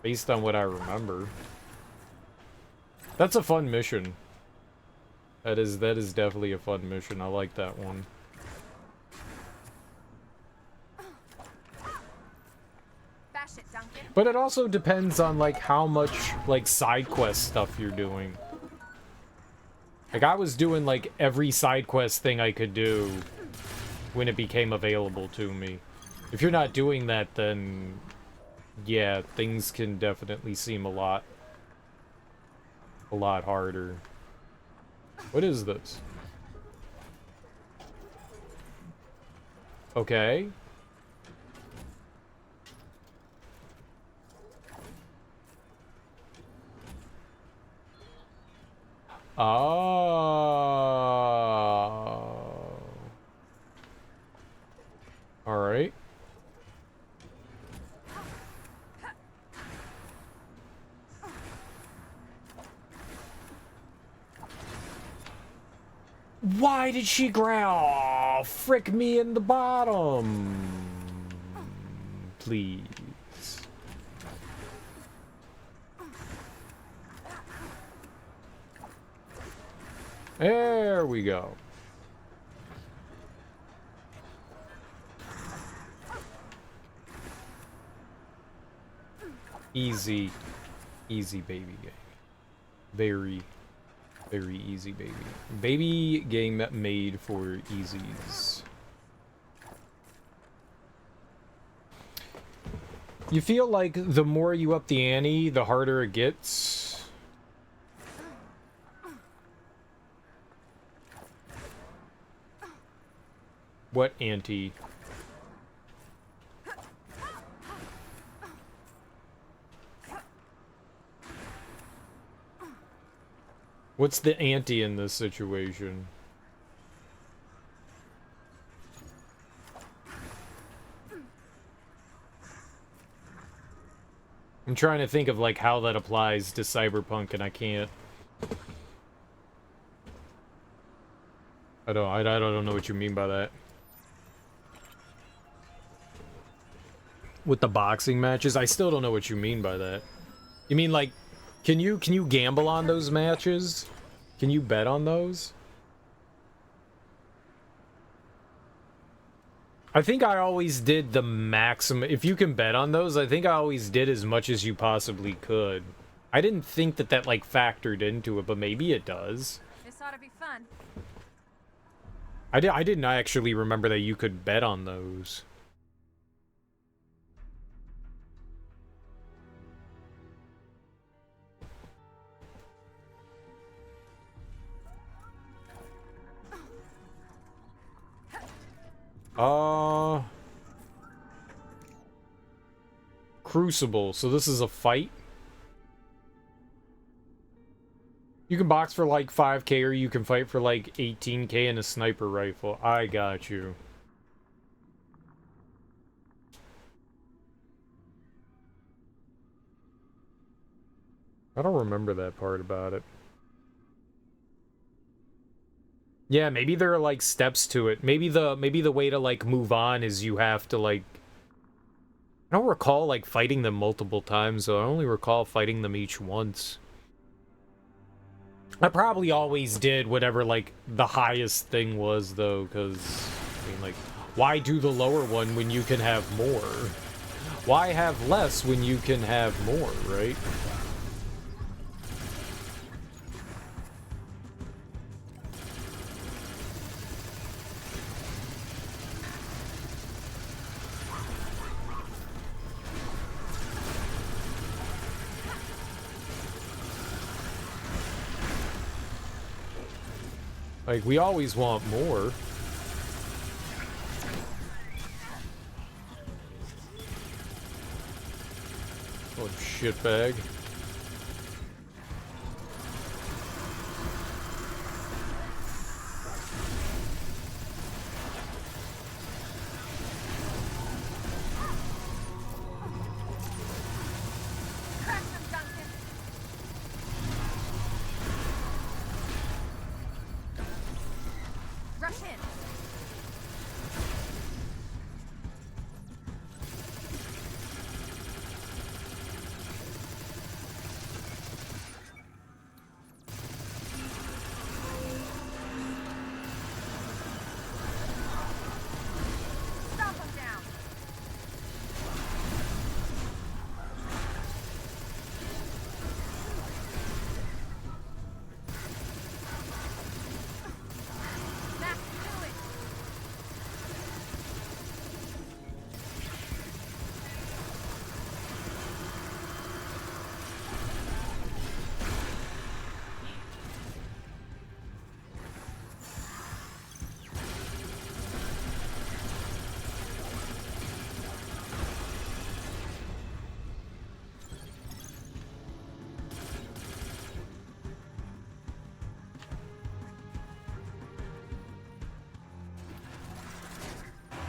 Based on what I remember. That's a fun mission. That is definitely a fun mission. I like that one. Bash it, Duncan. But it also depends on like how much like side quest stuff you're doing. Like, I was doing, like, every side quest thing I could do when it became available to me. If you're not doing that, then, yeah, things can definitely seem a lot harder. What is this? Okay. Oh. All right. Why did she growl? Frick me in the bottom. Please. There we go. Easy. Easy baby game. Very, very easy baby. Baby game made for easies. You feel like the more you up the ante, the harder it gets. What ante? What's the ante in this situation? I'm trying to think of like how that applies to Cyberpunk, and I can't. I don't know what you mean by that. With the boxing matches, I still don't know what you mean by that. You mean like, can you gamble on those matches? Can you bet on those? I think I always did the maximum. If you can bet on those, I think I always did as much as you possibly could. I didn't think that that like factored into it, but maybe it does. This ought to be fun. I didn't actually remember that you could bet on those. Crucible. So this is a fight? You can box for like 5k or you can fight for like 18k in a sniper rifle. I got you. I don't remember that part about it. Yeah, maybe there are like steps to it. Maybe the way to like move on is you have to like, I don't recall like fighting them multiple times, though. I only recall fighting them each once. I probably always did whatever like the highest thing was, though, because I mean, like, why do the lower one when you can have more? Why have less when you can have more, right? Like, we always want more. Oh, shitbag.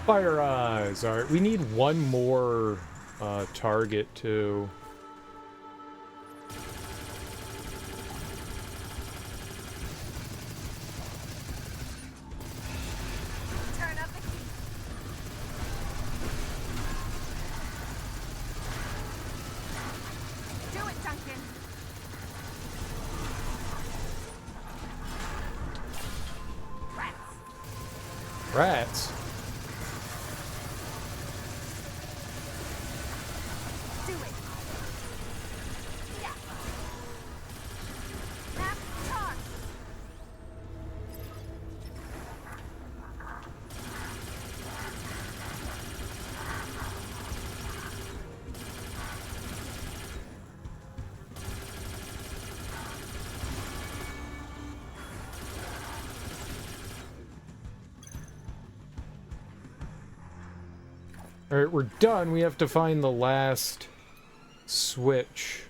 Fire eyes. Alright, we need one more target too. Turn up the heat. Do it, Duncan. Rats. Do it. Yeah. Snap, charge. Alright, we're done. We have to find the last switch.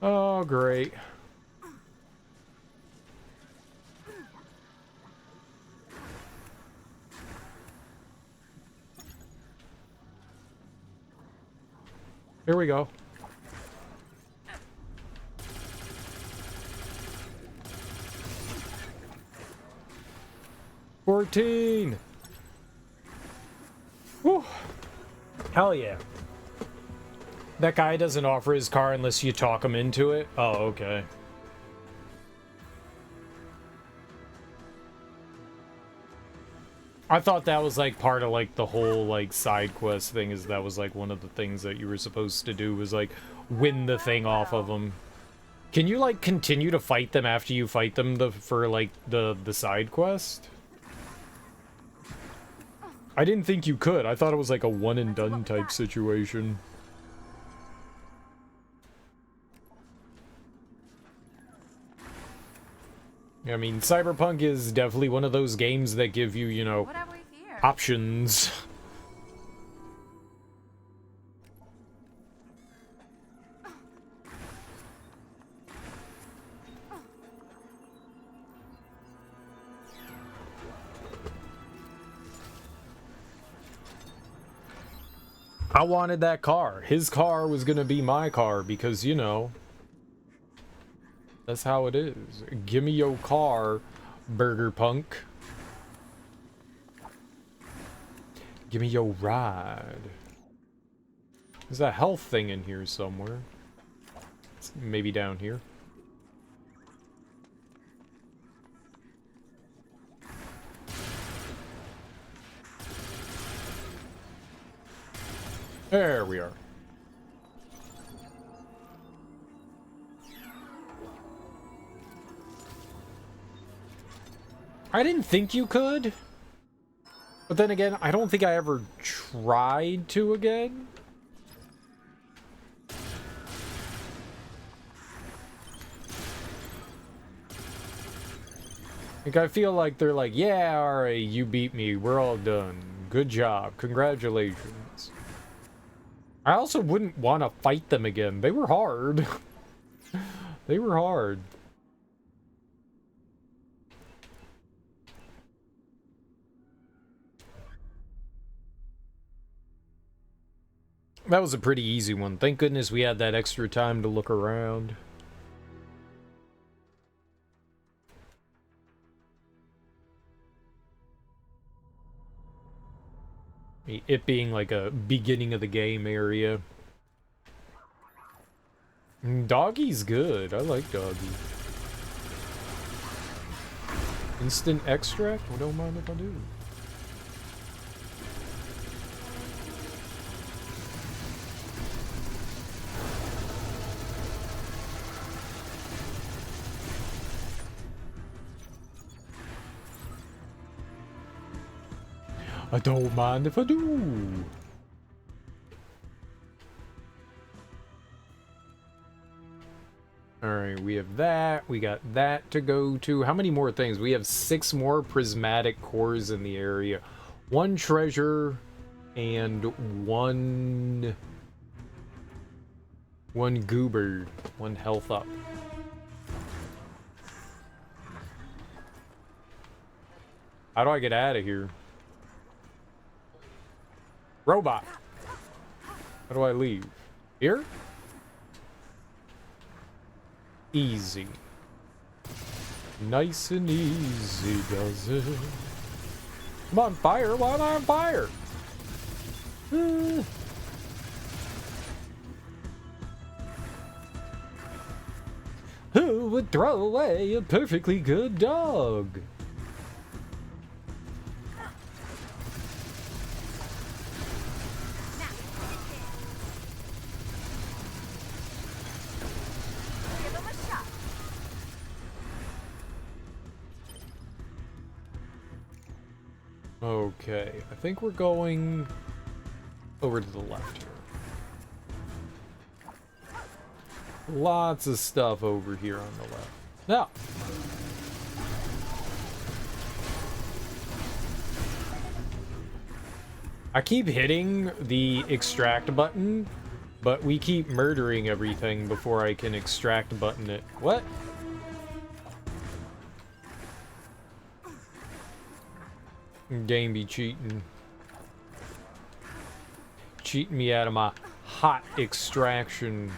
Oh, great. Here we go. $14. Whew. Hell yeah. That guy doesn't offer his car unless you talk him into it? Oh, okay. I thought that was like part of like the whole like side quest thing, is that was like one of the things that you were supposed to do was like win the thing off of them. Can you like continue to fight them after you fight them for like the side quest? I didn't think you could. I thought it was like a one and done type situation. I mean, Cyberpunk is definitely one of those games that give you, you know, options. I wanted that car. His car was gonna be my car because, you know, that's how it is. Give me your car, Burger Punk. Give me your ride. There's a health thing in here somewhere. It's maybe down here. There we are. I didn't think you could. But then again, I don't think I ever tried to again. Like, I feel like they're like, yeah, alright, you beat me. We're all done. Good job. Congratulations. I also wouldn't want to fight them again. They were hard. They were hard. That was a pretty easy one. Thank goodness we had that extra time to look around. It being like a beginning of the game area. Doggy's good. I like Doggy. Instant extract? I don't mind if I do. I don't mind if I do. Alright, we have that. We got that to go to. How many more things? We have 6 more prismatic cores in the area. 1 treasure and 1 goober. 1 health up. How do I get out of here? Robot. How do I leave? Here? Easy. Nice and easy does it. I'm on fire. Why am I on fire? Who would throw away a perfectly good dog? Give him a shot. Okay, I think we're going over to the left here. Lots of stuff over here on the left. Now, I keep hitting the extract button, but we keep murdering everything before I can extract button it. What? Game be cheating. Cheating me out of my hot extraction.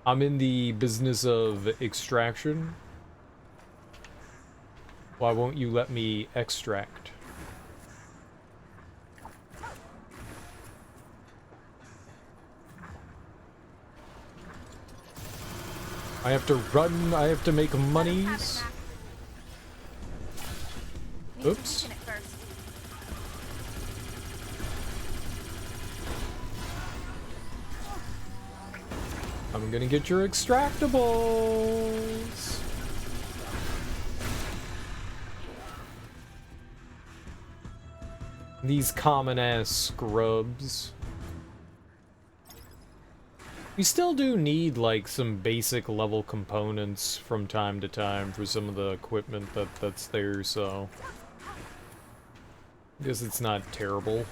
I'm in the business of extraction. Why won't you let me extract? I have to run, I have to make monies. Oops. I'm gonna get your extractables. These common ass scrubs. We still do need like some basic level components from time to time for some of the equipment that's there, so I guess it's not terrible.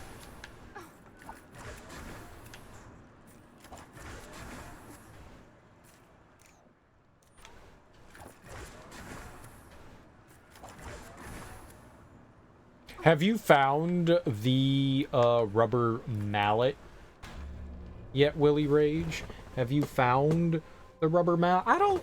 Have you found the rubber mallet yet, Willy Rage? Have you found the rubber mallet? I don't...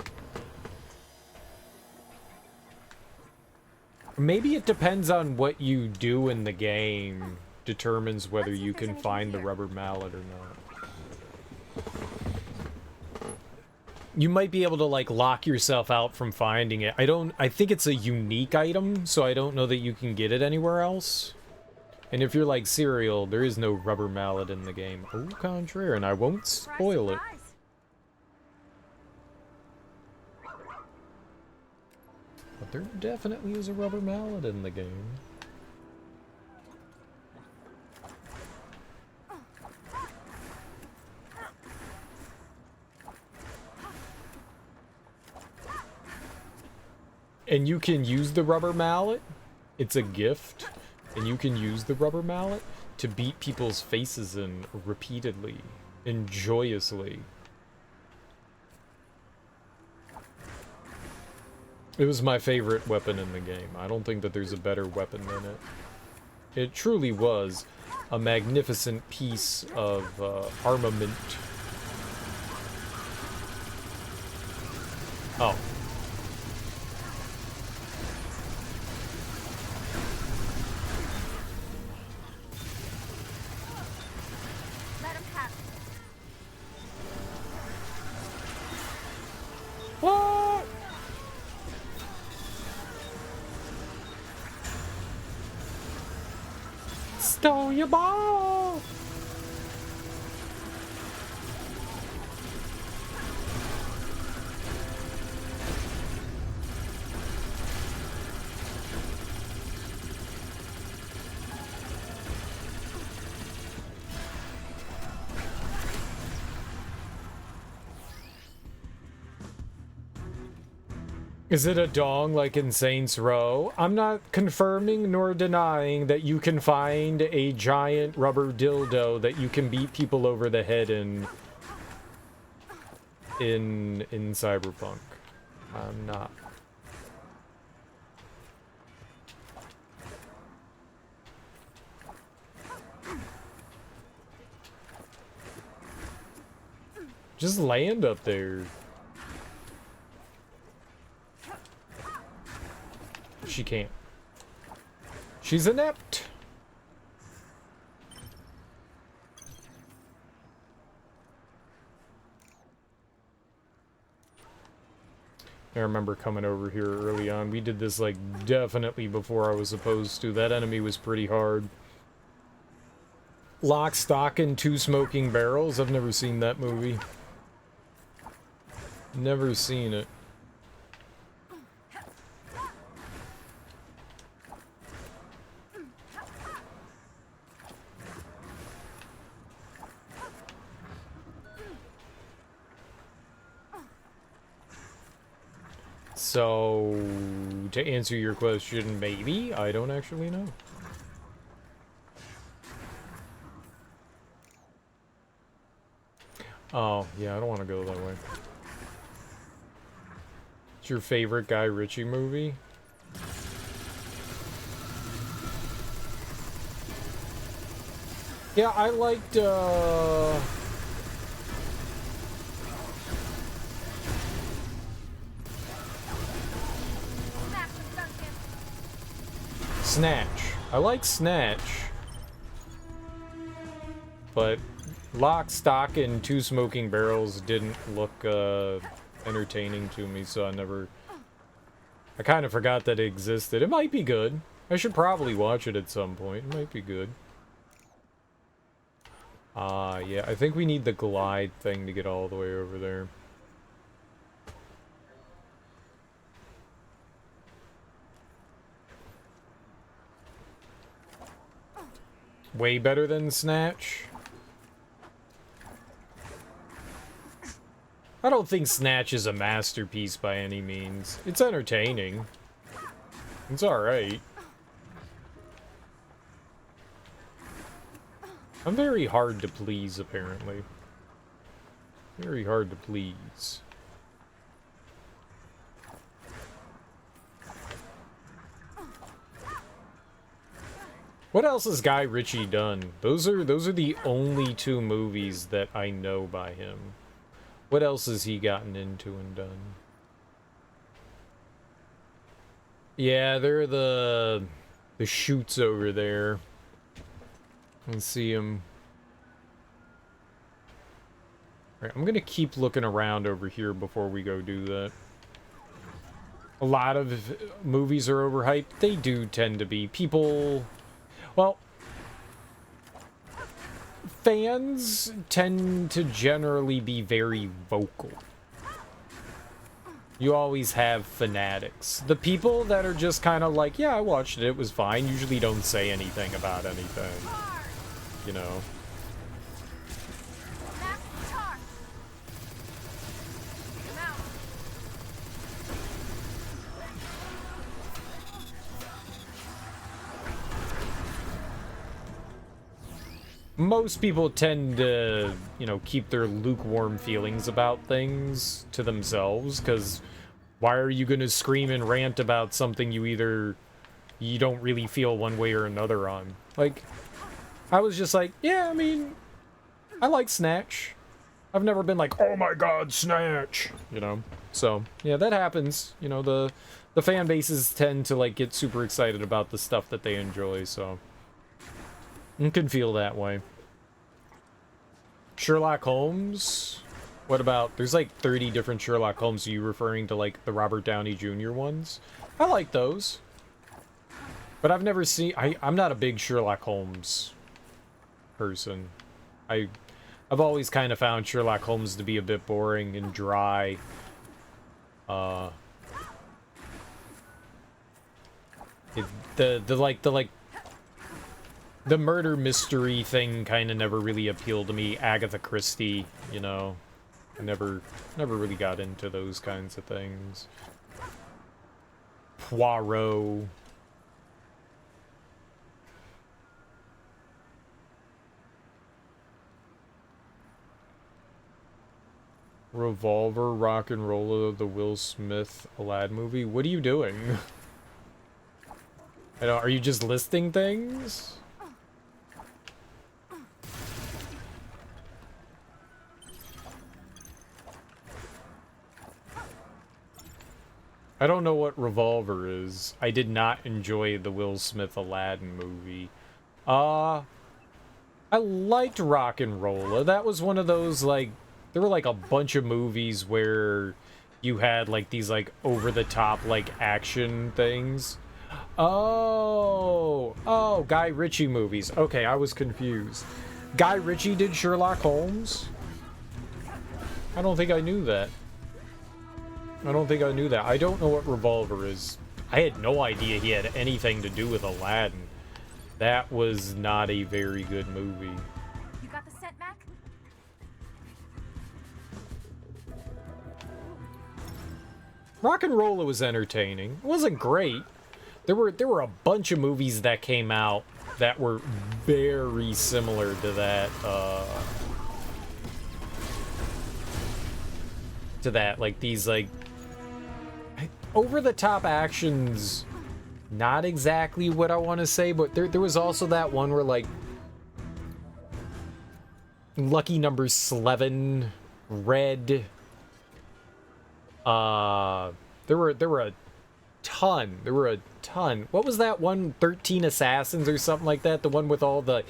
Maybe it depends on what you do in the game, determines whether you can find the rubber mallet or not. You might be able to, like, lock yourself out from finding it. I think it's a unique item, so I don't know that you can get it anywhere else. And if you're like Cereal, there is no rubber mallet in the game. Au contraire, and I won't spoil it. But there definitely is a rubber mallet in the game. And you can use the rubber mallet. It's a gift. And you can use the rubber mallet to beat people's faces in repeatedly and joyously. It was my favorite weapon in the game. I don't think that there's a better weapon than it. It truly was a magnificent piece of armament. Oh. What? Stole your ball. Is it a dong like in Saints Row? I'm not confirming nor denying that you can find a giant rubber dildo that you can beat people over the head in Cyberpunk. I'm not. Just land up there. She can't. She's inept. I remember coming over here early on. We did this, like, definitely before I was supposed to. That enemy was pretty hard. Lock, Stock, and Two Smoking Barrels. I've never seen that movie. Never seen it. So, to answer your question, maybe? I don't actually know. Oh, yeah, I don't want to go that way. It's your favorite Guy Ritchie movie? Yeah, I liked, Snatch. I like Snatch. But Lock, Stock, and Two Smoking Barrels didn't look entertaining to me, so I kind of forgot that it existed. It might be good. I should probably watch it at some point. It might be good. Yeah, I think we need the glide thing to get all the way over there. Way better than Snatch? I don't think Snatch is a masterpiece by any means. It's entertaining. It's alright. I'm very hard to please, apparently. Very hard to please. What else has Guy Ritchie done? Those are the only two movies that I know by him. What else has he gotten into and done? Yeah, there are the chutes over there. Let's see him. Alright, I'm gonna keep looking around over here before we go do that. A lot of movies are overhyped. They do tend to be. People... Well, fans tend to generally be very vocal. You always have fanatics. The people that are just kind of like, yeah, I watched it, it was fine, usually don't say anything about anything. You know? Most people tend to, you know, keep their lukewarm feelings about things to themselves, because why are you gonna scream and rant about something you don't really feel one way or another on? Like, I was just like, yeah, I mean, I like Snatch. I've never been like, oh my god, Snatch, you know? So, yeah, that happens. You know, the fan bases tend to, like, get super excited about the stuff that they enjoy, so... You can feel that way. Sherlock Holmes? What about... There's like 30 different Sherlock Holmes. Are you referring to like the Robert Downey Jr. ones? I like those. But I've never seen... I'm not a big Sherlock Holmes person. I've always kind of found Sherlock Holmes to be a bit boring and dry. The murder mystery thing kind of never really appealed to me. Agatha Christie, you know. I never really got into those kinds of things. Poirot. Revolver, Rock and Roller, the Will Smith Aladdin movie. What are you doing? I don't, are you just listing things? I don't know what Revolver is. I did not enjoy the Will Smith Aladdin movie. I liked Rock and Rolla. That was one of those, like, there were like a bunch of movies where you had like these like over-the-top like action things. Oh, Guy Ritchie movies. Okay, I was confused. Guy Ritchie did Sherlock Holmes? I don't think I knew that. I don't think I knew that. I don't know what Revolver is. I had no idea he had anything to do with Aladdin. That was not a very good movie. You got the scent, Mac? Rock and Rolla was entertaining. It wasn't great. There were a bunch of movies that came out that were very similar to that, like these like over-the-top actions. Not exactly what I want to say, but there was also that one where like Lucky Number 11, Red. There were a ton. There were a ton. What was that one? 13 Assassins or something like that. The one with all the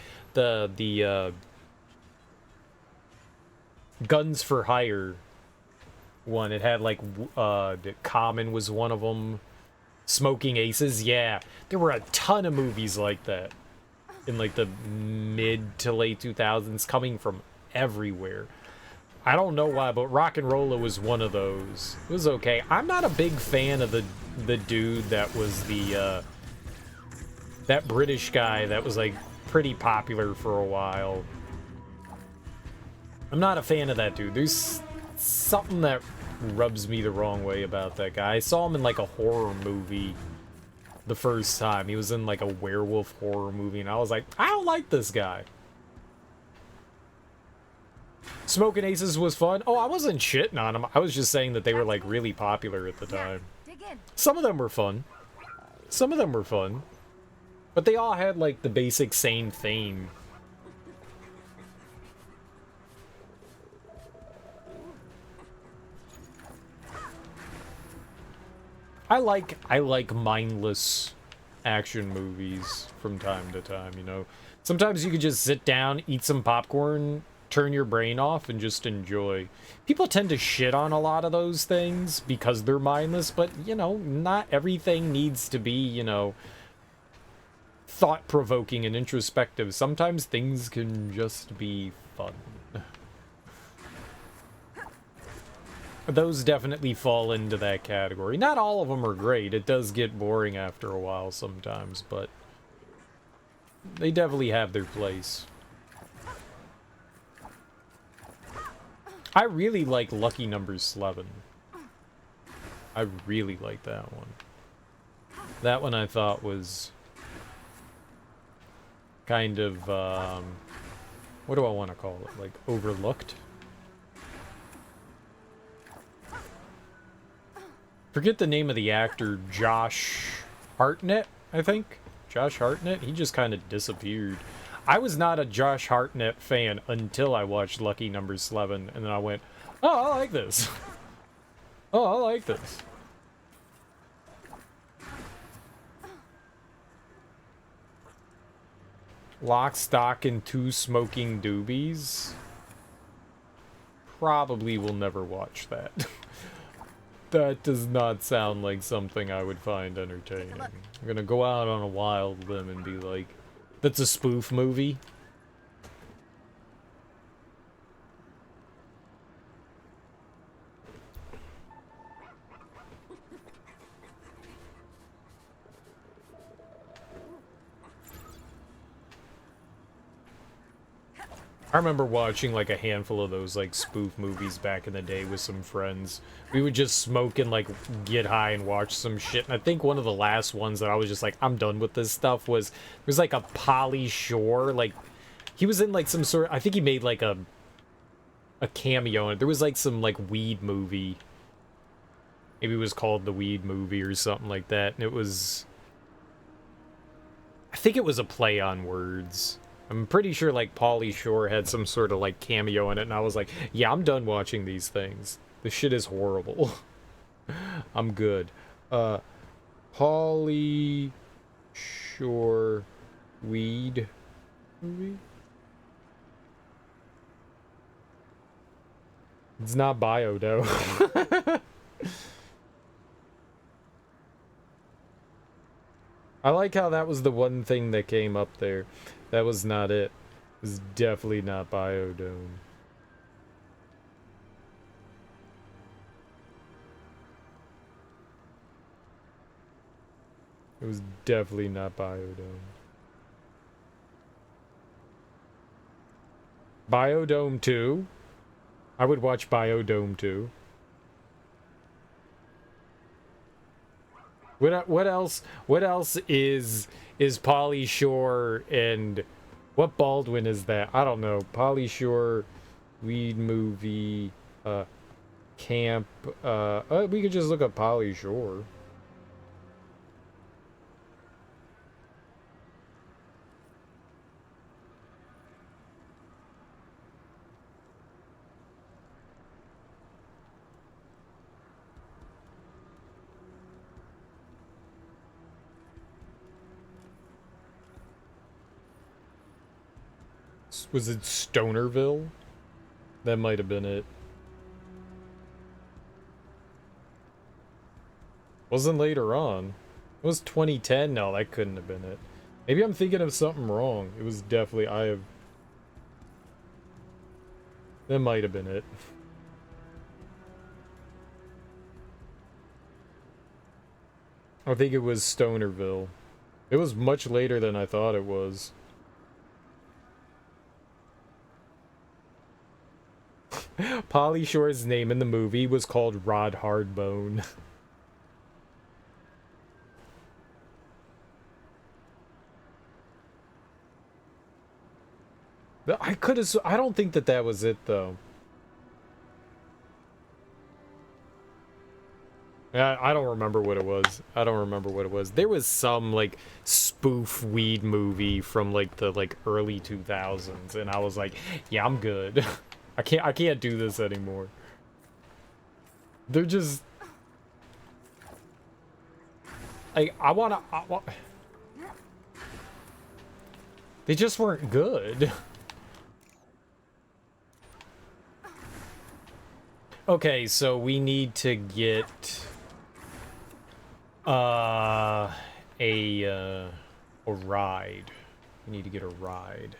guns for hire one. It had like Common was one of them. Smoking Aces. Yeah, there were a ton of movies like that in like the mid to late 2000s, coming from everywhere. I don't know why, but Rock and Rolla was one of those. It was okay. I'm not a big fan of the dude that was the that British guy that was like pretty popular for a while. I'm not a fan of that dude. There's something that rubs me the wrong way about that guy. I saw him in like a horror movie the first time. He was in like a werewolf horror movie, and I was like, I don't like this guy. Smoking Aces was fun. Oh, I wasn't shitting on them. I was just saying that they were like really popular at the time. Some of them were fun. Some of them were fun. But they all had like the basic same theme. I like mindless action movies from time to time, you know. Sometimes you could just sit down, eat some popcorn, turn your brain off, and just enjoy. People tend to shit on a lot of those things because they're mindless, but, you know, not everything needs to be, you know, thought-provoking and introspective. Sometimes things can just be fun. Those definitely fall into that category. Not all of them are great. It does get boring after a while sometimes, but they definitely have their place. I really like Lucky Number 11. I really like that one. That one I thought was kind of, what do I want to call it? Like, overlooked? Forget the name of the actor, Josh Hartnett, I think? Josh Hartnett? He just kind of disappeared. I was not a Josh Hartnett fan until I watched Lucky Number 11, and then I went, oh, I like this. Oh, I like this. Lock, Stock, and Two Smoking Doobies? Probably will never watch that. That does not sound like something I would find entertaining. I'm gonna go out on a wild limb and be like, that's a spoof movie? I remember watching like a handful of those like spoof movies back in the day with some friends. We would just smoke and like get high and watch some shit. And I think one of the last ones that I was just like, I'm done with this stuff was like a Pauly Shore. Like he was in like some sort of, I think he made like a cameo in it. There was like some like weed movie. Maybe it was called The Weed Movie or something like that. And it was, I think it was a play on words. I'm pretty sure, like, Pauly Shore had some sort of, like, cameo in it, and I was like, yeah, I'm done watching these things. This shit is horrible. I'm good. Polly Shore Weed movie? It's not Biodome. I like how that was the one thing that came up there. That was not it. It was definitely not Biodome. It was definitely not Biodome. Biodome 2? I would watch Biodome 2. What else? What else is Pauly Shore and what Baldwin is that? I don't know. Pauly Shore, weed movie, camp. We could just look up Pauly Shore. Was it Stonerville? That might have been it. Wasn't later on. It was 2010? No, that couldn't have been it. Maybe I'm thinking of something wrong. It was definitely... That might have been it. I think it was Stonerville. It was much later than I thought it was. Pauly Shore's name in the movie was called Rod Hardbone. I don't think that was it, though. I don't remember what it was. I don't remember what it was. There was some, like, spoof weed movie from, like, the, like, early 2000s, and I was like, yeah, I'm good. I can't do this anymore. They're just... Like, they just weren't good. Okay, so we need to get... a ride. We need to get a ride.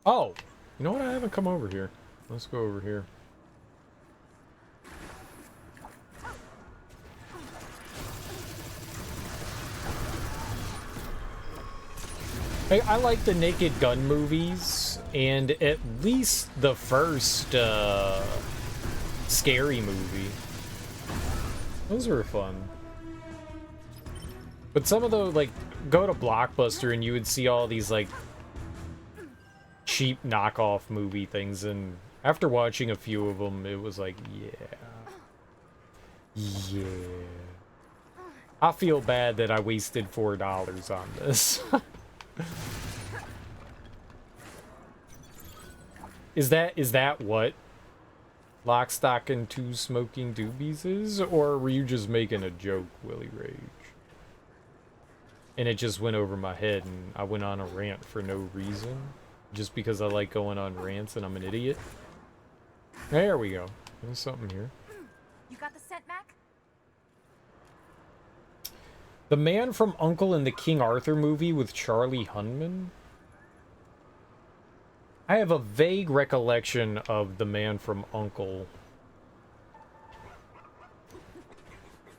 Oh! You know what? I haven't come over here. Let's go over here. I like the Naked Gun movies, and at least the first Scary movie. Those were fun. But some of the, like, go to Blockbuster and you would see all these, like, cheap knockoff movie things, and after watching a few of them, it was like, yeah. I feel bad that I wasted $4 on this. Is that what Lock, Stock, and Two Smoking Doobies is? Or were you just making a joke, Willie Rage? And it just went over my head and I went on a rant for no reason? Just because I like going on rants and I'm an idiot? There we go. There's something here. You got the scent, Mac? The Man from U.N.C.L.E. in the King Arthur movie with Charlie Hunman? I have a vague recollection of The Man from U.N.C.L.E.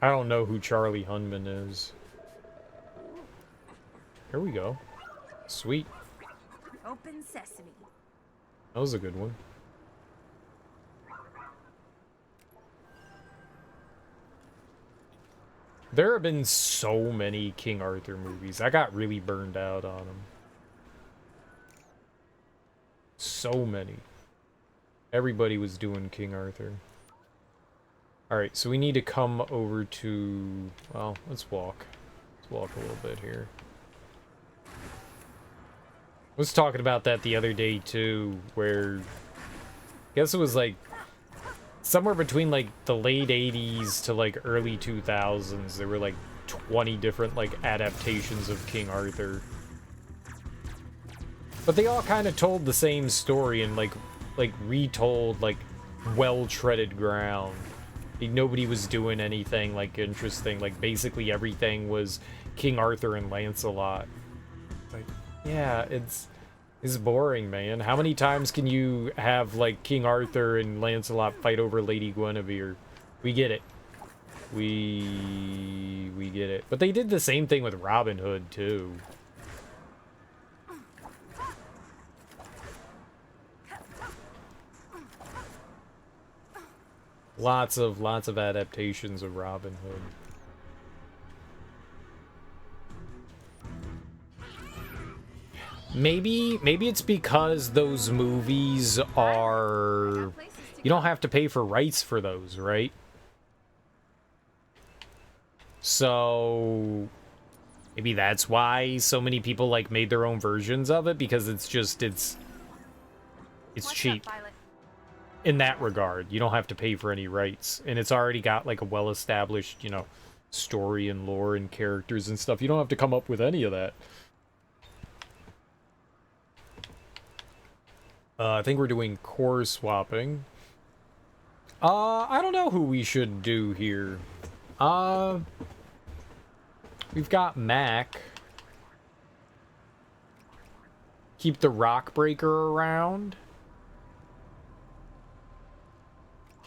I don't know who Charlie Hunman is. Here we go. Sweet. Open sesame. That was a good one. There have been so many King Arthur movies. I got really burned out on them. So many. Everybody was doing King Arthur. Alright, so we need to come over to... Well, let's walk. Let's walk a little bit here. I was talking about that the other day, too, where... I guess it was like somewhere between like the late 80s to like early 2000s, there were like 20 different like adaptations of King Arthur. But they all kind of told the same story and like retold like well-treaded ground. Like, nobody was doing anything like interesting. Like basically everything was King Arthur and Lancelot. Like, yeah, it's boring, man. How many times can you have like King Arthur and Lancelot fight over Lady Guinevere? We get it. We get it. But they did the same thing with Robin Hood too. Lots of adaptations of Robin Hood. Maybe it's because those movies are... You don't have to pay for rights for those, right? So... Maybe that's why so many people, like, made their own versions of it, because it's just, it's cheap. In that regard, you don't have to pay for any rights. And it's already got, like, a well-established, you know, story and lore and characters and stuff. You don't have to come up with any of that. I think we're doing core swapping. I don't know who we should do here. We've got Mac. Keep the rock breaker around.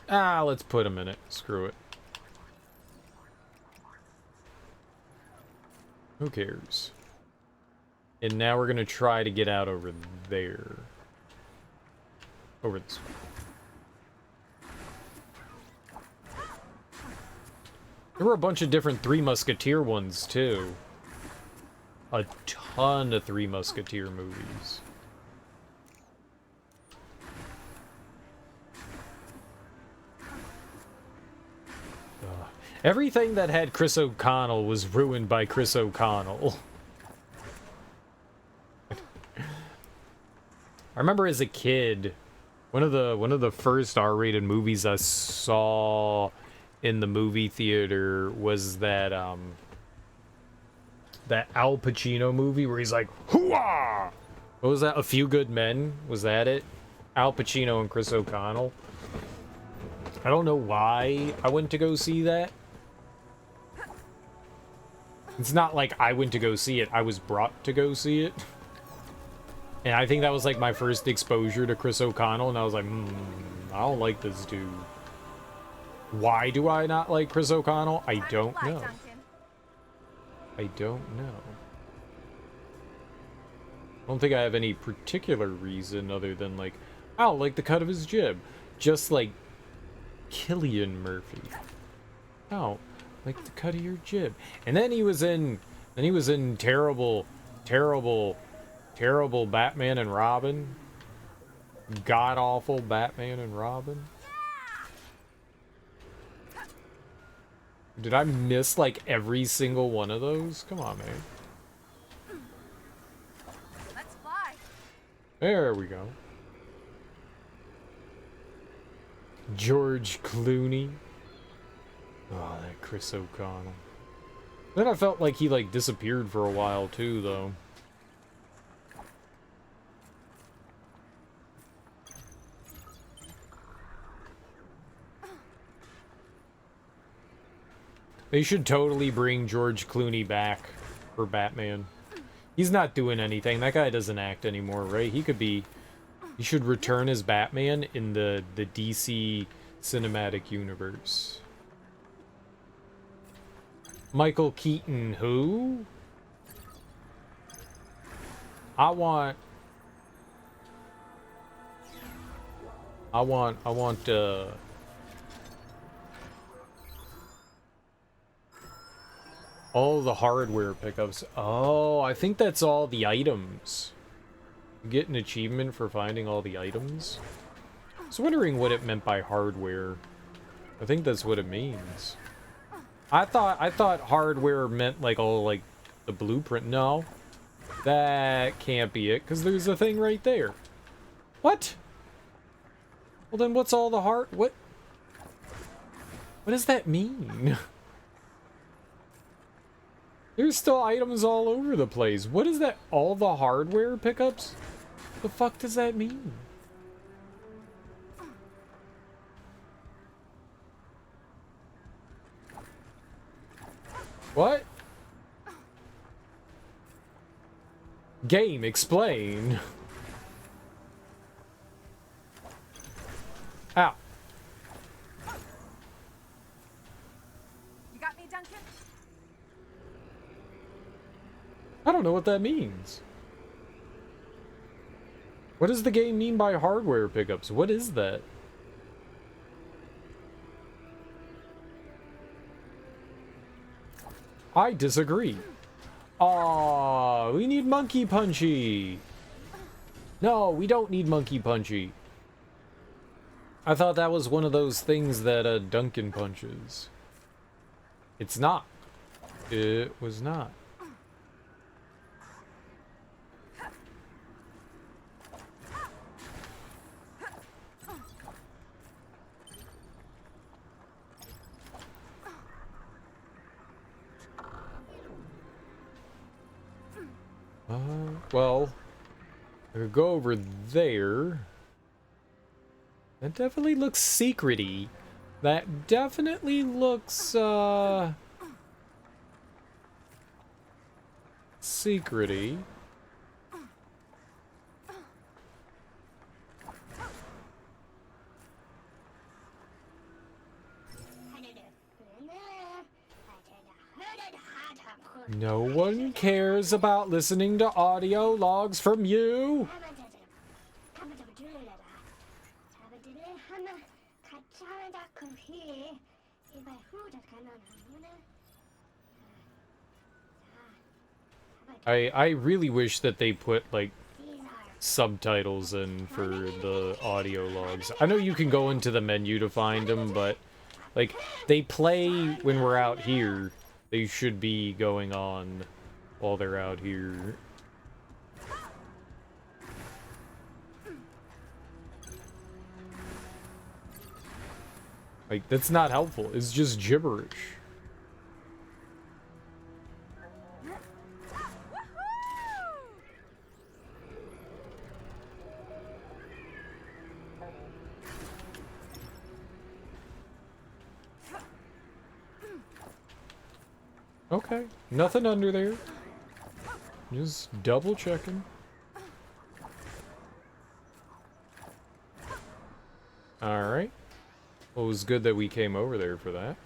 Let's put him in it. Screw it. Who cares? And now we're gonna try to get out over there. Over this way. There were a bunch of different Three Musketeer ones, too. A ton of Three Musketeer movies. Everything that had Chris O'Connell was ruined by Chris O'Connell. I remember as a kid, one of the first R-rated movies I saw in the movie theater was that that Al Pacino movie where he's like, "Hoo-ah!" What was that? A Few Good Men? Was that it? Al Pacino and Chris O'Connell. I don't know why I went to go see that. It's not like I went to go see it. I was brought to go see it. And I think that was like my first exposure to Chris O'Connell, and I was like, I don't like this dude. Why do I not like Chris O'Connell? I don't know. I don't know. I don't think I have any particular reason other than like, I don't like the cut of his jib. Just like Cillian Murphy. Oh, like the cut of your jib. And then he was in terrible Batman and Robin. God-awful Batman and Robin. Did I miss, like, every single one of those? Come on, man. Let's fly. There we go. George Clooney. Oh, that Chris O'Connell. Then I felt like he, like, disappeared for a while, too, though. They should totally bring George Clooney back for Batman. He's not doing anything. That guy doesn't act anymore, right? He could be... He should return as Batman in the DC cinematic universe. Michael Keaton, who? I want, all the hardware pickups. Oh, I think that's all the items. You get an achievement for finding all the items. I was wondering what it meant by hardware. I think that's what it means. I thought hardware meant like all like the blueprint. No, that can't be it because there's a thing right there. What? Well then, what's all the what? What does that mean? There's still items all over the place. What is that? All the hardware pickups? The fuck does that mean? What? Game, explain. Ow. You got me, Duncan? I don't know what that means. What does the game mean by hardware pickups? What is that? I disagree. Aw, we need Monkey Punchy. No, we don't need Monkey Punchy. I thought that was one of those things that Duncan punches. It's not. It was not. Well, I could go over there. That definitely looks secrety. That definitely looks, secrety. No one cares about listening to audio logs from you. I really wish that they put, like, subtitles in for the audio logs. I know you can go into the menu to find them, but, like, they play when we're out here. They should be going on while they're out here. Like, that's not helpful. It's just gibberish. Okay, nothing under there. Just double checking. Alright. Well, it was good that we came over there for that.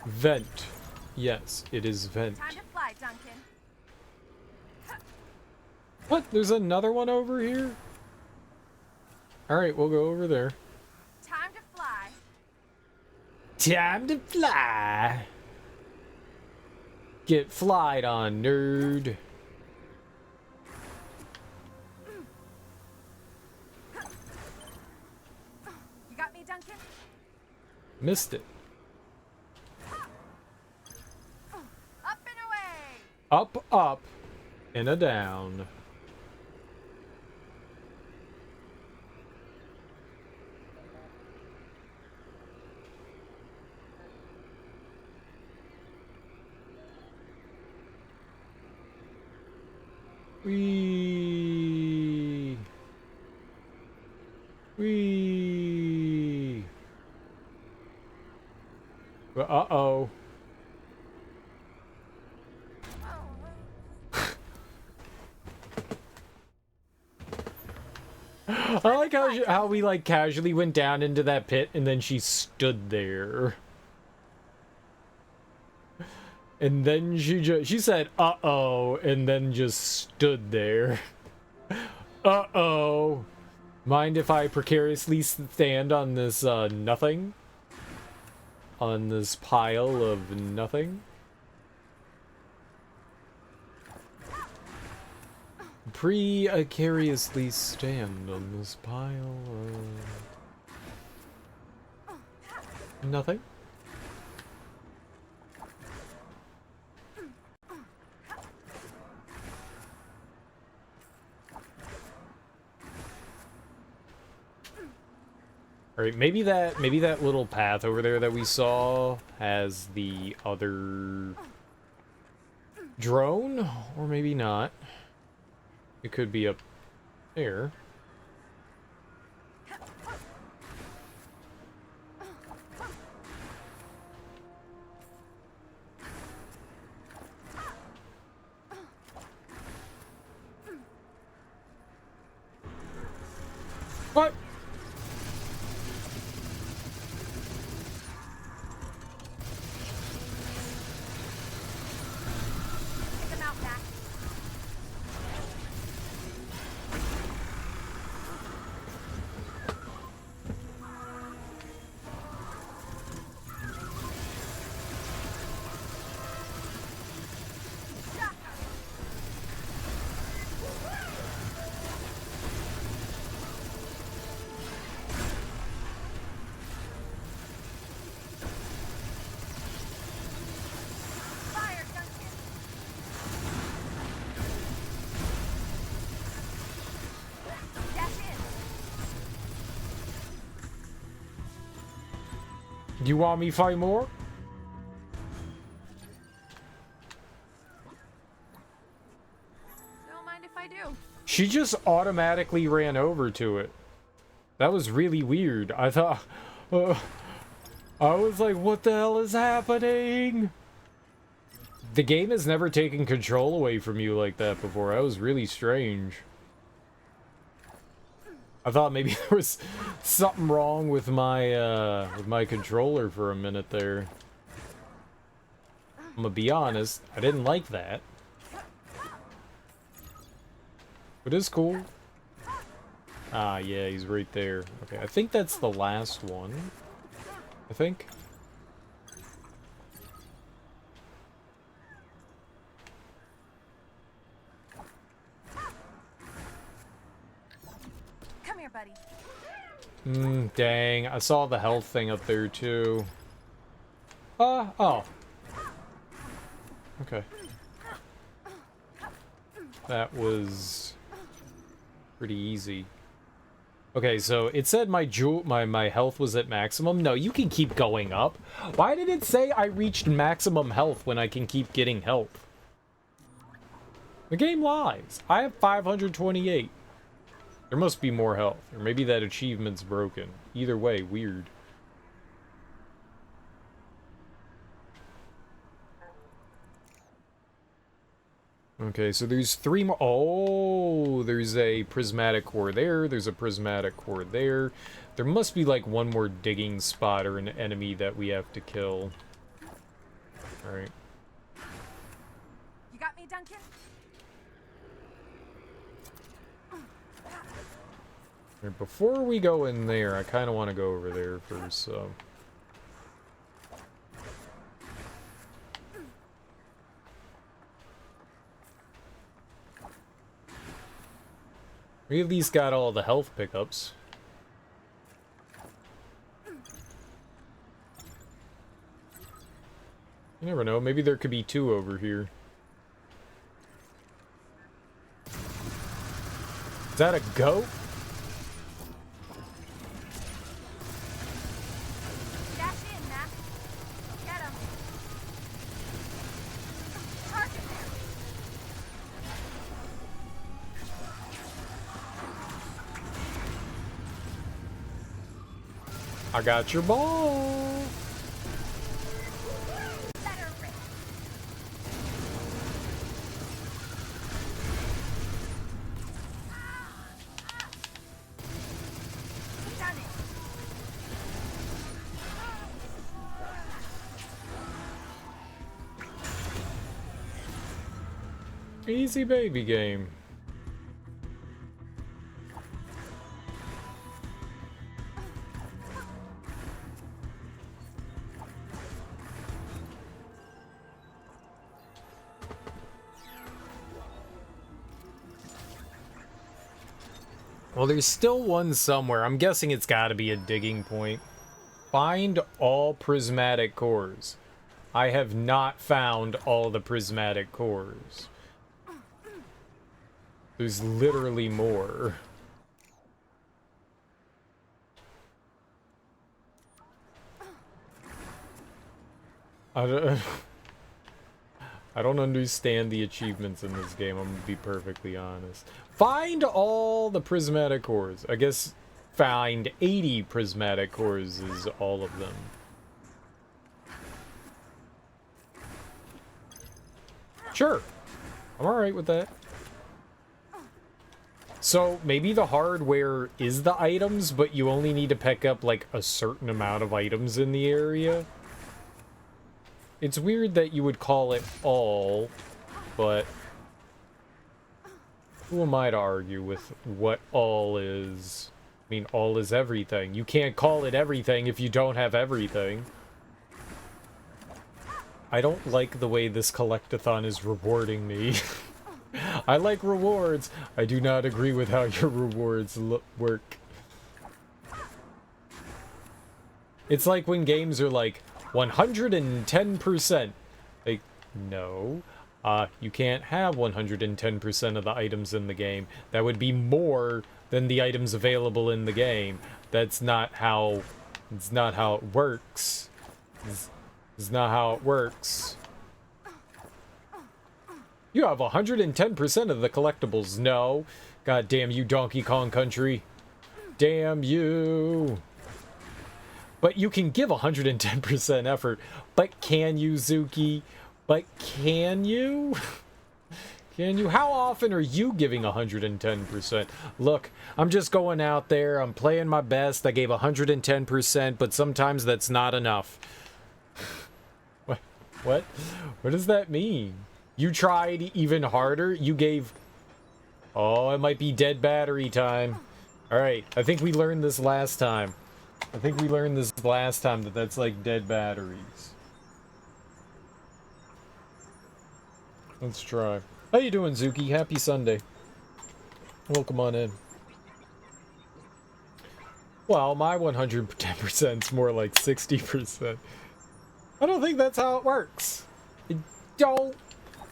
Vent. Yes, it is vent. Time to fly, Duncan. What? There's another one over here? Alright, we'll go over there. Time to fly. Time to fly! Get flied on, nerd. You got me, Duncan? Missed it. Up and away! Up, up, and a down. Wee. Wee. Well, uh-oh. I like how we like casually went down into that pit and then she stood there. And then she said, uh-oh, and then just stood there. Uh-oh. Mind if I precariously stand on this, nothing? On this pile of nothing? Precariously stand on this pile of nothing? Alright, maybe that little path over there that we saw has the other drone, or maybe not. It could be up there. What? Pick him out, Mac. Fire, Duncan. Dash in. You want me to fight more? Don't mind if I do. She just automatically ran over to it. That was really weird. I thought... I was like, what the hell is happening? The game has never taken control away from you like that before. That was really strange. I thought maybe there was something wrong with my controller for a minute there. I'm gonna be honest, I didn't like that. But it's cool. Ah, yeah, he's right there. Okay, I think that's the last one. I think. Come here, buddy. Dang, I saw the health thing up there too. Oh. Okay. That was pretty easy. Okay, so it said my health was at maximum. No, you can keep going up. Why did it say I reached maximum health when I can keep getting health? The game lies. I have 528. There must be more health. Or maybe that achievement's broken. Either way, weird. Okay, so there's 3 more. Oh, there's a prismatic core there. There's a prismatic core there. There must be like one more digging spot or an enemy that we have to kill. Alright. You got me, Duncan? Alright, before we go in there, I kind of want to go over there first, so... We at least got all the health pickups. You never know, maybe there could be 2 over here. Is that a goat? Dash in, Mac. Get him. Target there. I got your ball. Better rip. Done it. Easy baby game. Well, there's still one somewhere. I'm guessing it's got to be a digging point. Find all prismatic cores. I have not found all the prismatic cores. There's literally more. I don't, I don't understand the achievements in this game, I'm gonna be perfectly honest. Find all the prismatic cores. I guess find 80 prismatic cores is all of them. Sure. I'm alright with that. So, maybe the hardware is the items, but you only need to pick up, like, a certain amount of items in the area. It's weird that you would call it all, but who am I to argue with what all is? I mean, all is everything. You can't call it everything if you don't have everything. I don't like the way this collectathon is rewarding me. I like rewards. I do not agree with how your rewards work. It's like when games are like 110%. Like, no. You can't have 110% of the items in the game. That would be more than the items available in the game. That's not how... It's not how it works. It's not how it works. You have 110% of the collectibles. No. God damn you, Donkey Kong Country. Damn you. But you can give 110% effort. But can you, Zuki? But can you? Can you? How often are you giving 110%? Look, I'm just going out there. I'm playing my best. I gave 110%, but sometimes that's not enough. What? What does that mean? You tried even harder? You gave... Oh, it might be dead battery time. Alright, I think we learned this last time. That that's like dead batteries. Let's try. How you doing, Zuki? Happy Sunday. Welcome on in. Well, my 110% is more like 60%. I don't think that's how it works. I don't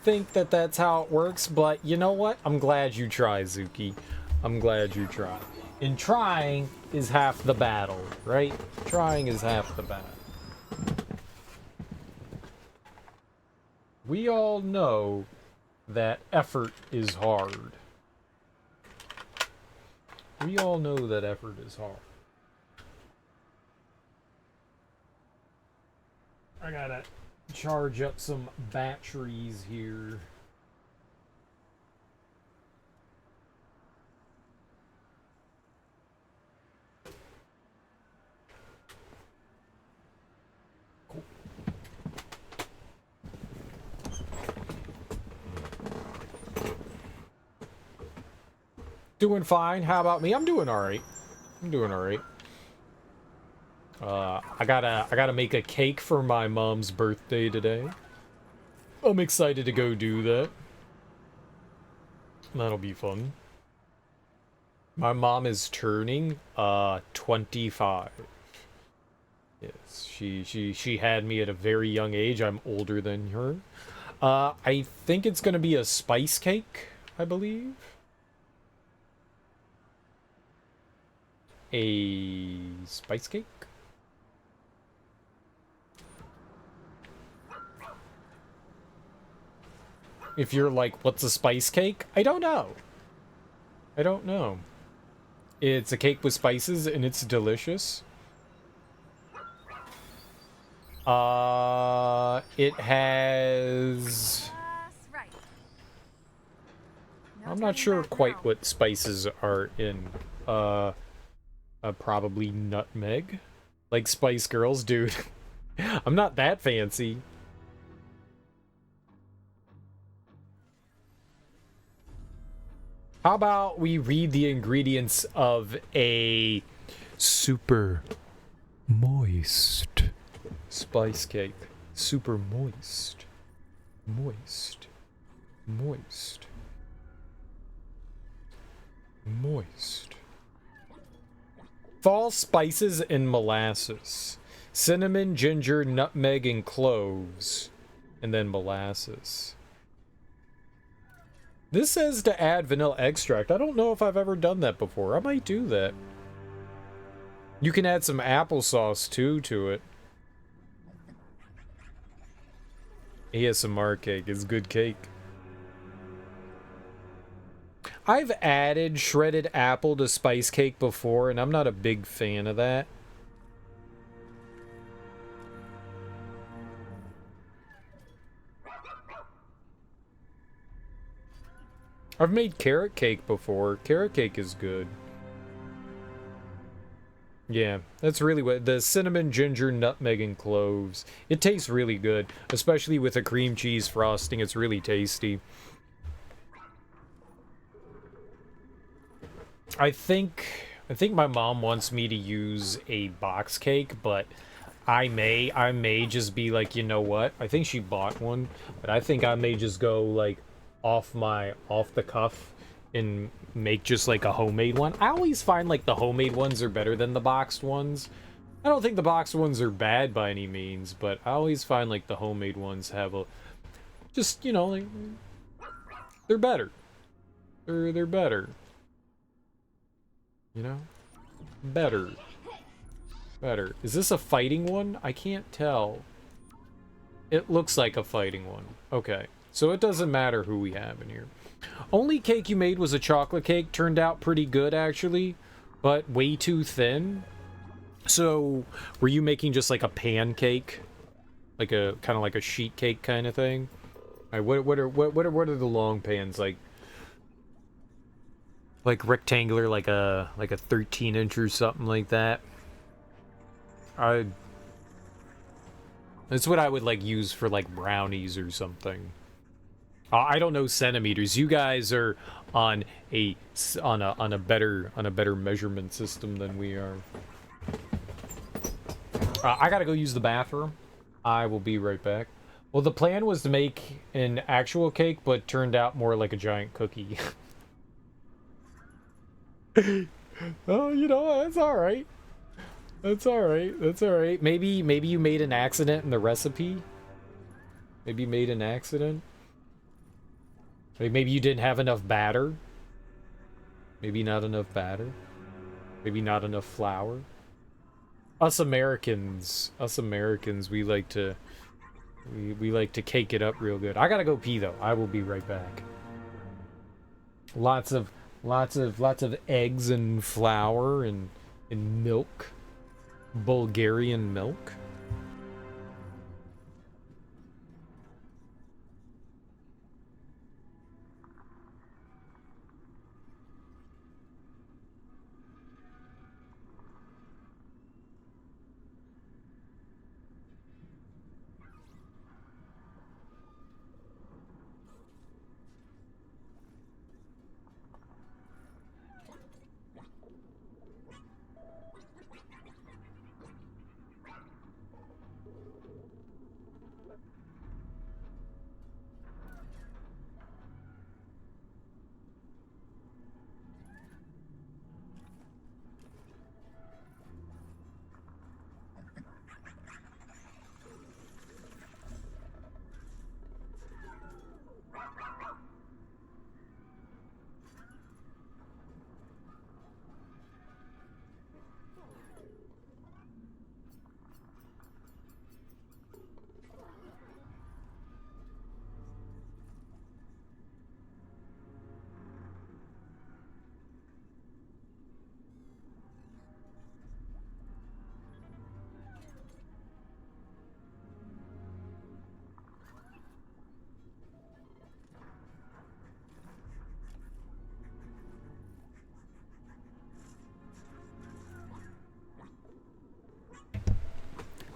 think that that's how it works, but you know what? I'm glad you tried, Zuki. I'm glad you tried. And trying is half the battle, right? Trying is half the battle. We all know that effort is hard. We all know that effort is hard. I gotta charge up some batteries here. Cool. Doing fine. How about me? I'm doing alright. I'm doing alright. I gotta make a cake for my mom's birthday today. I'm excited to go do that. That'll be fun. My mom is turning 25. Yes, she had me at a very young age. I'm older than her. I think it's gonna be a spice cake, I believe. A spice cake? If you're like, what's a spice cake? I don't know. I don't know. It's a cake with spices and it's delicious. It has... I'm not sure quite what spices are in. Probably nutmeg. Like Spice Girls, dude. I'm not that fancy. How about we read the ingredients of a super moist spice cake? Super moist. Moist. Moist. Moist. Fall spices and molasses. Cinnamon, ginger, nutmeg, and cloves. And then molasses. This says to add vanilla extract. I don't know if I've ever done that before. I might do that. You can add some applesauce too to it. ASMR cake is good cake. I've added shredded apple to spice cake before, and I'm not a big fan of that. I've made carrot cake before. Carrot cake is good. Yeah, that's really what the cinnamon, ginger, nutmeg, and cloves. It tastes really good, especially with a cream cheese frosting. It's really tasty. I think my mom wants me to use a box cake, but I may just be like, you know what? I think she bought one, but I think I may just go like off the cuff and make just like a homemade one. I always find like the homemade ones are better than the boxed ones. I don't think the boxed ones are bad by any means, but I always find like the homemade ones have a just, you know, like they're better. They're better. You know? Better. Better. Is this a fighting one? I can't tell. It looks like a fighting one. Okay. So it doesn't matter who we have in here. Only cake you made was a chocolate cake. Turned out pretty good, actually. But way too thin. So, were you making just like a pancake? Like a, kind of like a sheet cake kind of thing? Alright, what are the long pans? Like rectangular, like a 13-inch or something like that. That's what I would like use for like brownies or something. I don't know centimeters. You guys are on a better measurement system than we are. I gotta go use the bathroom. I will be right back. Well, the plan was to make an actual cake, but turned out more like a giant cookie. Oh, you know, that's alright. That's alright. That's alright. Maybe you made an accident in the recipe? Maybe you made an accident? Maybe you didn't have enough batter? Maybe not enough batter? Maybe not enough flour? Us Americans, we like to cake it up real good. I gotta go pee though. I will be right back. Lots of eggs and flour and milk. Bulgarian milk.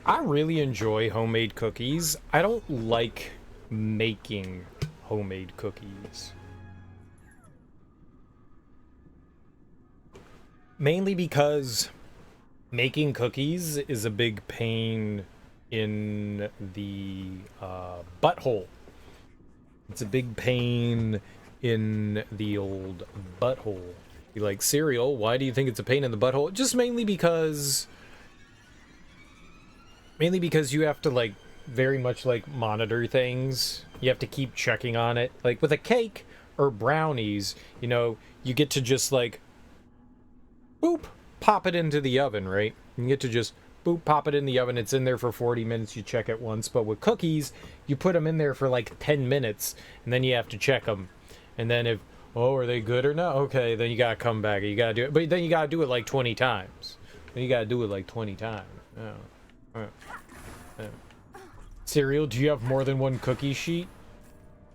I really enjoy homemade cookies. I don't like making homemade cookies. Mainly because making cookies is a big pain in the butthole. It's a big pain in the old butthole. You like cereal, why do you think it's a pain in the butthole? Just mainly because you have to like very much like monitor things. You have to keep checking on it. Like with a cake or brownies, you know, you get to just like boop, pop it into the oven, right? You get to just boop, pop it in the oven. It's in there for 40 minutes. You check it once. But with cookies, you put them in there for like 10 minutes, and then you have to check them. And then if, oh, are they good or not? Okay, then you gotta come back. You gotta do it. But then you gotta do it like 20 times. Then you gotta do it like 20 times. Oh. Cereal, do you have more than one cookie sheet?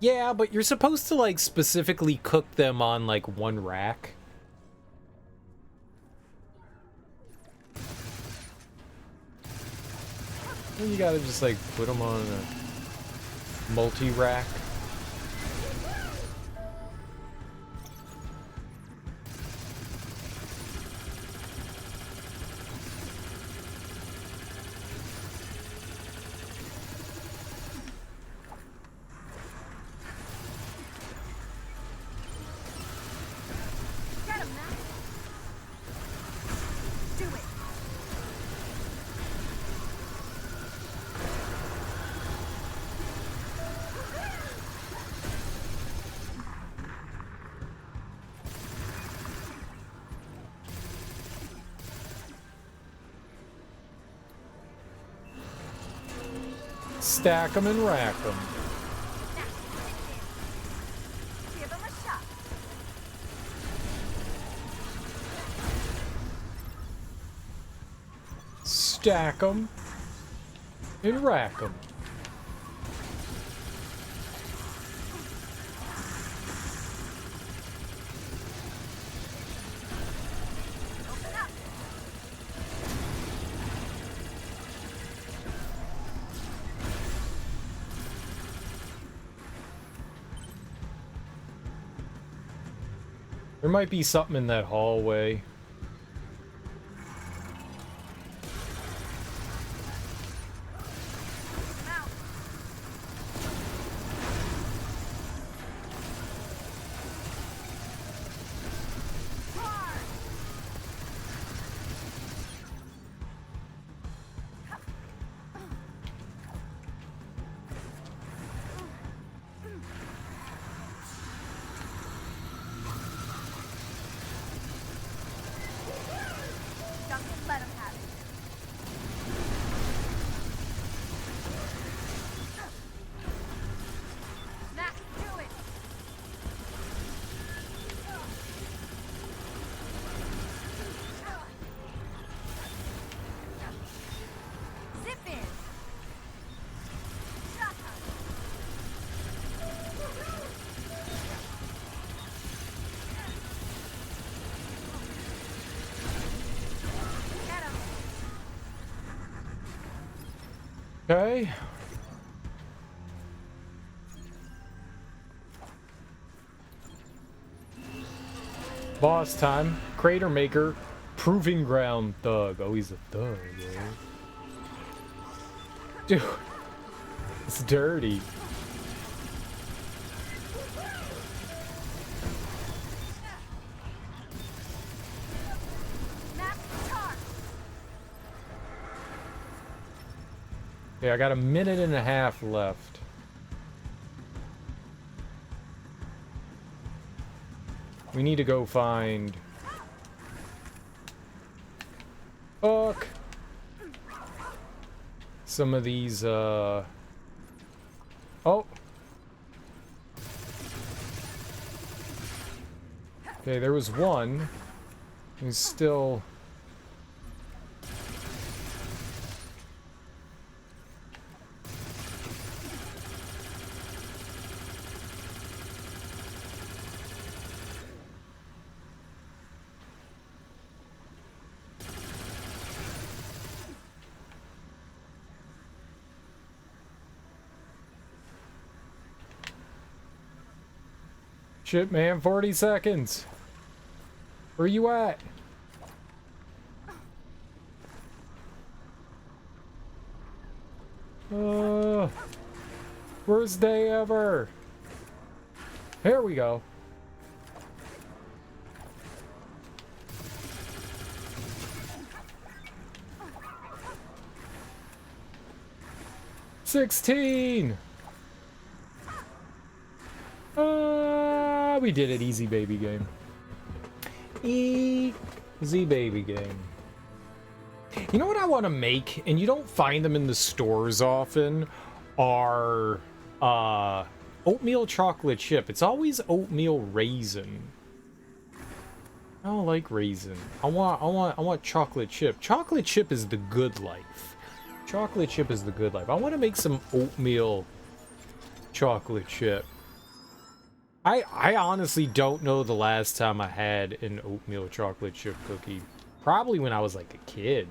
Yeah, but you're supposed to like specifically cook them on like one rack. Then you gotta just like put them on a multi-rack. Get him, Matt. Do it. Stack them and rack them. Give him a shot. Stack them and rack them. Open up. There might be something in that hallway. Out. Hard. Duncan, let him have it. Matt, do it. Zip in. Shot her. Get him. Okay. Boss time. Crater Maker. Proving Ground Thug. Oh, he's a thug, eh? Dude. It's dirty. Matt, charge. Okay, I got a minute and a half left. We need to go find... Fuck! Some of these, Oh! Okay, there was one. He's still... Shit, man, 40 seconds. Where you at? Worst day ever. Here we go. $16. We did it. Easy baby game. Easy baby game. You know what I want to make, and you don't find them in the stores often, are oatmeal chocolate chip. It's always oatmeal raisin. I don't like raisin. I want chocolate chip. Chocolate chip is the good life. Chocolate chip is the good life. I want to make some oatmeal chocolate chip. I honestly don't know the last time I had an oatmeal chocolate chip cookie. Probably when I was like a kid.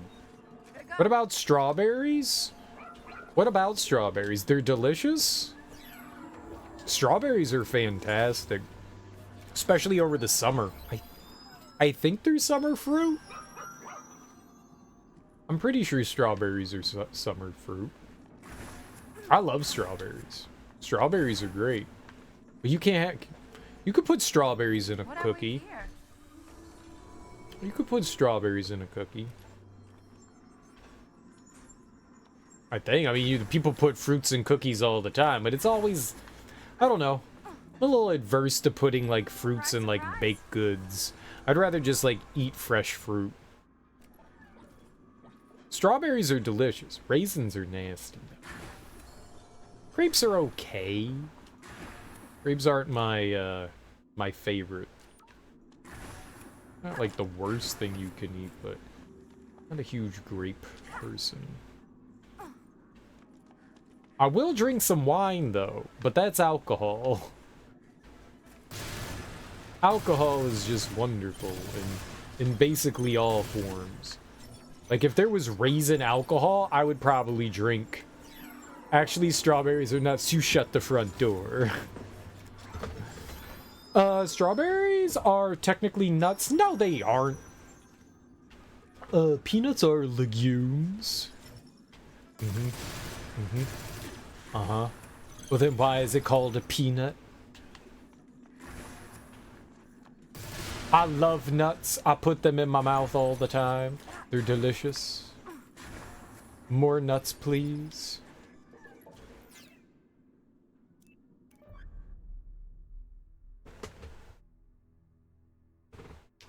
What about strawberries? What about strawberries? They're delicious. Strawberries are fantastic. Especially over the summer. I think they're summer fruit. I'm pretty sure strawberries are summer fruit. I love strawberries. Strawberries are great. But you can't... You could put strawberries in a cookie. You could put strawberries in a cookie. I think. I mean, people put fruits in cookies all the time, but it's always... I don't know. I'm a little adverse to putting, like, fruits in, like, baked goods. I'd rather just, like, eat fresh fruit. Strawberries are delicious. Raisins are nasty. Grapes are okay. Grapes aren't my, my favorite. Not like the worst thing you can eat, but not a huge grape person. I will drink some wine, though, but that's alcohol. Alcohol is just wonderful in basically all forms. Like, if there was raisin alcohol, I would probably drink. Actually, strawberries are nuts. You shut the front door. Strawberries are technically nuts. No, they aren't. Peanuts are legumes. Uh-huh. Well, then why is it called a peanut? I love nuts. I put them in my mouth all the time. They're delicious. More nuts, please.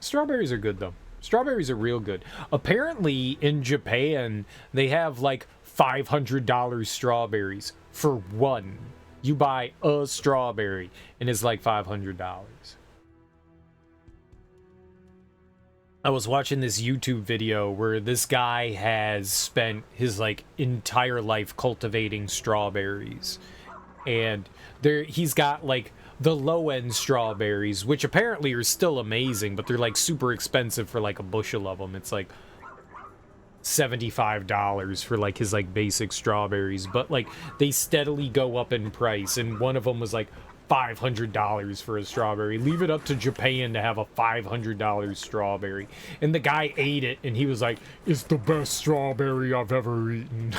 Strawberries are good, though. Strawberries are real good. Apparently, in Japan, they have, like, $500 strawberries for one. You buy a strawberry, and it's like $500. I was watching this YouTube video where this guy has spent his, like, entire life cultivating strawberries. And he's got, like, the low-end strawberries, which apparently are still amazing, but they're, like, super expensive for, like, a bushel of them. It's, like, $75 for, like, his, like, basic strawberries. But, like, they steadily go up in price, and one of them was, like, $500 for a strawberry. Leave it up to Japan to have a $500 strawberry. And the guy ate it, and he was like, "It's the best strawberry I've ever eaten."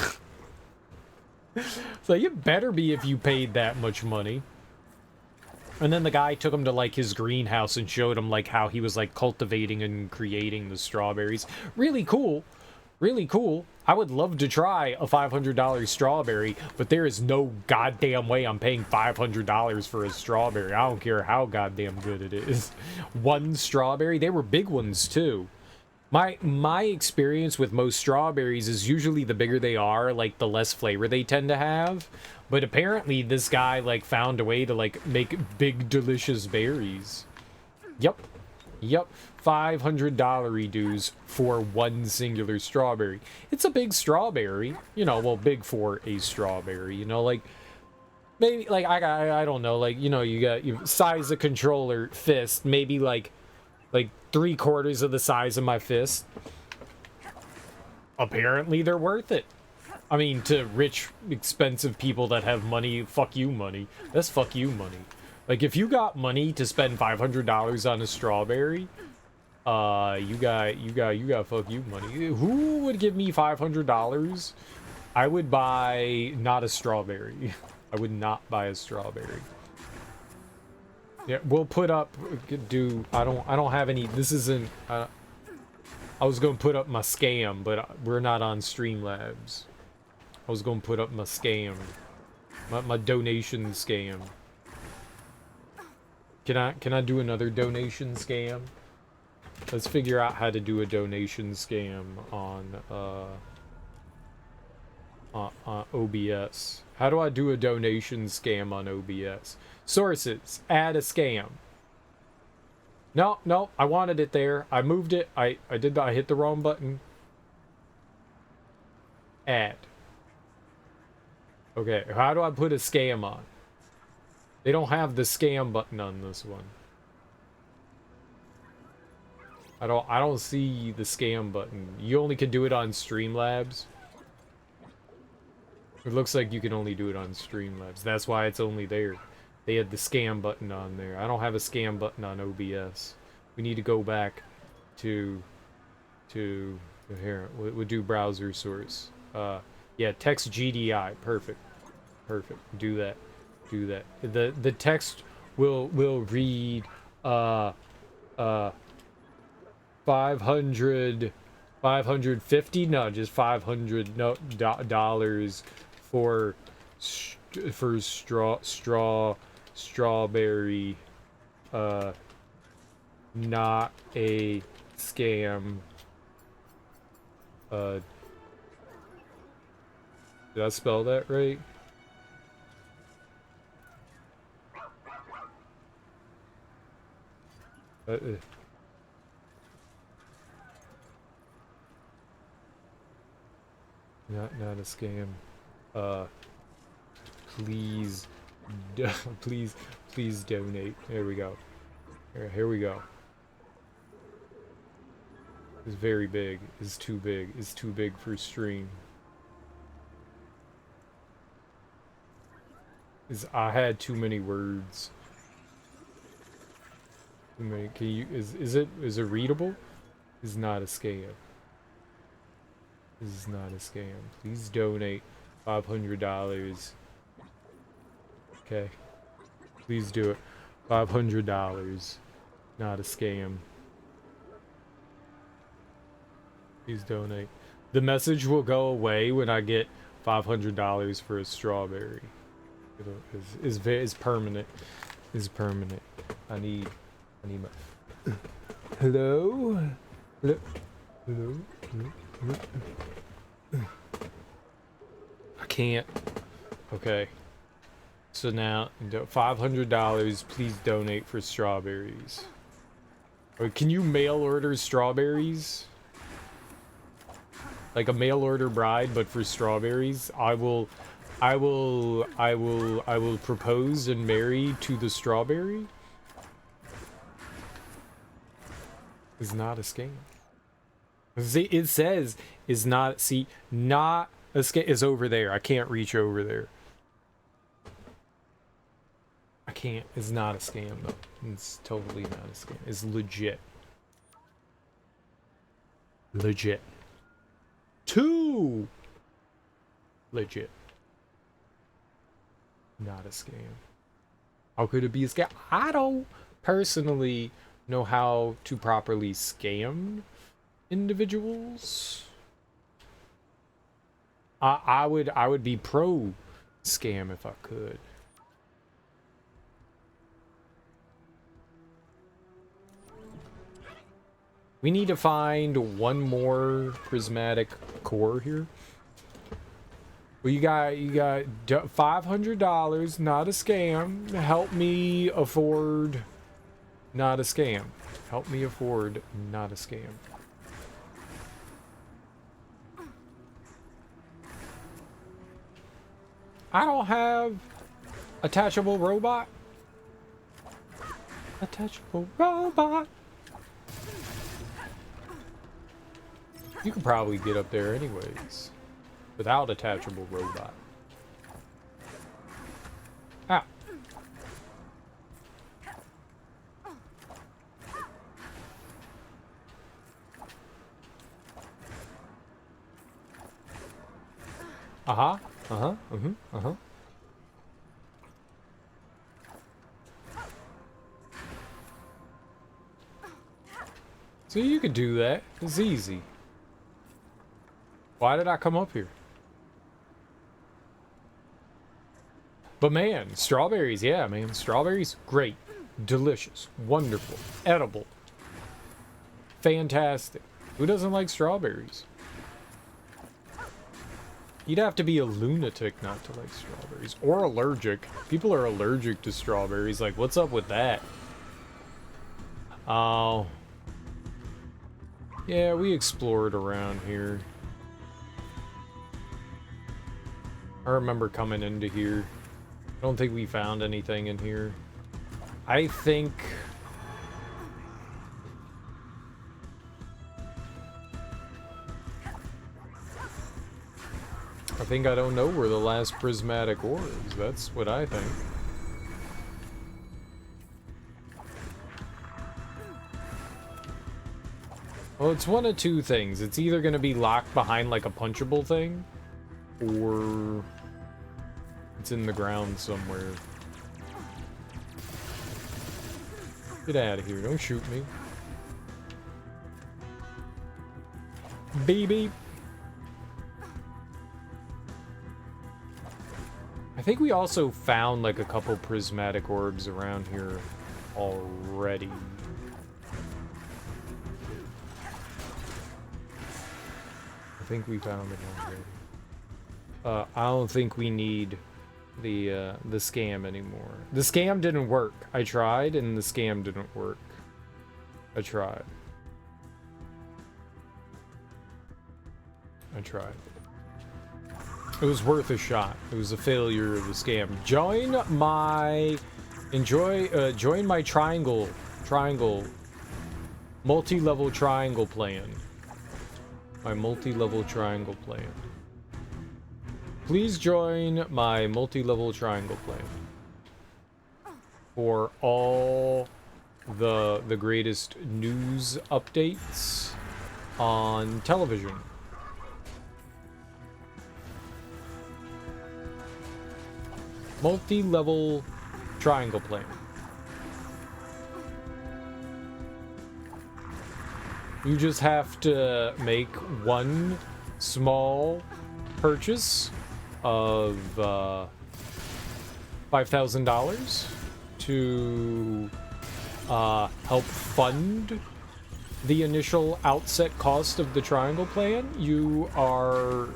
So it better be if you paid that much money. And then the guy took him to, like, his greenhouse and showed him, like, how he was, like, cultivating and creating the strawberries. Really cool. Really cool. I would love to try a $500 strawberry, but there is no goddamn way I'm paying $500 for a strawberry. I don't care how goddamn good it is. One strawberry? They were big ones, too. My experience with most strawberries is usually the bigger they are, like, the less flavor they tend to have. But apparently this guy, like, found a way to, like, make big, delicious berries. Yep. $500 dues for one singular strawberry. It's a big strawberry. You know, well, big for a strawberry. You know, like, maybe, like, I don't know. Like, you know, you got your size of controller fist. Maybe, like 3/4 of the size of my fist. Apparently they're worth it. I mean, to rich, expensive people that have money, fuck you money. That's fuck you money. Like, if you got money to spend $500 on a strawberry, you got fuck you money. Who would give me $500? I would buy not a strawberry. I would not buy a strawberry. Yeah, we'll put up, I don't have any, this isn't, I was going to put up my scam, but we're not on Streamlabs. I was going to put up my scam. My donation scam. Can I do another donation scam? Let's figure out how to do a donation scam on OBS. How do I do a donation scam on OBS? Sources, add a scam. No, no, I wanted it there. I moved it. I hit the wrong button. Add. Okay, how do I put a scam on? They don't have the scam button on this one. I don't see the scam button. You only can do it on Streamlabs. It looks like you can only do it on Streamlabs. That's why it's only there. They had the scam button on there. I don't have a scam button on OBS. We need to go back to here. We'll do browser source. Yeah, text GDI. Perfect. Perfect. Do that. Do that. The text will read 550, no, just 500 dollars for strawberry, not a scam. Did I spell that right? Not a scam. Please, please donate. There we go. Here we go. It's very big. It's too big. It's too big for stream. I had too many words. Can you? Is it readable? It's not a scam. This is not a scam. Please donate $500. Okay. Please do it. $500. Not a scam. Please donate. The message will go away when I get $500 for a strawberry. It's permanent. It's permanent. I need my... Hello? Hello? Hello? Hello? I can't. Okay. So now, $500, please donate for strawberries. Or can you mail order strawberries? Like a mail order bride, but for strawberries? I will propose and marry to the strawberry. It's not a scam. See, it says is not, see, not a scam is over there. I can't reach over there. I can't. It's not a scam though. It's totally not a scam. It's legit. Legit. Too legit. Not a scam. How could it be a scam? I don't personally know how to properly scam individuals. I would be pro scam if I could. We need to find one more prismatic core here. Well, you got $500, not a scam. Help me afford not a scam. Help me afford not a scam. I don't have attachable robot. Attachable robot. You can probably get up there anyways without attachable robot. Ah. Uh-huh. Uh-huh. Mm-hmm. Uh-huh. So you could do that. It's easy. Why did I come up here? But man, strawberries, yeah, man. Strawberries, great. Delicious. Wonderful. Edible. fantastic. Who doesn't like strawberries? You'd have to be a lunatic not to like strawberries. Or allergic. People are allergic to strawberries. Like, what's up with that? Oh. Yeah, we explored around here. I remember coming into here. I don't think we found anything in here. I think... I don't know where the last prismatic ore is. That's what I think. Well, it's one of two things. It's either going to be locked behind like a punchable thing, or it's in the ground somewhere. Get out of here. Don't shoot me. Baby. I think we also found like a couple prismatic orbs around here already. I think we found it already. I don't think we need the scam anymore. The scam didn't work. I tried and the scam didn't work. I tried. It was worth a shot. It was a failure of the scam. Join my triangle multi-level triangle plan. My multi-level triangle plan. Please join my multi-level triangle plan for all the greatest news updates on television. Multi-level triangle plan. You just have to make one small purchase of $5,000 to help fund the initial outset cost of the triangle plan. You are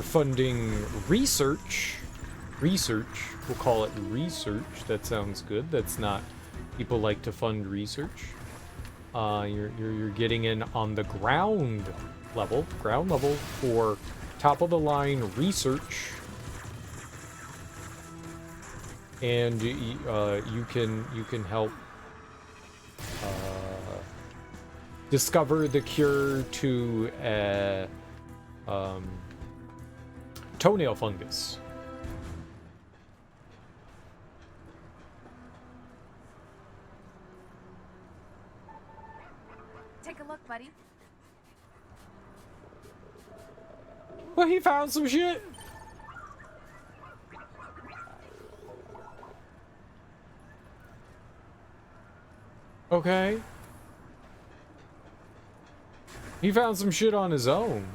funding research. We'll call it research. That sounds good. That's not. People like to fund research. You're getting in on the ground level for top of the line research, and you can help discover the cure to toenail fungus. Take a look, buddy. Well, he found some shit. Okay. He found some shit on his own.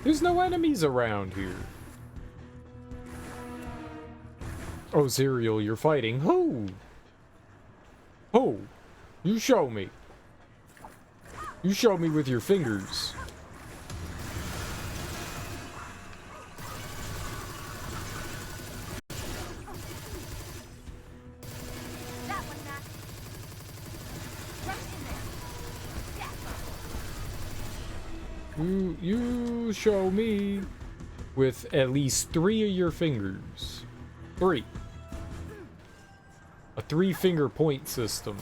There's no enemies around here. Oh, Cereal, you're fighting. Who? Who? You show me. You show me with your fingers. That one, Mac. Rush in there. Yeah. You show me with at least 3 of your fingers. 3. A 3-finger point system.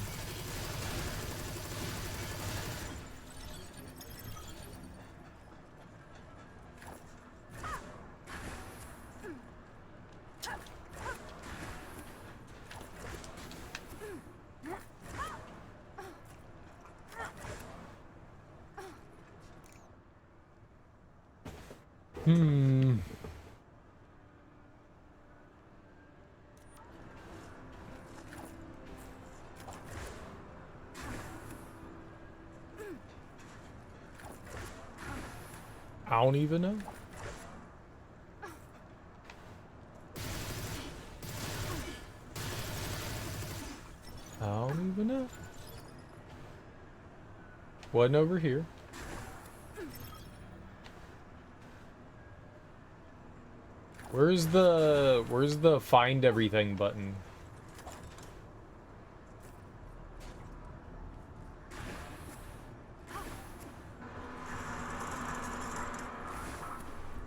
I don't even know. I don't even know. Wasn't over here. Where's the find everything button?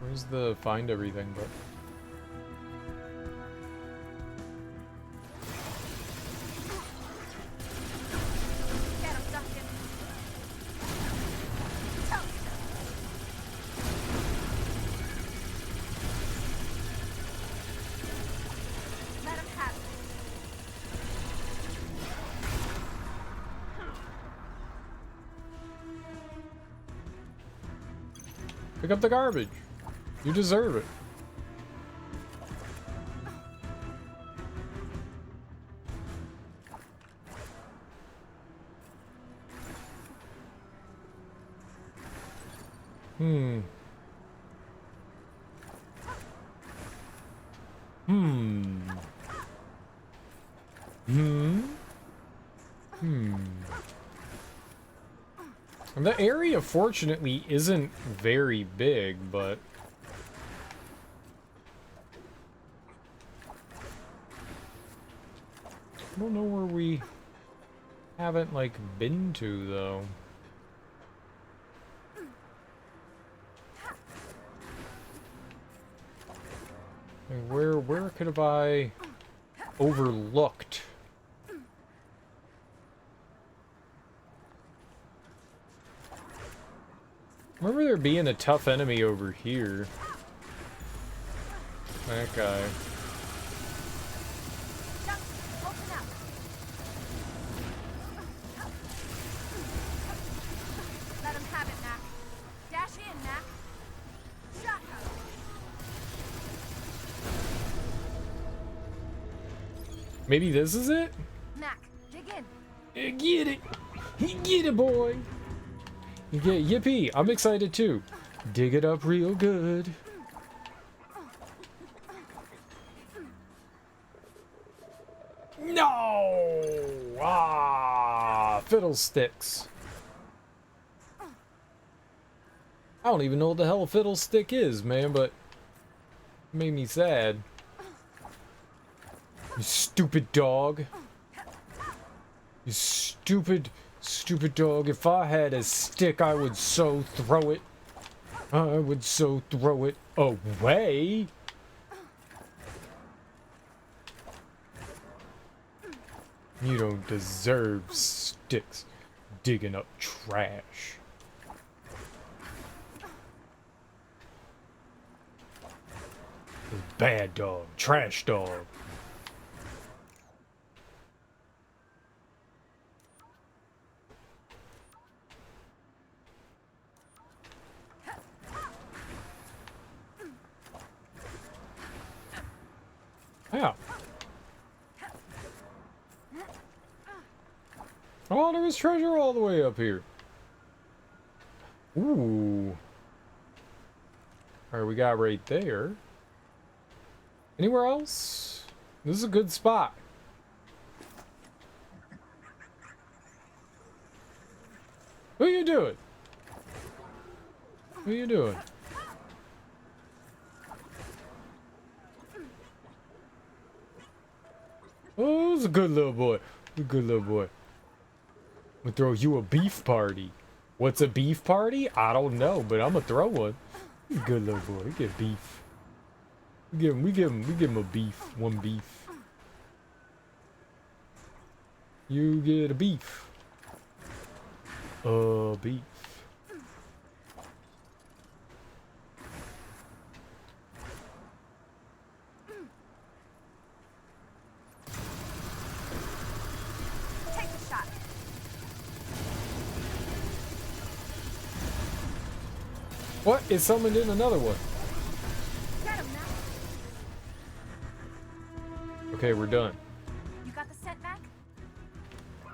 Where's the find everything button? Get him, Duncan. Let him have it. Pick up the garbage. You deserve it. Hmm. The area, fortunately, isn't very big, but... I don't know where we haven't, like, been to, though. Like, where could have I overlooked? Remember there being a tough enemy over here. That guy. Open up. Let him have it, Mac. Dash in, Mac. Shotgun. Maybe this is it? Mac, dig in. Get it! Get it, boy! Yeah, yippee! I'm excited too. Dig it up real good. No! Ah, fiddlesticks. I don't even know what the hell a fiddlestick is, man, but it made me sad. You stupid dog. You stupid dog. If I had a stick, I would so throw it. I would so throw it away. You don't deserve sticks digging up trash. Bad dog. Trash dog. Yeah. Oh, there was treasure all the way up here. Ooh. Alright, we got right there. Anywhere else? This is a good spot. What are you doing? What are you doing? Oh, it's a good little boy. A good little boy. I'm gonna throw you a beef party. What's a beef party? I don't know, but I'm gonna throw one. He's a good little boy. We get beef. We give him a beef. One beef. You get a beef. Beef. Take the shot. What? It summoned in another one. Get him, Mac. Okay, we're done. You got the scent, Mac?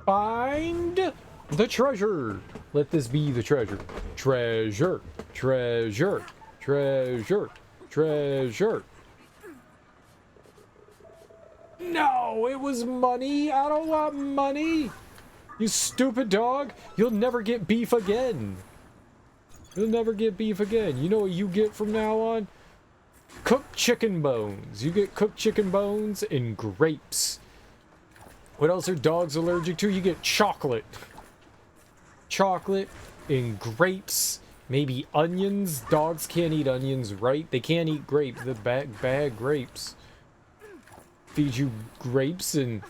Find the treasure. Let this be the treasure. Treasure. Treasure. Treasure. Treasure. No, it was money. I don't want money. You stupid dog. You'll never get beef again. You'll never get beef again. You know what you get from now on? Cooked chicken bones. You get cooked chicken bones and grapes. What else are dogs allergic to? You get chocolate. Chocolate and grapes. Maybe onions. Dogs can't eat onions, right? They can't eat grapes. The bad grapes. Feed you grapes and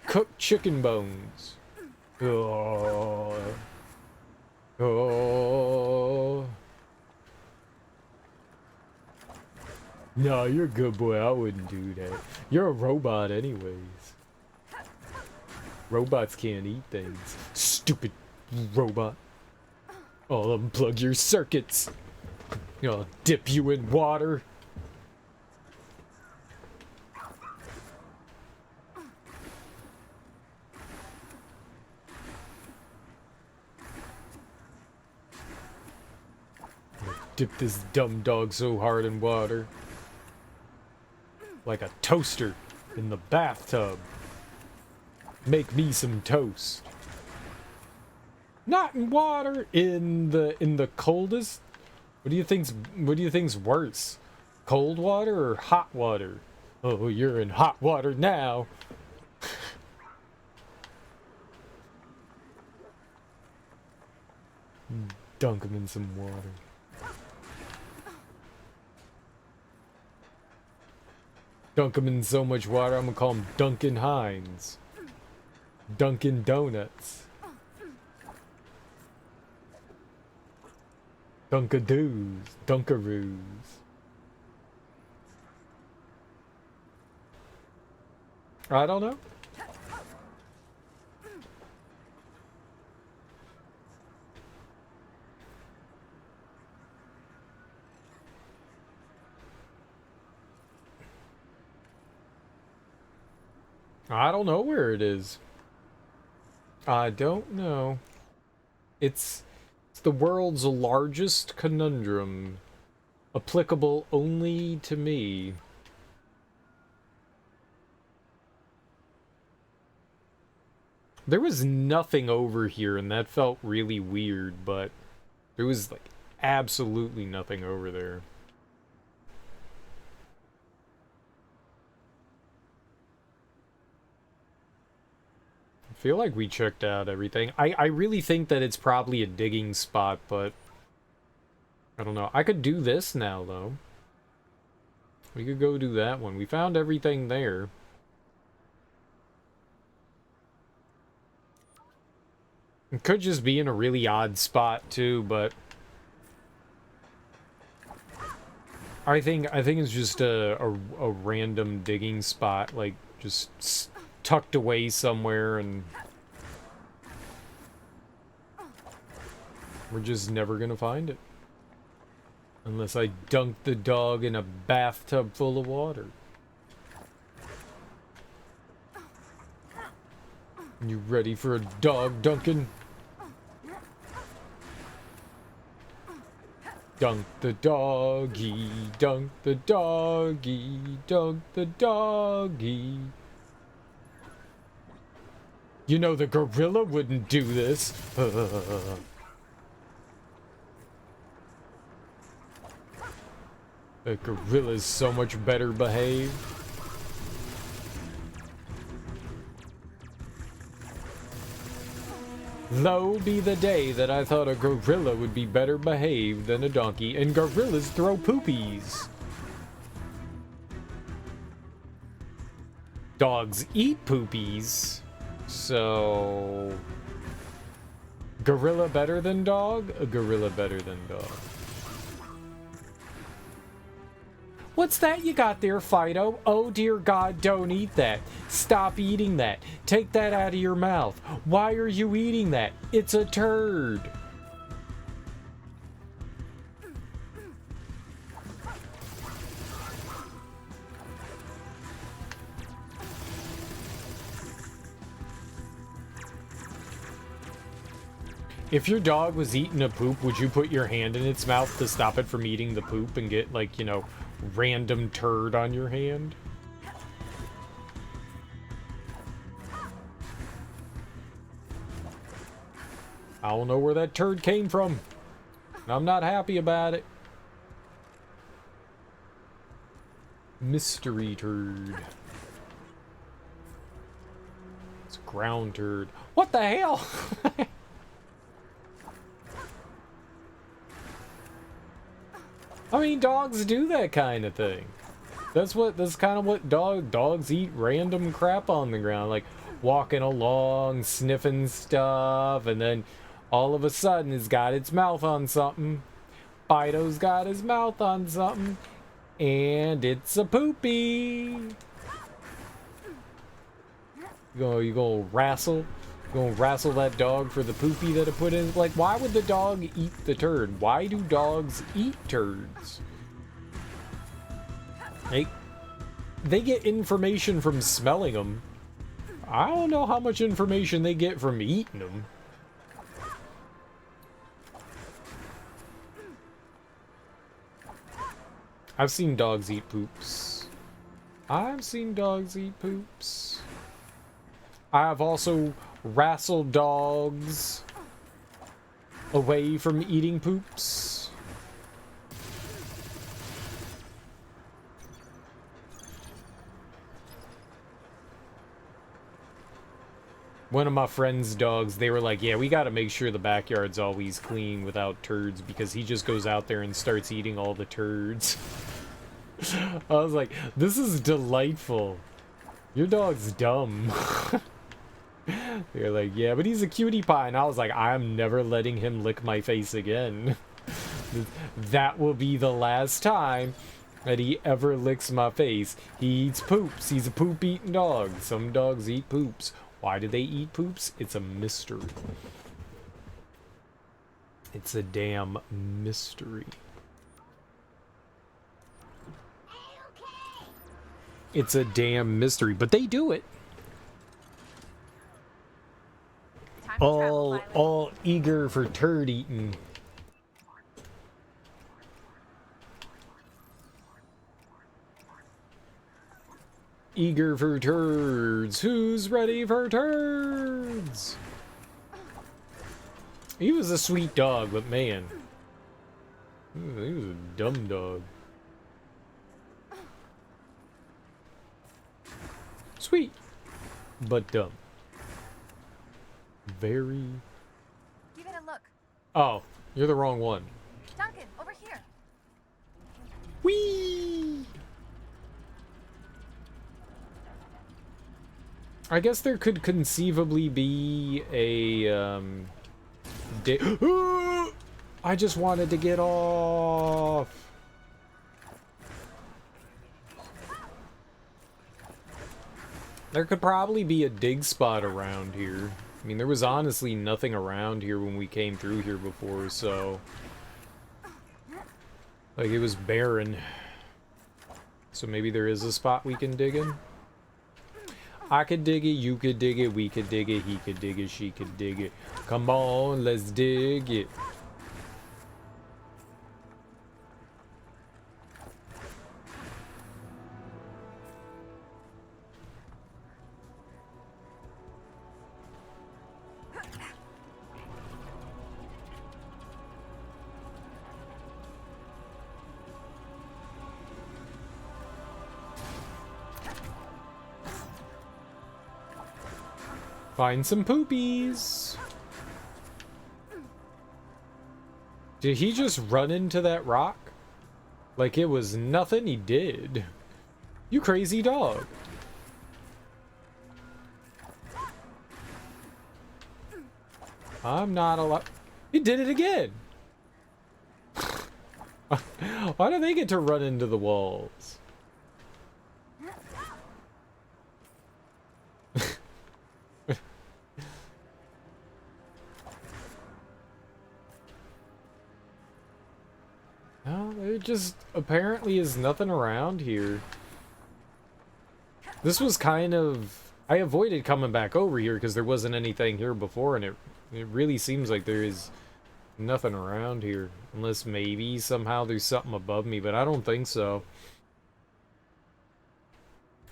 cooked chicken bones. Oh. Oh. No, you're a good boy. I wouldn't do that. You're a robot anyways. Robots can't eat things. Stupid robot. I'll unplug your circuits. I'll dip you in water. Dip this dumb dog so hard in water. Like a toaster in the bathtub. Make me some toast. Not in water, in the coldest. What do you think's worse? Cold water or hot water? Oh, you're in hot water now. Dunk him in some water. Dunk him in so much water, I'm gonna call him Duncan Hines. Dunkin' Donuts. Dunkadoos. Dunkaroos. I don't know. I don't know where it is. I don't know. It's the world's largest conundrum, applicable only to me. There was nothing over here, and that felt really weird, but there was, like, absolutely nothing over there. I feel like we checked out everything. I really think that it's probably a digging spot, but I don't know. I could do this now, though. We could go do that one. We found everything there. It could just be in a really odd spot, too, but I think it's just a random digging spot, like, just tucked away somewhere, and we're just never gonna find it. Unless I dunk the dog in a bathtub full of water. You ready for a dog dunking? Dunk the doggy, dunk the doggy, dunk the doggy. You know the gorilla wouldn't do this. The gorilla's so much better behaved. Lo be the day that I thought a gorilla would be better behaved than a donkey, and gorillas throw poopies. Dogs eat poopies. So, gorilla better than dog? A gorilla better than dog. What's that you got there, Fido? Oh dear God, don't eat that. Stop eating that. Take that out of your mouth. Why are you eating that? It's a turd. If your dog was eating a poop, would you put your hand in its mouth to stop it from eating the poop and get, like, you know, random turd on your hand? I don't know where that turd came from. And I'm not happy about it. Mystery turd. It's a ground turd. What the hell? I mean, dogs do that kind of thing. That's kind of what dogs eat random crap on the ground, like walking along, sniffing stuff, and then all of a sudden it's got its mouth on something. Fido's got his mouth on something, and it's a poopy. You gonna wrestle? Gonna wrestle that dog for the poopy that it put in? Like, why would the dog eat the turd? Why do dogs eat turds? They get information from smelling them. I don't know how much information they get from eating them. I've seen dogs eat poops. I've seen dogs eat poops. I have also wrestled dogs away from eating poops. One of my friend's dogs, they were like, yeah, we gotta make sure the backyard's always clean without turds because he just goes out there and starts eating all the turds. I was like, this is delightful. Your dog's dumb. They're like, yeah, but he's a cutie pie. And I was like, I'm never letting him lick my face again. That will be the last time that he ever licks my face. He eats poops. He's a poop-eating dog. Some dogs eat poops. Why do they eat poops? It's a mystery. It's a damn mystery. It's a damn mystery, but they do it. All eager for turd eating. Eager for turds. Who's ready for turds? He was a sweet dog, but man, he was a dumb dog. Sweet, but dumb. Very. Give it a look. Oh, you're the wrong one. Duncan, over here. Whee! I guess there could conceivably be a I just wanted to get off. There could probably be a dig spot around here. I mean, there was honestly nothing around here when we came through here before, so like it was barren. So maybe there is a spot we can dig in. I could dig it, you could dig it, we could dig it, he could dig it, she could dig it. Come on, let's dig it. Find some poopies. Did he just run into that rock? Like it was nothing he did. You crazy dog. I'm not allowed. He did it again. Why do they get to run into the walls? No, there just apparently is nothing around here. This was kind of... I avoided coming back over here because there wasn't anything here before, and it really seems like there is nothing around here. Unless maybe somehow there's something above me, but I don't think so.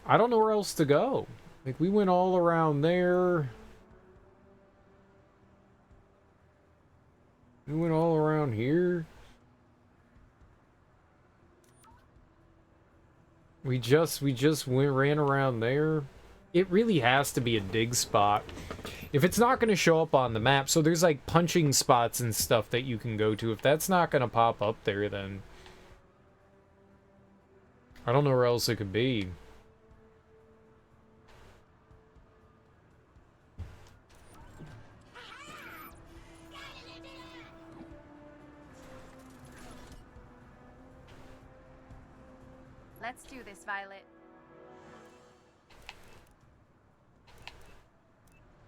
I don't know where else to go. Like, we went all around there. We went all around here. We just ran around there. It really has to be a dig spot. If it's not going to show up on the map, so there's like punching spots and stuff that you can go to. If that's not going to pop up there, then I don't know where else it could be. Let's do this, Violet.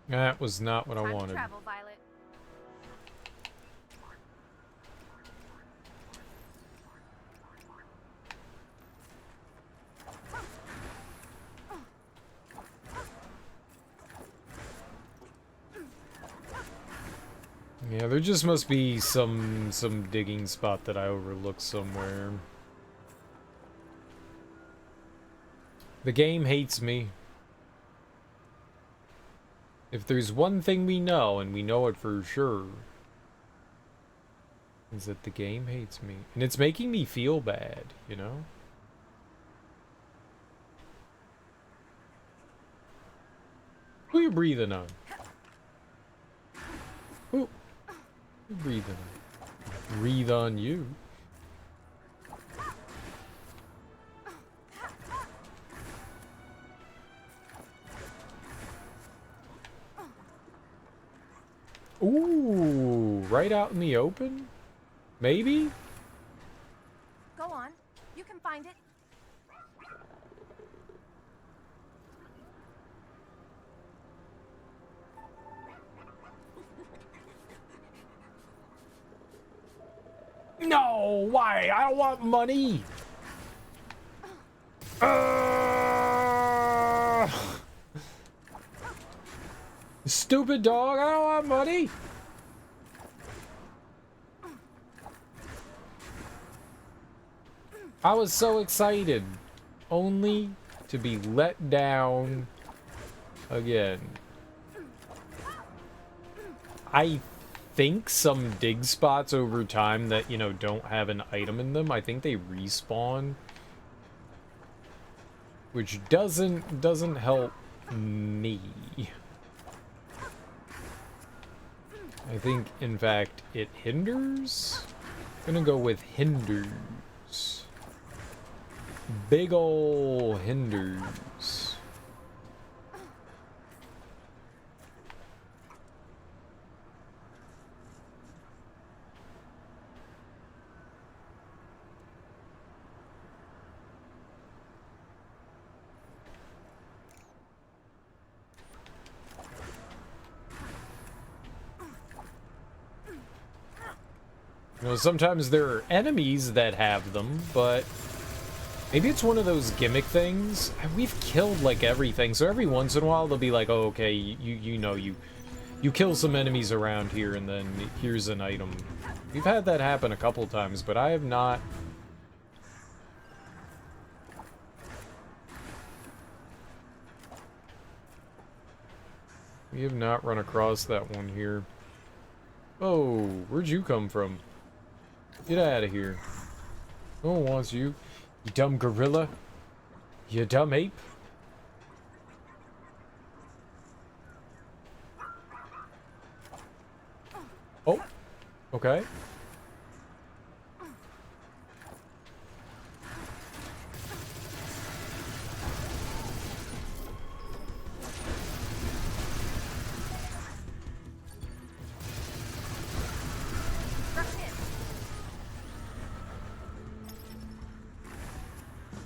That was not what I Time to wanted. travel, Violet. Yeah, there just must be some digging spot that I overlooked somewhere. The game hates me. If there's one thing we know, and we know it for sure, is that the game hates me. And it's making me feel bad, you know? Who you breathing on? Who you breathing on? Breathe on you. Ooh, right out in the open? Maybe? Go on. You can find it. No, why? I don't want money. Stupid dog, I don't want money. I was so excited, only to be let down again. I think some dig spots over time that, you know, don't have an item in them, I think they respawn, which doesn't help me. I think, in fact, it hinders? I'm gonna go with hinders. Big ol' hinders. You know, sometimes there are enemies that have them, but maybe it's one of those gimmick things. We've killed like everything, so every once in a while they'll be like, "Oh, okay, you kill some enemies around here, and then here's an item." We've had that happen a couple times, but I have not. We have not run across that one here. Oh, where'd you come from? Get out of here. No one wants you. You dumb gorilla. You dumb ape. Oh, okay.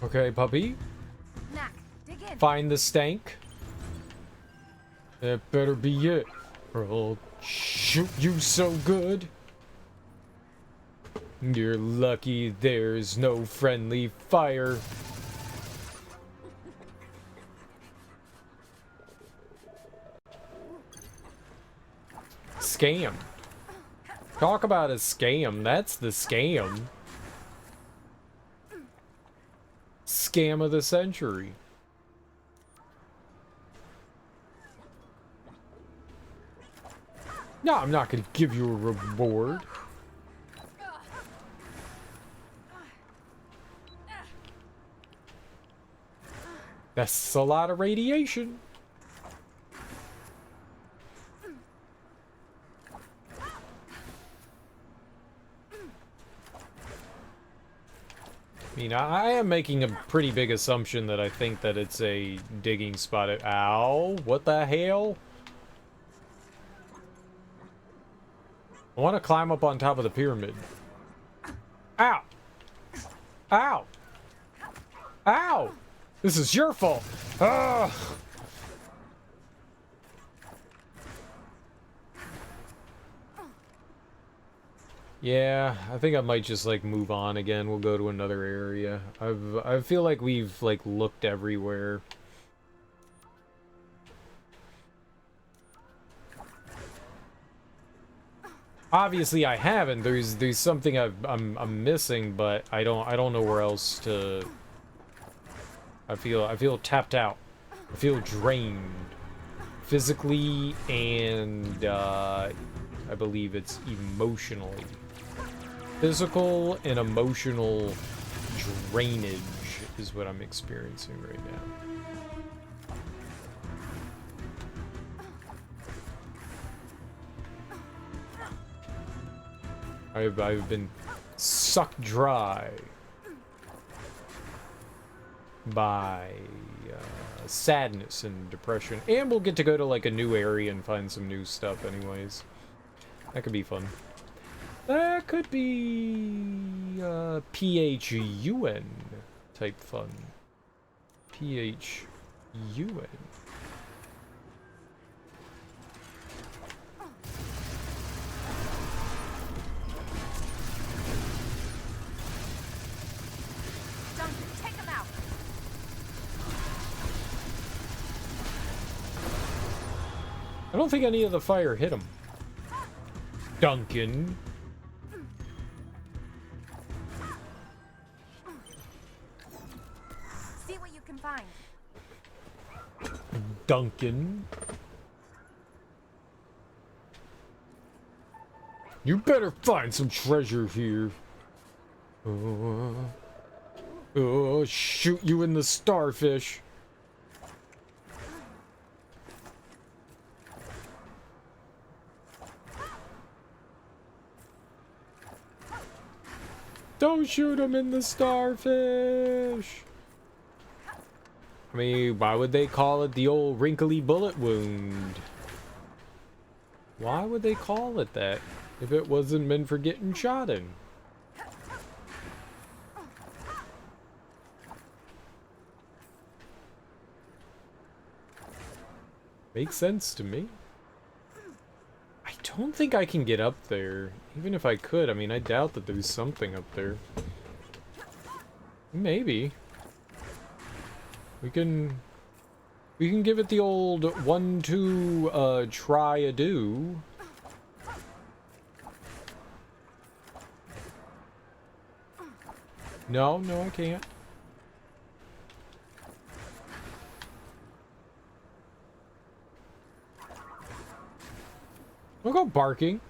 Okay, puppy. Knack, dig in. Find the stank. That better be it, or I'll shoot you so good. You're lucky there's no friendly fire. Scam. Talk about a scam. That's the scam. Scam of the century. No, I'm not going to give you a reward. That's a lot of radiation. I mean, I am making a pretty big assumption that I think that it's a digging spot. Ow, what the hell? I want to climb up on top of the pyramid. Ow! Ow! Ow! This is your fault! Ugh! Yeah, I think I might just, like, move on again. We'll go to another area. I feel like we've, like, looked everywhere. Obviously, I haven't. There's something I'm missing, but I don't know where else to. I feel tapped out. I feel drained, physically and I believe it's emotionally. Physical and emotional drainage is what I'm experiencing right now. I've been sucked dry by sadness and depression, and we'll get to go to like a new area and find some new stuff anyways. That could be fun. That could be PHUN type fun. PHUN. I don't think any of the fire hit him. Duncan. See what you can find. Duncan. You better find some treasure here. Oh, shoot you in the starfish. Don't shoot him in the starfish. I mean, why would they call it the old wrinkly bullet wound? Why would they call it that if it wasn't meant for getting shot in? Makes sense to me. I don't think I can get up there. Even if I could, I mean, I doubt that there's something up there. Maybe. We can give it the old 1-2 try-a-do. No, I can't. Don't go barking.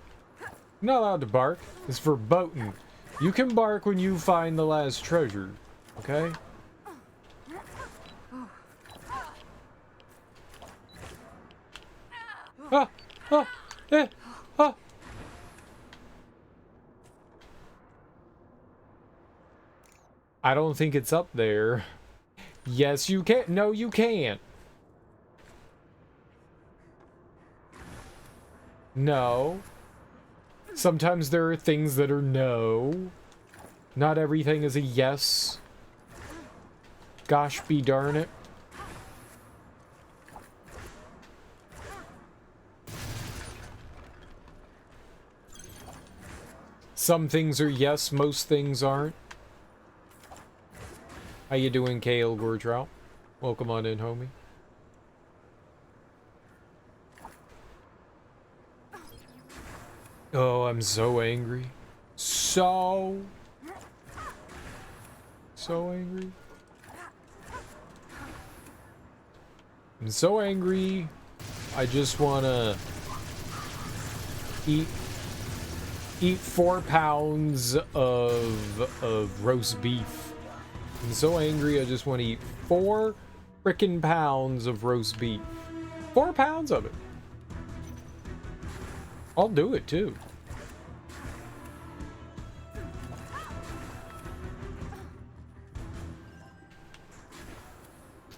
You're not allowed to bark. It's verboten. You can bark when you find the last treasure. Okay? Ah! Ah! Eh! Ah! I don't think it's up there. Yes, you can. No, you can't. No. Sometimes there are things that are no. Not everything is a yes. Gosh be darn it. Some things are yes, most things aren't. How you doing, Kale Gortrout? Welcome on in, homie. Oh, I'm so angry. So angry. I'm so angry. I just wanna eat 4 pounds of roast beef. I'm so angry. I just want to eat 4 frickin' pounds of roast beef. 4 pounds of it. I'll do it too.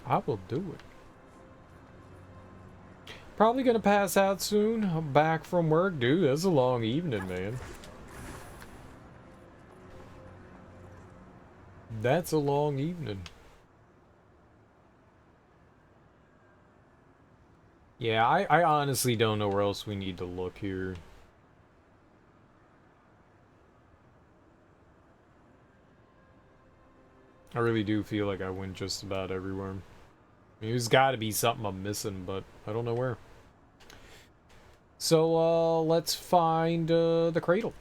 I will do it. Probably gonna pass out soon. I'm back from work. Dude, that's a long evening, man. That's a long evening. Yeah, I honestly don't know where else we need to look here. I really do feel like I went just about everywhere. I mean, there's got to be something I'm missing, but I don't know where. So, let's find the cradle.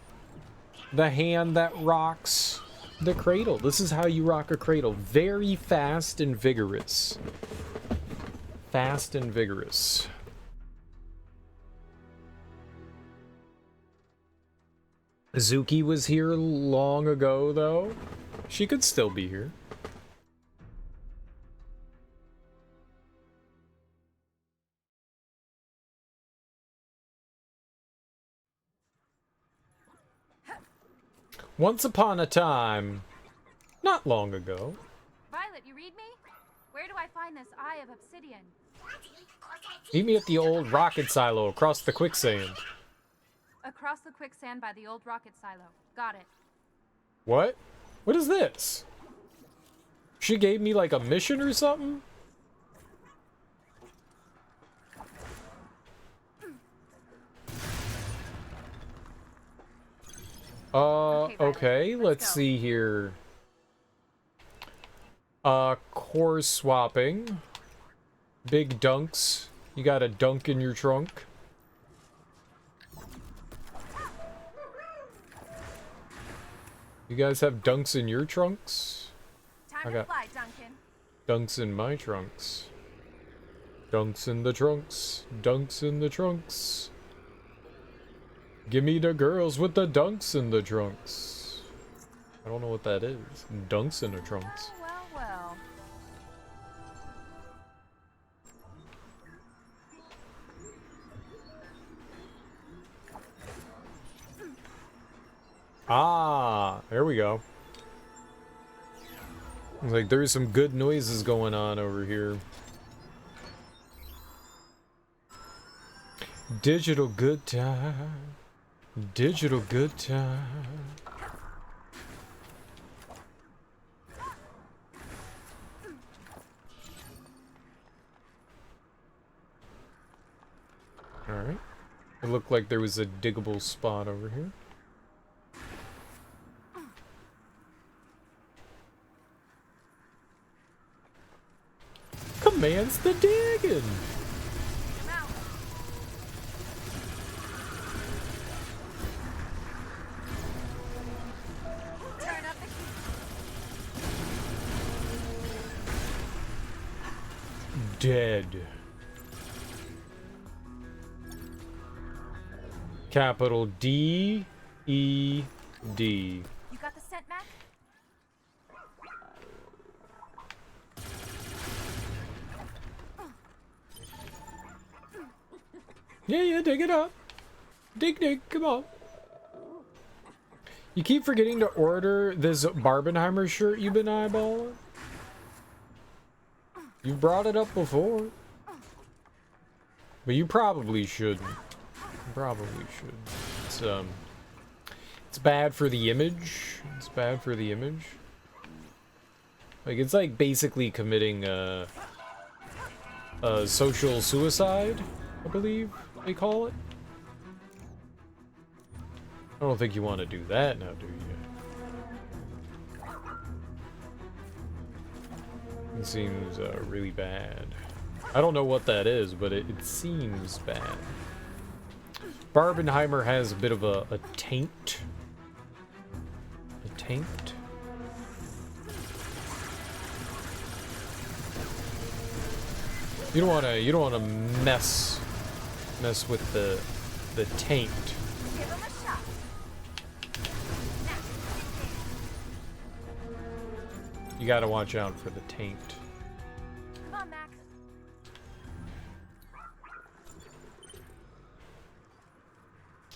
The hand that rocks the cradle. This is how you rock a cradle. Very fast and vigorous. Fast and vigorous. Zuki was here long ago, though. She could still be here. Once upon a time, not long ago. Violet, you read me? Where do I find this Eye of Obsidian? Meet me at the old rocket silo across the quicksand. Across the quicksand by the old rocket silo. Got it. What? What is this? She gave me like a mission or something? Okay, let's see here. Core swapping. Big dunks. You got a dunk in your trunk. You guys have dunks in your trunks? Time to fly, Duncan. Dunks in my trunks. Dunks in the trunks. Dunks in the trunks. Give me the girls with the dunks in the trunks. I don't know what that is. Dunks in the trunks. Oh, well, well. Ah, there we go. Like, there's some good noises going on over here. Digital good time. Digital good time. Alright. It looked like there was a diggable spot over here. Commands the digging! Dead. Capital D E D. You got the scent, Mac? Yeah, dig it up. Dig, come on. You keep forgetting to order this Barbenheimer shirt you've been eyeballing. You brought it up before. But you probably shouldn't. You probably should. It's bad for the image. It's bad for the image. Like, it's like basically committing a social suicide, I believe they call it. I don't think you want to do that now, do you? It seems really bad. I don't know what that is, but it seems bad. Barbenheimer has a bit of a taint. A taint? You don't wanna mess with the taint. Give him a shot. You gotta watch out for the taint. Come on, Mac.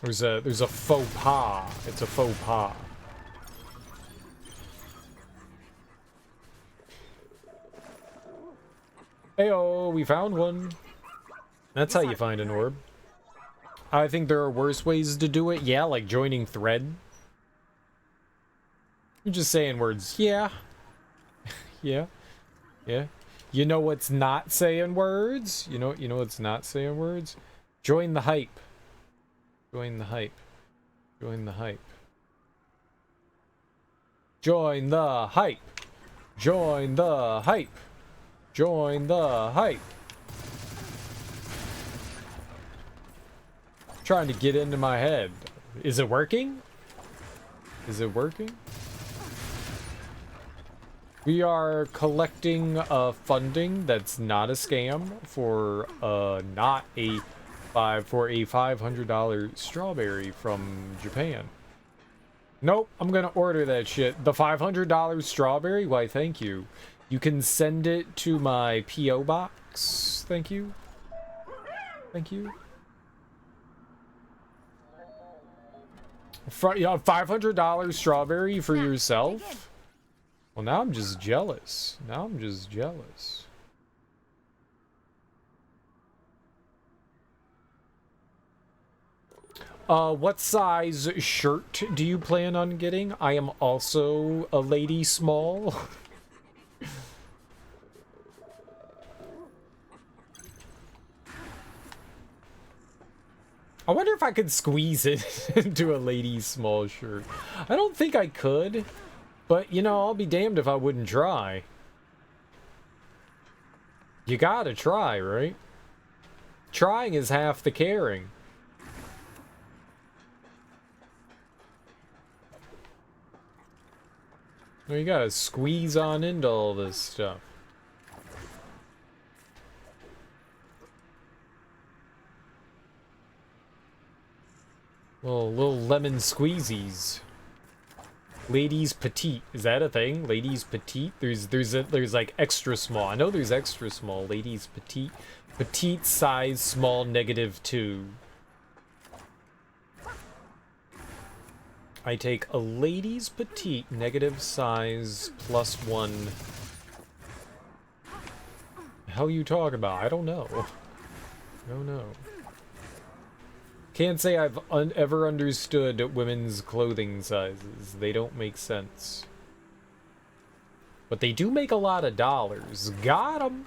There's a faux pas. It's a faux pas. Heyo, we found one. That's how you find an orb. I think there are worse ways to do it. Yeah, like joining thread. You're just saying words. Yeah. Yeah. Yeah. You know what's not saying words? You know what's not saying words? Join the hype. Join the hype. Join the hype. Join the hype. Join the hype. Join the hype. Trying to get into my head. Is it working? Is it working? We are collecting funding that's not a scam for not a $500 strawberry from Japan. Nope, I'm gonna order that shit. The $500 strawberry? Why, thank you. You can send it to my P.O. box. Thank you. Thank you. $500 strawberry for yourself? Well, now I'm just jealous. Now I'm just jealous. What size shirt do you plan on getting? I am also a lady small. I wonder if I could squeeze it into a lady small shirt. I don't think I could. But, you know, I'll be damned if I wouldn't try. You gotta try, right? Trying is half the caring. Well, you gotta squeeze on into all this stuff. Little lemon squeezies. Ladies petite, is that a thing? Ladies petite? There's like extra small. I know there's extra small. Ladies petite, petite size small -2. I take a ladies petite negative size +1. The hell you talk about? I don't know. I don't know. Can't say I've ever understood women's clothing sizes. They don't make sense. But they do make a lot of dollars. Got 'em!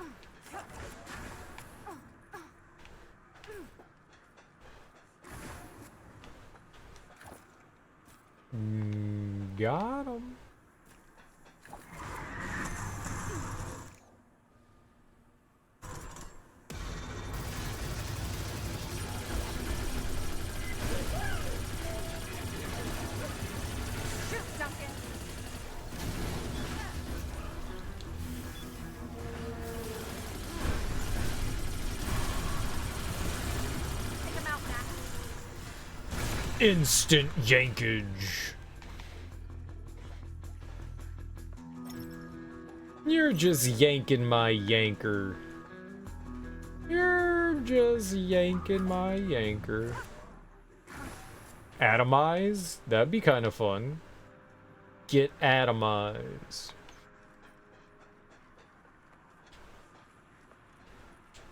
Got 'em. Instant yankage. You're just yanking my yanker. You're just yanking my yanker. Atomize? That'd be kind of fun. Get atomized.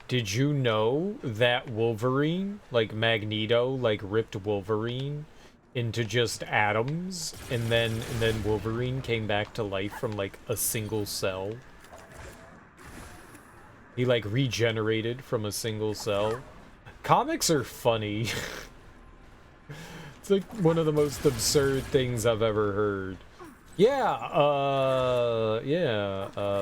Did you know that Wolverine, like Magneto, like ripped Wolverine into just atoms, and then Wolverine came back to life from like a single cell? He like regenerated from a single cell. Comics are funny. It's like one of the most absurd things I've ever heard. Yeah,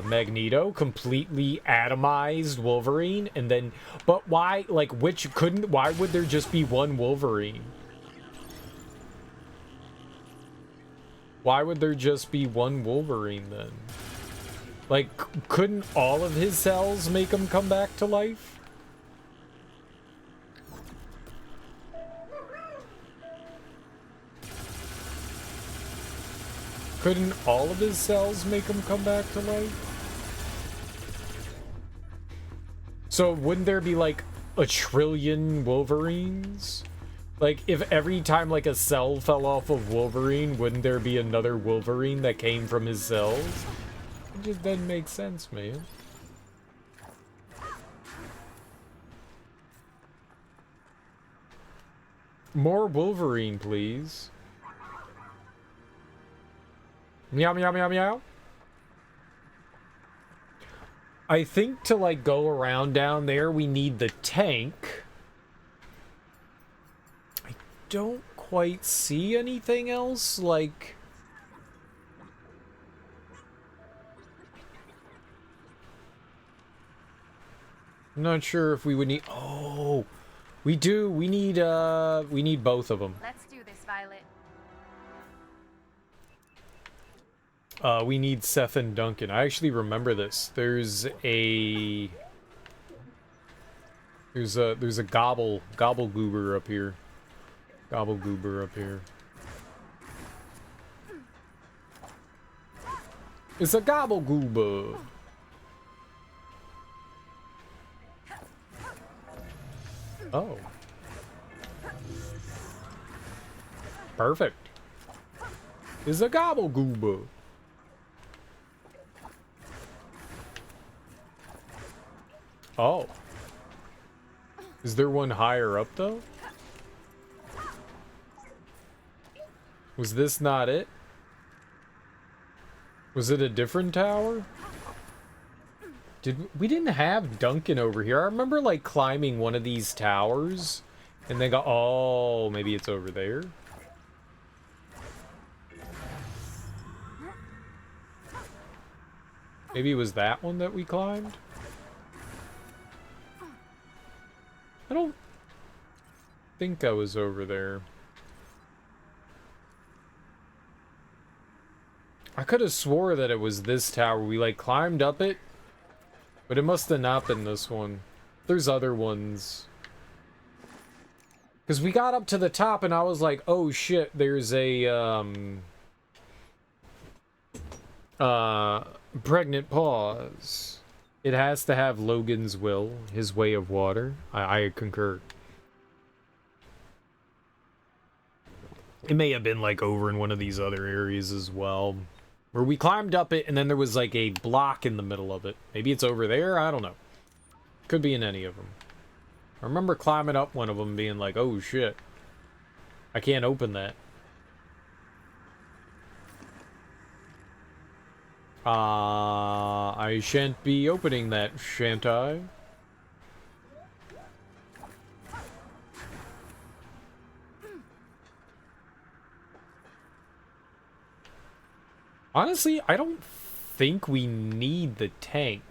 Magneto completely atomized Wolverine, and then, but why, like, why would there just be one Wolverine? Why would there just be one Wolverine, then? Like, couldn't all of his cells make him come back to life? Couldn't all of his cells make him come back to life? So wouldn't there be like 1 trillion Wolverines? Like, if every time, like, a cell fell off of Wolverine, wouldn't there be another Wolverine that came from his cells? It just doesn't make sense, man. More Wolverine, please. Meow, meow, meow, meow. I think to, like, go around down there, we need the tank. I don't quite see anything else, like... I'm not sure if we would need... Oh! We do! We need both of them. Let's do this, Violet. We need Seth and Duncan. I actually remember this. There's a gobble goober up here. Gobble goober up here. It's a gobble goober. Oh. Perfect. It's a gobble goober. Oh. Is there one higher up, though? Was this not it? Was it a different tower? We didn't have Duncan over here. I remember, like, climbing one of these towers, and they got... Oh, maybe it's over there? Maybe it was that one that we climbed? I don't think I was over there. I could have swore that it was this tower. We, like, climbed up it, but it must have not been this one. There's other ones. Because we got up to the top and I was like, oh shit, there's a, pregnant pause. It has to have Logan's will, his way of water. I concur. It may have been, like, over in one of these other areas as well. Where we climbed up it, and then there was, like, a block in the middle of it. Maybe it's over there? I don't know. Could be in any of them. I remember climbing up one of them being like, oh shit. I can't open that. I shan't be opening that, shan't I? Honestly, I don't think we need the tank.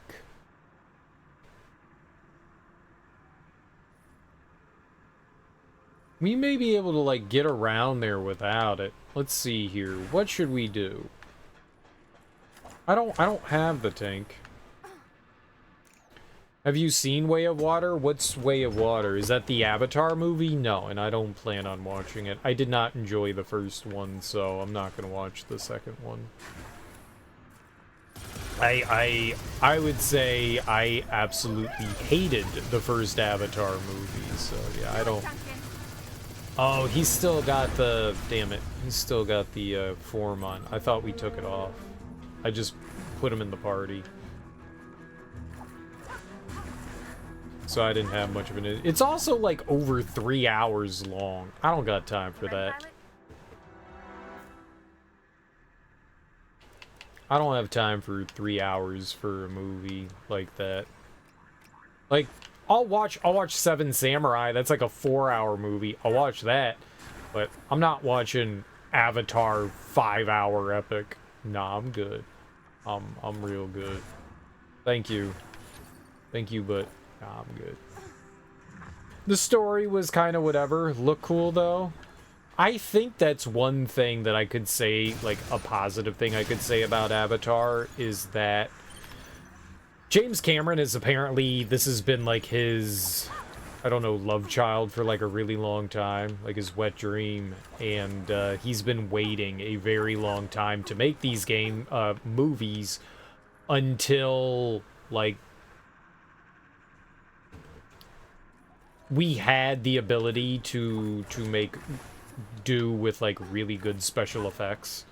We may be able to, like, get around there without it. Let's see here. What should we do? I don't have the tank. Have you seen Way of Water? What's Way of Water? Is that the Avatar movie? No, and I don't plan on watching it. I did not enjoy the first one, so I'm not going to watch the second one. I would say I absolutely hated the first Avatar movie, so yeah, I don't... Oh, he's still got the... Damn it. He's still got the form on. I thought we took it off. I just put him in the party. So I didn't have much of an... It's also, like, over 3 hours long. I don't got time for that. I don't have time for 3 hours for a movie like that. Like, I'll watch Seven Samurai. That's like a 4-hour movie. I'll watch that. But I'm not watching Avatar 5-hour epic. Nah, I'm good. I'm real good. Thank you. Thank you, but nah, I'm good. The story was kind of whatever. Look cool, though. I think that's one thing that I could say, like, a positive thing I could say about Avatar is that James Cameron is apparently, this has been, like, his, I don't know, love child for, like, a really long time, like his wet dream, and he's been waiting a very long time to make these movies until, like, we had the ability to make do with like really good special effects.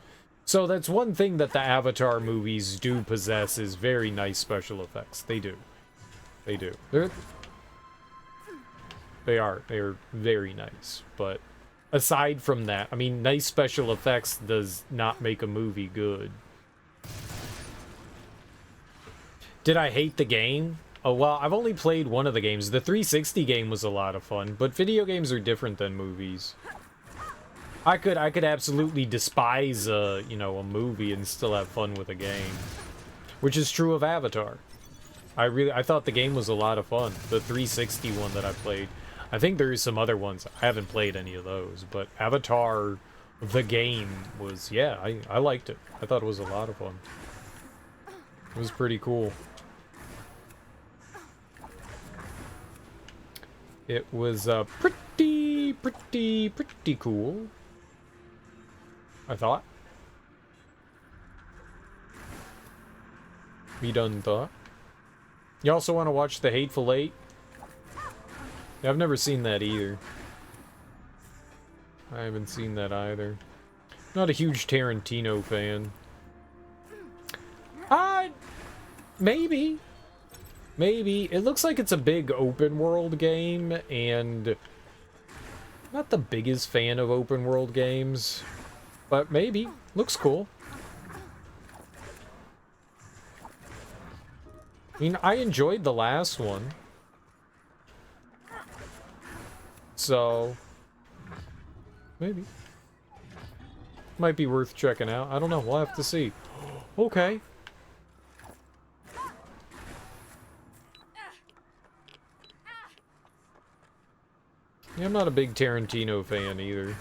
So that's one thing that the Avatar movies do possess, is very nice special effects. They do. They do. They are very nice. But aside from that, I mean, nice special effects does not make a movie good. Did I hate the game? Oh, well, I've only played one of the games. The 360 game was a lot of fun, but video games are different than movies. I could absolutely despise you know, a movie and still have fun with a game, which is true of Avatar. I thought the game was a lot of fun. The 360 one that I played. I think there's some other ones. I haven't played any of those, but Avatar, the game, was, yeah, I liked it. I thought it was a lot of fun. It was pretty cool. It was pretty cool, I thought. Me done thought. You also want to watch The Hateful Eight? Yeah, I've never seen that either. I haven't seen that either. Not a huge Tarantino fan. Maybe. Maybe. It looks like it's a big open world game, and not the biggest fan of open world games, but maybe. Looks cool. I mean, I enjoyed the last one. So, maybe. Might be worth checking out. I don't know. We'll have to see. Okay. Yeah, I'm not a big Tarantino fan either.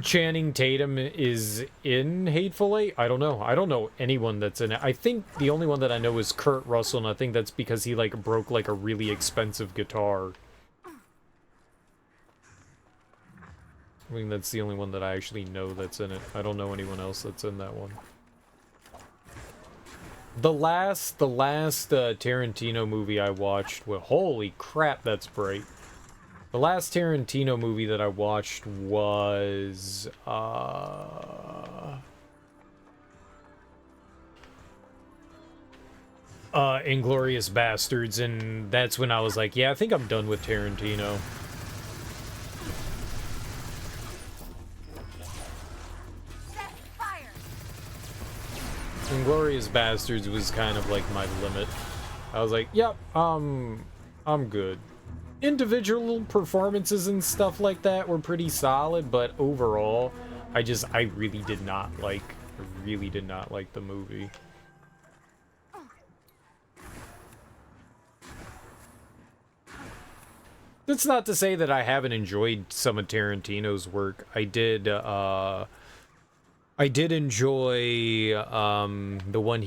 Channing Tatum is in Hateful Eight? I don't know. I don't know anyone that's in it. I think the only one that I know is Kurt Russell, and I think that's because he, like, broke, like, a really expensive guitar. I think that's the only one that I actually know that's in it. I don't know anyone else that's in that one. The last Tarantino movie I watched, well, holy crap, that's bright. The last Tarantino movie that I watched was, Inglourious Bastards, and that's when I was like, yeah, I think I'm done with Tarantino. Inglourious Bastards was kind of like my limit. I was like, yep, I'm good. Individual performances and stuff like that were pretty solid, but overall, I really did not like the movie. That's not to say that I haven't enjoyed some of Tarantino's work. I did enjoy the one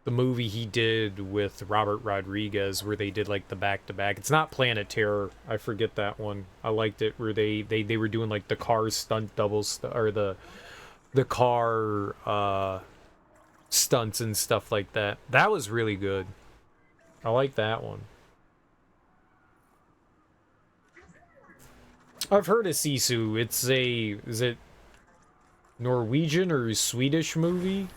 the movie he did with Robert Rodriguez, where they did like the back-to-back. It's not Planet Terror. I forget that one. I liked it, where they were doing like the car stunt doubles, or the car stunts and stuff like that. That was really good. I like that one. I've heard of Sisu. Is it Norwegian or Swedish movie?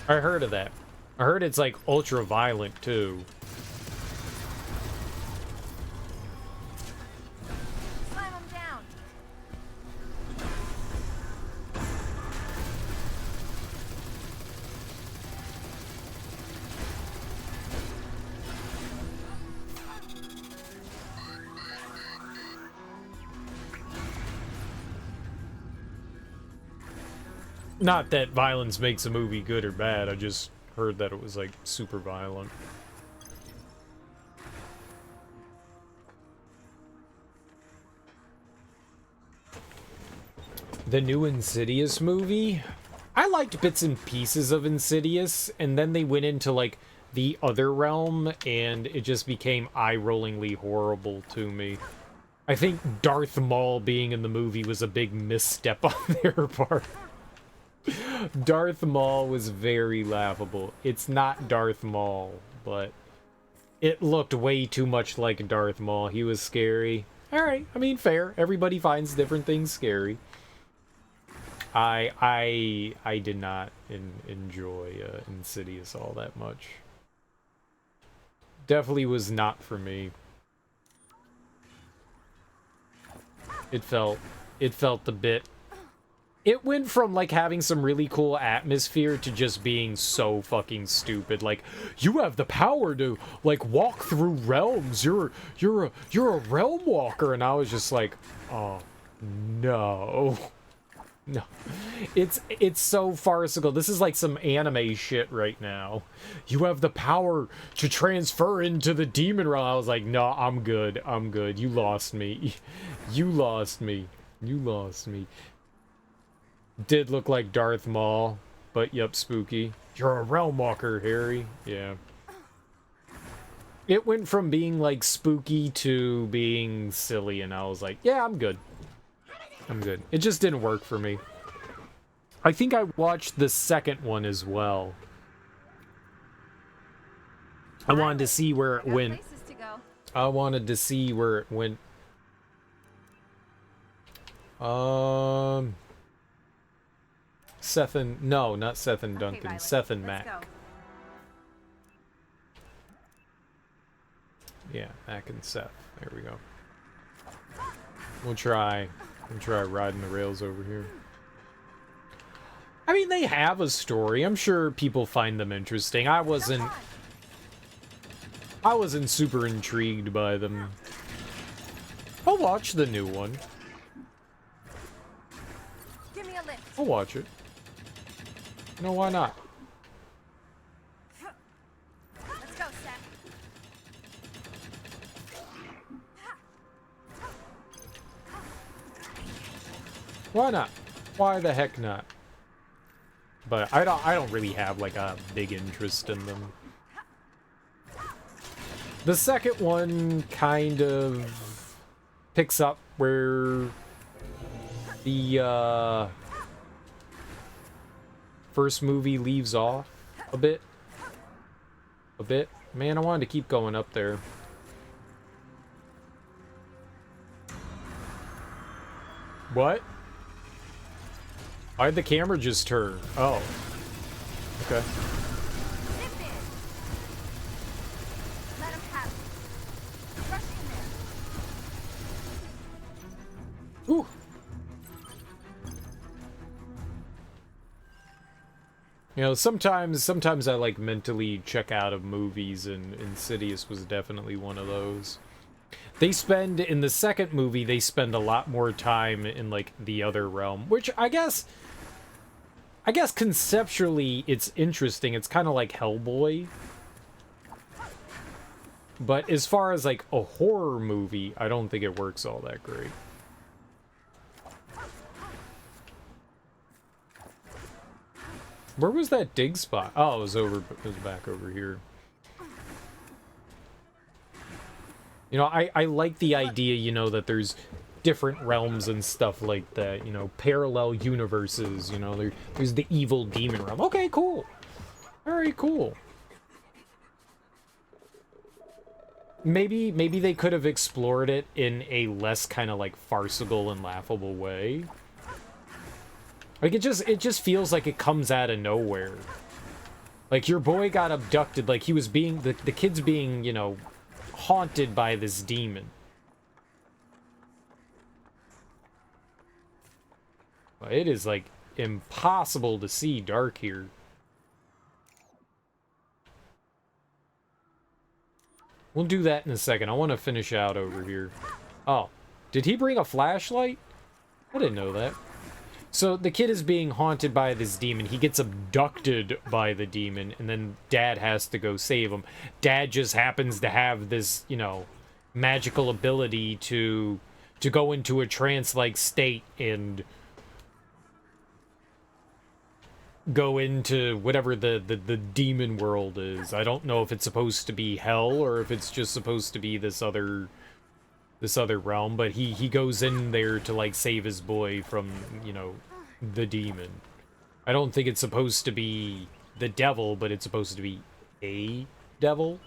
I heard of that. I heard it's like ultra violent too. Slam him down. Not that violence makes a movie good or bad, I just heard that it was like super violent. The new Insidious movie? I liked bits and pieces of Insidious, and then they went into like the other realm, and it just became eye-rollingly horrible to me. I think Darth Maul being in the movie was a big misstep on their part. Darth Maul was very laughable. It's not Darth Maul, but it looked way too much like Darth Maul. He was scary. Alright, I mean, fair. Everybody finds different things scary. I did not enjoy Insidious all that much. Definitely was not for me. It felt a bit... It went from, like, having some really cool atmosphere to just being so fucking stupid. Like, you have the power to, like, walk through realms. You're a realm walker. And I was just like, oh, no. No. It's so farcical. This is like some anime shit right now. You have the power to transfer into the demon realm. I was like, no, I'm good. I'm good. You lost me. You lost me. You lost me. Did look like Darth Maul, but yep, spooky. You're a realm walker, Harry. Yeah. It went from being like spooky to being silly, and I was like, yeah, I'm good. I'm good. It just didn't work for me. I think I watched the second one as well. I wanted to see where it went. I wanted to see where it went. Seth and... No, not Seth and Duncan. Violet, Seth and let's Mac. go. Yeah, Mac and Seth. There we go. We'll try riding the rails over here. I mean, they have a story. I'm sure people find them interesting. I wasn't super intrigued by them. I'll watch the new one. Give me a lift. I'll watch it. No, why not? Let's go, Seth. Why not? Why the heck not? But I don't really have like a big interest in them. The second one kind of picks up where the first movie leaves off a bit. Man, I wanted to keep going up there. What? Why'd the camera just turn? Oh. Okay. Zip in. Let him have it. Rush in there. Ooh. You know, sometimes I like mentally check out of movies, and Insidious was definitely one of those. They spend, in the second movie, they spend a lot more time in, like, the other realm, which I guess conceptually it's interesting. It's kind of like Hellboy. But as far as, like, a horror movie, I don't think it works all that great. Where was that dig spot? Oh, it was back over here. You know, I like the idea, you know, that there's different realms and stuff like that, you know, parallel universes, you know, there's the evil demon realm. Okay, cool. Very cool. Maybe they could have explored it in a less kind of like farcical and laughable way. Like it just feels like it comes out of nowhere. Like your boy got abducted, like he was being the kid's being, you know, haunted by this demon. It is like impossible to see dark here. We'll do that in a second. I want to finish out over here. Oh, did he bring a flashlight? I didn't know that. So the kid is being haunted by this demon. He gets abducted by the demon, and then Dad has to go save him. Dad just happens to have this, you know, magical ability to go into a trance-like state and go into whatever the demon world is. I don't know if it's supposed to be hell or if it's just supposed to be this other this other realm, but he goes in there to like save his boy from, you know, the demon. I don't think it's supposed to be the devil, but it's supposed to be a devil.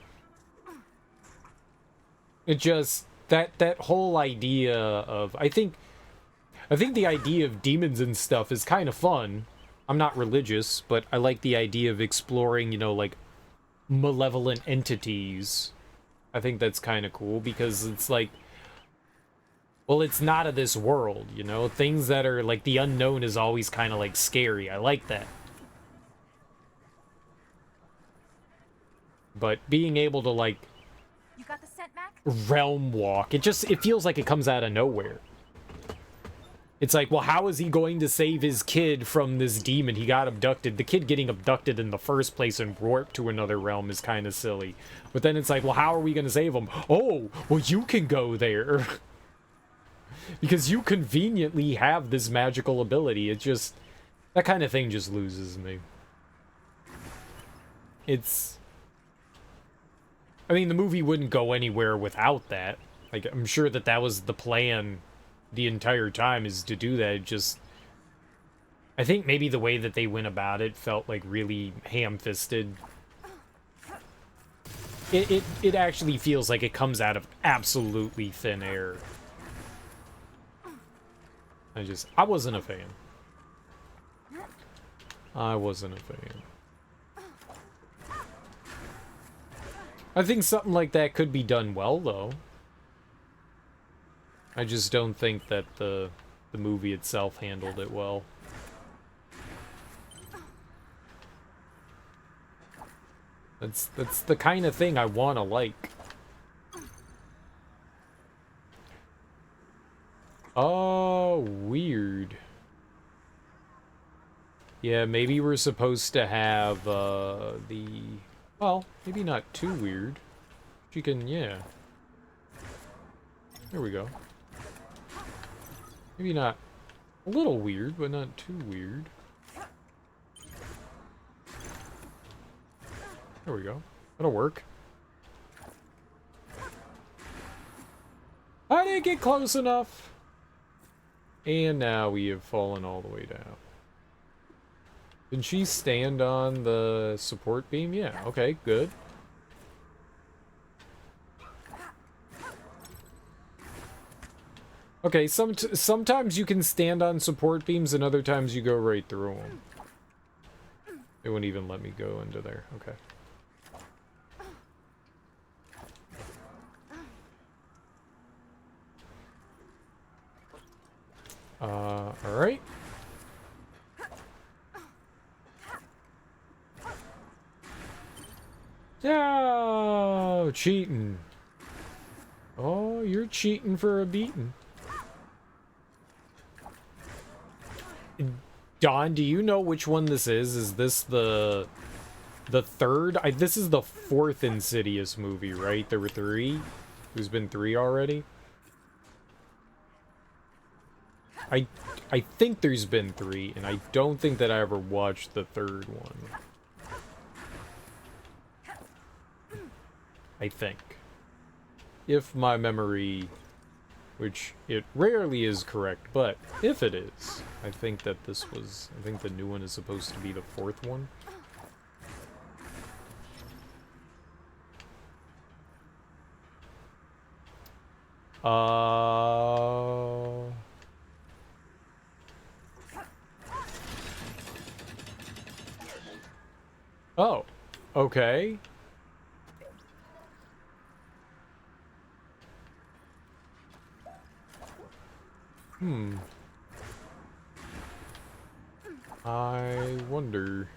It just that whole idea of I think the idea of demons and stuff is kind of fun. I'm not religious, but I like the idea of exploring, you know, like malevolent entities. I think that's kind of cool because it's like, well, it's not of this world, you know? Things that are like the unknown is always kind of like scary. I like that. But being able to like You got the scent, Mac? realm walk, it feels like it comes out of nowhere. It's like, well, how is he going to save his kid from this demon? He got abducted. The kid getting abducted in the first place and warped to another realm is kind of silly. But then it's like, well, how are we going to save him? Oh, well, you can go there. Because you conveniently have this magical ability. It just, that kind of thing just loses me. I mean, the movie wouldn't go anywhere without that. Like, I'm sure that was the plan the entire time, is to do that. It just, I think maybe the way that they went about it felt like really ham-fisted. It actually feels like it comes out of absolutely thin air. I wasn't a fan. I wasn't a fan. I think something like that could be done well, though. I just don't think that the movie itself handled it well. That's the kind of thing I want to like. Oh, weird. Yeah, maybe we're supposed to have well, maybe not too weird. She can, yeah. There we go. Maybe not a little weird, but not too weird. There we go. That'll work. I didn't get close enough. And now we have fallen all the way down. Can she stand on the support beam? Yeah, okay, good. Okay, sometimes you can stand on support beams and other times you go right through them. It wouldn't even let me go into there. Okay. Alright. Oh, cheating. Oh, you're cheating for a beating. Don, do you know which one this is? Is this the third? This is the fourth Insidious movie, right? There were 3? There's been 3 already? I think there's been 3, and I don't think that I ever watched the third one. I think. If my memory, which it rarely is correct, but if it is, I think that I think the new one is supposed to be the 4th one. Oh, okay. I wonder.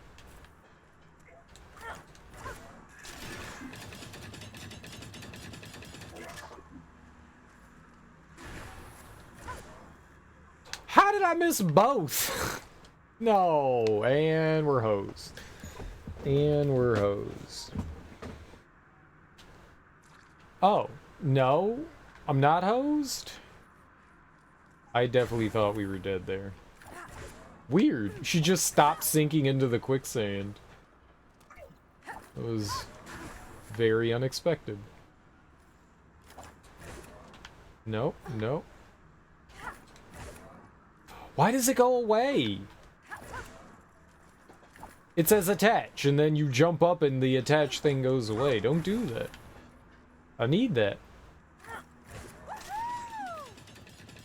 How did I miss both? No, and we're hosed. And we're hosed. Oh, no, I'm not hosed? I definitely thought we were dead there. Weird. She just stopped sinking into the quicksand. It was very unexpected. No, no. Why does it go away? It says attach, and then you jump up and the attach thing goes away. Don't do that. I need that.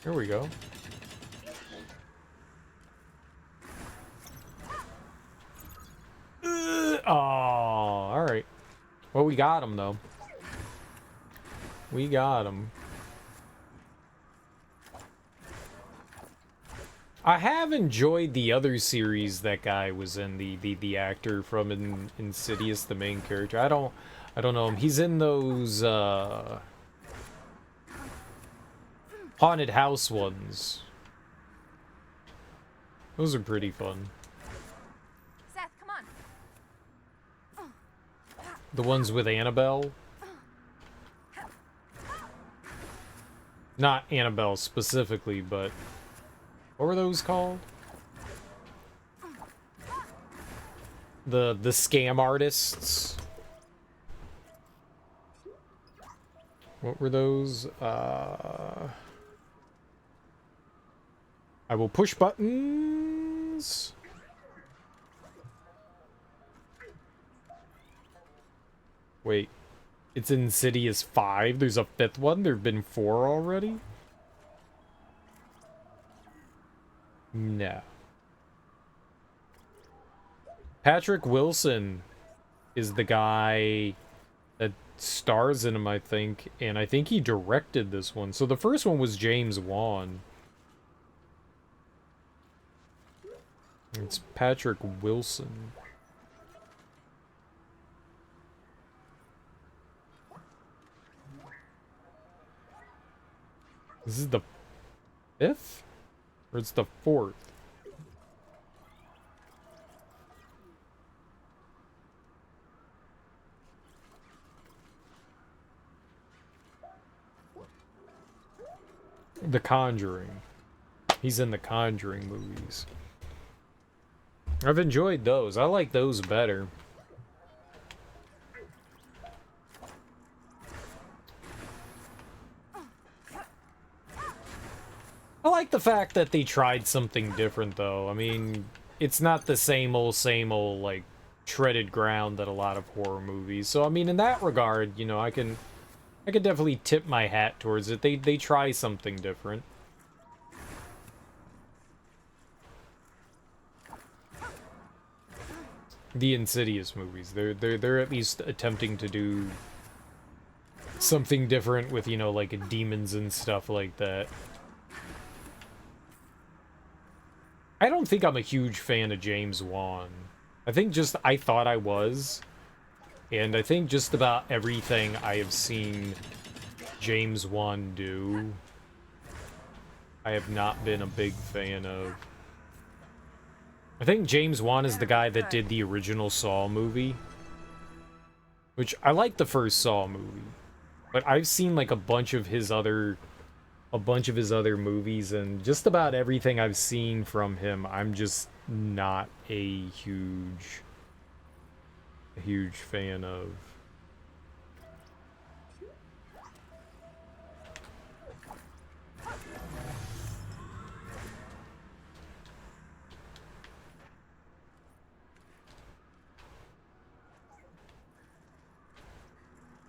Here we go. Oh, alright. Well, we got him, though. We got him. I have enjoyed the other series that guy was in, the actor from Insidious, the main character. I don't know him. He's in those haunted house ones. Those are pretty fun. Seth, come on. The ones with Annabelle. Not Annabelle specifically, but what were those called? The scam artists. What were those? I will push buttons. Wait. It's Insidious 5. There's a 5th one. There have been 4 already? No. Patrick Wilson is the guy that stars in him, I think. And I think he directed this one. So the first one was James Wan. It's Patrick Wilson. This is the 5th? Or it's the 4th? The Conjuring. He's in the Conjuring movies. I've enjoyed those. I like those better. I like the fact that they tried something different, though. I mean, it's not the same old, like, treaded ground that a lot of horror movies. So, I mean, in that regard, you know, I can definitely tip my hat towards it. They try something different. The Insidious movies, they're at least attempting to do something different with, you know, like demons and stuff like that. I don't think I'm a huge fan of James Wan. I think just I thought I was. And I think just about everything I have seen James Wan do, I have not been a big fan of. I think James Wan is the guy that did the original Saw movie. Which, I like the first Saw movie. But I've seen like a bunch of his other movies, and just about everything I've seen from him, I'm just not a huge fan of.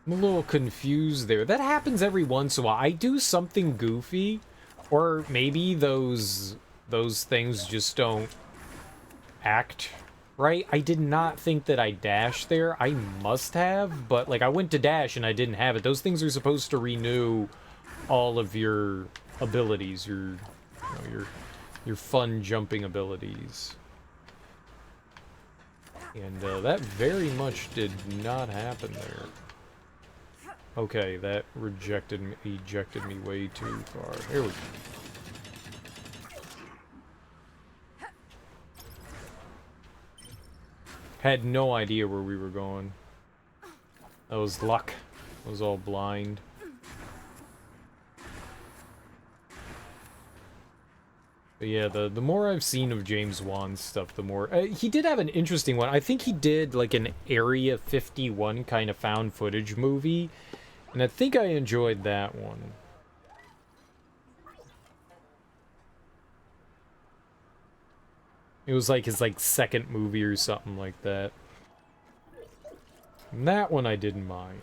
I'm a little confused there. That happens every once in a while. I do something goofy, or maybe those things just don't act right. I did not think that I dashed there. I must have, but like I went to dash and I didn't have it. Those things are supposed to renew all of your abilities, your fun jumping abilities. And that very much did not happen there. Okay, that ejected me way too far. Here we go. Had no idea where we were going. That was luck. I was all blind. But yeah, the more I've seen of James Wan's stuff, the more... he did have an interesting one. I think he did like an Area 51 kind of found footage movie. And I think I enjoyed that one. It was like his like second movie or something like that. And that one I didn't mind.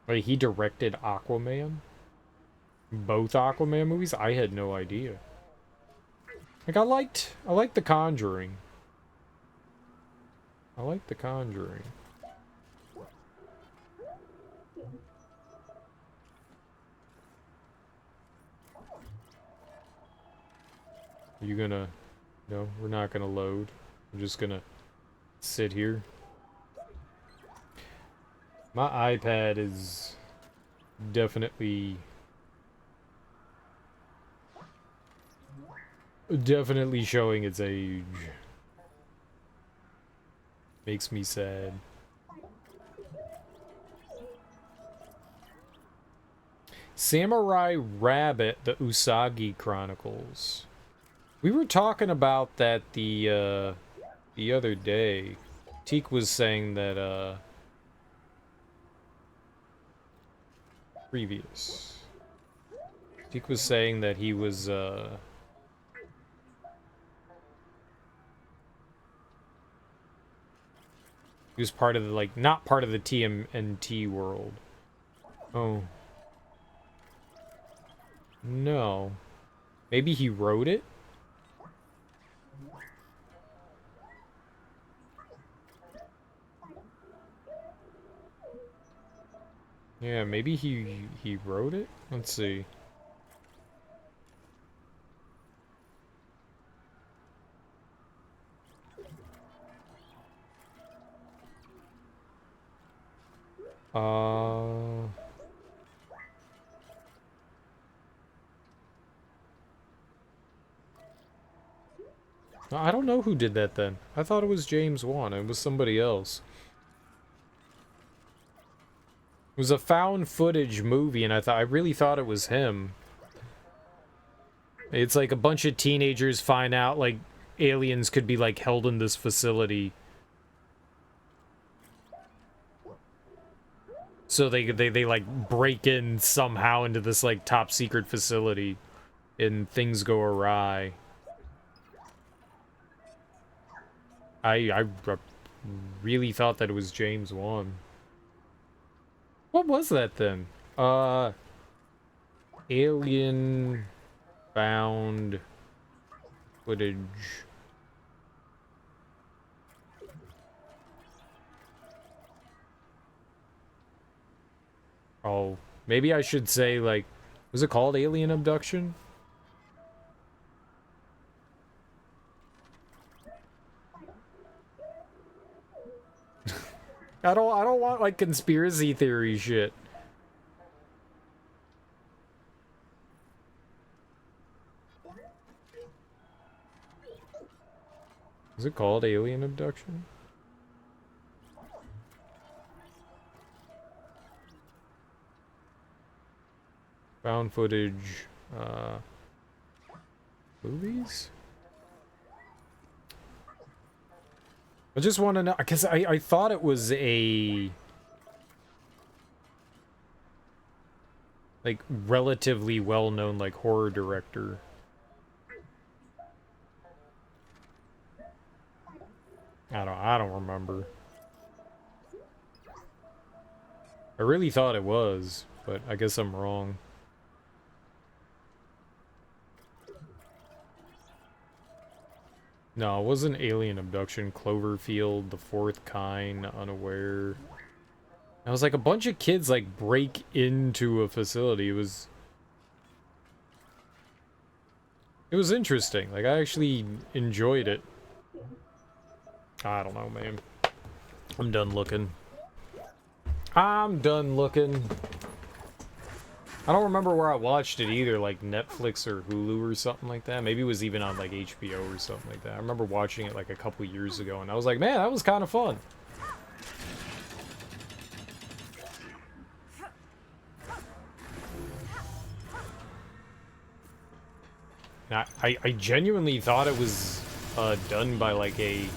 Wait, he directed Aquaman? Both Aquaman movies? I had no idea. Like I liked The Conjuring. I liked The Conjuring. Are you gonna... No, we're not gonna load. I'm just gonna sit here. My iPad is definitely showing its age. Makes me sad. Samurai Rabbit, the Usagi Chronicles. We were talking about that the other day. Teak was saying that previous. Teak was saying that he was part of the, like, not part of the TMNT world. Oh. No. Maybe he wrote it? Yeah, maybe he wrote it? Let's see. I don't know who did that then. I thought it was James Wan. It was somebody else. It was a found footage movie, and I really thought it was him. It's like a bunch of teenagers find out, like, aliens could be, like, held in this facility. So they like, break in somehow into this, like, top secret facility, and things go awry. I really thought that it was James Wan. What was that then? Alien found footage. Oh, maybe I should say, like, was it called Alien Abduction? I don't want, like, conspiracy theory shit. Is it called Alien Abduction? Found footage, movies? I just want to know, because I thought it was a, like, relatively well-known, like, horror director. I don't remember. I really thought it was, but I guess I'm wrong. No, it wasn't Alien Abduction. Cloverfield, The Fourth Kind, Unaware. I was like, a bunch of kids, like, break into a facility. It was interesting. Like, I actually enjoyed it. I don't know, man. I'm done looking. I'm done looking. I don't remember where I watched it either, like Netflix or Hulu or something like that. Maybe it was even on like HBO or something like that. I remember watching it like a couple years ago, and I was like, man, that was kind of fun. I genuinely thought it was done by like a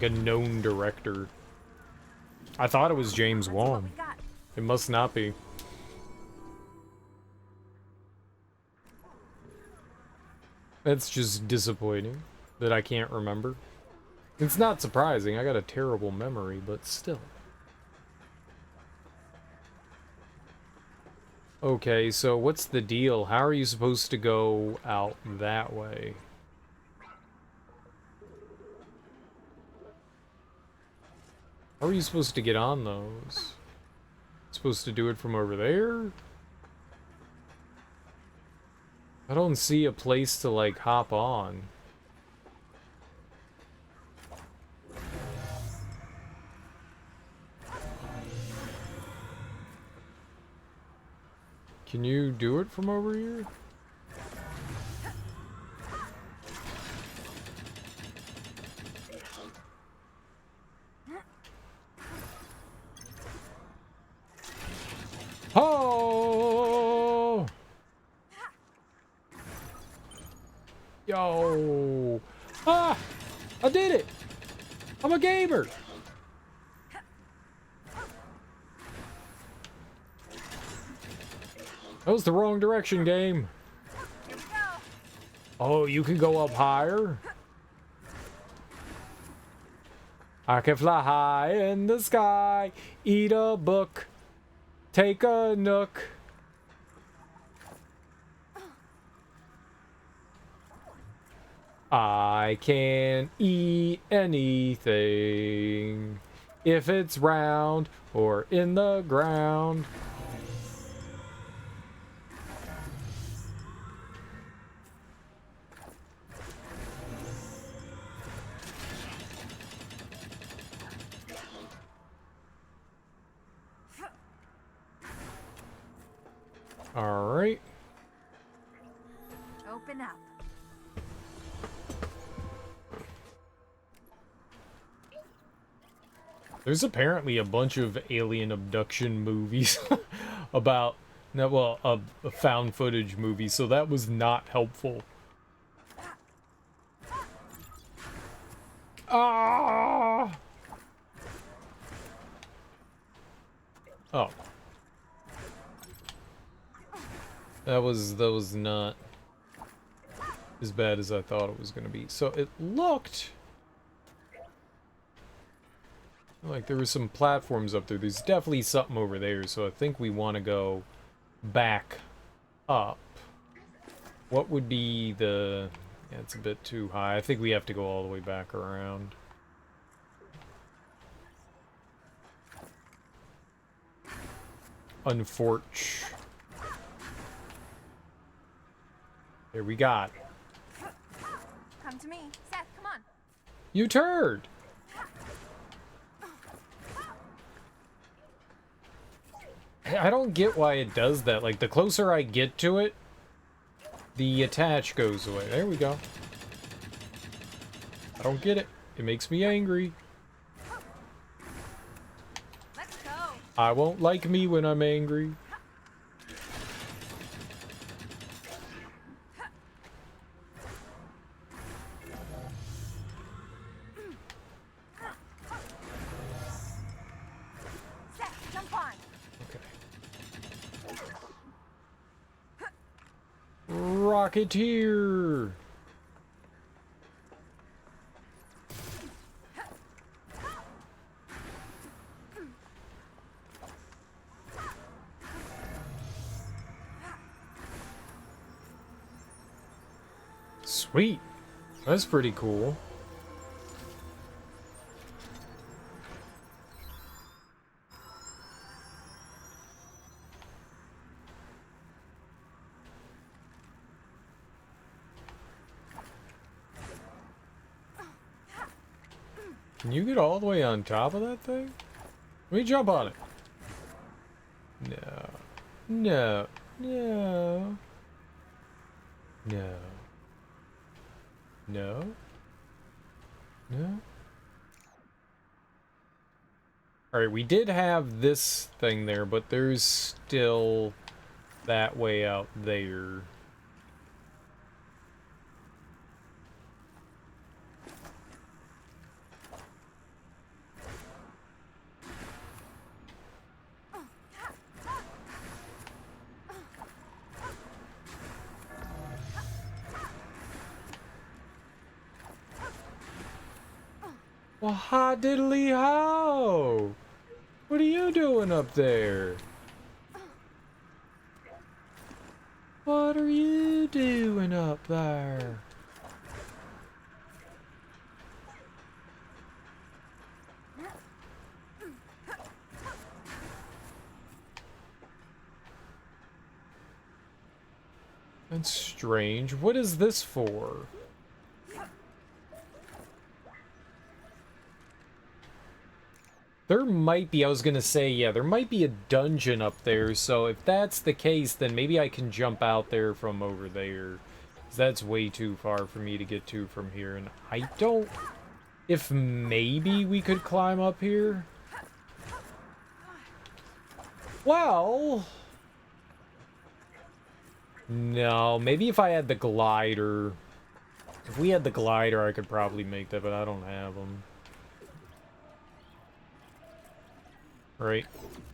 known director. I thought it was James Let's see what Wan. we got. It must not be. That's just disappointing that I can't remember. It's not surprising, I got a terrible memory, but still. Okay, so what's the deal? How are you supposed to go out that way? How are you supposed to get on those? Supposed to do it from over there? I don't see a place to, like, hop on. Can you do it from over here? Oh! Yo! Ah! I did it! I'm a gamer! That was the wrong direction, game. Here we go. Oh, you can go up higher? I can fly high in the sky, eat a book, take a nook. I can eat anything if it's round or in the ground. All right. Open up. There's apparently a bunch of alien abduction movies about, no, well, a found footage movie, so that was not helpful. Ah! Oh. That was not as bad as I thought it was going to be. So it looked like there were some platforms up there. There's definitely something over there, so I think we want to go back up. What would be the... Yeah, it's a bit too high. I think we have to go all the way back around. Unfortunately. There we got. Come to me. Seth, come on. You turd! I don't get why it does that. Like, the closer I get to it, the attach goes away. There we go. I don't get it. It makes me angry. Let's go. I won't like me when I'm angry. Seth, jump on. Okay. Rocketeer! Sweet. That's pretty cool. Can you get all the way on top of that thing? Let me jump on it. No. No. No. No. No. No. Alright, we did have this thing there, but there's still that way out there. Well, hi diddly ho! What are you doing up there? What are you doing up there? That's strange. What is this for? There might be, I was gonna say, yeah, there might be a dungeon up there, so if that's the case, then maybe I can jump out there from over there. 'Cause that's way too far for me to get to from here, and I don't... If maybe we could climb up here? Well... No, maybe if I had the glider. If we had the glider, I could probably make that, but I don't have them. Right?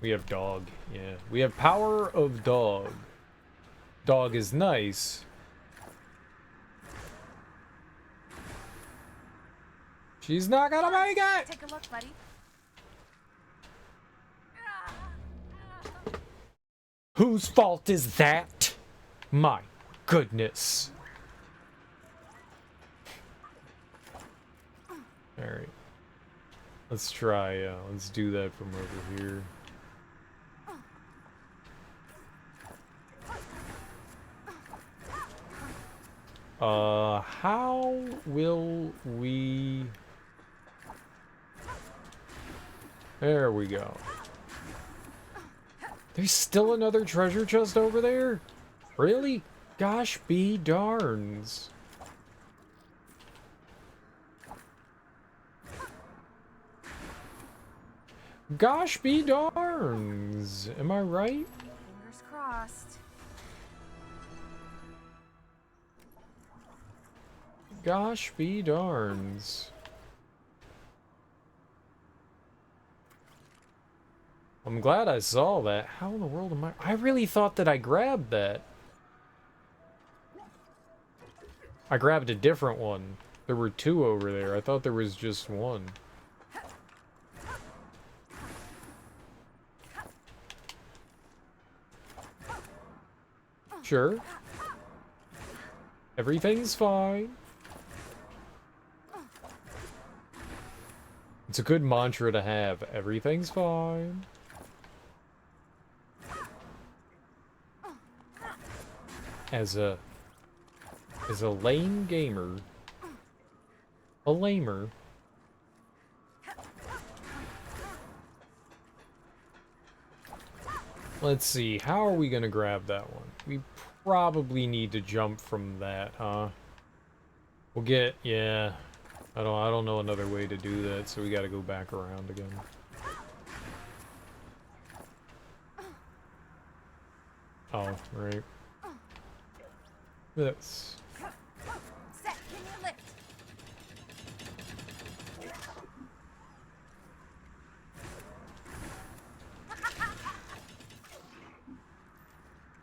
We have dog. Yeah. We have power of dog. Dog is nice. She's not gonna make it! Take a look, buddy. Whose fault is that? My goodness. Alright. Let's try, let's do that from over here. How will we... There we go. There's still another treasure chest over there? Really? Gosh be darns. Gosh be darns. Am I right? Fingers crossed. Gosh be darns. I'm glad I saw that. How in the world am I really thought that I grabbed that. I grabbed a different one. There were two over there. I thought there was just one. Sure. Everything's fine. It's a good mantra to have. Everything's fine. As a lame gamer. A lamer. Let's see, how are we gonna grab that one? We probably need to jump from that, huh? We'll get, yeah. I don't know another way to do that, so we gotta go back around again. Oh, right. This. Set, give me a lift.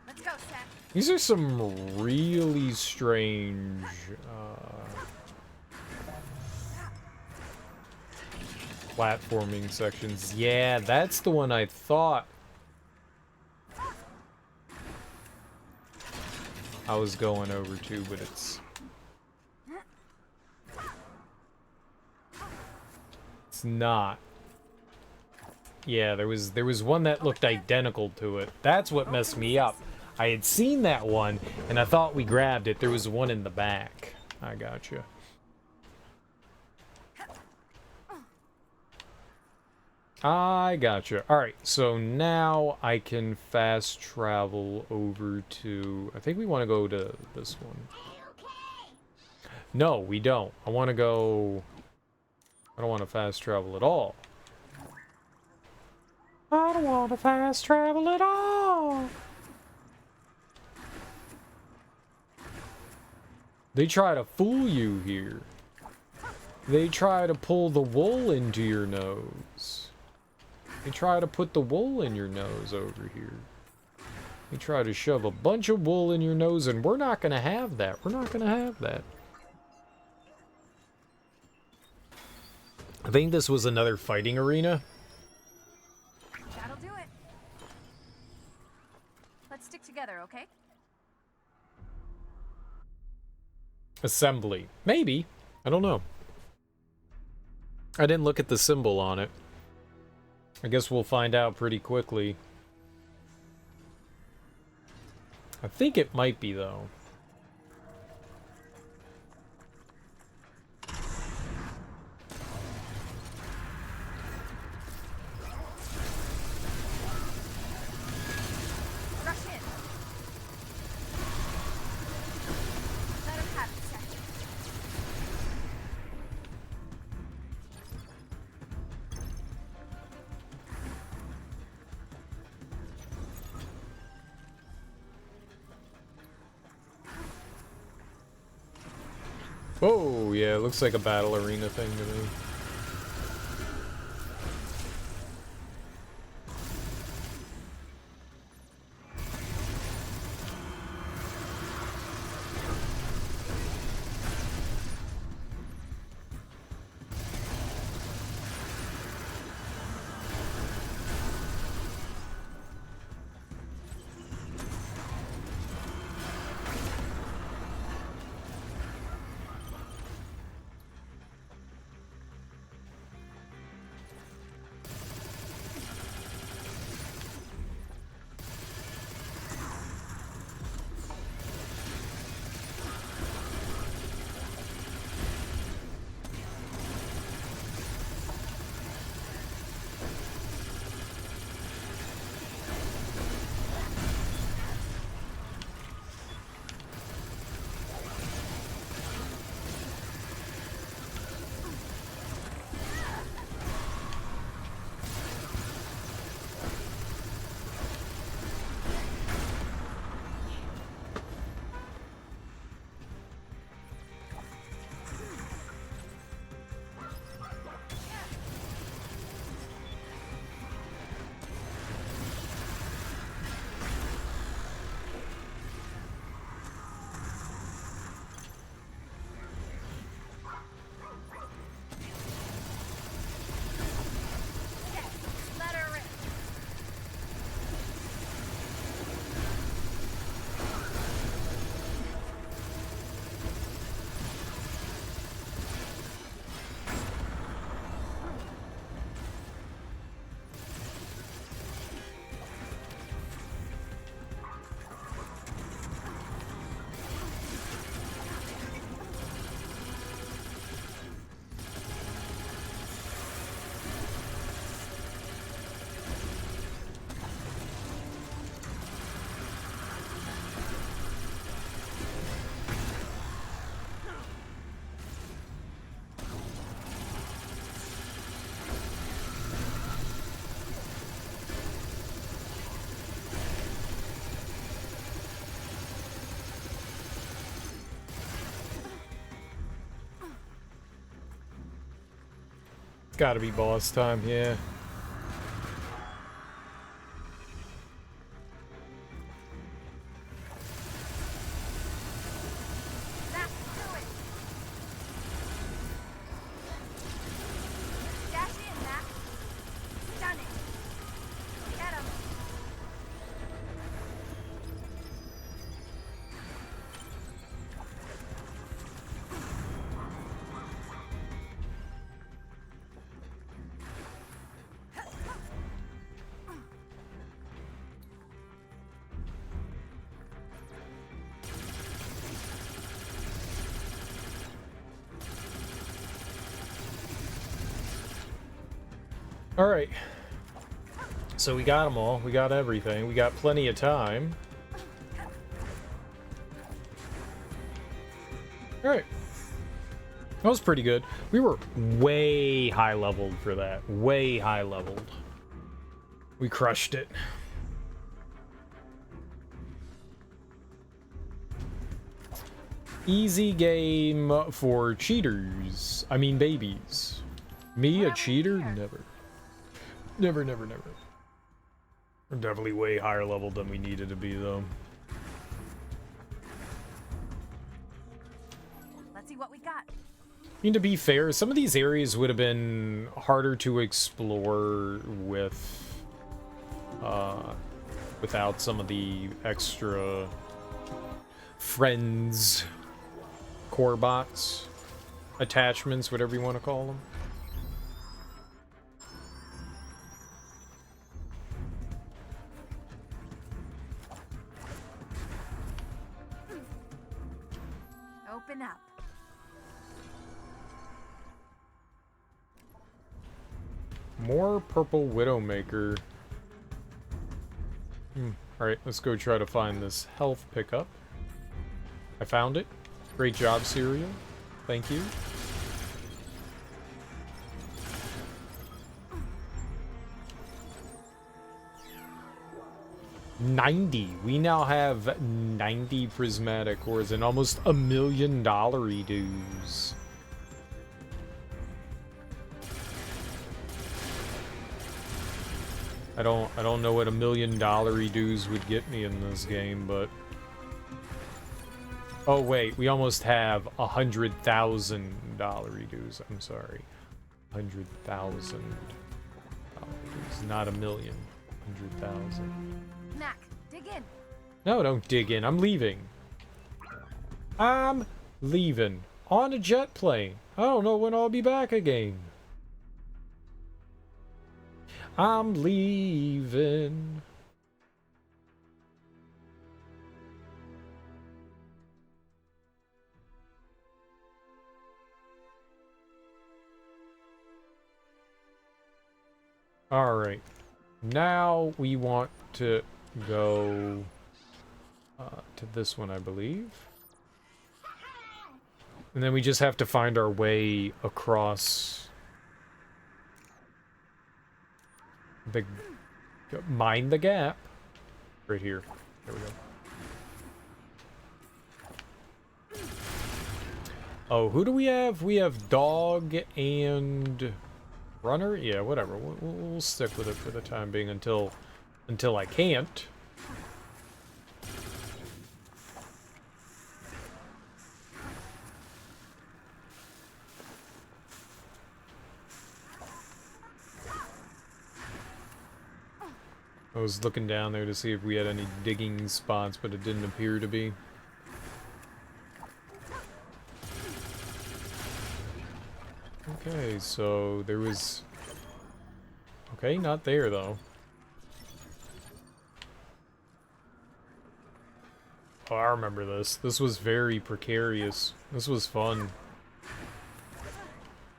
Let's go, Set. These are some really strange, platforming sections. Yeah, that's the one I thought I was going over to, but it's not. Yeah, there was one that looked identical to it. That's what messed me up. I had seen that one, and I thought we grabbed it. There was one in the back. I gotcha. I gotcha. Alright, so now I can fast travel over to... I think we want to go to this one. No, we don't. I want to go... I don't want to fast travel at all. I don't want to fast travel at all. They try to fool you here. They try to pull the wool into your nose. They try to put the wool in your nose over here. They try to shove a bunch of wool in your nose, and we're not going to have that. We're not going to have that. I think this was another fighting arena. That'll do it. Let's stick together, okay? Assembly. Maybe. I don't know. I didn't look at the symbol on it. I guess we'll find out pretty quickly. I think it might be, though. Rush in. Let him have it, Seth. Oh, yeah, it looks like a battle arena thing to me. Let her rip. It's gotta be boss time, yeah. Zach, do it. Dash in, Max. Stun it. Get him. Alright. So we got them all. We got everything. We got plenty of time. Alright. That was pretty good. We were way high leveled for that. Way high leveled. We crushed it. Easy game for cheaters. I mean babies. Me, a cheater? Never. Never, never, never. We're definitely way higher level than we needed to be, though. Let's see what we got. mean, to be fair, some of these areas would have been harder to explore with, without some of the extra friends, core box attachments, whatever you want to call them. Open up. More purple Widowmaker. Alright, let's go try to find this health pickup. I found it. Great job, Cereal. Thank you. We now have 90 prismatic cores and almost $1 million dues. I don't know what $1 million dues would get me in this game, but oh wait, we almost have $100,000 dues. I'm sorry, $100,000, not $1 million. 100,000. Mac, dig in. No, don't dig in. I'm leaving. I'm leaving on a jet plane. I don't know when I'll be back again. I'm leaving. All right. Now we want to go to this one, I believe. And then we just have to find our way across the... Mind the gap. Right here. There we go. Oh, who do we have? We have dog and runner? Yeah, whatever. We'll stick with it for the time being until I can't. I was looking down there to see if we had any digging spots, but it didn't appear to be. Okay, so there was... Okay, not there, though. Oh, I remember this. This was very precarious. This was fun.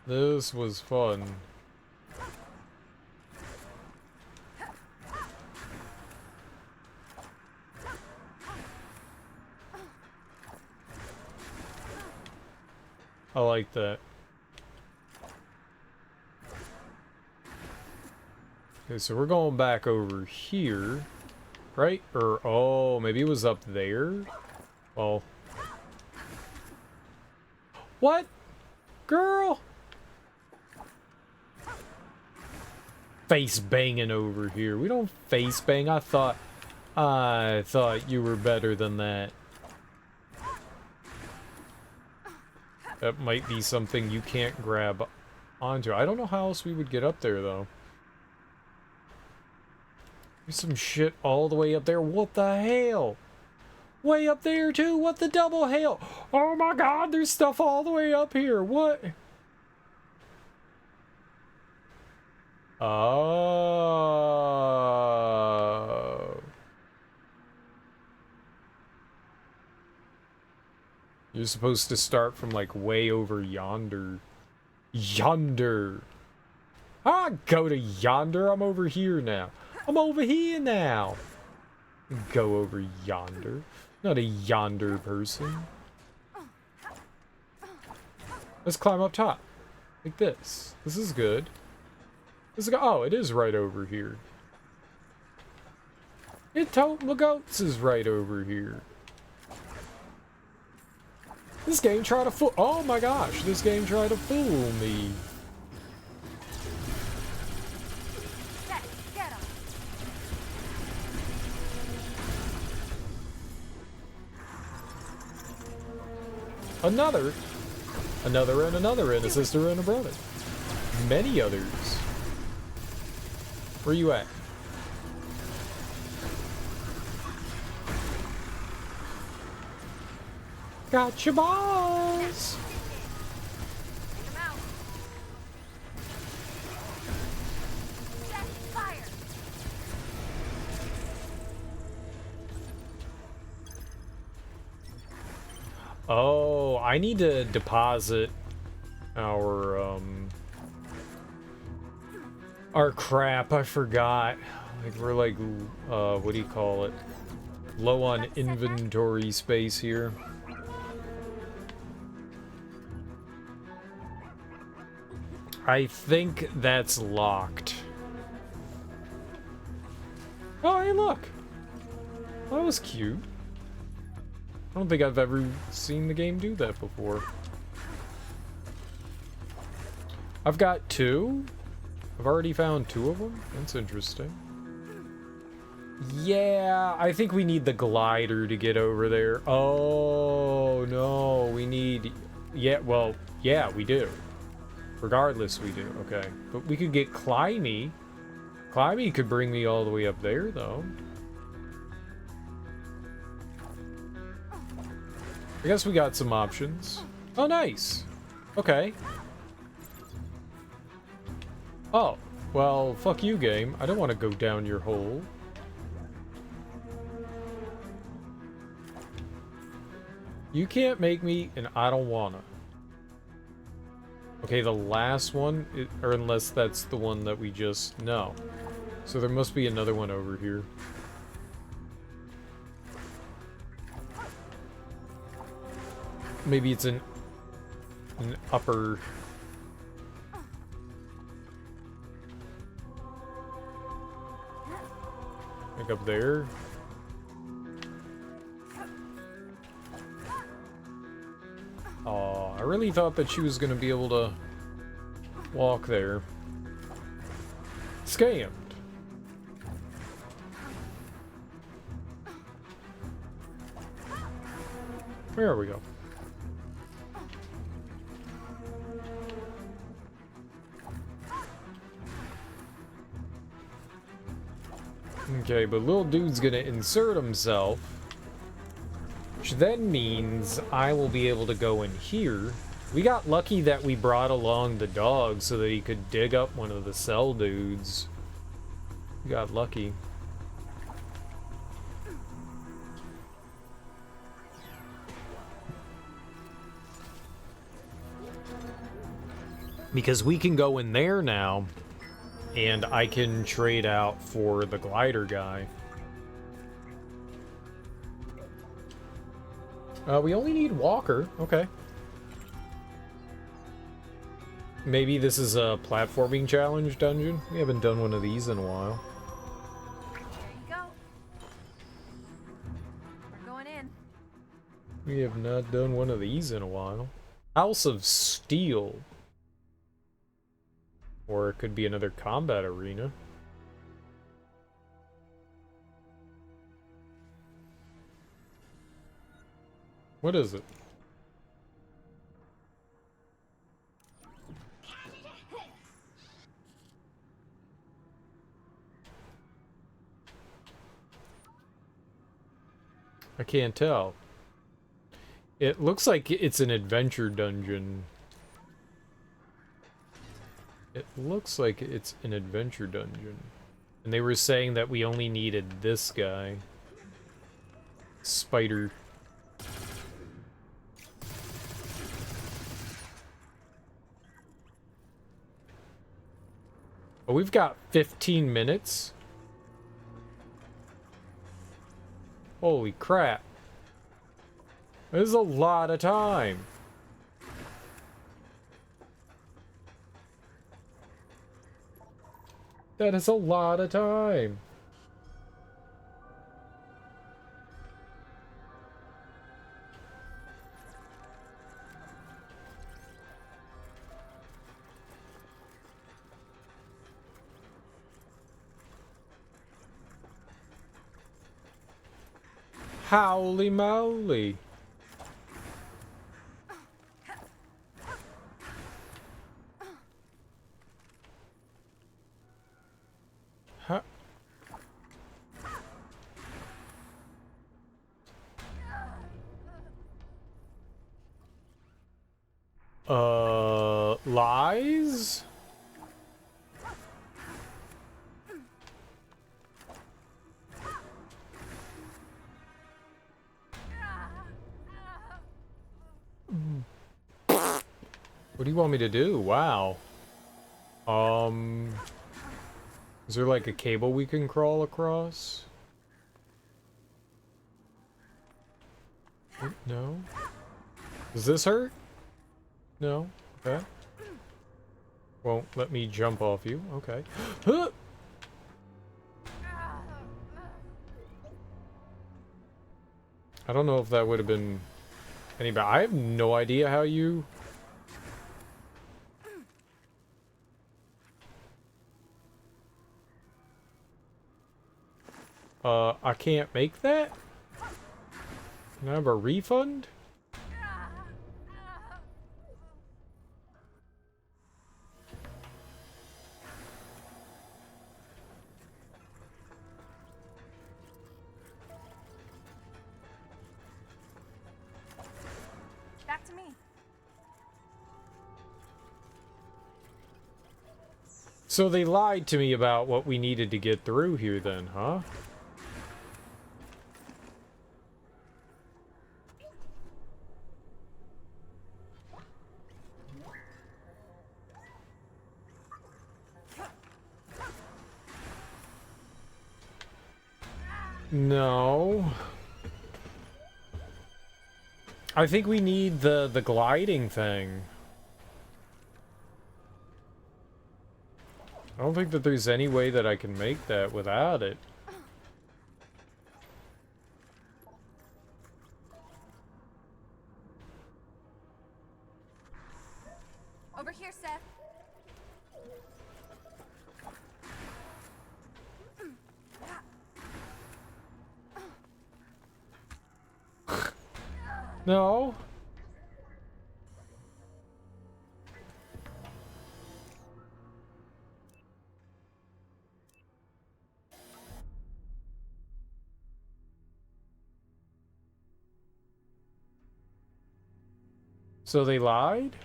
This was fun. I like that. Okay, so we're going back over here, right? Or, oh, maybe it was up there? Well. What? Girl! Face banging over here. We don't face bang. I thought you were better than that. That might be something you can't grab onto. I don't know how else we would get up there, though. There's some shit all the way up there. What the hell? Way up there, too? What the double hell? Oh my god, there's stuff all the way up here. What? Oh. You're supposed to start from, like, way over yonder. Yonder. I go to yonder. I'm over here now. I'm over here now. Go over yonder. Not a yonder person. Let's climb up top. Like this. This is good. This is oh, it is right over here. It told my goats is right over here. This game tried to fool. Oh my gosh, this game tried to fool me. Get him. Another and another, and a sister and a brother. Many others. Where you at? Gotcha, balls! Take him out. Set fire. Oh, I need to deposit our crap. I forgot. Like, we're like, what do you call it? Low on inventory space here. I think that's locked. Oh, hey, look! That was cute. I don't think I've ever seen the game do that before. I've got 2? I've already found 2 of them? That's interesting. Yeah, I think we need the glider to get over there. Oh, no, we need... Yeah, well, yeah, we do. Regardless, we do. Okay. But we could get Climby. Climby could bring me all the way up there, though. I guess we got some options. Oh, nice. Okay. Oh. Well, fuck you, game. I don't want to go down your hole. You can't make me, and I don't wanna. Okay, the last one, or unless that's the one that we just... No. So there must be another one over here. Maybe it's an upper... Like up there? Oh, I really thought that she was gonna be able to walk there. Scammed. There we go. Okay, but little dude's gonna insert himself. Which then means I will be able to go in here. We got lucky that we brought along the dog so that he could dig up one of the cell dudes. We got lucky. Because we can go in there now, and I can trade out for the glider guy. We only need Walker. Okay. Maybe this is a platforming challenge dungeon? We haven't done one of these in a while. There you go. We're going in. We have not done one of these in a while. House of Steel. Or it could be another combat arena. What is it? I can't tell. It looks like it's an adventure dungeon. It looks like it's an adventure dungeon. And they were saying that we only needed this guy. Spider. Oh, we've got 15 minutes. Holy crap. This is a lot of time. That is a lot of time. Howly moly. Lies? What do you want me to do? Wow. Is there like a cable we can crawl across? No? Does this hurt? No? Okay. Won't let me jump off you. Okay. Huh! I don't know if that would have been any bad. I have no idea how you... I can't make that? Can I have a refund? Back to me. So they lied to me about what we needed to get through here then, huh? No. I think we need the gliding thing. I don't think that there's any way that I can make that without it. Over here, Seth. No. So they lied?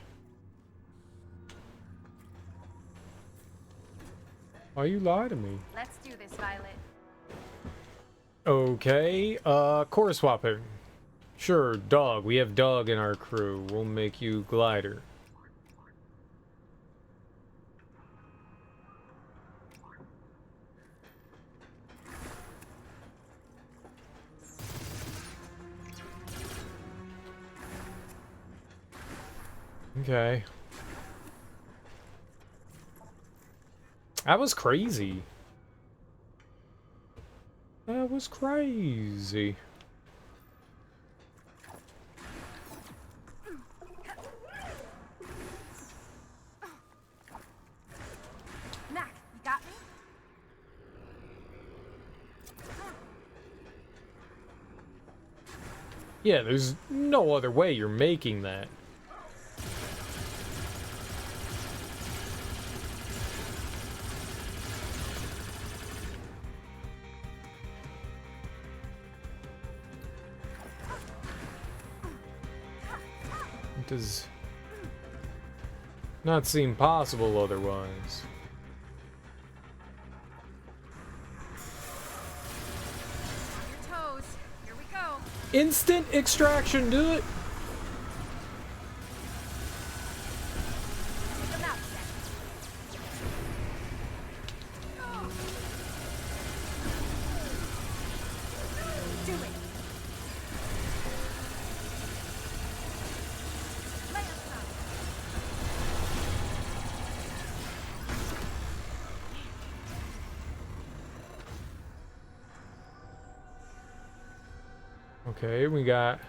Why you lie to me? Let's do this, Violet. Okay, core swapping. Sure, Dog. We have Dog in our crew. We'll make you glider. Okay. That was crazy. That was crazy. Mac, you got me? Yeah, there's no other way you're making that. It does not seem possible otherwise. Your toes. Here we go. Instant extraction, do it! Take them out, Seth. Do it. Lay us down. Okay, we got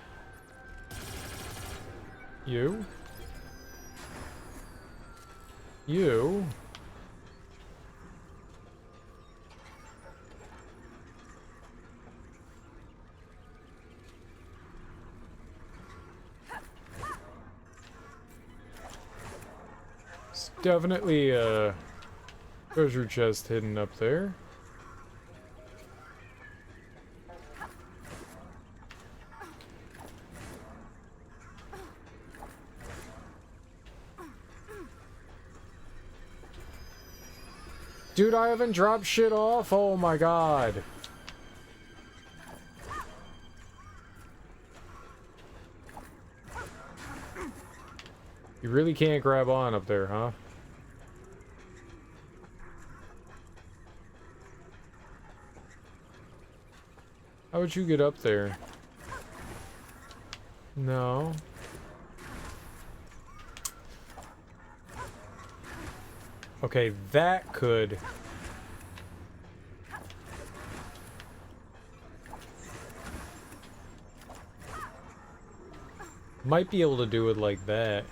you. You. It's definitely a treasure chest hidden up there. Dude, I haven't dropped shit off. Oh my god. You really can't grab on up there, huh? How would you get up there? No. Okay, that could... Might be able to do it like that.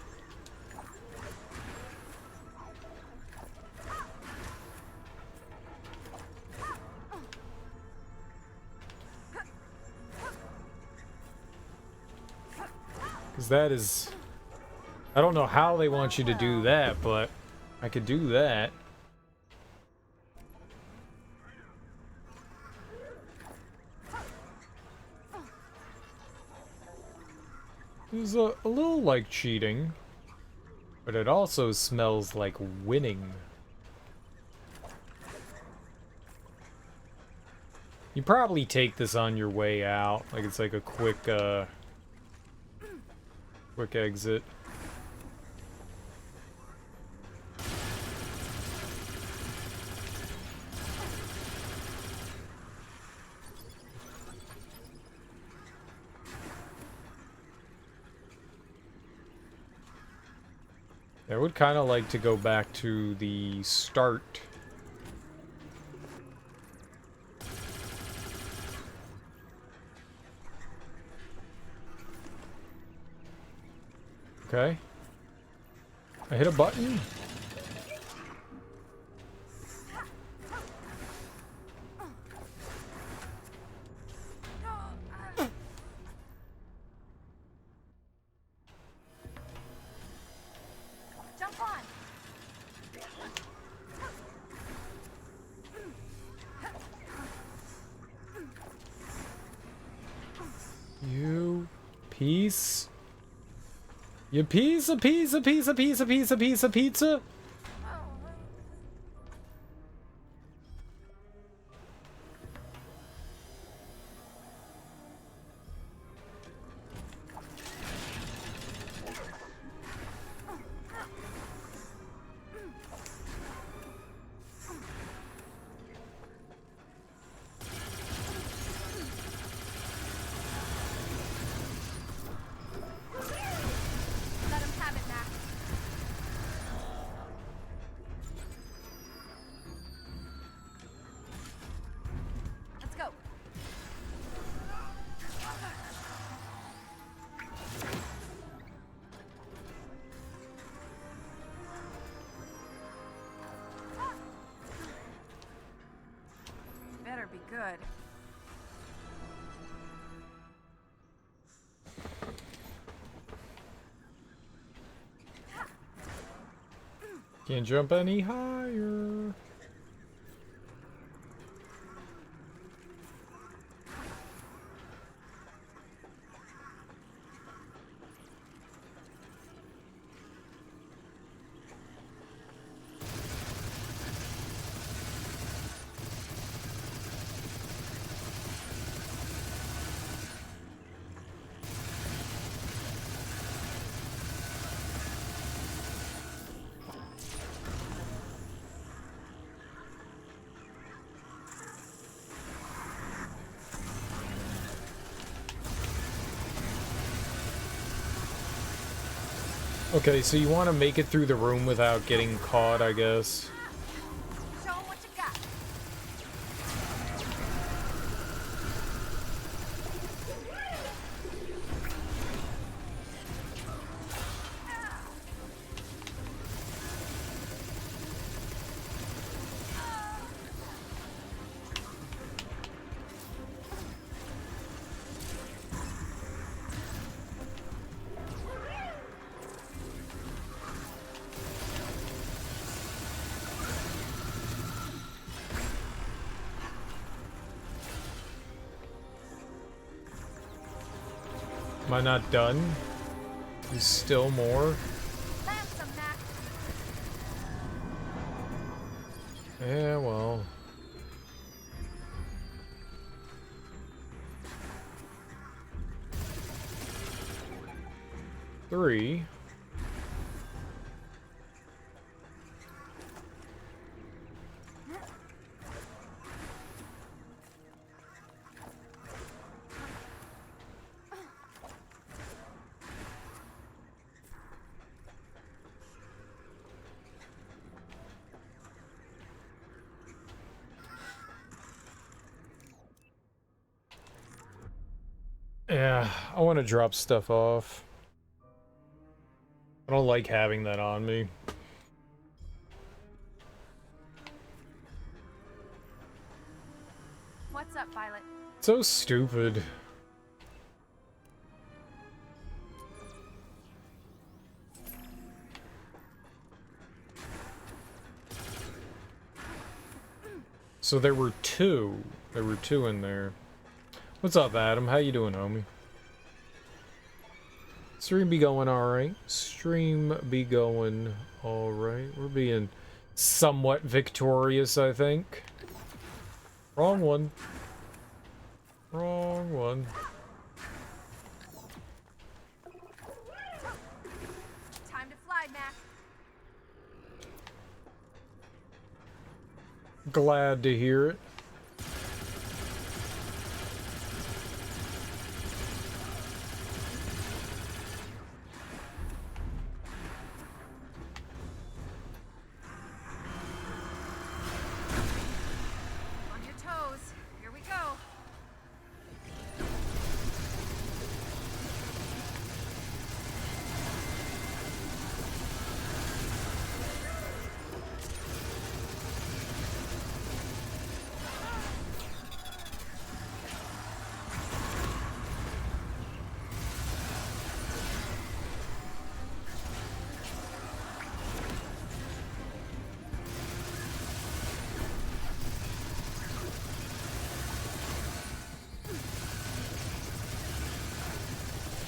Because that is... I don't know how they want you to do that, but I could do that. It was a little like cheating, but it also smells like winning. You probably take this on your way out, like it's like a quick exit. I would kind of like to go back to the start. Okay. I hit a button. Jump on. You piece. You piece of pizza. Let him have it, Mac. Let's go. Better be good. Can't jump any higher. Okay, so you want to make it through the room without getting caught, I guess. Show 'em what you got. Am I not done? There's still more. Land some, Mac. Yeah, well. Three. Yeah, I want to drop stuff off. I don't like having that on me. What's up, Violet? So stupid. So there were two. There were two in there. What's up, Adam? How you doing, homie? Stream be going alright. Stream be going alright. We're being somewhat victorious, I think. Wrong one. Wrong one. Time to fly, Mac. Glad to hear it. On your toes. Here we go.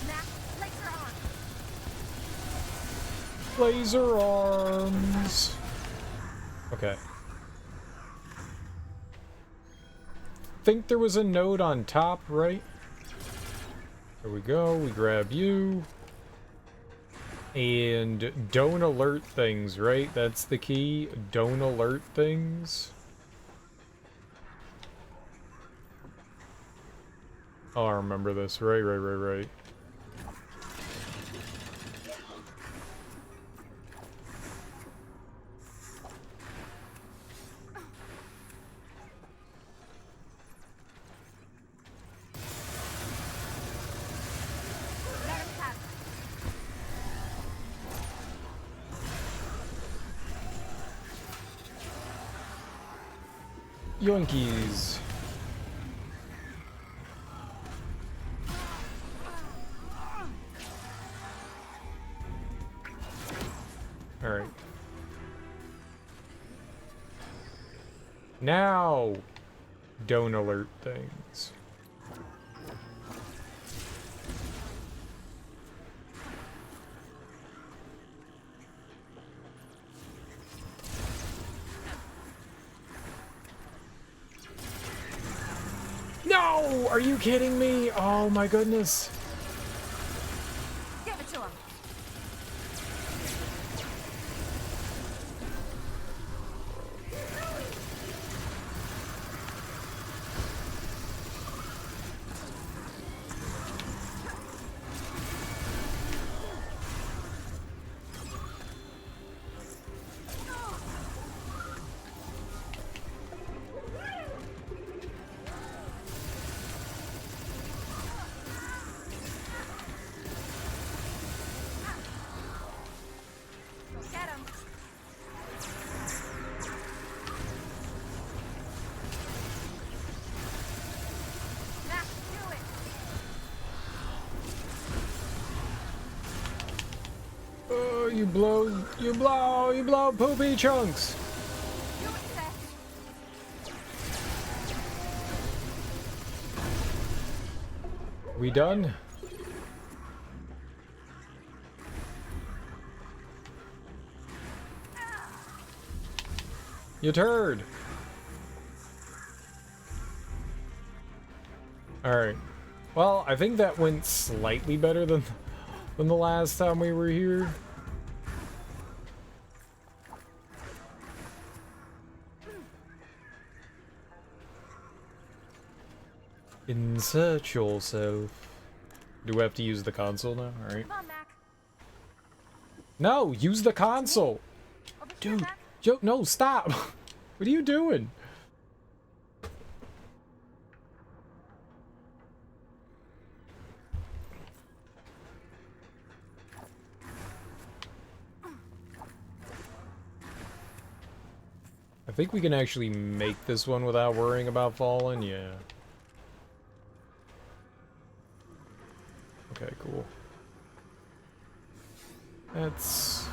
Mac, laser on. Laser arms. Okay. Think there was a node on top, right? There we go. We grab you. And don't alert things, right? That's the key. Don't alert things. Oh, I remember this. Right. Let him have it. Yoinkies. Alright. Now, don't alert things. No! Are you kidding me? Oh my goodness. Give it to him. Get him. Mac, do it. Oh, you blow poopy chunks. Do it, Seth. We done? You turd! Alright. Well, I think that went slightly better than the last time we were here. Insert yourself. Do we have to use the console now? Alright. Come on, Mac. No, use the console! Over here, Dude, Mac. Joe, no, stop! What are you doing? I think we can actually make this one without worrying about falling, yeah. Okay, cool. That's...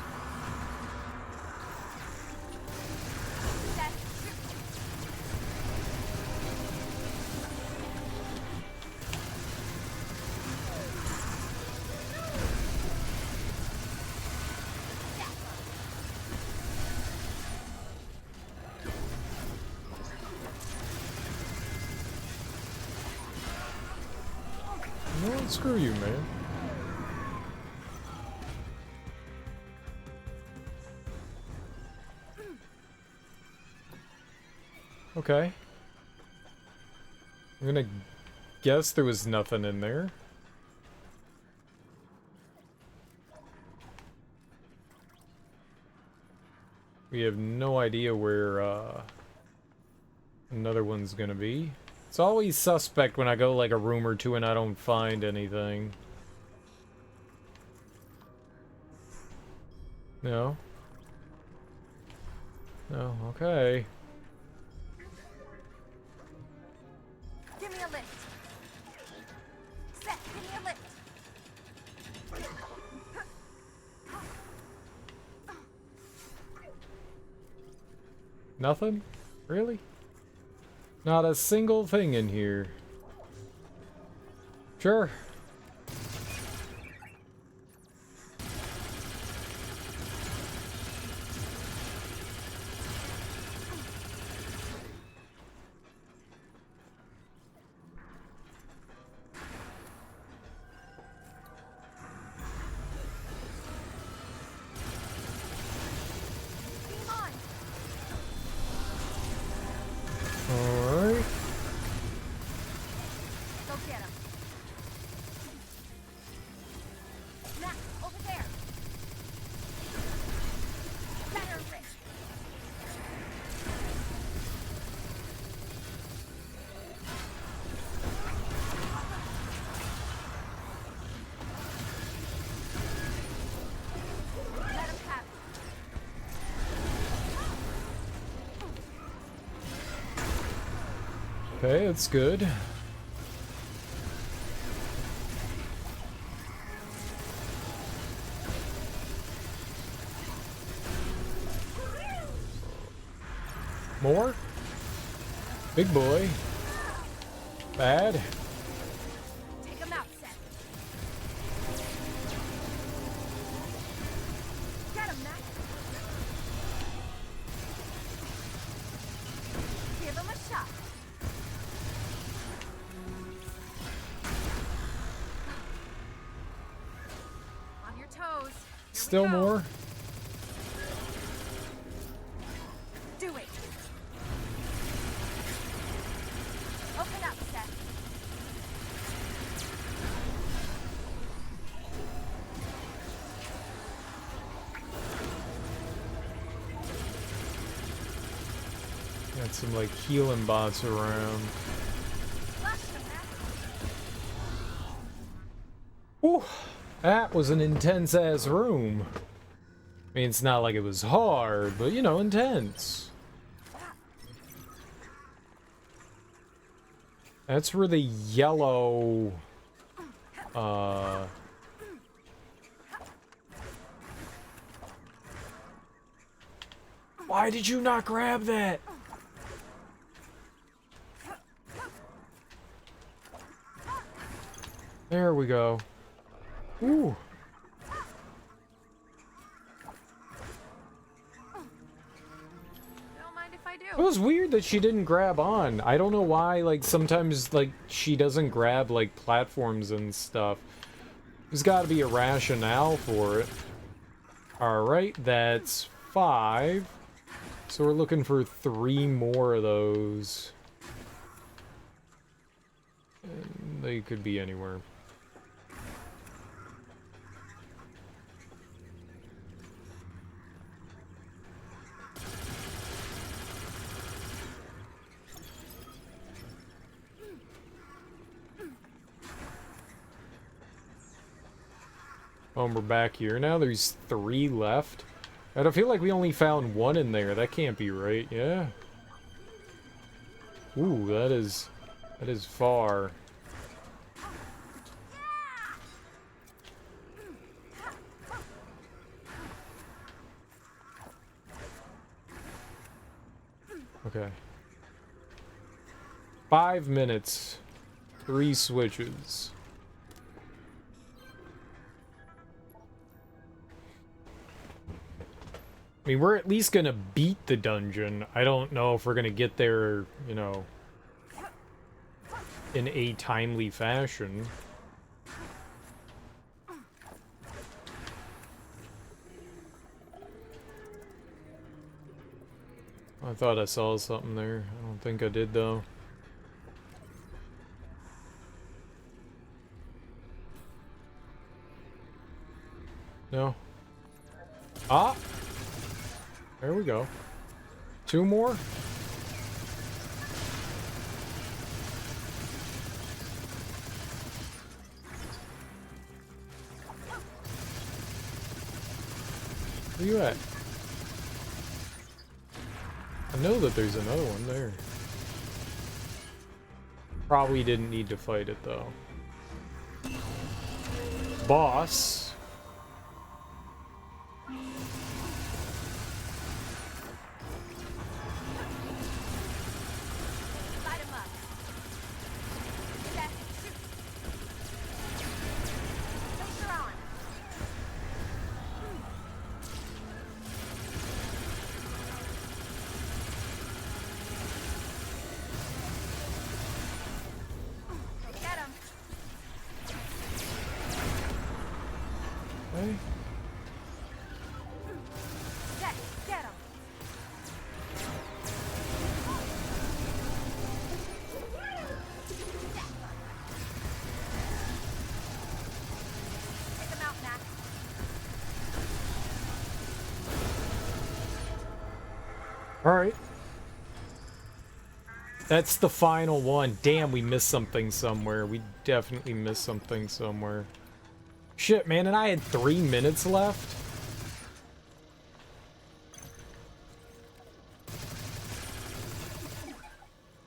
You know what? Screw you, man. Okay. I'm gonna guess there was nothing in there. We have no idea where another one's gonna be. It's always suspect when I go like a room or two and I don't find anything. No. No, okay. Give me a lift. Seth, give me a lift. Nothing? Really? Not a single thing in here. Sure. Alright. Go get him. Mac, over there. Better, Rick. Let him have it. Okay, that's good. More? Big boy. Bad. Take him out, Seth. Get him, Mac. Give him a shot. On your toes. Here we Still go. more? Do it. Open up, Seth. Got some like healing bots around. Flush him, Mac. Whew. That was an intense ass room. I mean, it's not like it was hard, but you know, intense. That's where the yellow why did you not grab that? There we go. Ooh. Don't mind if I do? It was weird that she didn't grab on. I don't know why, like, sometimes, like, she doesn't grab, like, platforms and stuff. There's gotta be a rationale for it. Alright, that's 5. So we're looking for 3 more of those. And they could be anywhere. Oh, we're back here now. There's 3 left. I don't feel like we only found 1 in there. That can't be right. Yeah. Ooh, that is far. Okay. 5 minutes. 3 switches. I mean, we're at least gonna beat the dungeon. I don't know if we're gonna get there, you know, in a timely fashion. I thought I saw something there. I don't think I did, though. No. Ah! There we go. 2 more? Where you at? I know that there's another one there. Probably didn't need to fight it, though. Boss. Light 'em up. Set, shoot. Pressure on. Get 'em. Okay. Set, get 'em. Take 'em out, Max. Alright. That's the final one. Damn, we missed something somewhere. We definitely missed something somewhere. Shit, man, and I had 3 minutes left?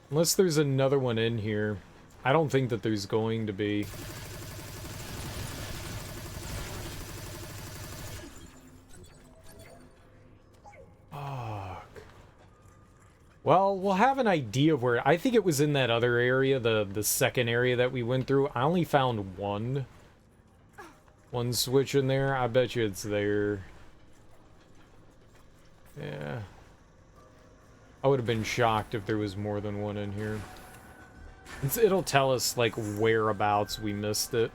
Unless there's another one in here. I don't think that there's going to be. Fuck. Well, we'll have an idea of where... I think it was in that other area, the second area that we went through. I only found one switch in there. I bet you it's there. Yeah. I would have been shocked if there was more than one in here. It'll tell us, like, whereabouts we missed it.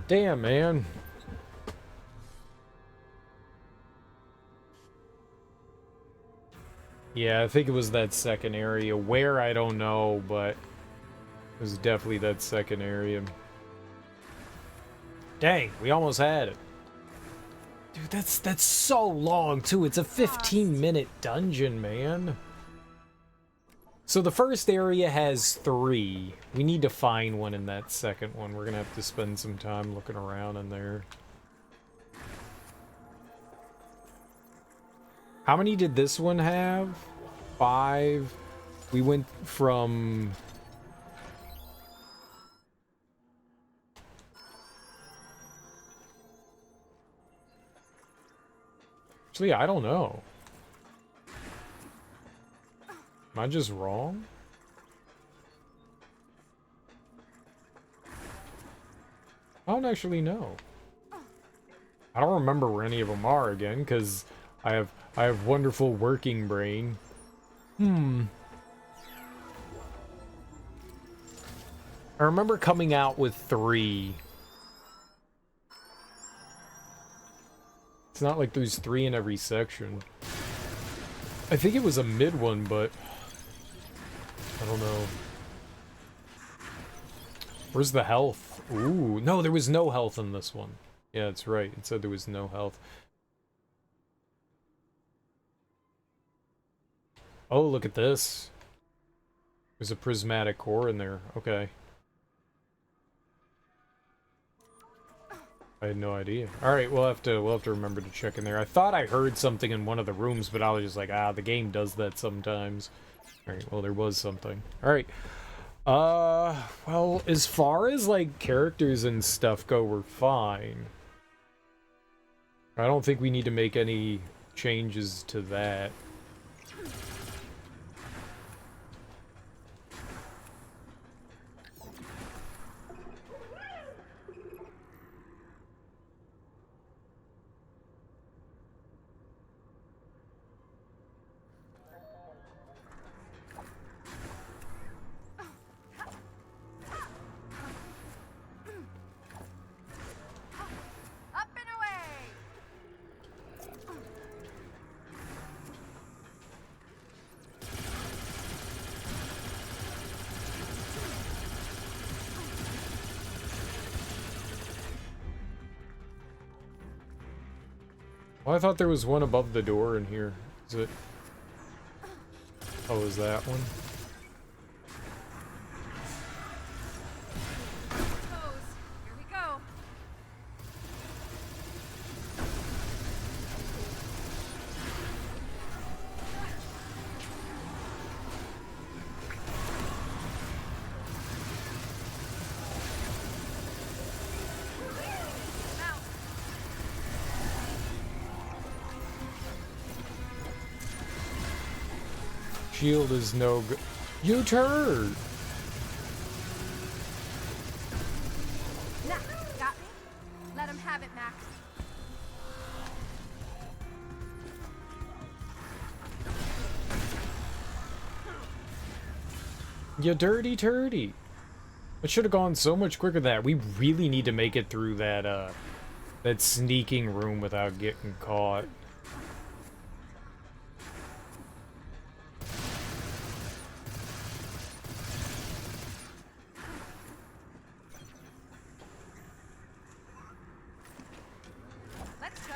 Damn, man. Yeah, I think it was that second area. Where, I don't know, but it was definitely that second area. Dang, we almost had it. Dude, that's so long, too. It's a 15-minute dungeon, man. So the first area has 3. We need to find one in that second one. We're gonna have to spend some time looking around in there. How many did this one have? 5. We went from... Actually, I don't know. Am I just wrong? I don't actually know. I don't remember where any of them are again, because I have wonderful working brain. I remember coming out with 3. It's not like there's 3 in every section. I think it was a mid one, but I don't know. Where's the health? Ooh, no, there was no health in this one. Yeah, that's right. It said there was no health. Oh, look at this. There's a prismatic core in there. Okay. I had no idea. Alright, we'll have to remember to check in there. I thought I heard something in one of the rooms, but I was just like, ah, the game does that sometimes. Alright, well, there was something. Alright. Well, as far as, like, characters and stuff go, we're fine. I don't think we need to make any changes to that. Up and away! Well, I thought there was one above the door in here. Is it? Oh, is that one? Here we go. Now. Shield is no good. You turd! Nah, got me. Let him have it, Max. You dirty turdy. It should have gone so much quicker than that. We really need to make it through that, that sneaking room without getting caught. Let's go.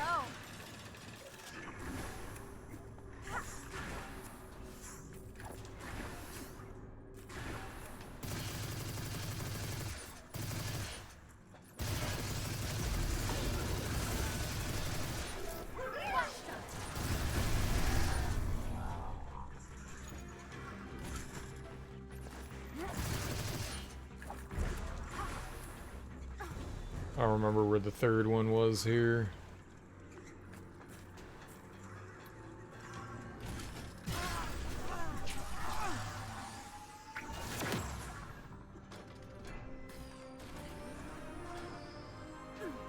I don't remember where the third one was here.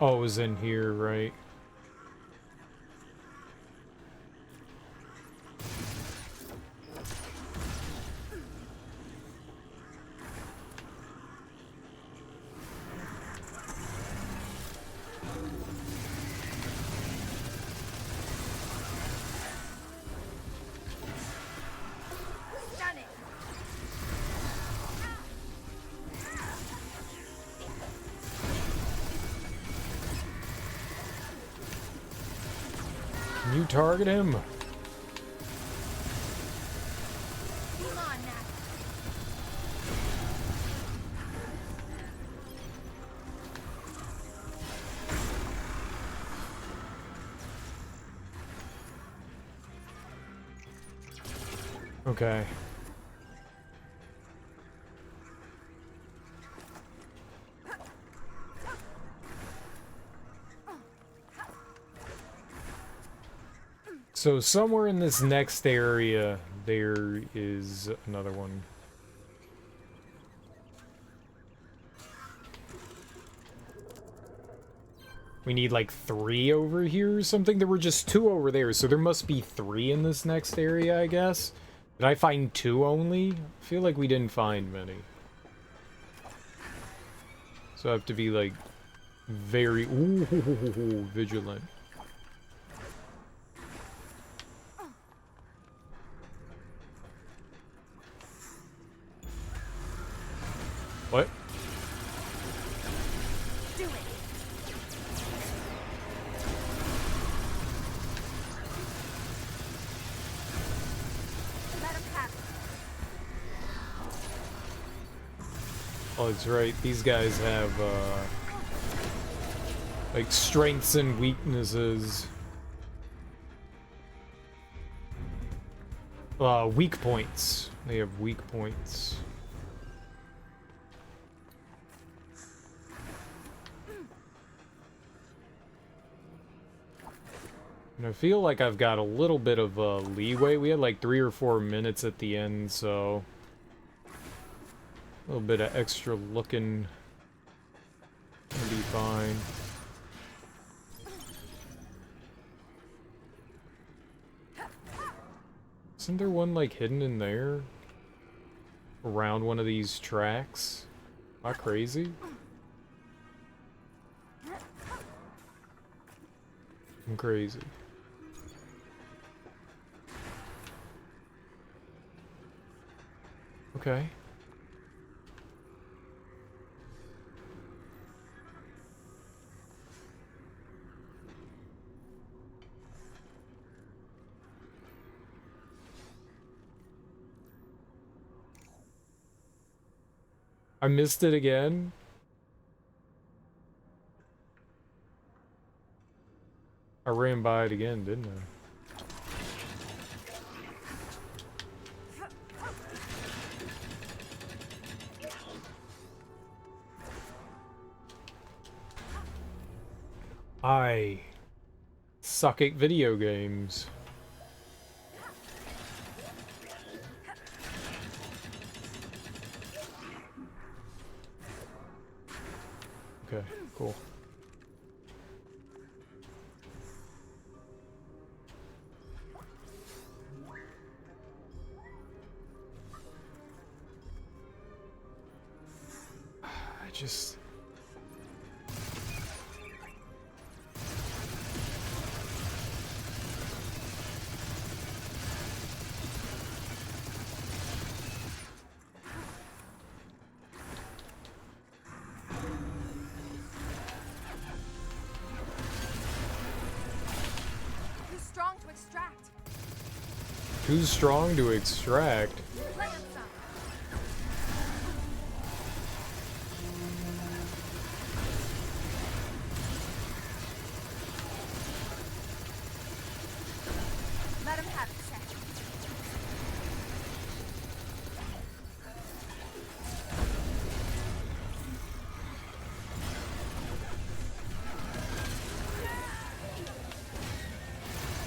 Oh, it was in here, right? Done it. Can you target him? Come on, Max. Okay. So somewhere in this next area, there is another one. We need like 3 over here or something. There were just 2 over there, so there must be 3 in this next area, I guess. Did I find 2 only? I feel like we didn't find many. So I have to be, like, very vigilant. What? Do it. Let him have it. Oh, that's right. These guys have, like, strengths and weaknesses. Weak points. They have weak points. And I feel like I've got a little bit of leeway. We had like 3 or 4 minutes at the end, so a little bit of extra looking will be fine. Isn't there one like hidden in there? Around one of these tracks? Am I crazy? I'm crazy. Okay. I missed it again. I ran by it again, didn't I? I suck at video games. Okay, cool. I just... Too strong to extract. Too strong to extract. Lay him some. Let him have it, Seth.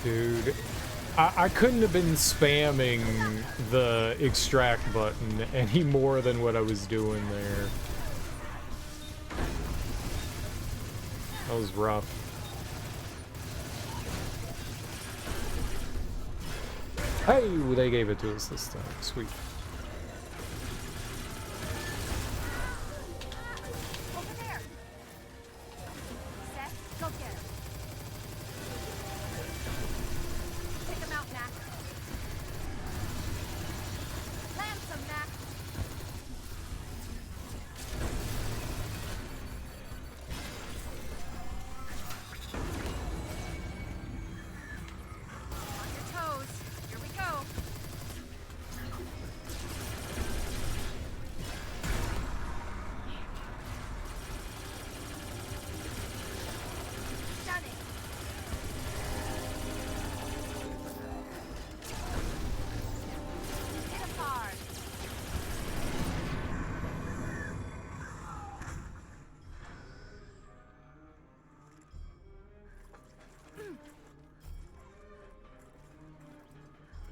Dude, I couldn't have been spamming the extract button any more than what I was doing there. That was rough. Hey, they gave it to us this time. Sweet. Over there. Seth, go get him. Take him out, Mac. Land some, Mac. On your toes. Here we go. Stunning. Hit him hard.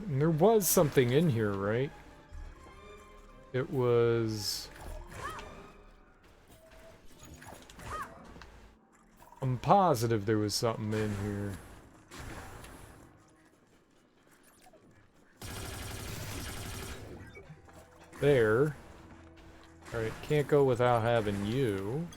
And there was something in here, right? It was... I'm positive there was something in here. there. Alright, can't go without having you.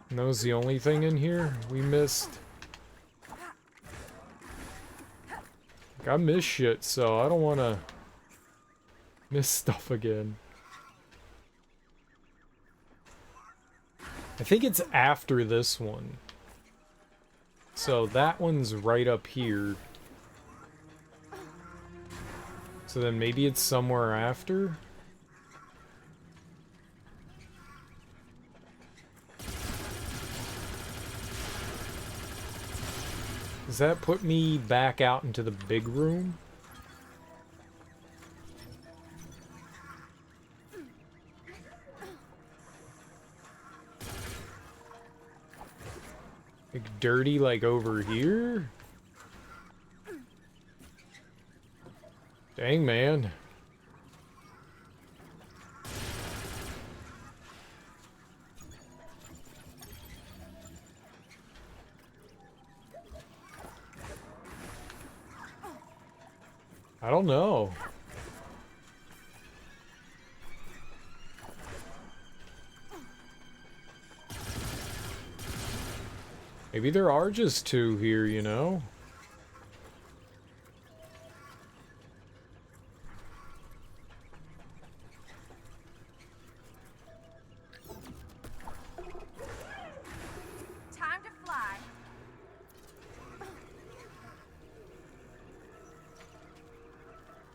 And that was the only thing in here we missed. Like, I miss shit, so I don't want to miss stuff again. I think it's after this one. So that one's right up here. So then maybe it's somewhere after? Does that put me back out into the big room? Like dirty like over here? Dang, man. I don't know. Maybe there are just two here, you know? Time to fly.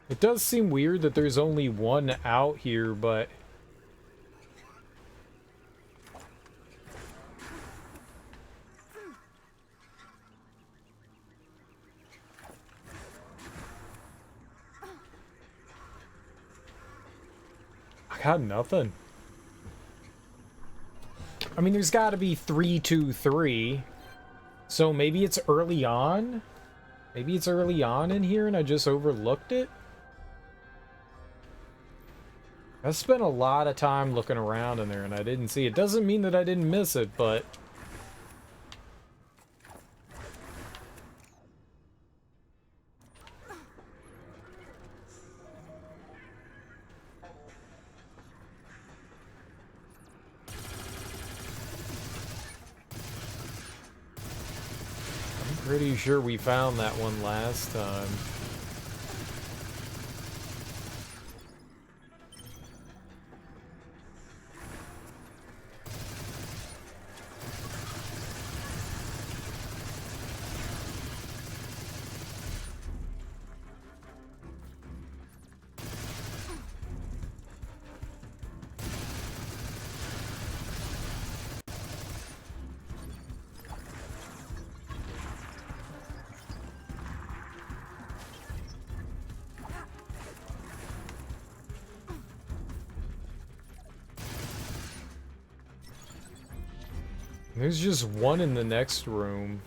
It does seem weird that there's only one out here, but... I got nothing. I mean, there's got to be 3, 2, 3. So maybe it's early on? Maybe it's early on in here and I just overlooked it? I spent a lot of time looking around in there and I didn't see it. Doesn't mean that I didn't miss it, but... I'm pretty sure we found that one last time. There's just one in the next room.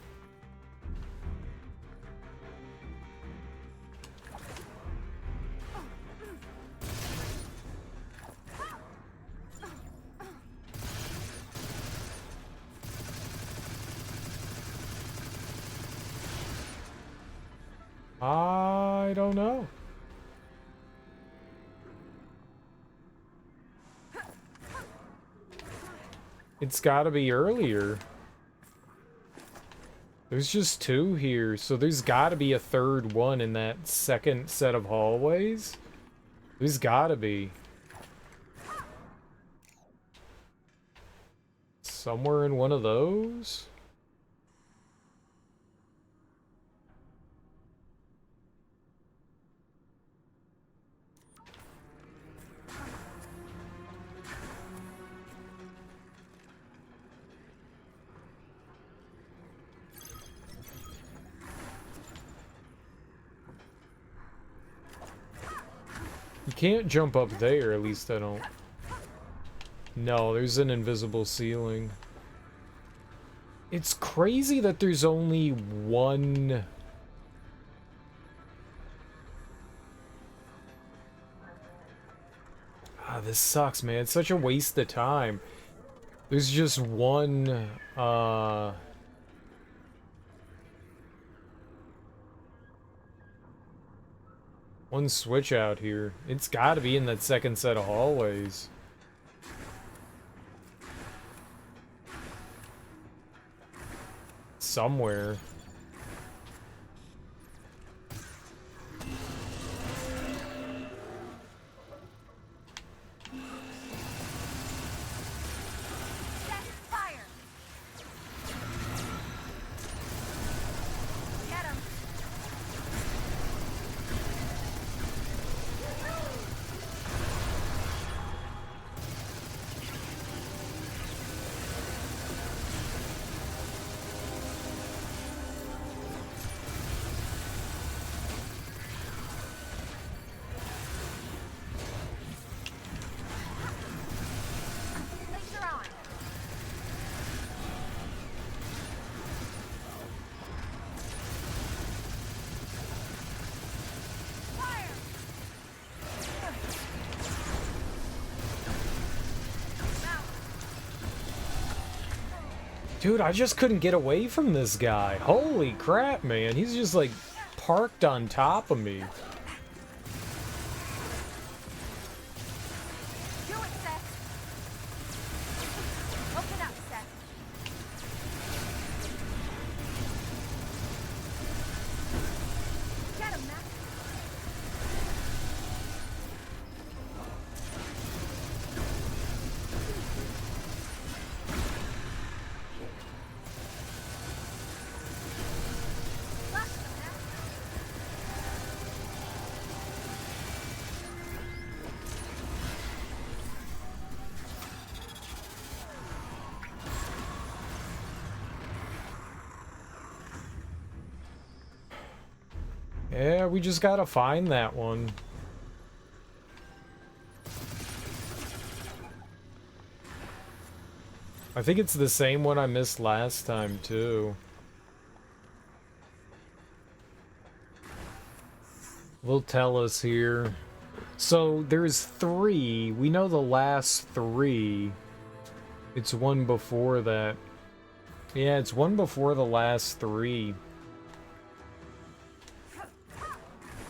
I don't know. It's gotta be earlier. There's just two here, so there's gotta be a third one in that second set of hallways. There's gotta be. Somewhere in one of those? You can't jump up there, at least I don't. No, there's an invisible ceiling. It's crazy that there's only one... Ah, this sucks, man. It's such a waste of time. There's just one, one switch out here. It's gotta be in that second set of hallways. Somewhere. Set fire. Get him. Laser on. Fire. Now. Dude, I just couldn't get away from this guy. Holy crap, man. He's just like parked on top of me. Do it, Seth. Open up, Seth. Get him, Mac. Flush them, Mac. Yeah, we just gotta find that one. I think it's the same one I missed last time, too. Will tell us here. So, there's 3. We know the last 3. It's one before that. Yeah, it's one before the last 3.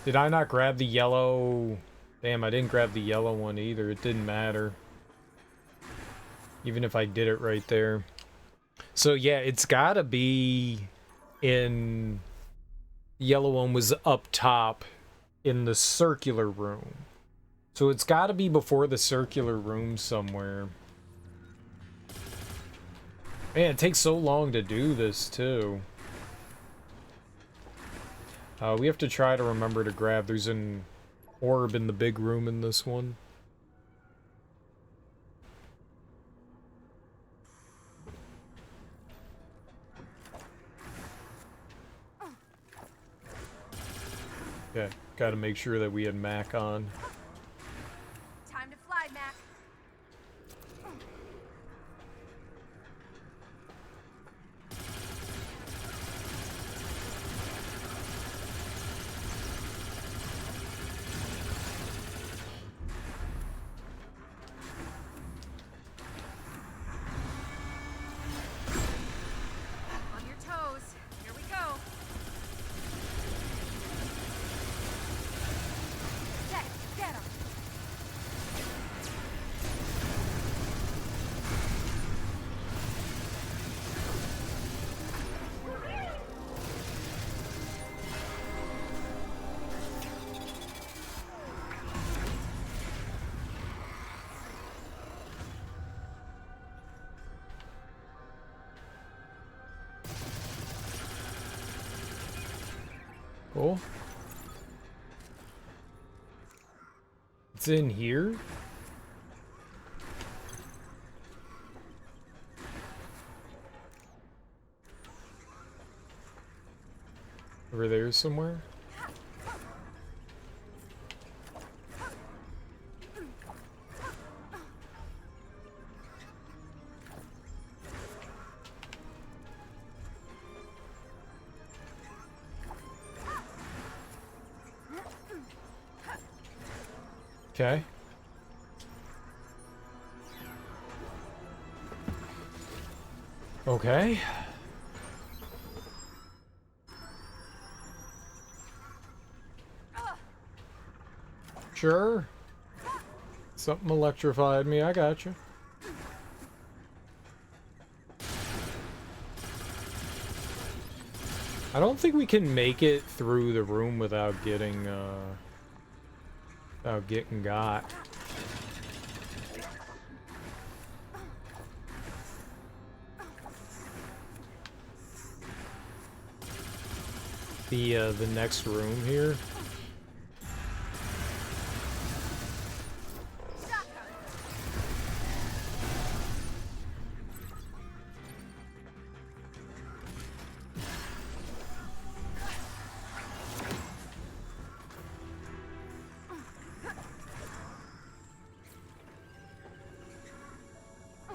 Did I not grab the yellow? Damn, I didn't grab the yellow one either. It didn't matter. Even if I did it right there. So yeah, it's gotta be in... The yellow one was up top in the circular room. So it's gotta be before the circular room somewhere. Man, it takes so long to do this too. We have to try to remember to grab. There's an orb in the big room in this one. Okay, gotta make sure that we had Mac on. Time to fly, Mac. On your toes. Here we go. Get him. Cool. It's in here? Over there somewhere? Okay. Okay. Sure. Something electrified me, I gotcha. I don't think we can make it through the room without getting got. The next room here.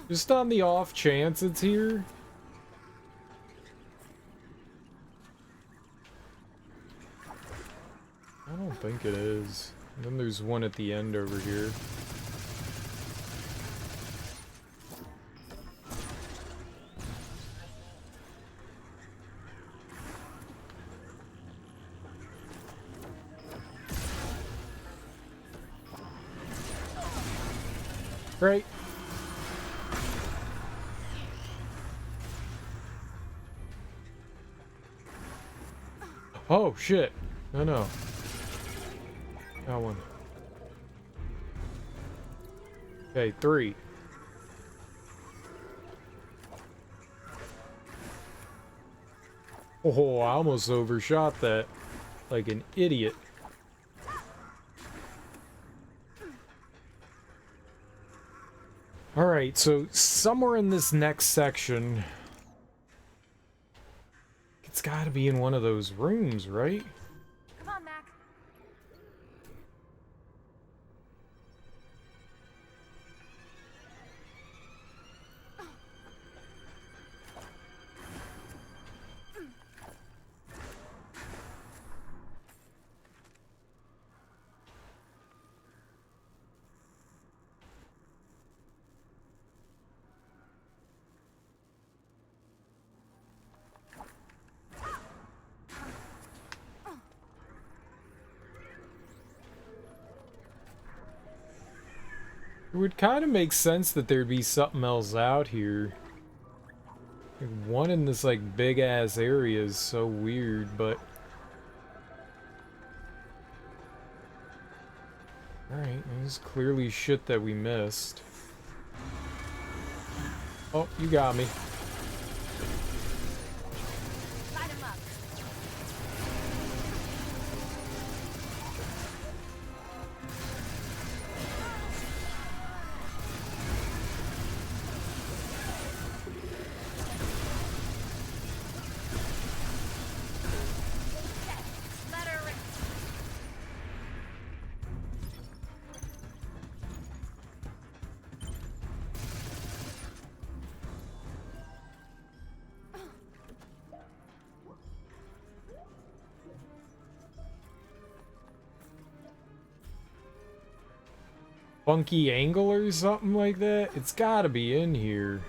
Just on the off chance it's here. I don't think it is. And then there's one at the end over here. Great. Oh, shit. No. That one. Okay, 3. Oh, I almost overshot that. Like an idiot. Alright, so somewhere in this next section... It's gotta be in one of those rooms, right? Come on, Mac. It would kind of make sense that there'd be something else out here. Like, one in this, like, big-ass area is so weird, but... Alright, there's clearly shit that we missed. Oh, you got me. Light 'em up. Let her rip. Funky angle or something like that? It's gotta be in here.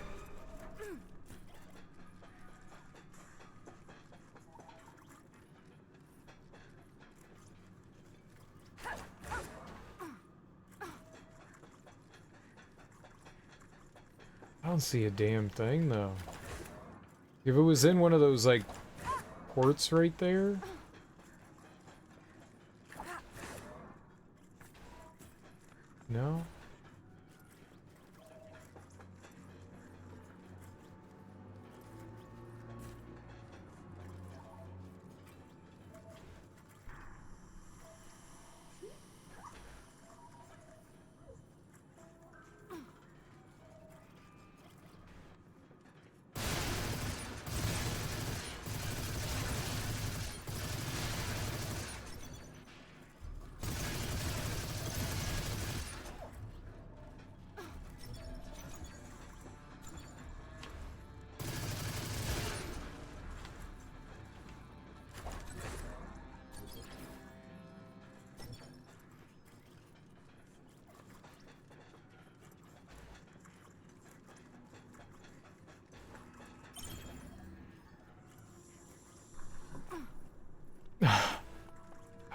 I don't see a damn thing, though. If it was in one of those, like, ports right there... No?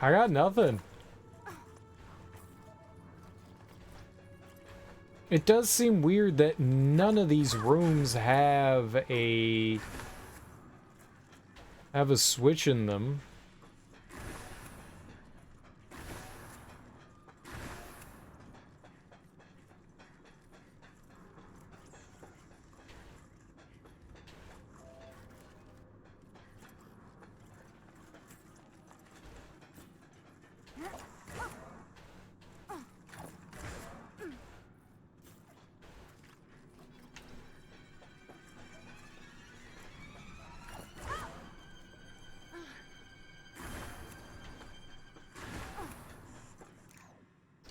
I got nothing. It does seem weird that none of these rooms have a switch in them.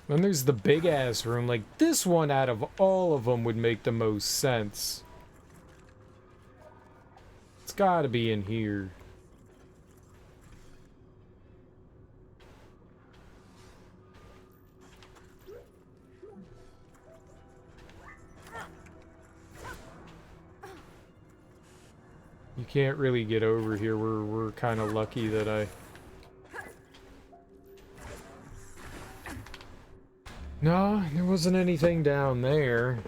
Then there's the big ass room. Like, this one out of all of them would make the most sense. It's gotta be in here. You can't really get over here. We're kind of lucky that I... No, there wasn't anything down there.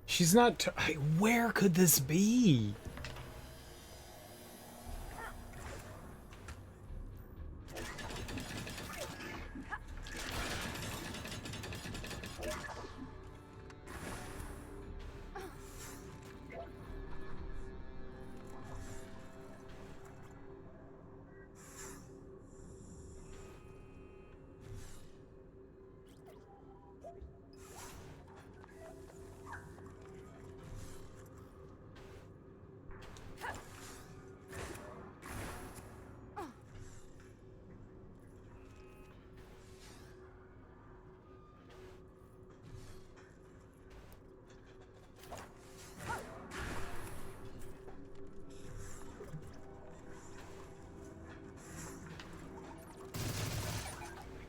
She's not... Where could this be?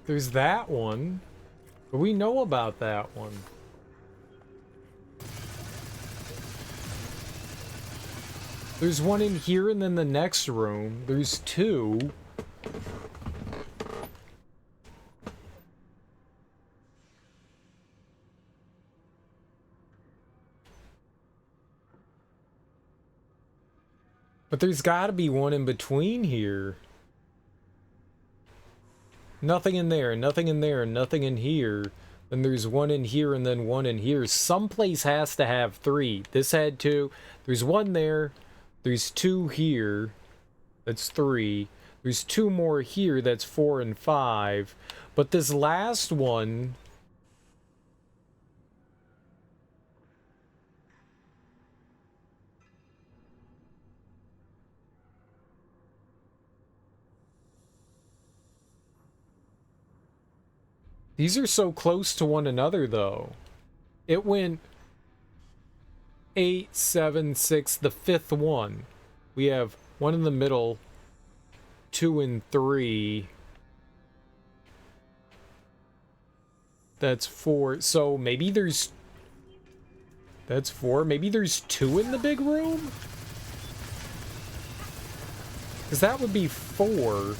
There's that one. But we know about that one. There's one in here and then the next room. There's two. But there's gotta be one in between here. Nothing in there, nothing in there, nothing in here. Then there's one in here and then one in here. Someplace has to have three. This had two. There's one there. There's two here. That's three. There's two more here. That's 4 and 5. But this last one... These are so close to one another, though. It went 8, 7, 6, the fifth one. We have one in the middle, 2 and 3. That's 4. So maybe there's... That's 4. Maybe there's 2 in the big room? Because that would be 4.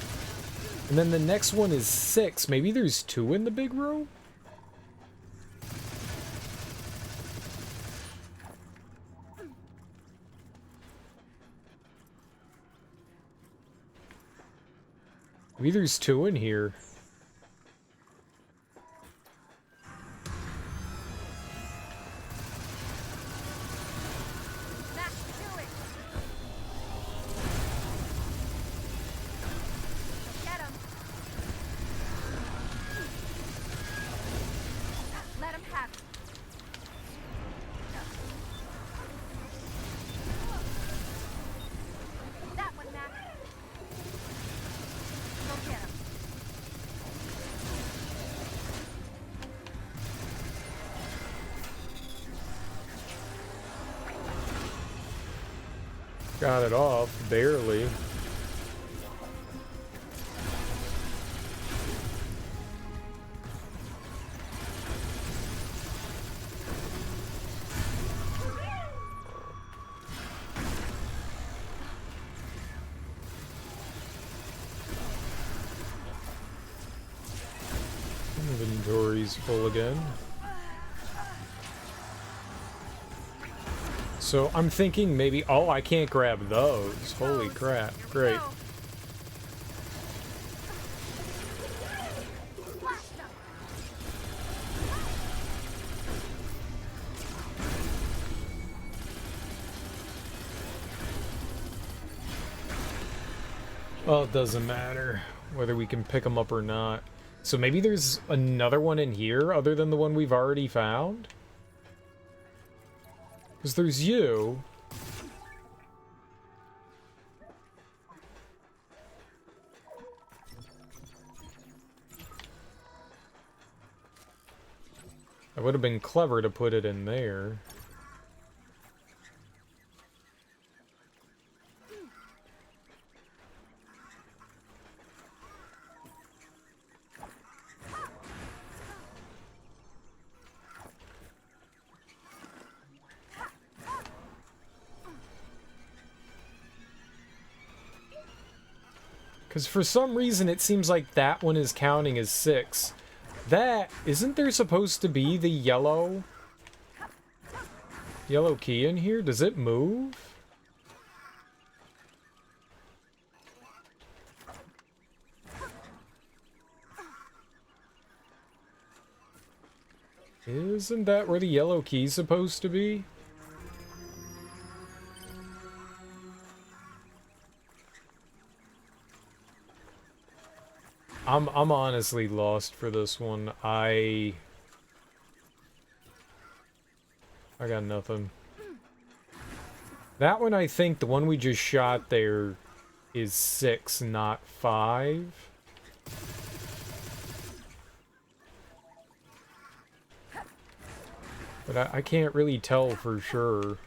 And then the next one is 6. Maybe there's 2 in the big room? Maybe there's 2 in here. Got it off, barely. Inventory's full again. So I'm thinking maybe, oh, I can't grab those. Holy crap. Great. Well, it doesn't matter whether we can pick them up or not. So maybe there's another one in here other than the one we've already found? Because there's you. It would have been clever to put it in there. Because for some reason it seems like that one is counting as 6. That, isn't there supposed to be the yellow key in here? Does it move? Isn't that where the yellow key's supposed to be? I'm honestly lost for this one. I got nothing. That one, I think, the one we just shot there is 6, not 5. But I can't really tell for sure.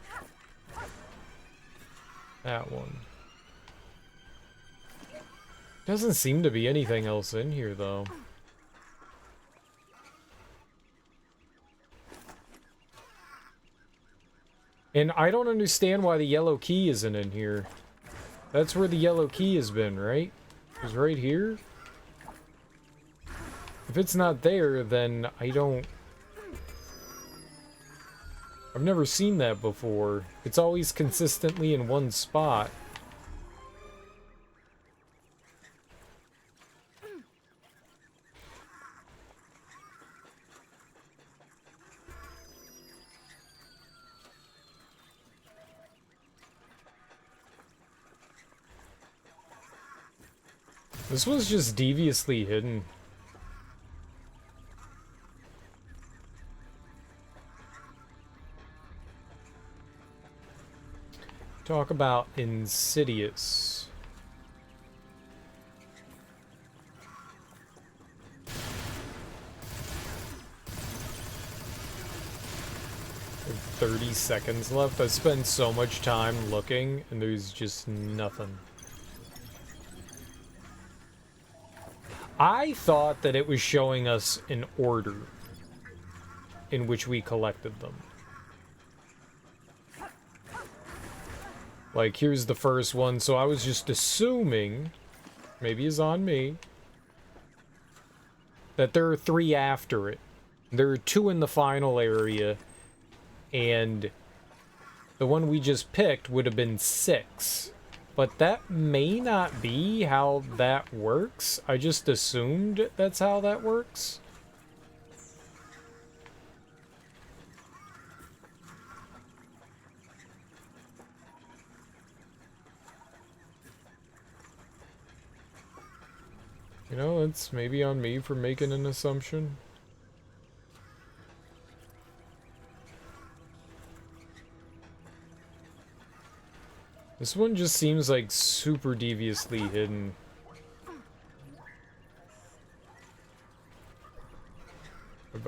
That one. Doesn't seem to be anything else in here, though. And I don't understand why the yellow key isn't in here. That's where the yellow key has been, right? It was right here? If it's not there, then I don't... I've never seen that before. It's always consistently in one spot. This was just deviously hidden. Talk about insidious. Like 30 seconds left. I spent so much time looking and there's just nothing. I thought that it was showing us an order in which we collected them. Like, here's the first one, so I was just assuming, maybe it's on me, that there are 3 after it. There are 2 in the final area, and the one we just picked would have been 6. But that may not be how that works. I just assumed that's how that works. You know, it's maybe on me for making an assumption. This one just seems like super deviously hidden.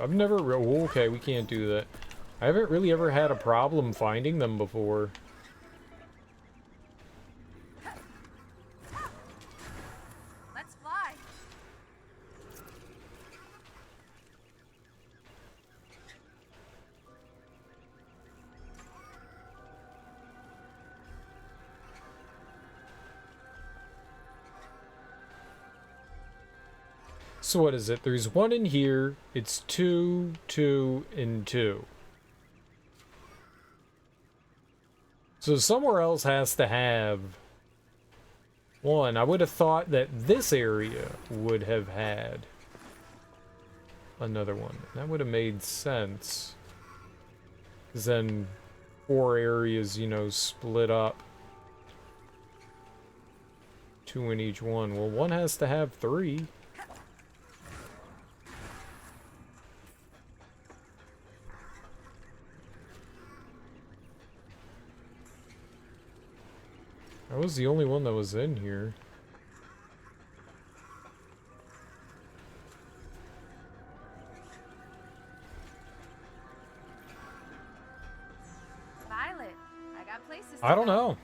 I've never... Oh, okay, we can't do that. I haven't really ever had a problem finding them before. So what is it? There's one in here. It's 2, 2, and 2. So somewhere else has to have one. I would have thought that this area would have had another one. That would have made sense. 'Cause then 4 areas, you know, split up. 2 in each one. Well, one has to have 3. That was the only one that was in here. Violet, I got places to I don't go. know.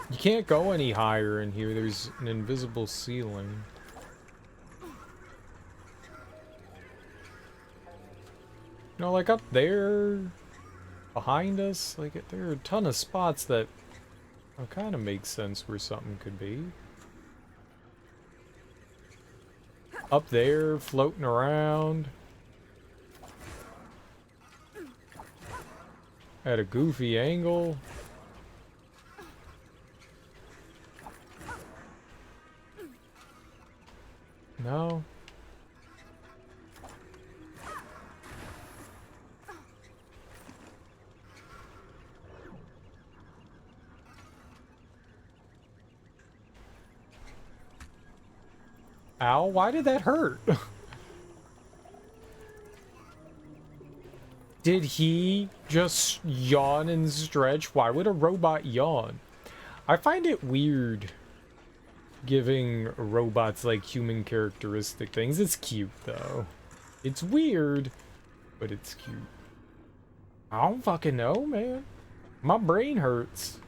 You can't go any higher in here. There's an invisible ceiling. You know, like up there, behind us, like there are a ton of spots that kind of make sense where something could be. Up there, floating around. At a goofy angle. No. Ow, why did that hurt? Did he just yawn and stretch? Why would a robot yawn? I find it weird giving robots like human characteristic things. It's cute though. It's weird, but it's cute. I don't fucking know, man. My brain hurts.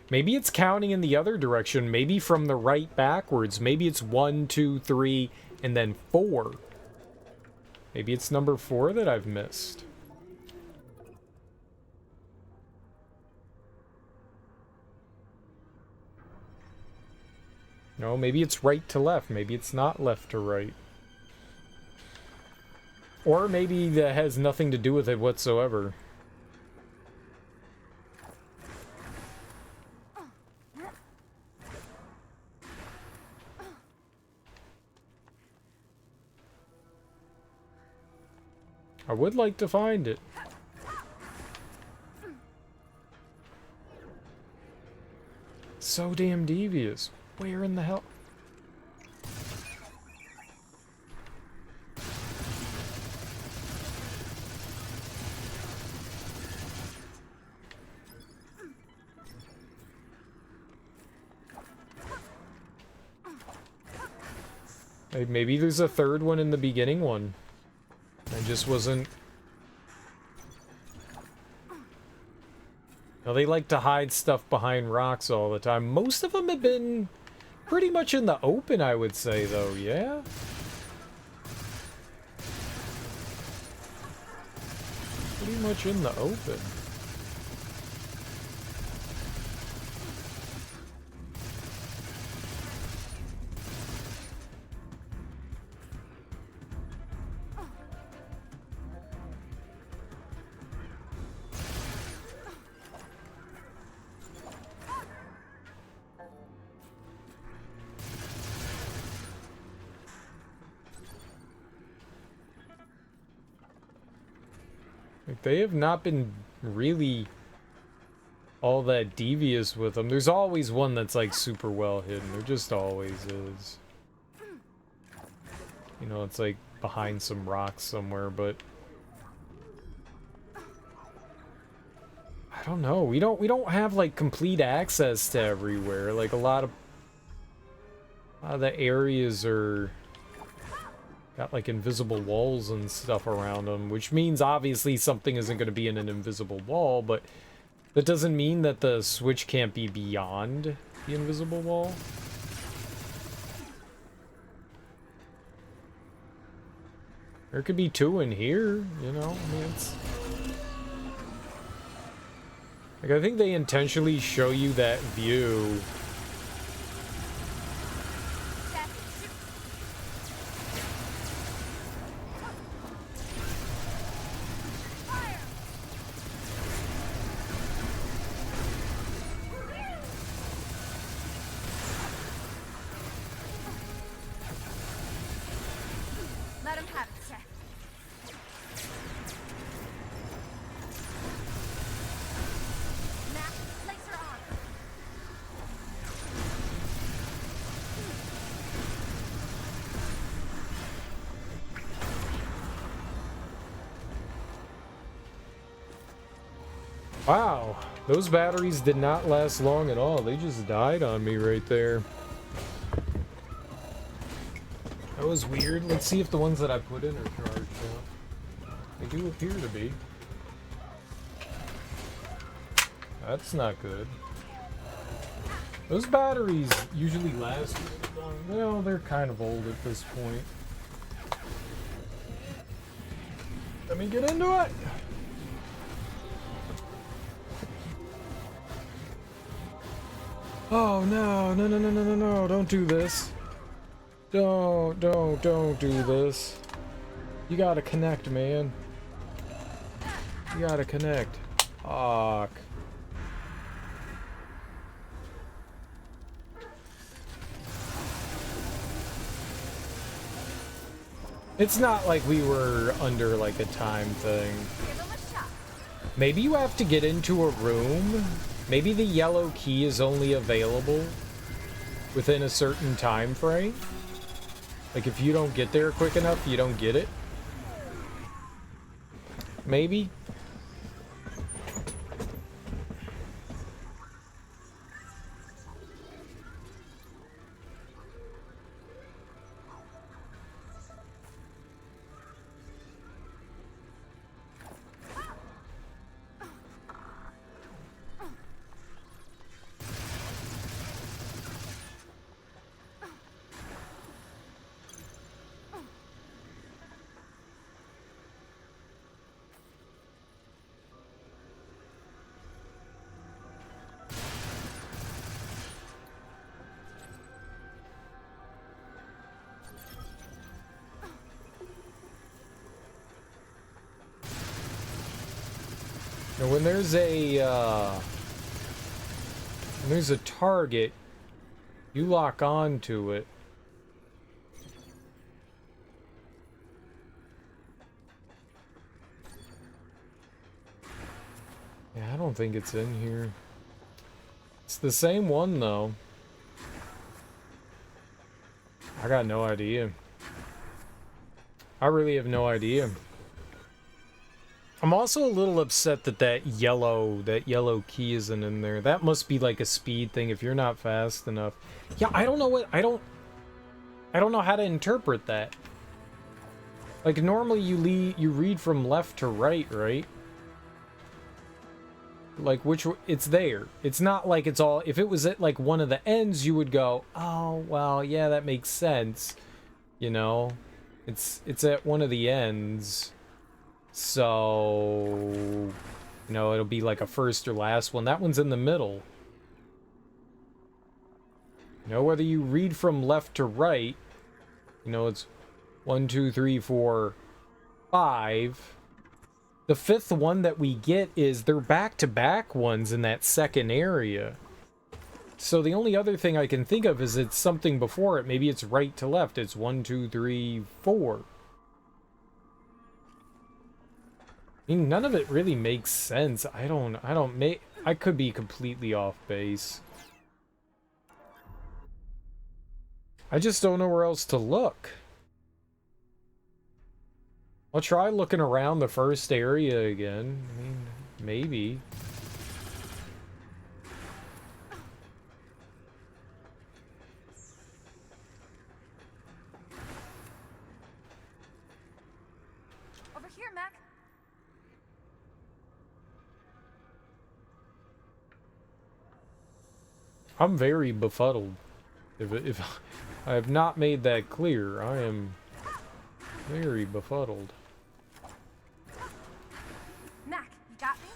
Maybe it's counting in the other direction. Maybe from the right backwards. Maybe it's 1, 2, 3, and then 4. Maybe it's number 4 that I've missed. No, maybe it's right to left. Maybe it's not left to right. Or maybe that has nothing to do with it whatsoever. I would like to find it. So damn devious. Where in the hell? Maybe there's a third one in the beginning one. I just wasn't... Now, they like to hide stuff behind rocks all the time. Most of them have been pretty much in the open, I would say, though, yeah? Pretty much in the open. Like, they have not been really all that devious with them. There's always one that's like super well hidden. There just always is. You know, it's like behind some rocks somewhere, but I don't know. We don't have like complete access to everywhere. Like a lot of the areas are got like invisible walls and stuff around them, which means obviously something isn't going to be in an invisible wall, but that doesn't mean that the switch can't be beyond the invisible wall. There could be 2 in here, you know? I mean, it's... Like, I think they intentionally show you that view. Let him have it, Seth. Snap, laser on. Wow, those batteries did not last long at all. They just died on me right there. That was weird. Let's see if the ones that I put in are charged now. They do appear to be. That's not good. Those batteries usually last really long. Well, they're kind of old at this point. Let me get into it! Oh no, no, no, no, no, no, no, don't do this. Don't do this. You gotta connect, man. You gotta connect. Fuck. It's not like we were under like a time thing. Give him a shot. Maybe you have to get into a room. Maybe the yellow key is only available within a certain time frame. Like if you don't get there quick enough, you don't get it. Maybe. Now, when there's a target, you lock on to it. Yeah, I don't think it's in here. It's the same one, though. I got no idea. I really have no idea. I'm also a little upset that that yellow key isn't in there. That must be like a speed thing if you're not fast enough. Yeah, I don't know what I don't know how to interpret that. Like normally you read from left to right, right? Like it's there. It's not like it's all, if it was at like one of the ends you would go, "Oh, well, yeah, that makes sense." You know? It's at one of the ends. So, you know, it'll be like a first or last one. That one's in the middle. You know, whether you read from left to right, you know, it's 1, 2, 3, 4, 5. The fifth one that we get is they're back-to-back ones in that second area. So the only other thing I can think of is it's something before it. Maybe it's right to left. It's 1, 2, 3, 4. I mean, none of it really makes sense. I could be completely off base. I just don't know where else to look. I'll try looking around the first area again. I mean, maybe. Over here, Mac. I'm very befuddled. If I have not made that clear, I Very befuddled. Mac, you got me?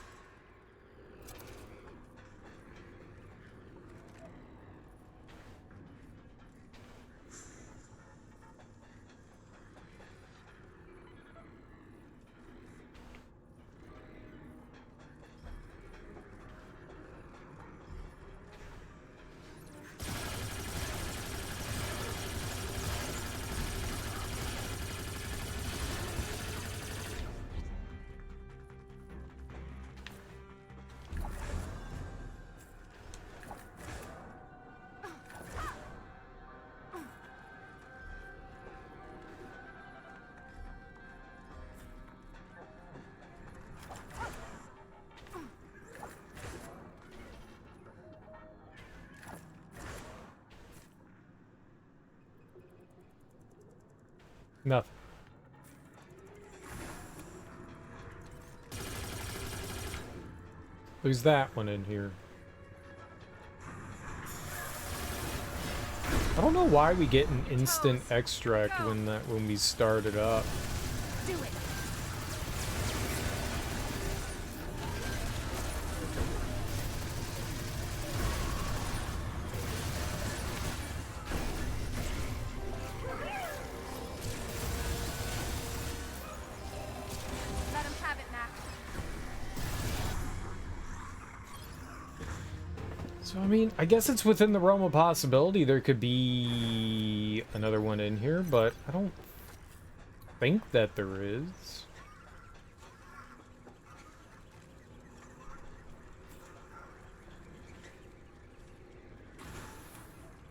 Nothing. There's that one in here. I don't know why we get an instant extract when we start it up. Do it. Let him have it, Mac. So, I mean, I guess it's within the realm of possibility there could be another one in here, but I don't think that there is.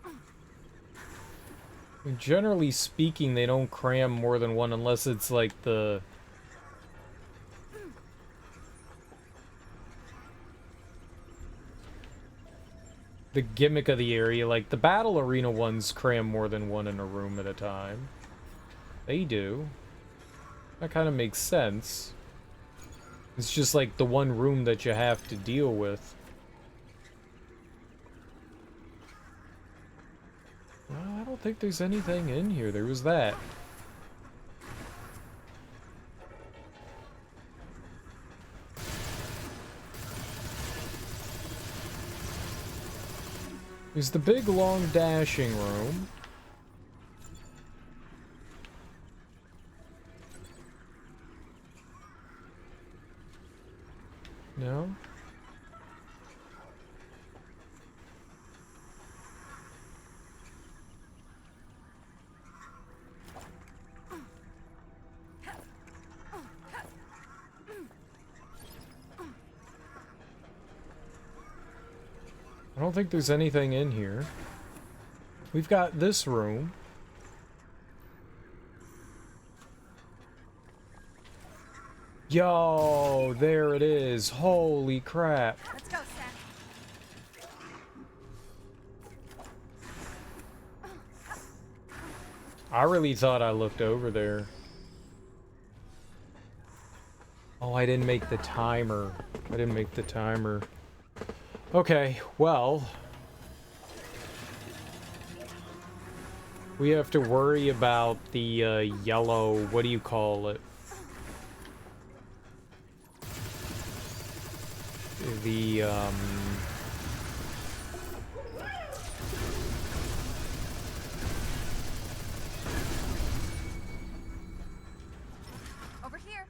I mean, generally speaking, they don't cram more than one unless it's like the gimmick of the area. Like the battle arena ones cram more than one in a room at a time. They do. That kind of makes sense. It's just like the one room that you have to deal with. Well, I don't think there's anything in here. There was that. There's the big, long dashing room. No? I don't think there's anything in here. We've got this room. Yo, there it is. Holy crap. Let's go, Sam. I really thought I looked over there. Oh, I didn't make the timer. I didn't make the timer. Okay, well, we have to worry about the yellow, what do you call it? The, Over here.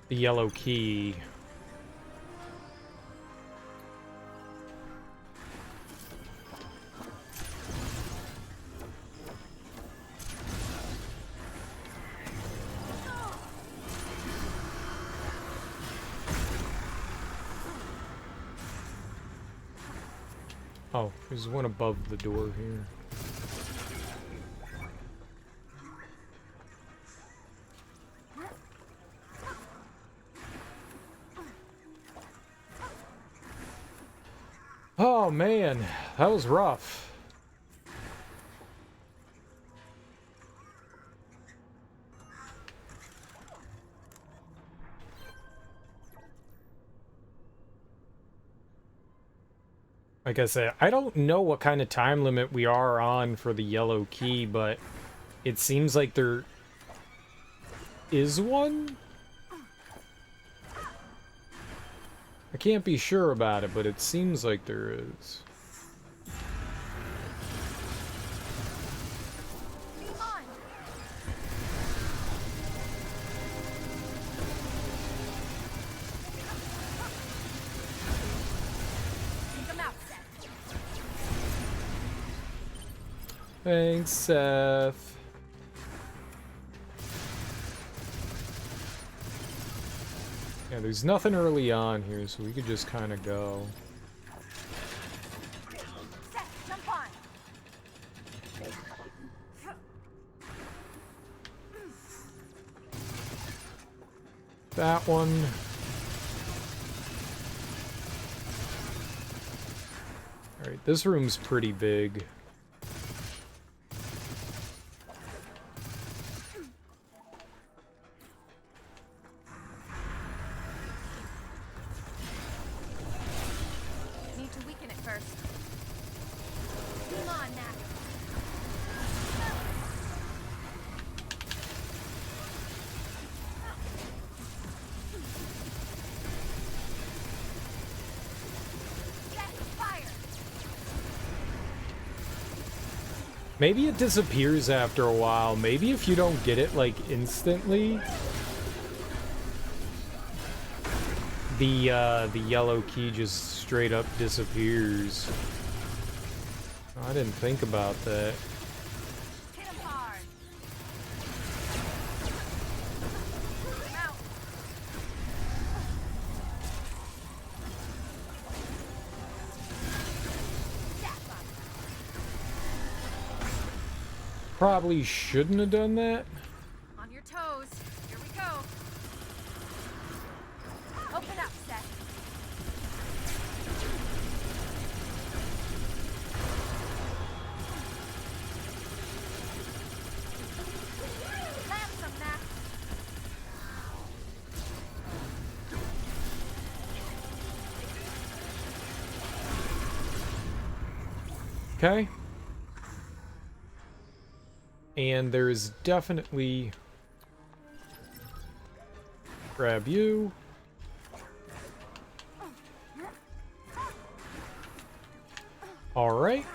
the yellow key. Oh, there's one above the door here. Oh man, that was rough. Like I said, I don't know what kind of time limit we are on for the yellow key, but it seems like there is one? I can't be sure about it, but it seems like there is. Thanks, Seth. Yeah, there's nothing early on here, so we could just kind of go. Seth, jump on. That one. Alright, this room's pretty big. Need to weaken it first. Come on, Nat. Maybe it disappears after a while. Maybe if you don't get it, like, instantly, the yellow key just straight up disappears. I didn't think about that. Hit him hard. Out. Probably shouldn't have done that. On your toes. Here we go. Open up, Seth. Land some, Nat. Okay. And there's definitely... Grab you. Alright.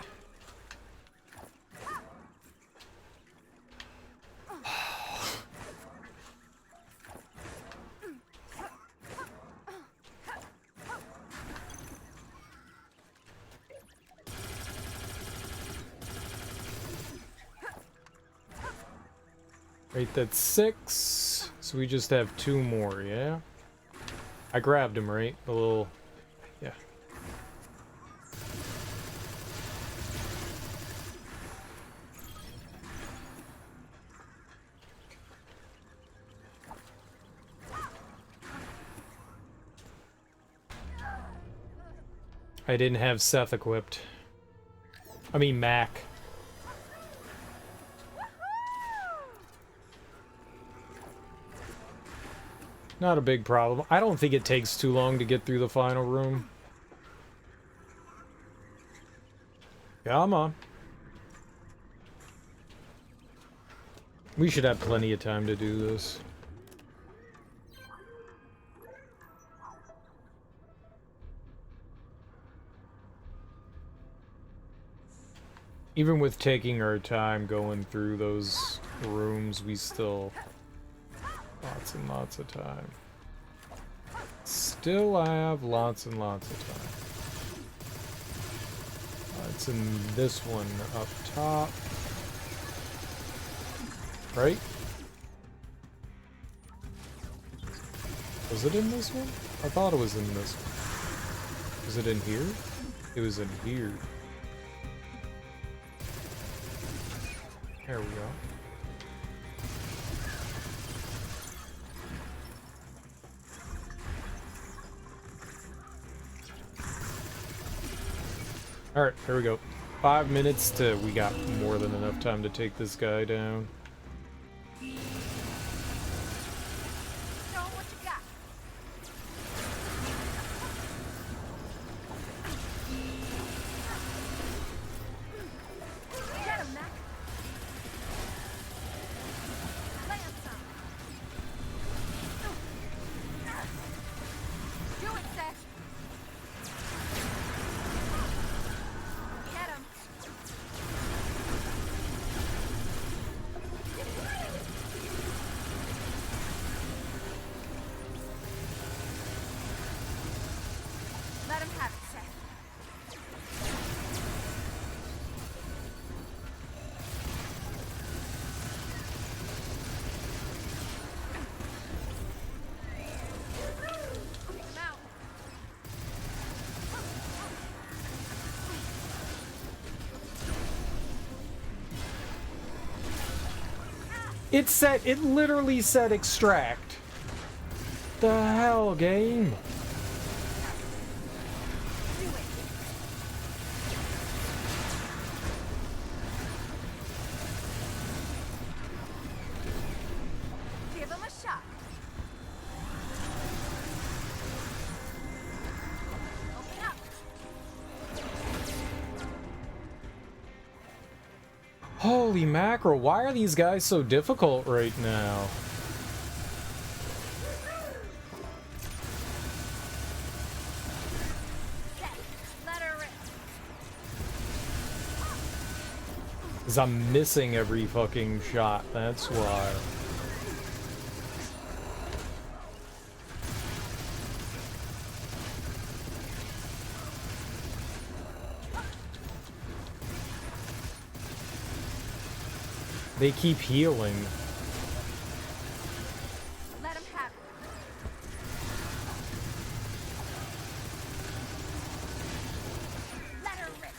Right, that's 6. So we just have 2 more, yeah? I grabbed him, right? A little... Yeah. I didn't have Seth equipped. I mean, Mac. Not a big problem. I don't think it takes too long to get through the final room. Come on. We should have plenty of time to do this. Even with taking our time going through those rooms, we still... Lots and lots of time. Still have lots and lots of time. It's in this one up top. Right? Was it in this one? I thought it was in this one. Was it in here? It was in here. There we go. Alright, here we go. 5 minutes to... We got more than enough time to take this guy down. Show 'em what you got. It literally said extract. The hell, game? Give him a shot. Open up. Holy mackerel, why are these guys so difficult right now? Let her rip. Because I'm missing every fucking shot, that's why. They keep healing. Let him have it. Let her rip.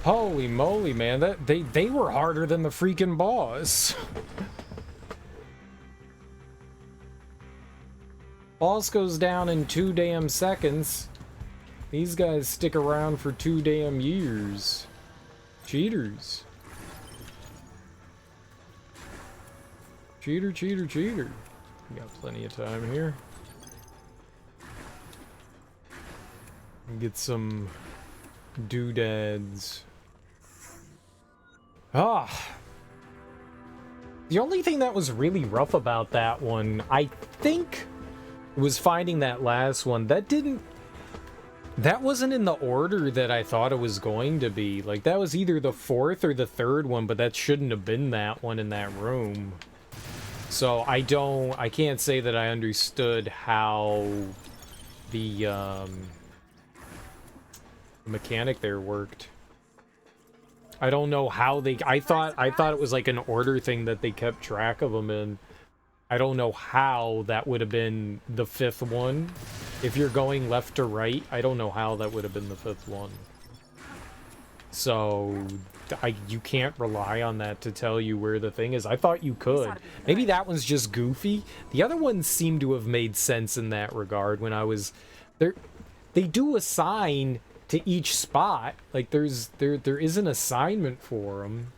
Holy moly, man, they were harder than the freaking boss. Boss goes down in 2 damn seconds. These guys stick around for 2 damn years. Cheaters. Cheater, cheater, cheater. We got plenty of time here. Get some doodads. Ah. The only thing that was really rough about that one, I think, was finding that last one. That wasn't in the order that I thought it was going to be. Like, that was either the 4th or the 3rd one, but that shouldn't have been that one in that room. So I can't say that I understood how the mechanic there worked. I don't know how I thought it was like an order thing that they kept track of them in. I don't know how that would have been the 5th one. If you're going left to right, I don't know how that would have been the 5th one. So you can't rely on that to tell you where the thing is. I thought you could. Maybe that one's just goofy. The other ones seem to have made sense in that regard when I was there. They do assign to each spot. Like there is an assignment for them.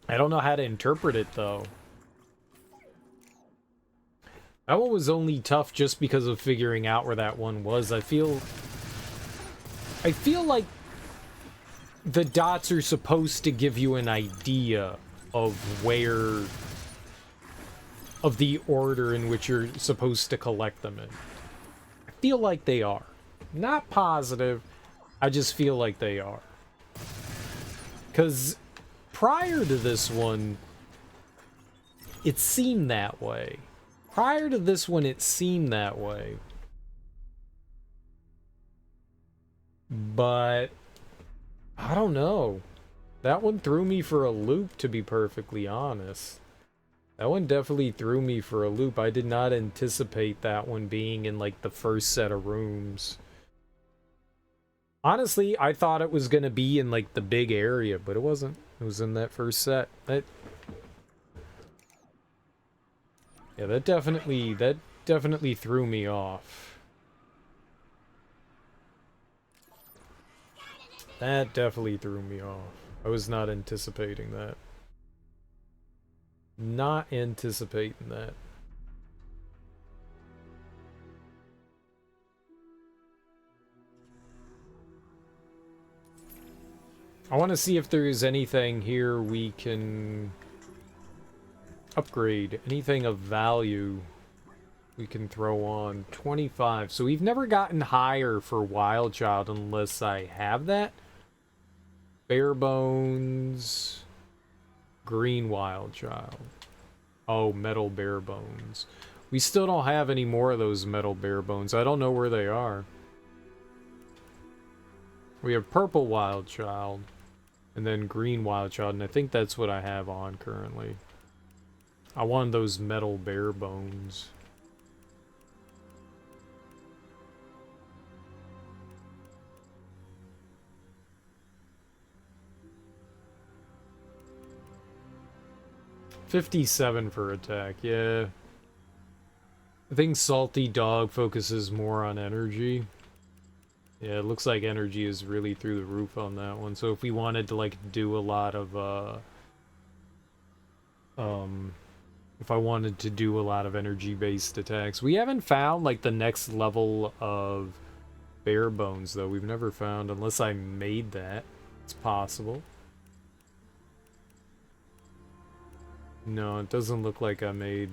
I don't know how to interpret it though. That one was only tough just because of figuring out where that one was. I feel like the dots are supposed to give you an idea of where, of the order in which you're supposed to collect them in. I feel like they are. Not positive, I just feel like they are. Because prior to this one, it seemed that way. Prior to this one, it seemed that way. But I don't know. That one threw me for a loop, to be perfectly honest. That one definitely threw me for a loop. I did not anticipate that one being in, like, the first set of rooms. Honestly, I thought it was gonna be in, like, the big area, but it wasn't. It was in that first set. Yeah, that definitely threw me off. That definitely threw me off. I was not anticipating that. Not anticipating that. I want to see if there's anything here we can upgrade. Anything of value we can throw on. 25. So we've never gotten higher for Wild Child unless I have that. Bare Bones. Green Wild Child. Oh, Metal Bare Bones. We still don't have any more of those Metal Bare Bones. I don't know where they are. We have Purple Wild Child. And then Green Wild Child. And I think that's what I have on currently. I wanted those metal bare bones. $57 for attack, yeah. I think Salty Dog focuses more on energy. Yeah, it looks like energy is really through the roof on that one. So if we wanted to, like, do a lot of, if I wanted to do a lot of energy-based attacks. We haven't found, like, the next level of bare bones, though. We've never found, unless I made that. It's possible. No, it doesn't look like I made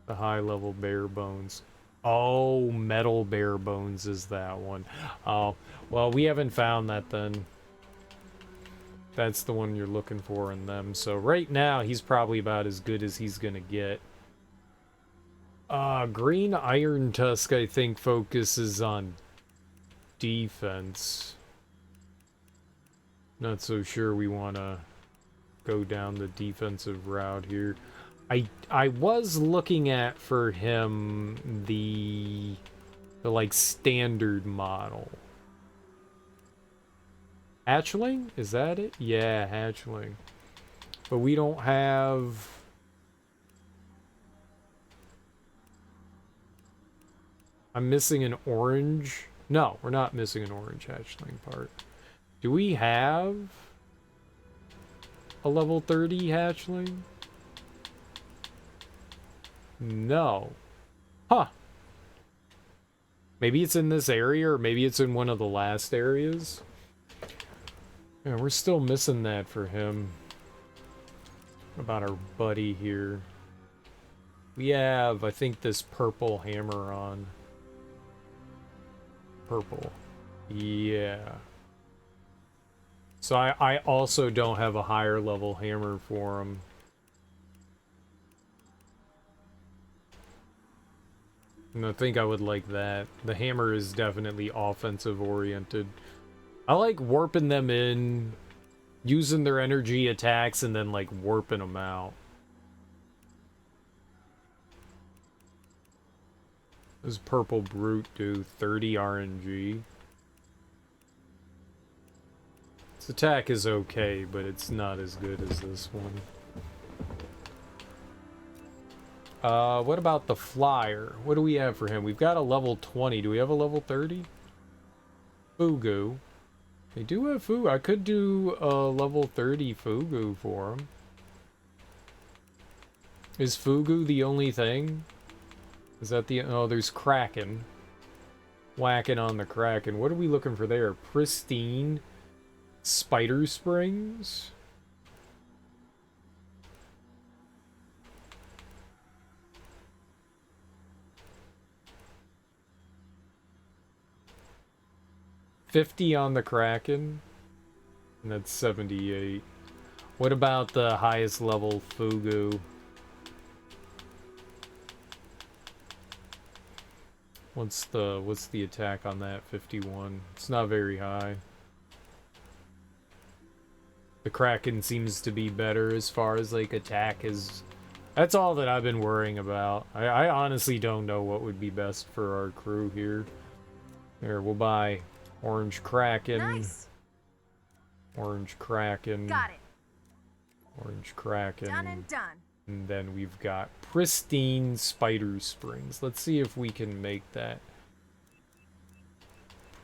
the high-level bare bones. Oh, metal bare bones is that one. Oh, well, we haven't found that then. That's the one you're looking for in them. So right now, he's probably about as good as he's gonna get. Green Iron Tusk, I think, focuses on defense. Not so sure we want to go down the defensive route here. I was looking at for him the like standard model. Hatchling? Is that it? Yeah, hatchling. But we don't have... I'm missing an orange. No, we're not missing an orange hatchling part. Do we have a level 30 hatchling? No. Huh. Maybe it's in this area, or maybe it's in one of the last areas. Yeah, we're still missing that for him. What about our buddy here? We have, I think, this purple hammer on. Purple. Yeah. So I also don't have a higher level hammer for him. And I think I would like that. The hammer is definitely offensive oriented. I like warping them in, using their energy attacks, and then like warping them out. This purple brute do 30 RNG. Its attack is okay, but it's not as good as this one. What about the flyer? What do we have for him? We've got a level 20. Do we have a level 30? Fugu. They do have Fugu. I could do a level 30 Fugu for him. Is Fugu the only thing? Is that the... Oh, there's Kraken. Whacking on the Kraken. What are we looking for there? Pristine Spider Springs? $50 on the Kraken, and that's 78. What about the highest level Fugu? What's the attack on that? 51. It's not very high. The Kraken seems to be better as far as like attack is. That's all that I've been worrying about. I honestly don't know what would be best for our crew here. Here, we'll buy Orange Kraken. Nice. Orange Kraken. Got it. Orange Kraken. Done and done. And then we've got Pristine Spider Springs. Let's see if we can make that.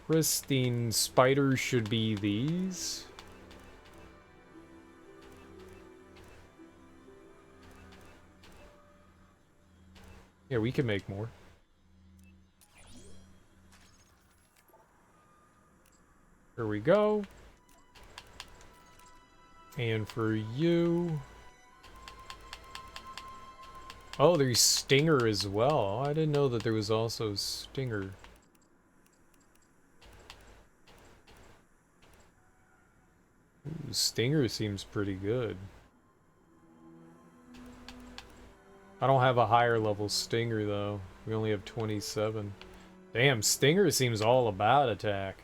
Pristine Spiders should be these. Yeah, we can make more. Here we go. And for you... Oh, there's Stinger as well. Oh, I didn't know that there was also Stinger. Ooh, Stinger seems pretty good. I don't have a higher level Stinger, though. We only have 27. Damn, Stinger seems all about attack.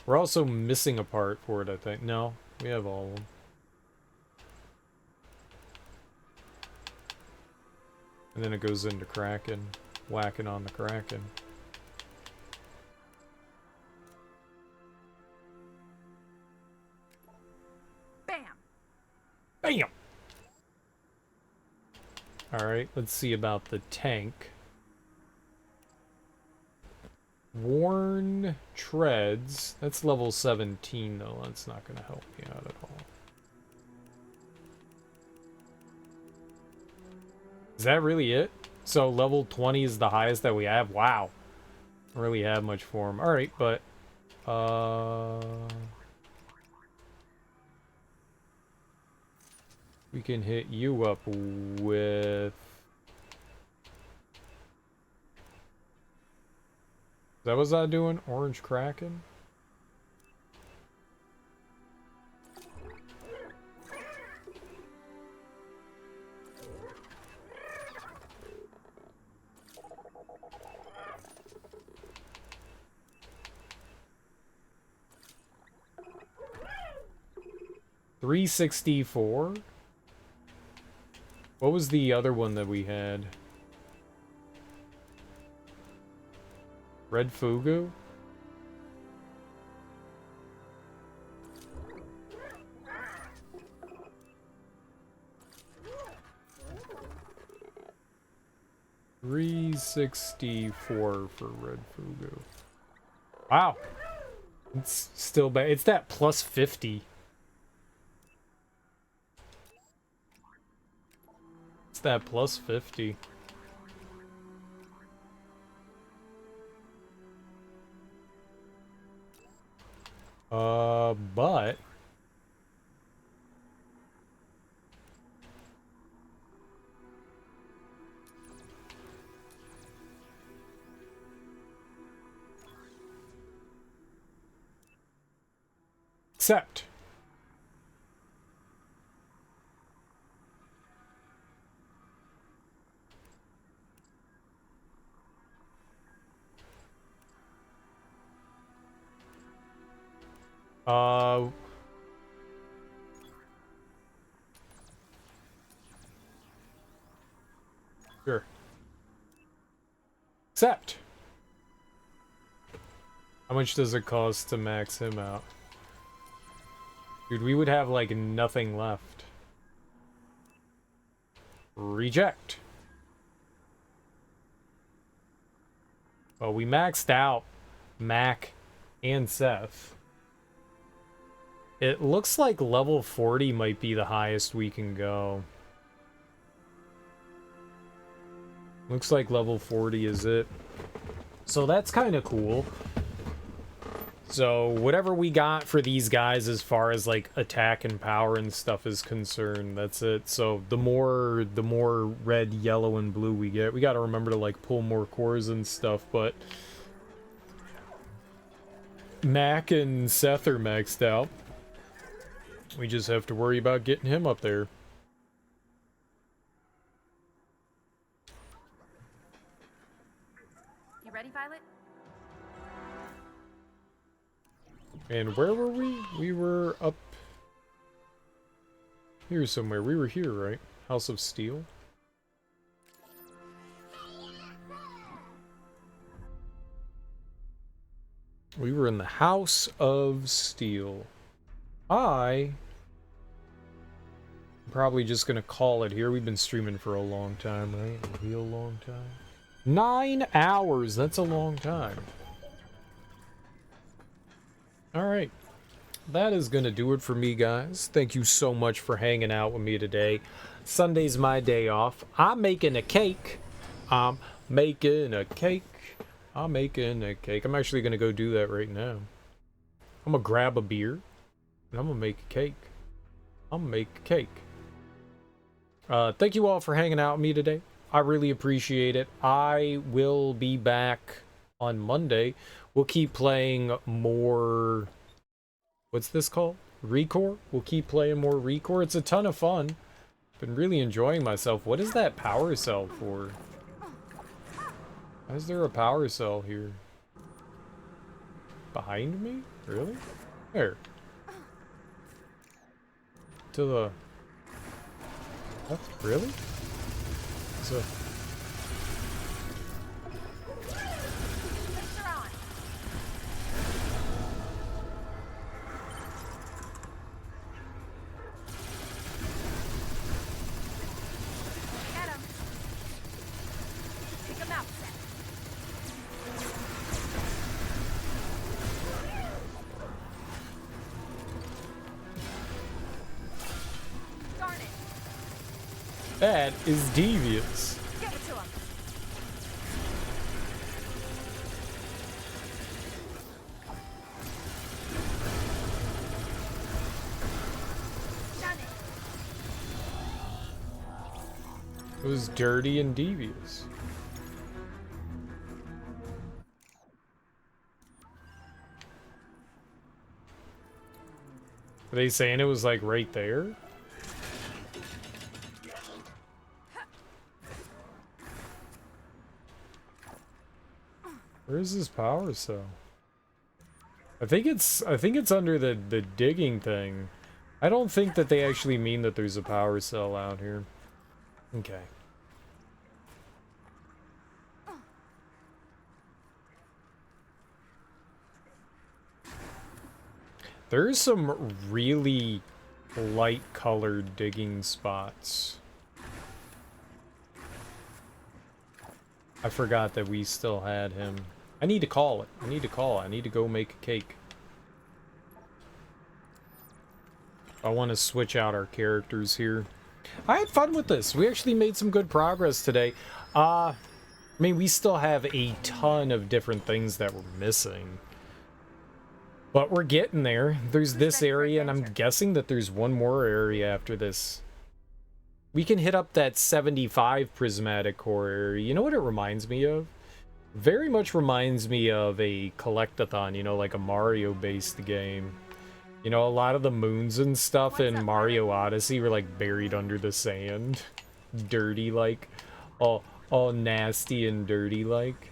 We're also missing a part for it, I think. No, we have all of them. And then it goes into Kraken. Whacking on the Kraken. Bam! Bam! Alright, let's see about the tank. Worn treads. That's level 17 though. That's not going to help me out at all. Is that really it? So level 20 is the highest that we have? Wow. Don't really have much for him. Alright, but... we can hit you up with... Is that what I'm doing? Orange Kraken? $364? What was the other one that we had? Red Fugu? $364 for Red Fugu. Wow. It's still bad. It's that plus 50. It's that plus 50. But... Accept. Sure. Accept. How much does it cost to max him out? Dude, we would have, like, nothing left. Reject. Well, we maxed out Mac and Seth. It looks like level 40 might be the highest we can go. Looks like level 40 is it. So that's kind of cool. So whatever we got for these guys as far as like attack and power and stuff is concerned, that's it. So the more red, yellow, and blue we get, we got to remember to like pull more cores and stuff. But Mac and Seth are maxed out. We just have to worry about getting him up there. You ready, Violet? And where were we? We were up here somewhere. We were here, right? House of Steel. We were in the House of Steel. I'm probably just gonna call it here. We've been streaming for a long time, right? A real long time. 9 hours! That's a long time. Alright. That is gonna do it for me, guys. Thank you so much for hanging out with me today. Sunday's my day off. I'm making a cake. I'm making a cake. I'm actually gonna go do that right now. I'm gonna grab a beer. And I'm gonna make a cake. Thank you all for hanging out with me today. I really appreciate it. I will be back on Monday. We'll keep playing more... What's this called? ReCore? We'll keep playing more ReCore. It's a ton of fun. Been really enjoying myself. What is that power cell for? Why is there a power cell here? Behind me? Really? Where? To the... What? Really? So... That is devious. Give it to him. Done it. It was dirty and devious. Are they saying it was like right there? Where's his power cell? I think it's under the digging thing. I don't think that they actually mean that there's a power cell out here. Okay. There's some really light colored digging spots. I forgot that we still had him. I need to call it. I need to call it. I need to go make a cake. I want to switch out our characters here. I had fun with this. We actually made some good progress today. I mean, we still have a ton of different things that we're missing. But we're getting there. There's this area, and I'm guessing that there's one more area after this. We can hit up that 75 prismatic core area. You know what it reminds me of? Very much reminds me of a collectathon, you know, like a Mario-based game. You know, a lot of the moons and stuff in Mario Odyssey were like buried under the sand. Dirty like. All nasty and dirty like.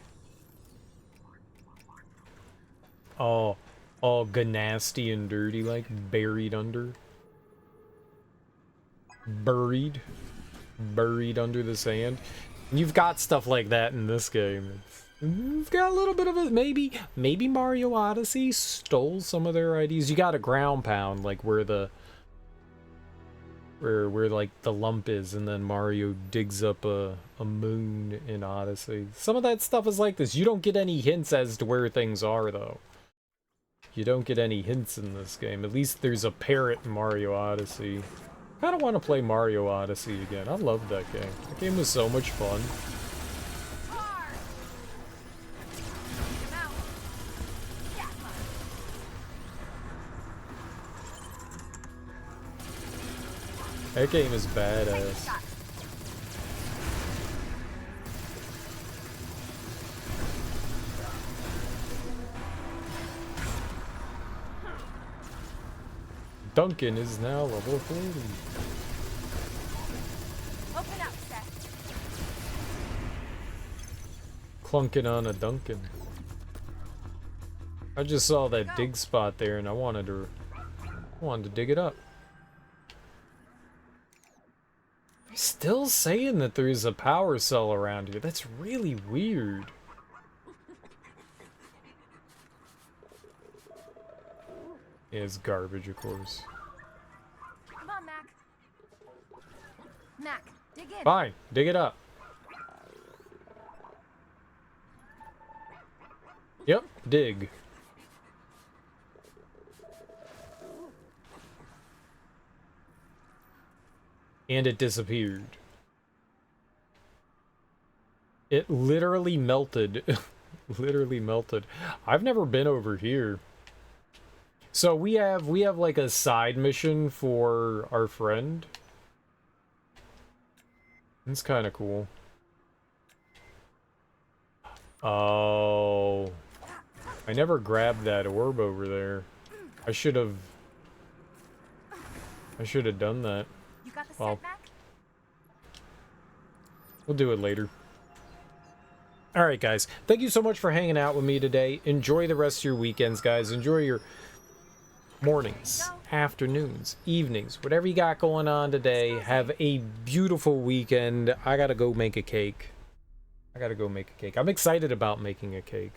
All ganasty and dirty like, buried under. Buried under the sand. And you've got stuff like that in this game. You've got a little bit of it. Maybe Mario Odyssey stole some of their ideas. You got a ground pound, like where like the lump is, and then Mario digs up a moon in Odyssey. Some of that stuff is like this. You don't get any hints as to where things are, though. You don't get any hints in this game. At least there's a parrot in Mario Odyssey. I don't want to play Mario Odyssey again. I love that game. That game was so much fun. That game is badass. Duncan is now level 40. Open up, Seth. Clunking on a Duncan. I just saw that dig spot there and I wanted to dig it up. They're still saying that there's a power cell around here. That's really weird. Yeah, it's garbage, of course. Come on, Mac. Mac, dig in. Fine, dig it up. Yep, dig. And it disappeared. It literally melted. Literally melted. I've never been over here. So we have like a side mission for our friend. It's kind of cool. Oh. I never grabbed that orb over there. I should have done that. You got the Well, set, Mac? we'll do it later. Alright, guys. Thank you so much for hanging out with me today. Enjoy the rest of your weekends, guys. Enjoy your mornings, afternoons, evenings, whatever you got going on today. Have a beautiful weekend. I gotta go make a cake. I'm excited about making a cake.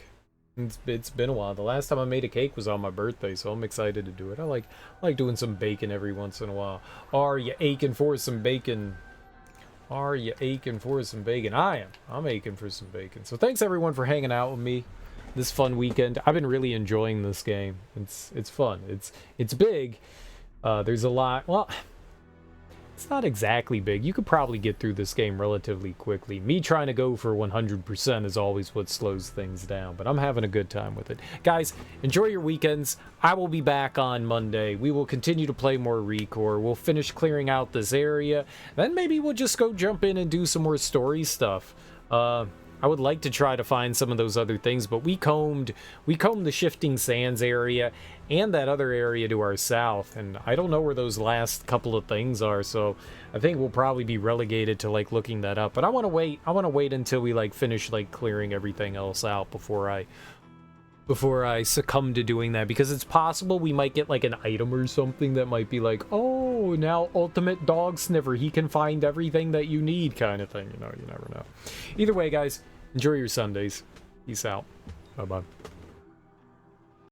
It's been a while. The last time I made a cake was on my birthday, so I'm excited to do it. I like doing some bacon every once in a while. Are you aching for some bacon? Are you aching for some bacon? I am. I'm aching for some bacon. So thanks everyone for hanging out with me this fun weekend. I've been really enjoying this game. It's fun. It's big. There's a lot. Well, It's not exactly big. You could probably get through this game relatively quickly. Me trying to go for 100% is always what slows things down, but I'm having a good time with it. Guys, enjoy your weekends. I will be back on Monday. We will continue to play more ReCore. We'll finish clearing out this area. Then maybe we'll just go jump in and do some more story stuff. I would like to try to find some of those other things, but we combed the Shifting Sands area and that other area to our south, and I don't know where those last couple of things are, so I think we'll probably be relegated to like looking that up. But I want to wait until we like finish like clearing everything else out before I succumb to doing that, because it's possible we might get like an item or something that might be like, oh, now ultimate dog sniffer, he can find everything that you need, kind of thing. You know, you never know. Either way, guys, enjoy your Sundays. Peace out. Bye bye.